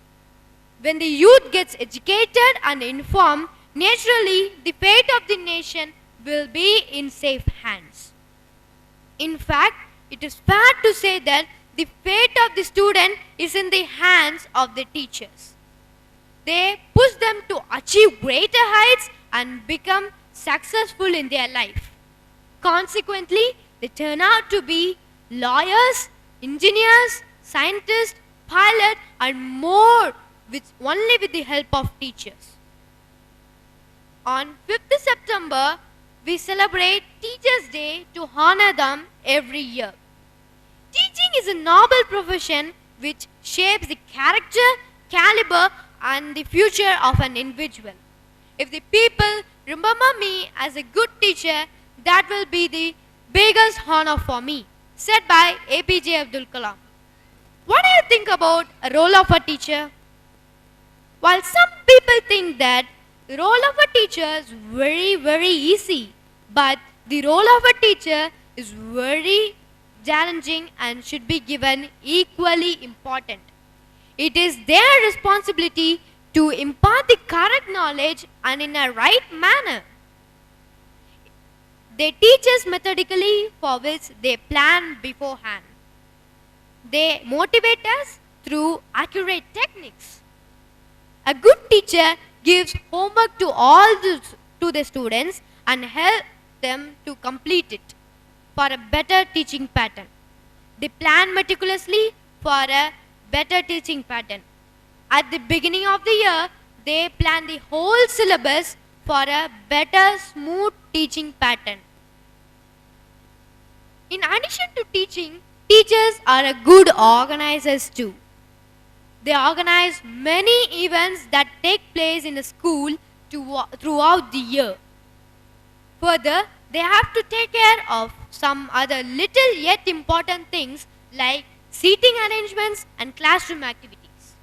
When the youth gets educated and informed, naturally the fate of the nation will be in safe hands. In fact, it is fair to say that the fate of the student is in the hands of the teachers. They push them to achieve greater heights and become successful in their life. Consequently, they turn out to be lawyers, engineers, scientists, pilots, and more only with the help of teachers. On 5th September, we celebrate Teachers' Day to honor them every year. Teaching is a noble profession which shapes the character, caliber, and the future of an individual. If the people remember me as a good teacher, that will be the biggest honor for me, said by APJ Abdul Kalam. What do you think about a role of a teacher? While some people think that the role of a teacher is very easy, but the role of a teacher is very challenging and should be given equally important. It is their responsibility to impart the correct knowledge and in a right manner. They teach us methodically, for which they plan beforehand. They motivate us through accurate techniques. A good teacher gives homework to the students and help them to complete it for a better teaching pattern. They plan meticulously for a better teaching pattern. At the beginning of the year, they plan the whole syllabus for a better, smooth teaching pattern. In addition to teaching, teachers are a good organizers too. They organize many events that take place in a school throughout the year. Further, they have to take care of some other little yet important things like seating arrangements and classroom activities.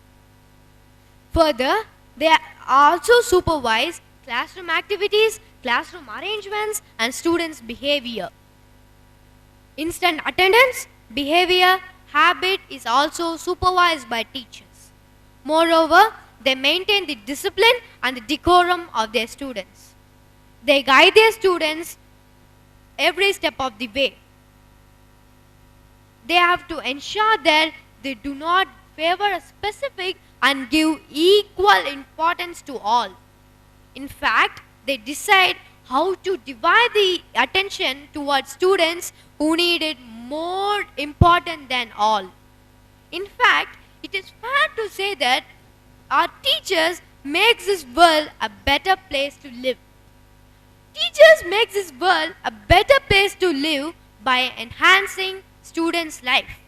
Further, they also supervise classroom activities, classroom arrangements, and students' behavior. Instant attendance, behavior, habit is also supervised by teachers. Moreover, they maintain the discipline and the decorum of their students. They guide their students every step of the way. They have to ensure that they do not favor a specific and give equal importance to all. In fact, they decide how to divide the attention towards students who need it more important than all. In fact, it is fair to say that our teachers makes this world a better place to live. Teachers make this world a better place to live by enhancing students' life.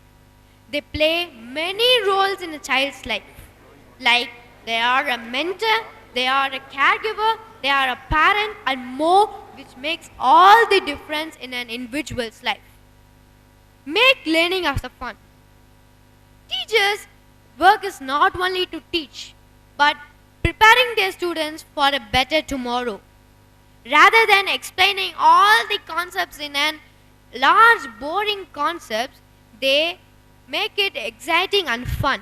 They play many roles in a child's life. Like they are a mentor, they are a caregiver, they are a parent and more, which makes all the difference in an individual's life. Make learning as a fun. Teachers' work is not only to teach, but preparing their students for a better tomorrow. Rather than explaining all the concepts in an large boring concepts, they make it exciting and fun.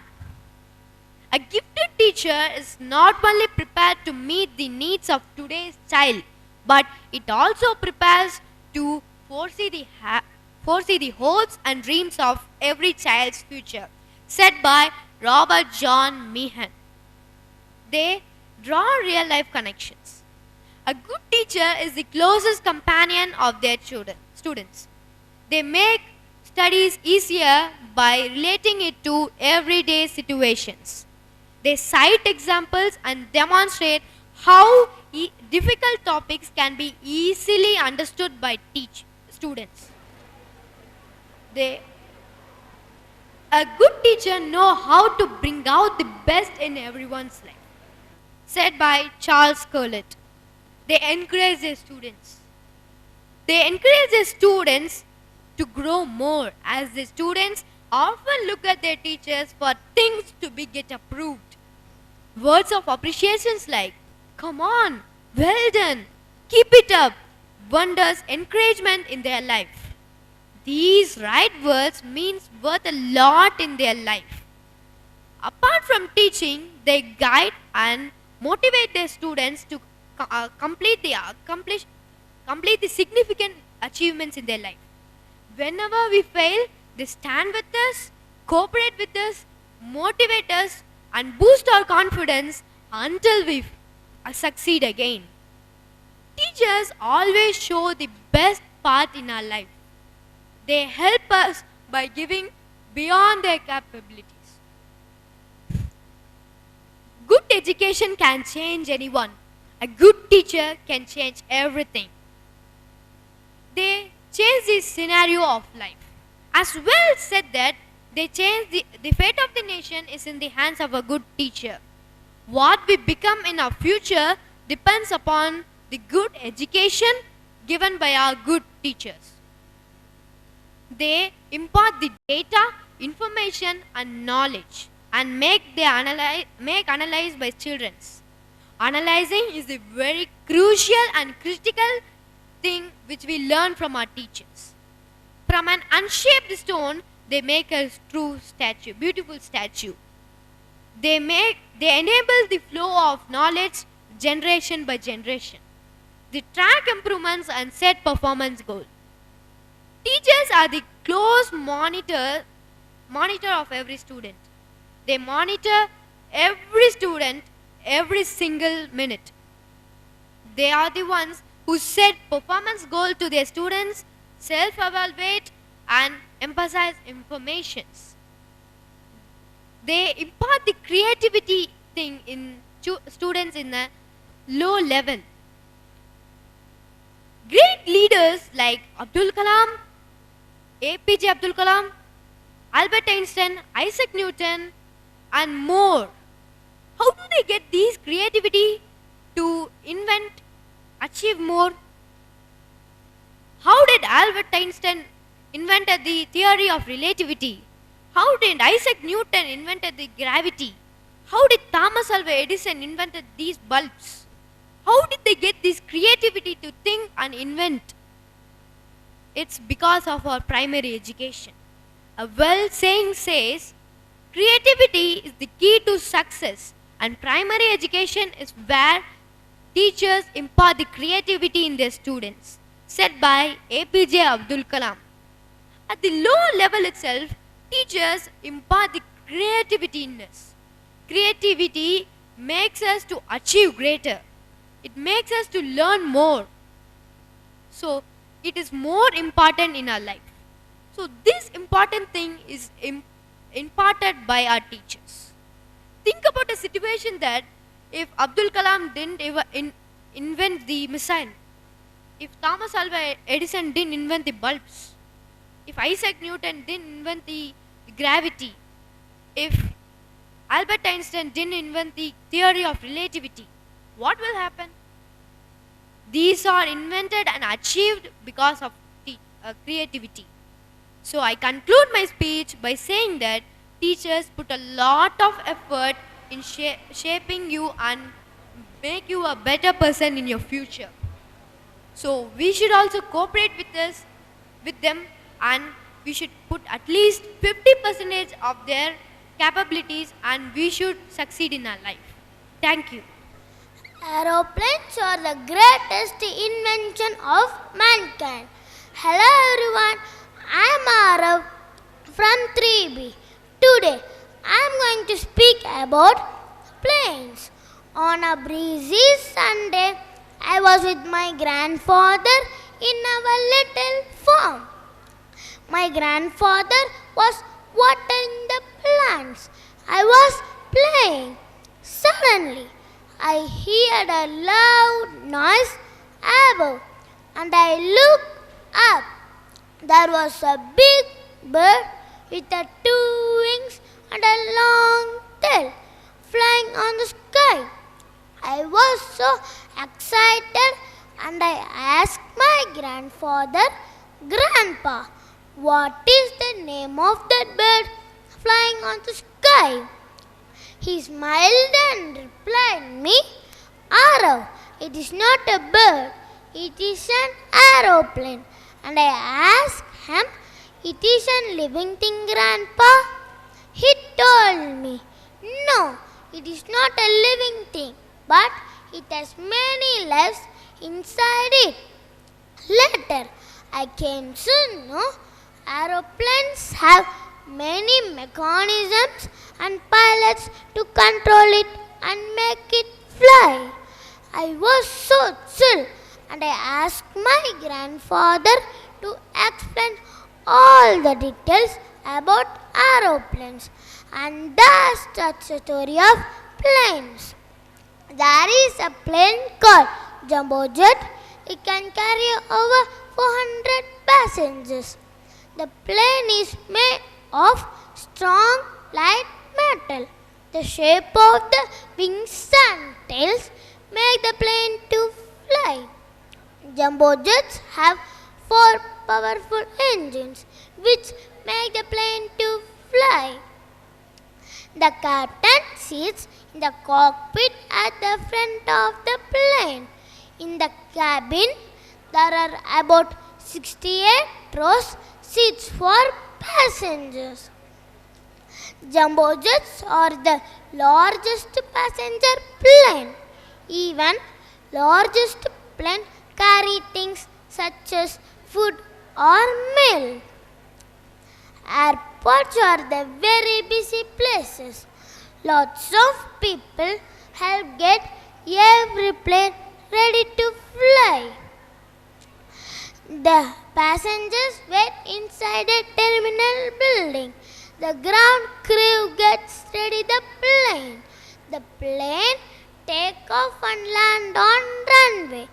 A gifted teacher is not only prepared to meet the needs of today's child, but it also prepares to foresee the hopes and dreams of every child's future, said by Robert John Meehan. They draw real life connections. A good teacher is the closest companion of their students. They make studies easier by relating it to everyday situations. They cite examples and demonstrate how difficult topics can be easily understood by students. A good teacher knows how to bring out the best in everyone's life, said by Charles Curlett. They encourage their students. They encourage their students to grow more, as the students often look at their teachers for things to get approved. Words of appreciations like, "Come on, well done, keep it up," wonders encouragement in their life. These right words means worth a lot in their life. Apart from teaching, they guide and motivate their students to complete the significant achievements in their life. Whenever we fail, they stand with us, cooperate with us, motivate us, and boost our confidence until we succeed again. Teachers always show the best path in our life. They help us by giving beyond their capabilities. Good education can change anyone. A good teacher can change everything. They change the scenario of life. As well said that they change the fate of the nation is in the hands of a good teacher. What we become in our future depends upon the good education given by our good teachers. They impart the data, information and knowledge and make analyze by children. Analyzing is a very crucial and critical thing which we learn from our teachers. From an unshaped stone, they make a true statue, beautiful statue. They enable the flow of knowledge generation by generation. They track improvements and set performance goals. Teachers are the close monitor of every student. They monitor every student every single minute. They are the ones who set performance goal to their students, self-evaluate and emphasize informations. They impart the creativity thing in students in a low level. Great leaders like Abdul Kalam, APJ Abdul Kalam, Albert Einstein, Isaac Newton and more. How do they get these creativity to invent, achieve more? How did Albert Einstein invented the theory of relativity? How did Isaac Newton invented the gravity? How did Thomas Alva Edison invented these bulbs? How did they get this creativity to think and invent? It's because of our primary education. A well saying says, creativity is the key to success and primary education is where teachers impart the creativity in their students, said by APJ Abdul Kalam. At the low level itself, teachers impart the creativity in us. Creativity makes us to achieve greater. It makes us to learn more. So it is more important in our life. So this important thing is imparted by our teachers. Think about a situation that if Abdul Kalam didn't invent the missile, if Thomas Alva Edison didn't invent the bulbs, if Isaac Newton didn't invent the gravity, if Albert Einstein didn't invent the theory of relativity, what will happen? These are invented and achieved because of creativity. So I conclude my speech by saying that teachers put a lot of effort in shaping you and make you a better person in your future. So we should also cooperate with them, and we should put at least 50% of their capabilities, and we should succeed in our life. Thank you. Aeroplanes are the greatest invention of mankind. Hello everyone, I am Arav from 3B. Today I am going to speak about planes. On a breezy Sunday, I was with my grandfather in our little farm. My grandfather was watering the plants. I was playing. Suddenly, I heard a loud noise above, and I looked up. There was a big bird with 2 wings and a long tail flying on the sky. I was so excited, and I asked my grandfather, "Grandpa, what is the name of that bird flying on the sky?" He smiled and replied me, "Arav, it is not a bird, it is an aeroplane." And I asked him, "It is a living thing, Grandpa?" He told me, "No, it is not a living thing, but it has many lives inside it." Later, I came to know aeroplanes have many mechanisms and pilots to control it and make it fly. I was so thrilled, and I asked my grandfather to explain all the details about aeroplanes. And that's the story of planes. There is a plane called Jumbo Jet. It can carry over 400 passengers. The plane is made of strong, light metal. The shape of the wings and tails make the plane to fly. Jumbo jets have 4 powerful engines which make the plane to fly. The captain sits in the cockpit at the front of the plane. In the cabin, there are about 68 rows seats for passengers. Jumbo jets are the largest passenger plane. Even largest plane carry things such as food or milk. Airports are the very busy places. Lots of people help get every plane ready to fly. The passengers wait inside a terminal building. The ground crew gets ready the plane. The plane take off and land on runway.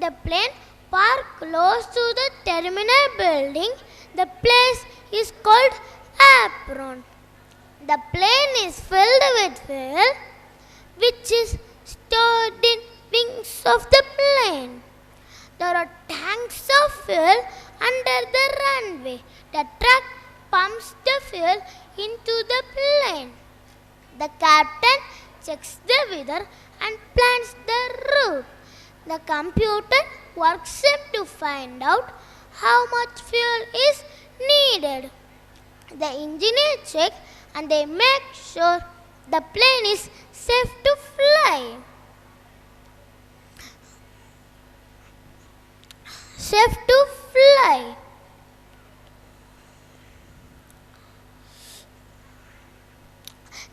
The plane park close to the terminal building. The place is called apron. The plane is filled with fuel, which is stored in wings of the plane. There are tanks of fuel under the runway. The truck pumps the fuel into the plane. The captain checks the weather and plans the route. The computer works to find out how much fuel is needed. The engineer checks and they make sure the plane is safe to fly. Safe to fly.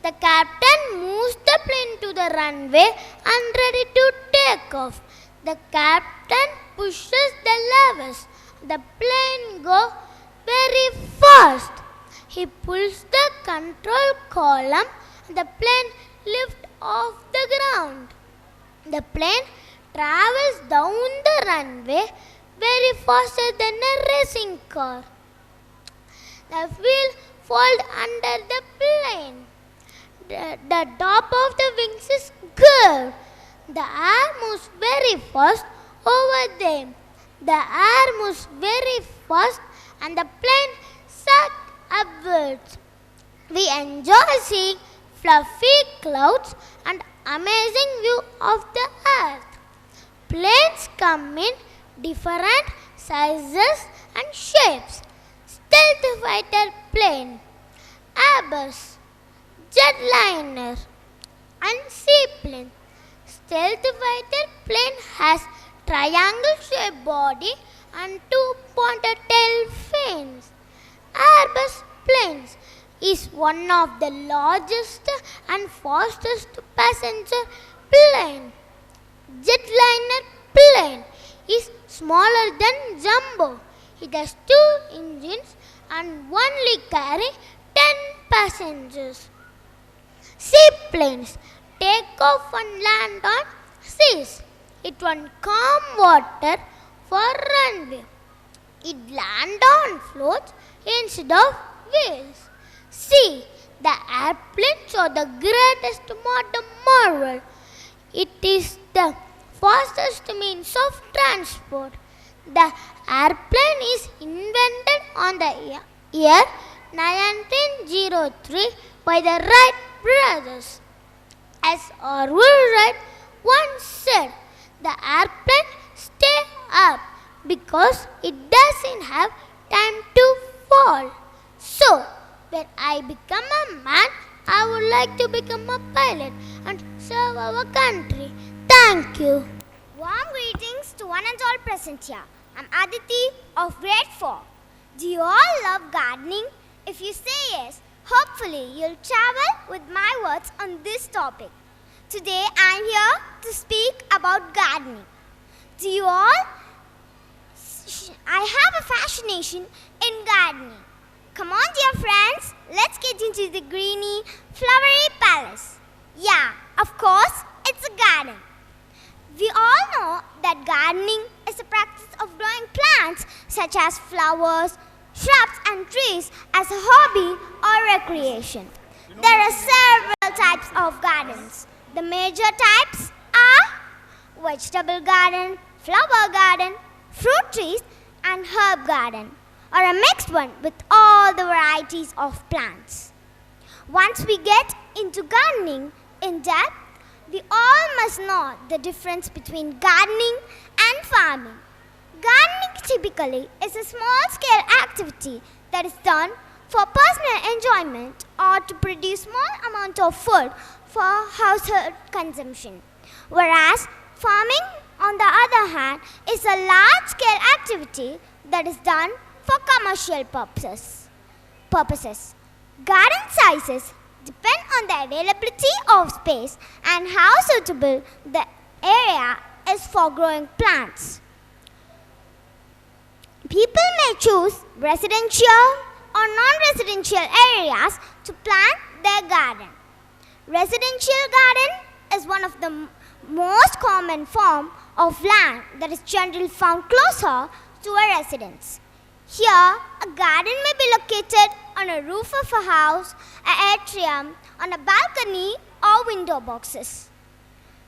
The captain moves the plane to the runway and ready to take off. The captain pushes the levers. The plane goes very fast. He pulls the control column. The plane lifts off the ground. The plane travels down the runway very faster than a racing car. The wheel folds under the plane. The top of the wings is curved. The air moves very fast over them. The air moves very fast and the plane sucks upwards. We enjoy seeing fluffy clouds and amazing view of the earth. Planes come in different sizes and shapes. Stealth fighter plane, Airbus, jetliner and seaplane. Stealth fighter plane has triangle shaped body and two pointed tail fins. Airbus planes is one of the largest and fastest passenger plane. Jetliner plane is smaller than jumbo. It has 2 engines and only carry 10 passengers. Seaplanes take off and land on seas. It wants calm water for runway. It lands on floats instead of wheels. See, the airplanes are the greatest modern marvel. It is the fastest means of transport. The airplane is invented on the year 1903 by the Wright brothers. As Orville Wright once said, the airplane stays up because it doesn't have time to fall. So, when I become a man, I would like to become a pilot and serve our country. Thank you. Warm greetings to one and all present here. I'm Aditi of grade 4. Do you all love gardening? If you say yes, hopefully you'll travel with my words on this topic. Today I'm here to speak about gardening. Do you all? I have a fascination in gardening. Come on, dear friends, let's get into the greeny, flowery palace. Yeah, of course, it's a garden. We all know that gardening is the practice of growing plants such as flowers, shrubs and trees as a hobby or recreation. There are several types of gardens. The major types are vegetable garden, flower garden, fruit trees and herb garden, or a mixed one with all the varieties of plants. Once we get into gardening in depth, we all must know the difference between gardening and farming. Gardening typically is a small-scale activity that is done for personal enjoyment or to produce small amount of food for household consumption. Whereas farming, on the other hand, is a large-scale activity that is done for commercial purposes. Garden sizes depend on the availability of space and how suitable the area is for growing plants. People may choose residential or non-residential areas to plant their garden. Residential garden is one of the most common form of land that is generally found closer to a residence. Here, a garden may be located on a roof of a house, an atrium, on a balcony or window boxes.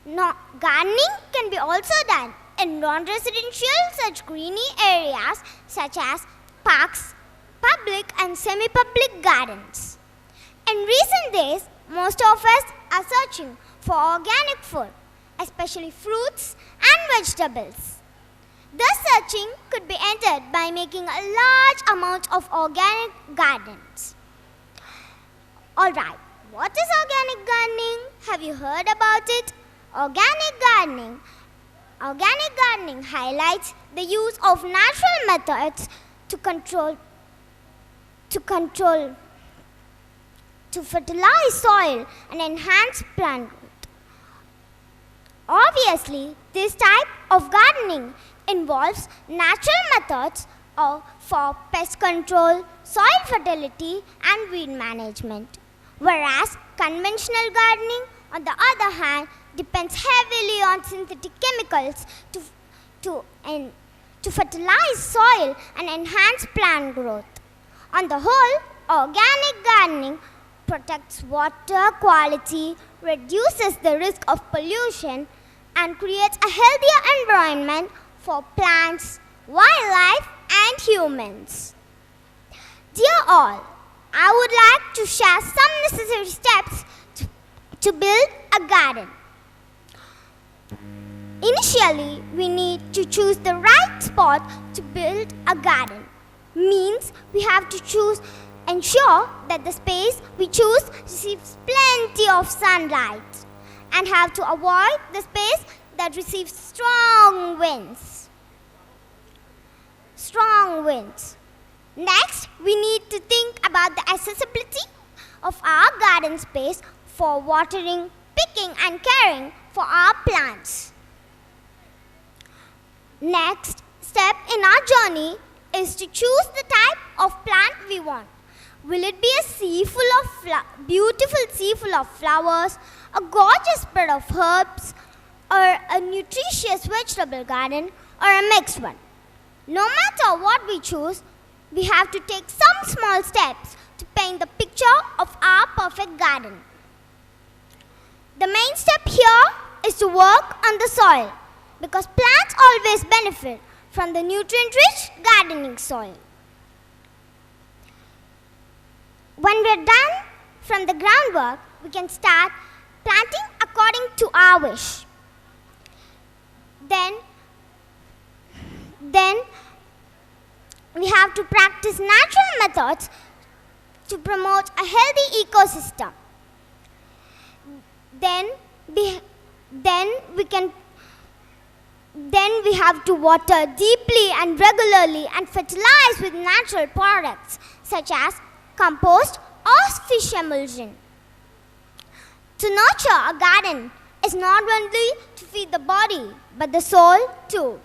Gardening can be also done in non-residential such greeny areas such as parks, public and semi-public gardens. In recent days, most of us are searching for organic food, especially fruits and vegetables. This searching could be entered by making a large amount of organic gardens. Alright, what is organic gardening? Have you heard about it? Organic gardening highlights the use of natural methods to fertilize soil and enhance plant growth. Obviously, this type of gardening involves natural methods for pest control, soil fertility, and weed management. Whereas conventional gardening, on the other hand, depends heavily on synthetic chemicals to fertilize soil and enhance plant growth. On the whole, organic gardening protects water quality, reduces the risk of pollution, and creates a healthier environment for plants, wildlife, and humans. Dear all, I would like to share some necessary steps to build a garden. Initially, we need to choose the right spot to build a garden. Means we have to ensure that the space we choose receives plenty of sunlight, and have to avoid the space that receives strong winds. Next, we need to think about the accessibility of our garden space for watering, picking, and caring for our plants. Next step in our journey is to choose the type of plant we want. Will it be a beautiful sea full of flowers, a gorgeous bed of herbs, or a nutritious vegetable garden, or a mixed one? No matter what we choose, we have to take some small steps to paint the picture of our perfect garden. The main step here is to work on the soil, because plants always benefit from the nutrient-rich gardening soil. When we're done from the groundwork, we can start planting according to our wish. Then we have to practice natural methods to promote a healthy ecosystem. Then we have to water deeply and regularly and fertilize with natural products such as compost or fish emulsion. To nurture a garden is not only to feed the body but the soul too.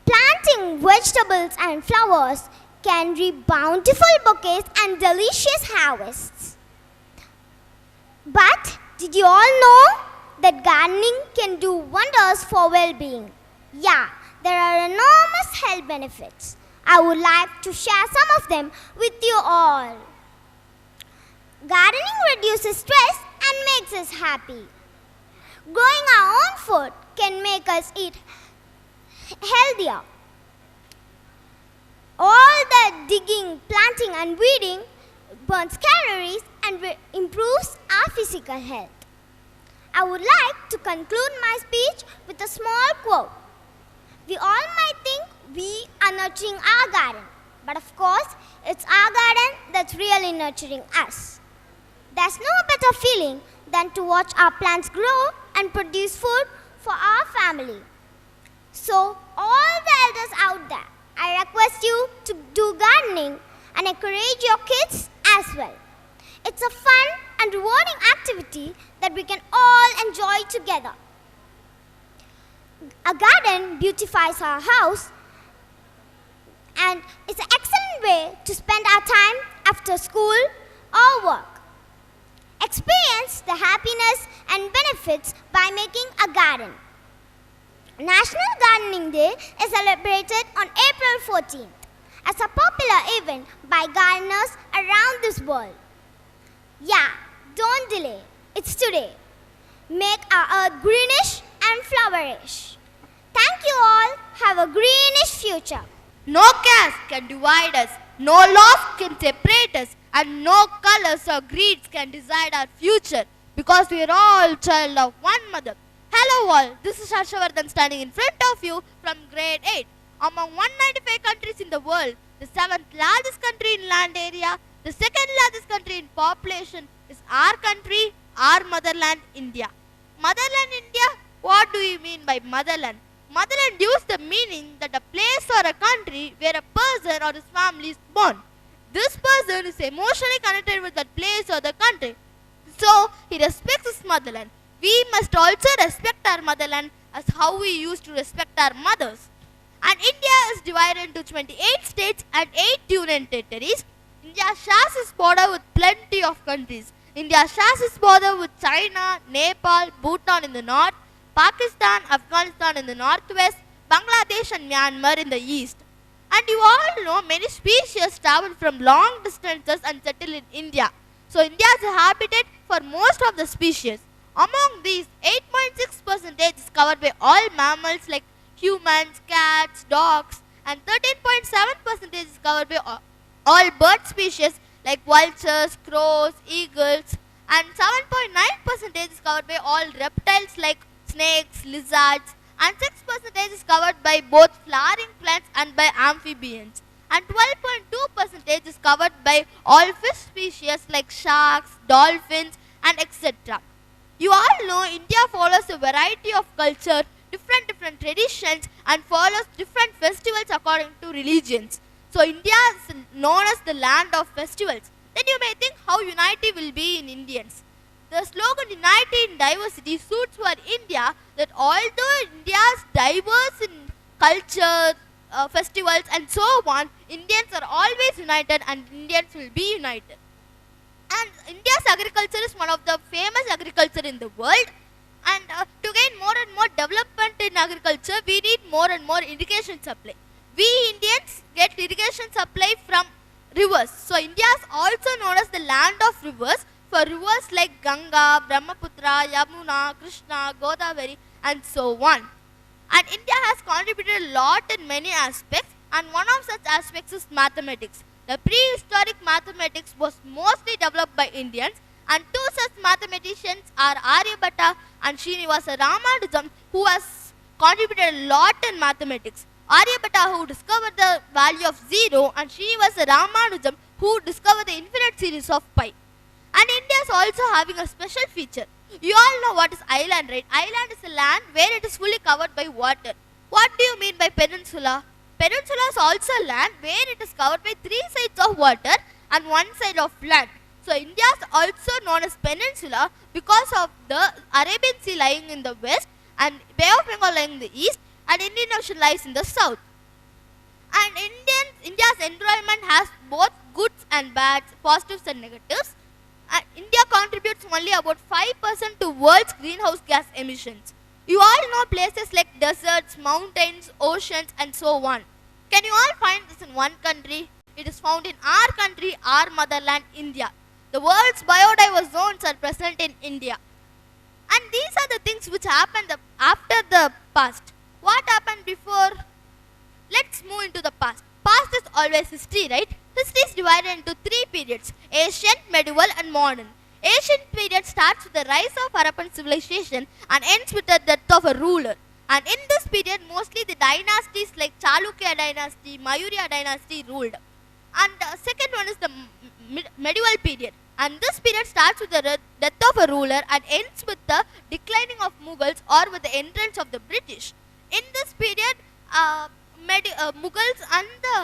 Planting vegetables and flowers can reap bountiful bouquets and delicious harvests. But did you all know that gardening can do wonders for well-being? Yeah, there are enormous health benefits. I would like to share some of them with you all. Gardening reduces stress and makes us happy. Growing our own food can make us eat healthier. All the digging, planting, and weeding burns calories and improves our physical health. I would like to conclude my speech with a small quote. We all might think we are nurturing our garden, but of course, it's our garden that's really nurturing us. There's no better feeling than to watch our plants grow and produce food for our family. So, all the elders out there, I request you to do gardening and encourage your kids as well. It's a fun and rewarding activity that we can all enjoy together. A garden beautifies our house and it's an excellent way to spend our time after school or work. Experience the happiness and benefits by making a garden. National Gardening Day is celebrated on April 14th as a popular event by gardeners around this world. Yeah, don't delay. It's today. Make our earth greenish and flowerish. Thank you all. Have a greenish future. No caste can divide us, no laws can separate us, and no colors or creeds can decide our future, because we are all child of one mother. Hello all, this is Harshavardhan standing in front of you from grade 8. Among 195 countries in the world, the 7th largest country in land area, the 2nd largest country in population is our country, our motherland, India. Motherland India, what do you mean by motherland? Motherland gives the meaning that a place or a country where a person or his family is born. This person is emotionally connected with that place or the country, so he respects his motherland. We must also respect our motherland as how we used to respect our mothers. And India is divided into 28 states and 8 union territories. India shares its border with plenty of countries. India shares its border with China, Nepal, Bhutan in the north, Pakistan, Afghanistan in the northwest, Bangladesh and Myanmar in the east. And you all know many species travel from long distances and settle in India. So India is a habitat for most of the species. Among these, 8.6% is covered by all mammals like humans, cats, dogs, and 13.7% is covered by all bird species like vultures, crows, eagles, and 7.9% is covered by all reptiles like snakes, lizards, and 6% is covered by both flowering plants and by amphibians, and 12.2% is covered by all fish species like sharks, dolphins, and etc. You all know India follows a variety of culture, different traditions, and follows different festivals according to religions. So India is known as the land of festivals. Then you may think how unity will be in Indians. The slogan "Unity in Diversity" suits for India, that although India is diverse in culture, festivals and so on, Indians are always united and Indians will be united. And India's agriculture is one of the famous agriculture in the world. And to gain more and more development in agriculture, we need more and more irrigation supply. We Indians get irrigation supply from rivers. So India is also known as the land of rivers, for rivers like Ganga, Brahmaputra, Yamuna, Krishna, Godavari, and so on. And India has contributed a lot in many aspects, and one of such aspects is mathematics. The prehistoric mathematics was mostly developed by Indians, and two such mathematicians are Aryabhatta and Srinivasa Ramanujan, who has contributed a lot in mathematics. Aryabhatta, who discovered the value of 0, and Srinivasa Ramanujan, who discovered the infinite series of pi. And India is also having a special feature. You all know what is island, right? Island is a land where it is fully covered by water. What do you mean by peninsula? Peninsula is also land where it is covered by 3 sides of water and 1 side of land. So India is also known as peninsula because of the Arabian Sea lying in the west and Bay of Bengal lying in the east and Indian Ocean lies in the south. And India's environment has both goods and bads, positives and negatives. India contributes only about 5% to world's greenhouse gas emissions. You all know places like deserts, mountains, oceans and so on. Can you all find this in one country? It is found in our country, our motherland, India. The world's biodiverse zones are present in India. And these are the things which happened after the past. What happened before? Let's move into the past. Past is always history, right? History is divided into 3 periods: ancient, medieval and modern. Ancient period starts with the rise of Harappan civilization and ends with the death of a ruler. And in this period, mostly the dynasties like Chalukya dynasty, Maurya dynasty ruled. And the second one is the medieval period. And this period starts with the death of a ruler and ends with the declining of Mughals or with the entrance of the British. In this period, Mughals and the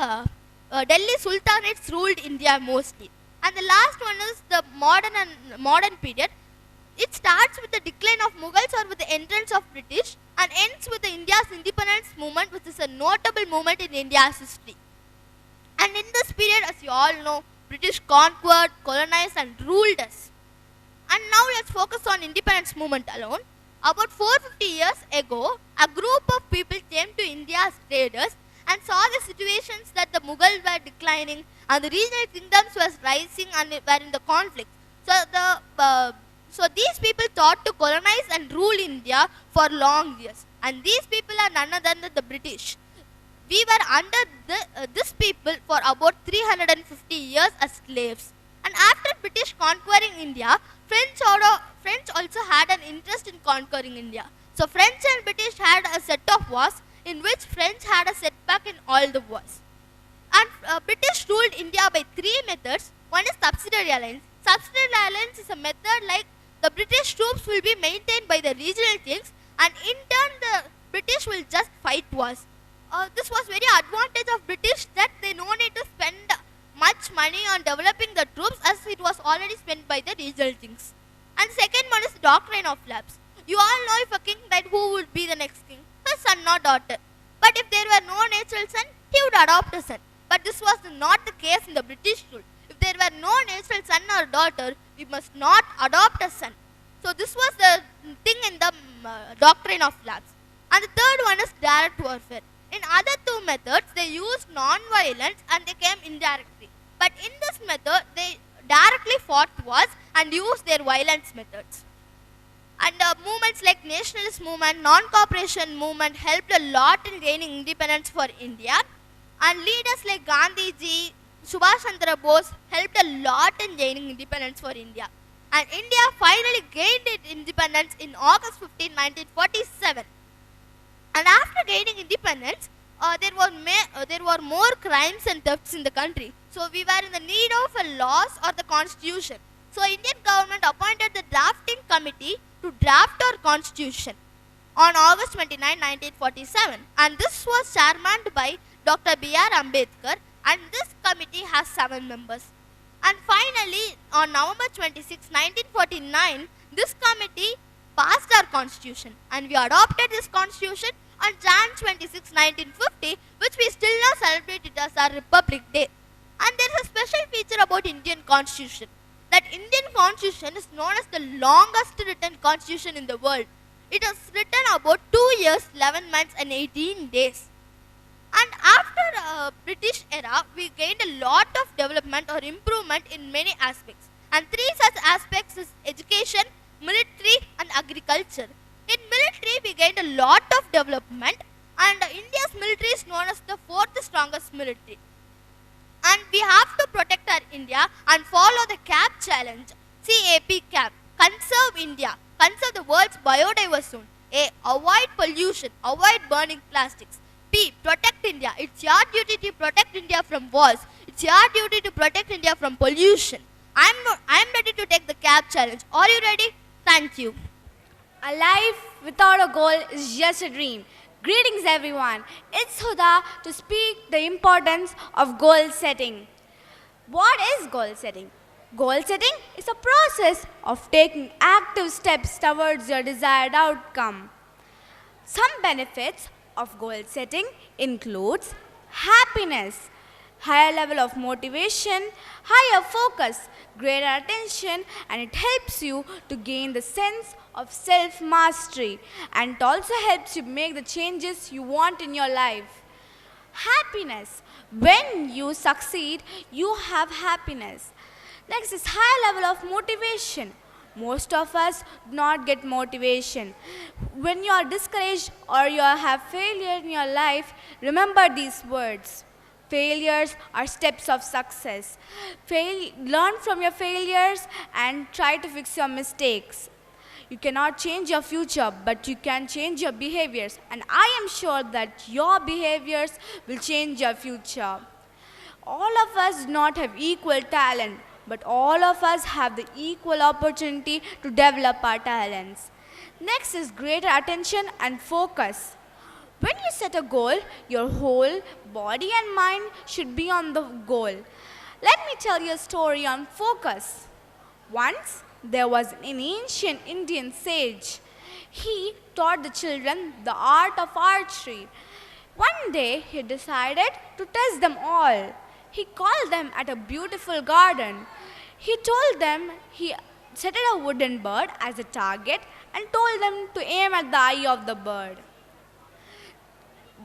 Delhi Sultanates ruled India mostly. And the last one is the modern period. It starts with the decline of Mughals or with the entrance of British and ends with the India's independence movement, which is a notable movement in India's history. And in this period, as you all know, British conquered, colonized and ruled us. And now let's focus on independence movement alone. About 450 years ago, a group of people came to India as traders and saw the situations that the Mughals were declining and the regional kingdoms was rising and were in the conflict. So these people thought to colonize and rule India for long years. And these people are none other than the British. We were under this people for about 350 years as slaves. And after British conquering India, French also had an interest in conquering India. So French and British had a set of wars in which French had a setback in all the wars. And British ruled India by 3 methods. One is subsidiary alliance. Subsidiary alliance is a method like the British troops will be maintained by the regional kings and in turn the British will just fight wars. This was very advantage of British that they no need to spend much money on developing the troops as it was already spent by the regional kings. And second one is doctrine of lapse. You all know if a king died, who would be the next king? His son or daughter. But if there were no natural son, he would adopt a son. But this was not the case in the British rule. If there were no natural son or daughter, we must not adopt a son. So this was the thing in the doctrine of lapse. And the third one is direct warfare. In other two methods, they used non-violence and they came indirectly. But in this method, they directly fought wars and used their violence methods. And movements like nationalist movement, non-cooperation movement helped a lot in gaining independence for India. And leaders like Gandhiji, Subhash Chandra Bose helped a lot in gaining independence for India. And India finally gained its independence in August 15, 1947. And after gaining independence, there were more crimes and thefts in the country. So we were in the need of a laws or the constitution. So Indian government appointed the drafting committee to draft our constitution on August 29, 1947. And this was chairmaned by Dr. B.R. Ambedkar, and this committee has 7 members. And finally, on November 26, 1949, this committee passed our constitution, and we adopted this constitution on Jan 26, 1950, which we still now celebrate it as our Republic Day. And there is a special feature about Indian constitution, that Indian constitution is known as the longest written constitution in the world. It was written about 2 years, 11 months and 18 days. And after British era, we gained a lot of development or improvement in many aspects. And 3 such aspects is education, military and agriculture. In military, we gained a lot of development, and India's military is known as the 4th strongest military. And we have to protect our India and follow the CAP challenge, CAP CAP, conserve India, conserve the world's biodiverse zone. A, avoid pollution, avoid burning plastics. P, protect India. It's your duty to protect India from wars. It's your duty to protect India from pollution. I'm ready to take the CAP challenge. Are you ready? Thank you. A life without a goal is just a dream. Greetings everyone. It's Huda to speak the importance of goal setting. What is goal setting? Goal setting is a process of taking active steps towards your desired outcome. Some benefits of goal setting includes happiness, higher level of motivation, higher focus, greater attention, and it helps you to gain the sense of self-mastery, and it also helps you make the changes you want in your life. Happiness. When you succeed, you have happiness. Next is high level of motivation. Most of us do not get motivation. When you are discouraged or you have failure in your life, remember these words. Failures are steps of success. Learn from your failures and try to fix your mistakes. You cannot change your future, but you can change your behaviors. And I am sure that your behaviors will change your future. All of us do not have equal talent, but all of us have the equal opportunity to develop our talents. Next is greater attention and focus. When you set a goal, your whole body and mind should be on the goal. Let me tell you a story on focus. Once, there was an ancient Indian sage. He taught the children the art of archery. One day, he decided to test them all. He called them at a beautiful garden. He told them he set a wooden bird as a target and told them to aim at the eye of the bird.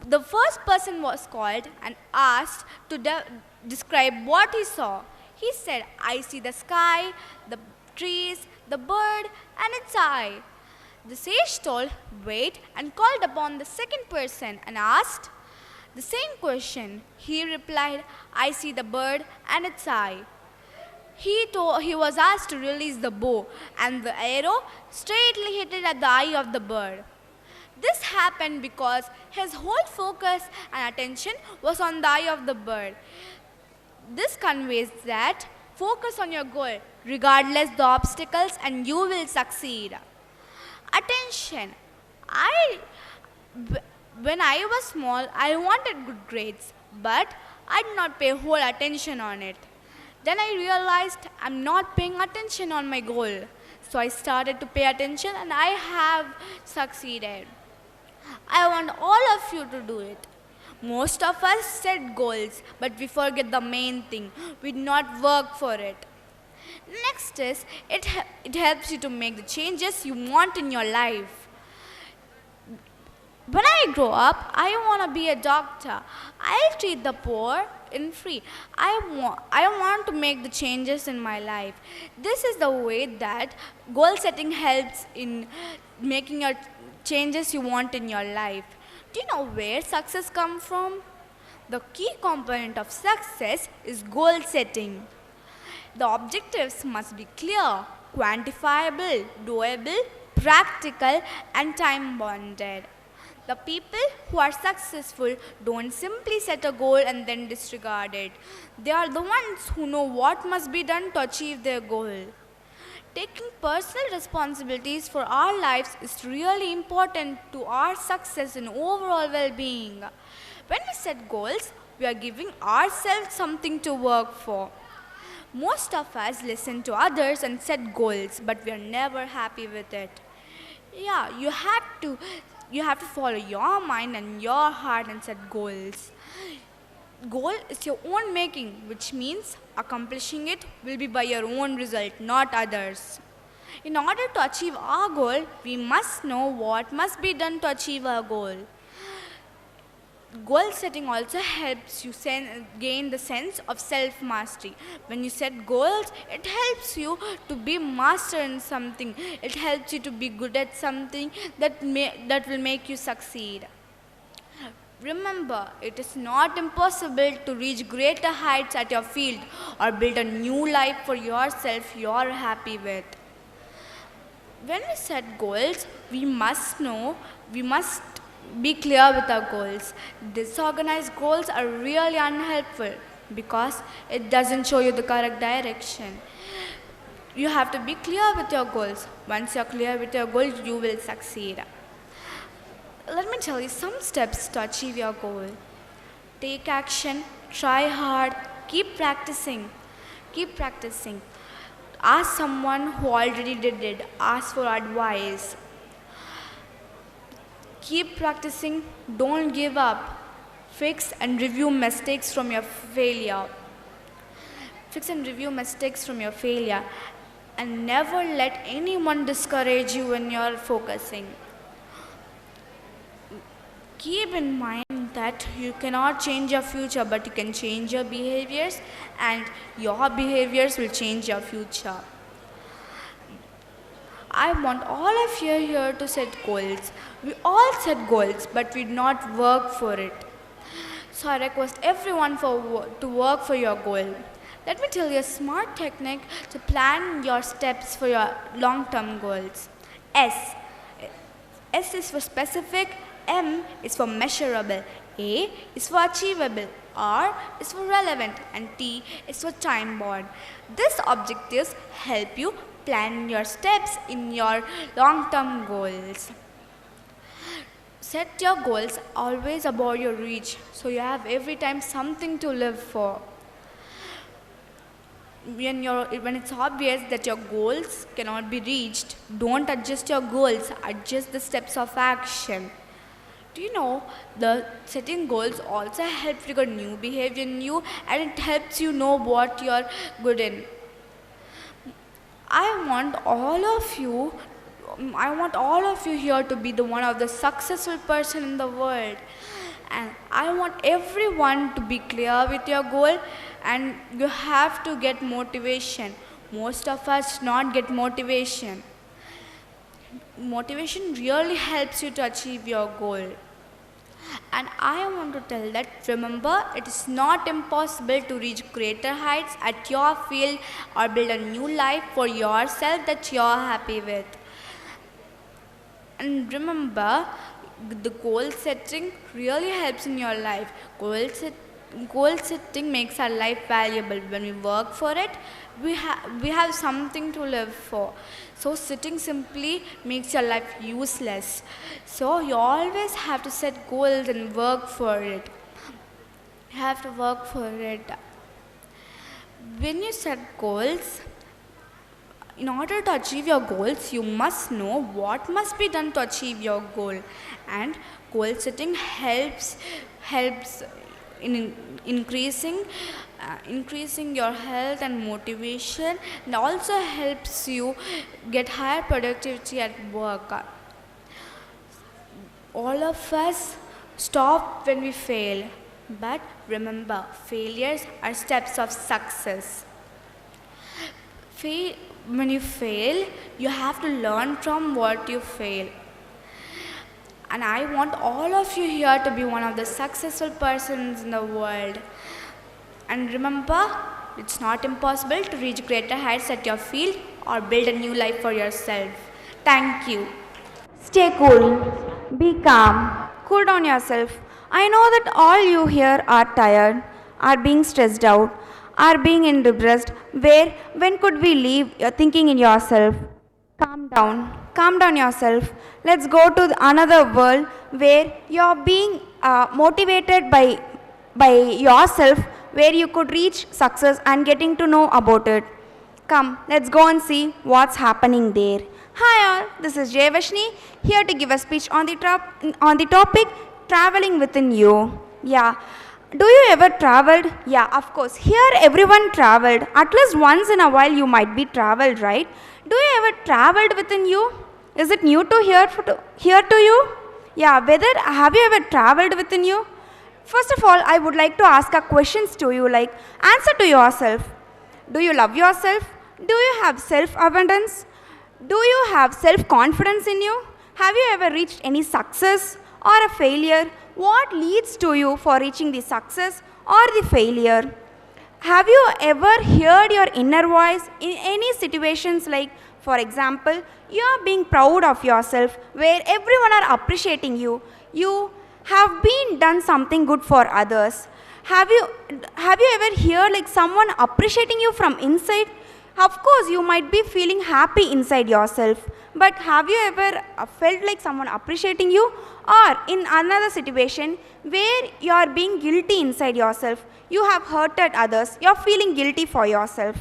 The first person was called and asked to describe what he saw. He said, I see the sky, the trees, the bird, and its eye. The sage told, wait, and called upon the second person and asked the same question. He replied, I see the bird and its eye. He was asked to release the bow, and the arrow straightly hit it at the eye of the bird. This happened because his whole focus and attention was on the eye of the bird. This conveys that focus on your goal, regardless the obstacles, and you will succeed. Attention. When I was small, I wanted good grades, but I did not pay whole attention on it. Then I realized I'm not paying attention on my goal. So I started to pay attention and I have succeeded. I want all of you to do it. Most of us set goals, but we forget the main thing. We do not work for it. Next is, it helps you to make the changes you want in your life. When I grow up, I want to be a doctor. I'll treat the poor in free. I want to make the changes in my life. This is the way that goal setting helps in making your changes you want in your life. Do you know where success comes from? The key component of success is goal setting. The objectives must be clear, quantifiable, doable, practical, and time bounded. The people who are successful don't simply set a goal and then disregard it. They are the ones who know what must be done to achieve their goal. Taking personal responsibilities for our lives is really important to our success and overall well-being. When we set goals, we are giving ourselves something to work for. Most of us listen to others and set goals, but we are never happy with it. Yeah, you have to follow your mind and your heart and set goals. Goal is your own making, which means accomplishing it will be by your own result, not others. In order to achieve our goal, we must know what must be done to achieve our goal. Goal setting also helps you gain the sense of self-mastery. When you set goals, it helps you to be master in something. It helps you to be good at something that will make you succeed. Remember, it is not impossible to reach greater heights at your field or build a new life for yourself you are happy with. When we set goals, we must be clear with our goals. Disorganized goals are really unhelpful because it doesn't show you the correct direction. You have to be clear with your goals. Once you're clear with your goals, you will succeed. Let me tell you some steps to achieve your goal. Take action, try hard, keep practicing. Keep practicing. Ask someone who already did it. Ask for advice. Keep practicing, don't give up. Fix and review mistakes from your failure. Fix and review mistakes from your failure. And never let anyone discourage you when you're focusing. Keep in mind that you cannot change your future, but you can change your behaviors, and your behaviors will change your future. I want all of you here to set goals. We all set goals, but we do not work for it. So I request everyone to work for your goal. Let me tell you a smart technique to plan your steps for your long-term goals. S is for specific, M is for measurable, A is for achievable, R is for relevant, and T is for time bound. These objectives help you plan your steps in your long-term goals. Set your goals always above your reach, so you have every time something to live for. When it's obvious that your goals cannot be reached, don't adjust your goals, adjust the steps of action. Do you know, the setting goals also helps trigger new behavior in you, and it helps you know what you're good in. I want all of you here to be one of the successful person in the world. And I want everyone to be clear with your goal, and you have to get motivation. Most of us not get motivation. Motivation really helps you to achieve your goal. And I want to tell that, remember, it is not impossible to reach greater heights at your field or build a new life for yourself that you're happy with. And remember, the goal setting really helps in your life. Goal setting makes our life valuable. When we work for it, we have something to live for. So sitting simply makes your life useless. So you always have to set goals and work for it. You have to work for it. When you set goals, In order to achieve your goals, you must know what must be done to achieve your goal. And goal setting helps in increasing your health and motivation, and also helps you get higher productivity at work. All of us stop when we fail, but remember, failures are steps of success. When you fail, you have to learn from what you fail. And I want all of you here to be one of the successful persons in the world. And remember, it's not impossible to reach greater heights at your field or build a new life for yourself. Thank you. Stay cool, be calm, cool down yourself. I know that all you here are tired, are being stressed out, are being depressed. When could we leave? You're thinking in yourself. Calm down yourself. Let's go to another world where you're being motivated by yourself, where you could reach success and getting to know about it. Come, let's go and see what's happening there. Hi all, this is Jayavashni, here to give a speech on the topic traveling within you. Yeah. Do you ever traveled? Yeah, of course. Here everyone traveled. At least once in a while you might be traveled, right? Do you ever traveled within you? Is it new to hear to you? Yeah, have you ever traveled within you? First of all, I would like to ask a questions to you, like answer to yourself. Do you love yourself? Do you have self-abundance? Do you have self-confidence in you? Have you ever reached any success or a failure? What leads to you for reaching the success or the failure? Have you ever heard your inner voice in any situations, like, for example, you are being proud of yourself where everyone are appreciating you. You have been done something good for others. Have you ever heard like someone appreciating you from inside? Of course, you might be feeling happy inside yourself, but have you ever felt like someone appreciating you? Or in another situation where you are being guilty inside yourself, you have hurted others, you are feeling guilty for yourself.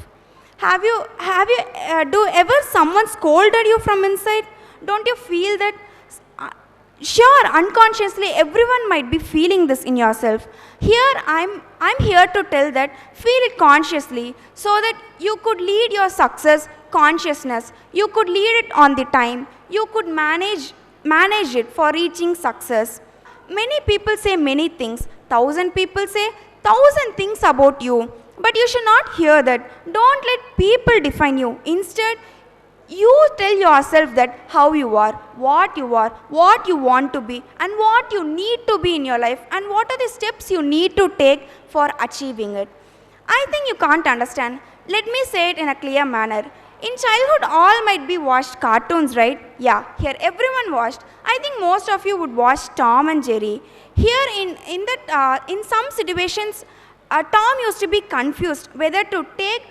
Do ever someone scolded you from inside? Don't you feel that? Sure, unconsciously everyone might be feeling this in yourself. Here I'm here to tell that feel it consciously so that you could lead your success consciousness. You could lead it on the time. You could manage it for reaching success. Many people say many things. 1,000 people say 1,000 things about you. But you should not hear that. Don't let people define you. Instead, you tell yourself that how you are, what you want to be, and what you need to be in your life, and what are the steps you need to take for achieving it. I think you can't understand. Let me say it in a clear manner. In childhood, all might be watched cartoons, right? Yeah, here everyone watched. I think most of you would watch Tom and Jerry. Here in some situations, Tom used to be confused whether to take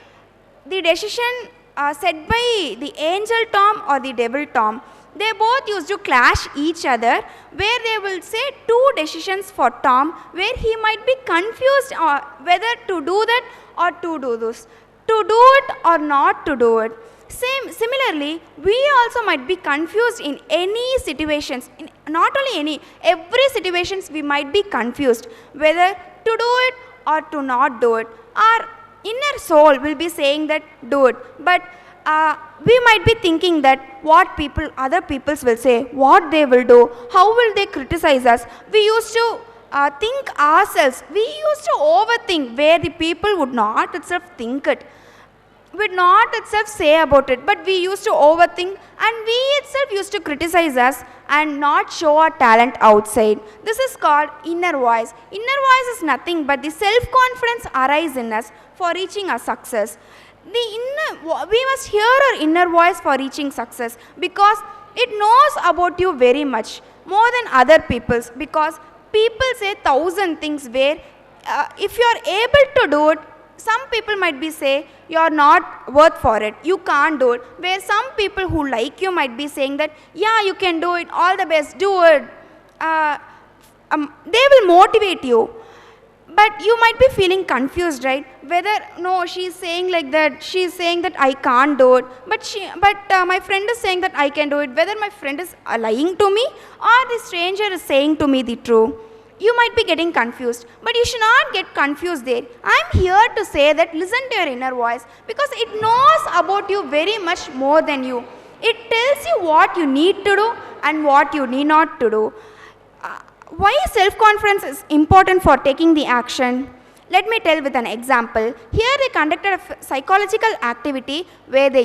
the decision set by the angel Tom or the devil Tom. They both used to clash each other, where they will say two decisions for Tom, where he might be confused whether to do that or to do this, to do it or not to do it. Similarly, we also might be confused in any situations, not only any, every situations we might be confused whether to do it or to not do it. Our inner soul will be saying that do it, but we might be thinking that what other peoples will say, what they will do, how will they criticize us. We used to think ourselves, we used to overthink where the people would not itself think it, would not itself say about it, but we used to overthink and we itself used to criticize us and not show our talent outside. This is called inner voice. Inner voice is nothing but the self-confidence arise in us for reaching our success. We must hear our inner voice for reaching success, because it knows about you very much more than other people's, because people say 1,000 things where if you are able to do it, some people might be say you are not worth for it, you can't do it, where some people who like you might be saying that yeah, you can do it, all the best, do it. They will motivate you. but you might be feeling confused, right? Whether, no, she's saying like that, she's saying that I can't do it, but my friend is saying that I can do it. Whether my friend is lying to me or the stranger is saying to me the truth. You might be getting confused, but you should not get confused there. I'm here to say that listen to your inner voice, because it knows about you very much more than you. It tells you what you need to do and what you need not to do. Why self-confidence is important for taking the action? Let me tell with an example. Here they conducted a psychological activity where they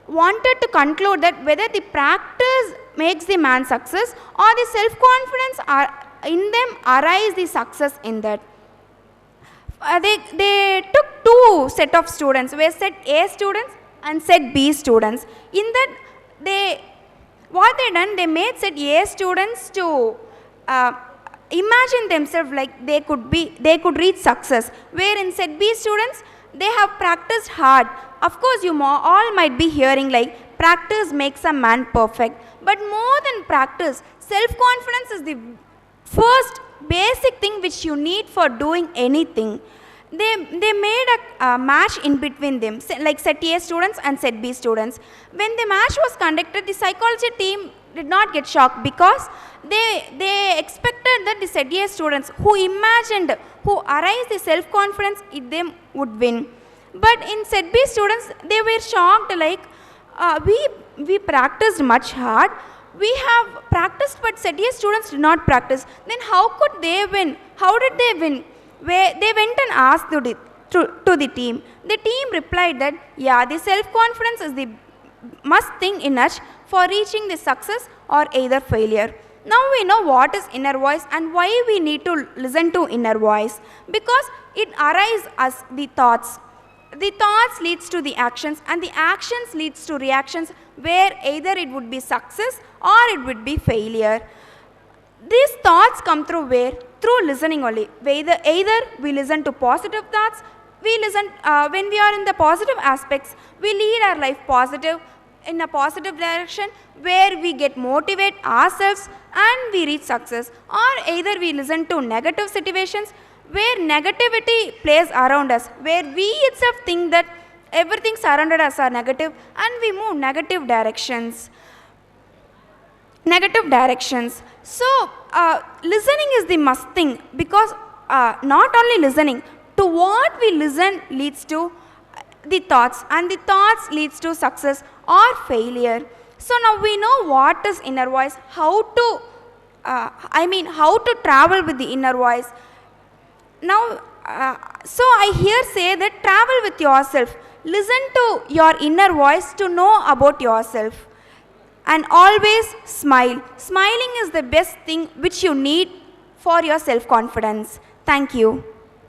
wanted to conclude that whether the practice makes the man success or the self-confidence in them arise the success in that. They took two set of students, where set A students and set B students. In that, they made set A students to imagine themselves like they could reach success, where in set B students they have practiced hard. Of course, you all might be hearing like practice makes a man perfect, but more than practice, self-confidence is the first basic thing which you need for doing anything. They made a match in between them, like set A students and set B students. When the match was conducted, the psychology team did not get shocked, because they expected that the set A students who arise the self-confidence in them would win. But in set B students, they were shocked, like we practiced much hard. We have practiced, but set A students did not practice. Then how could they win? How did they win? They went and asked to the team. The team replied that, yeah, the self-confidence is the must thing in us for reaching the success or either failure. Now we know what is inner voice and why we need to listen to inner voice. Because it arises as the thoughts. The thoughts leads to the actions, and the actions leads to reactions, where either it would be success or it would be failure. These thoughts come through where? Through listening only. Either we listen to positive thoughts, when we are in the positive aspects, we lead our life positive, in a positive direction, where we get motivate ourselves and we reach success. Or either we listen to negative situations, where negativity plays around us, where we itself think that everything surrounded us are negative, and we move negative directions. So, listening is the must thing, because not only listening, to what we listen leads to the thoughts, and the thoughts leads to success or failure. So now we know what is inner voice, how to travel with the inner voice. Now, so I here say that travel with yourself. Listen to your inner voice to know about yourself. And always smile. Smiling is the best thing which you need for your self-confidence. Thank you.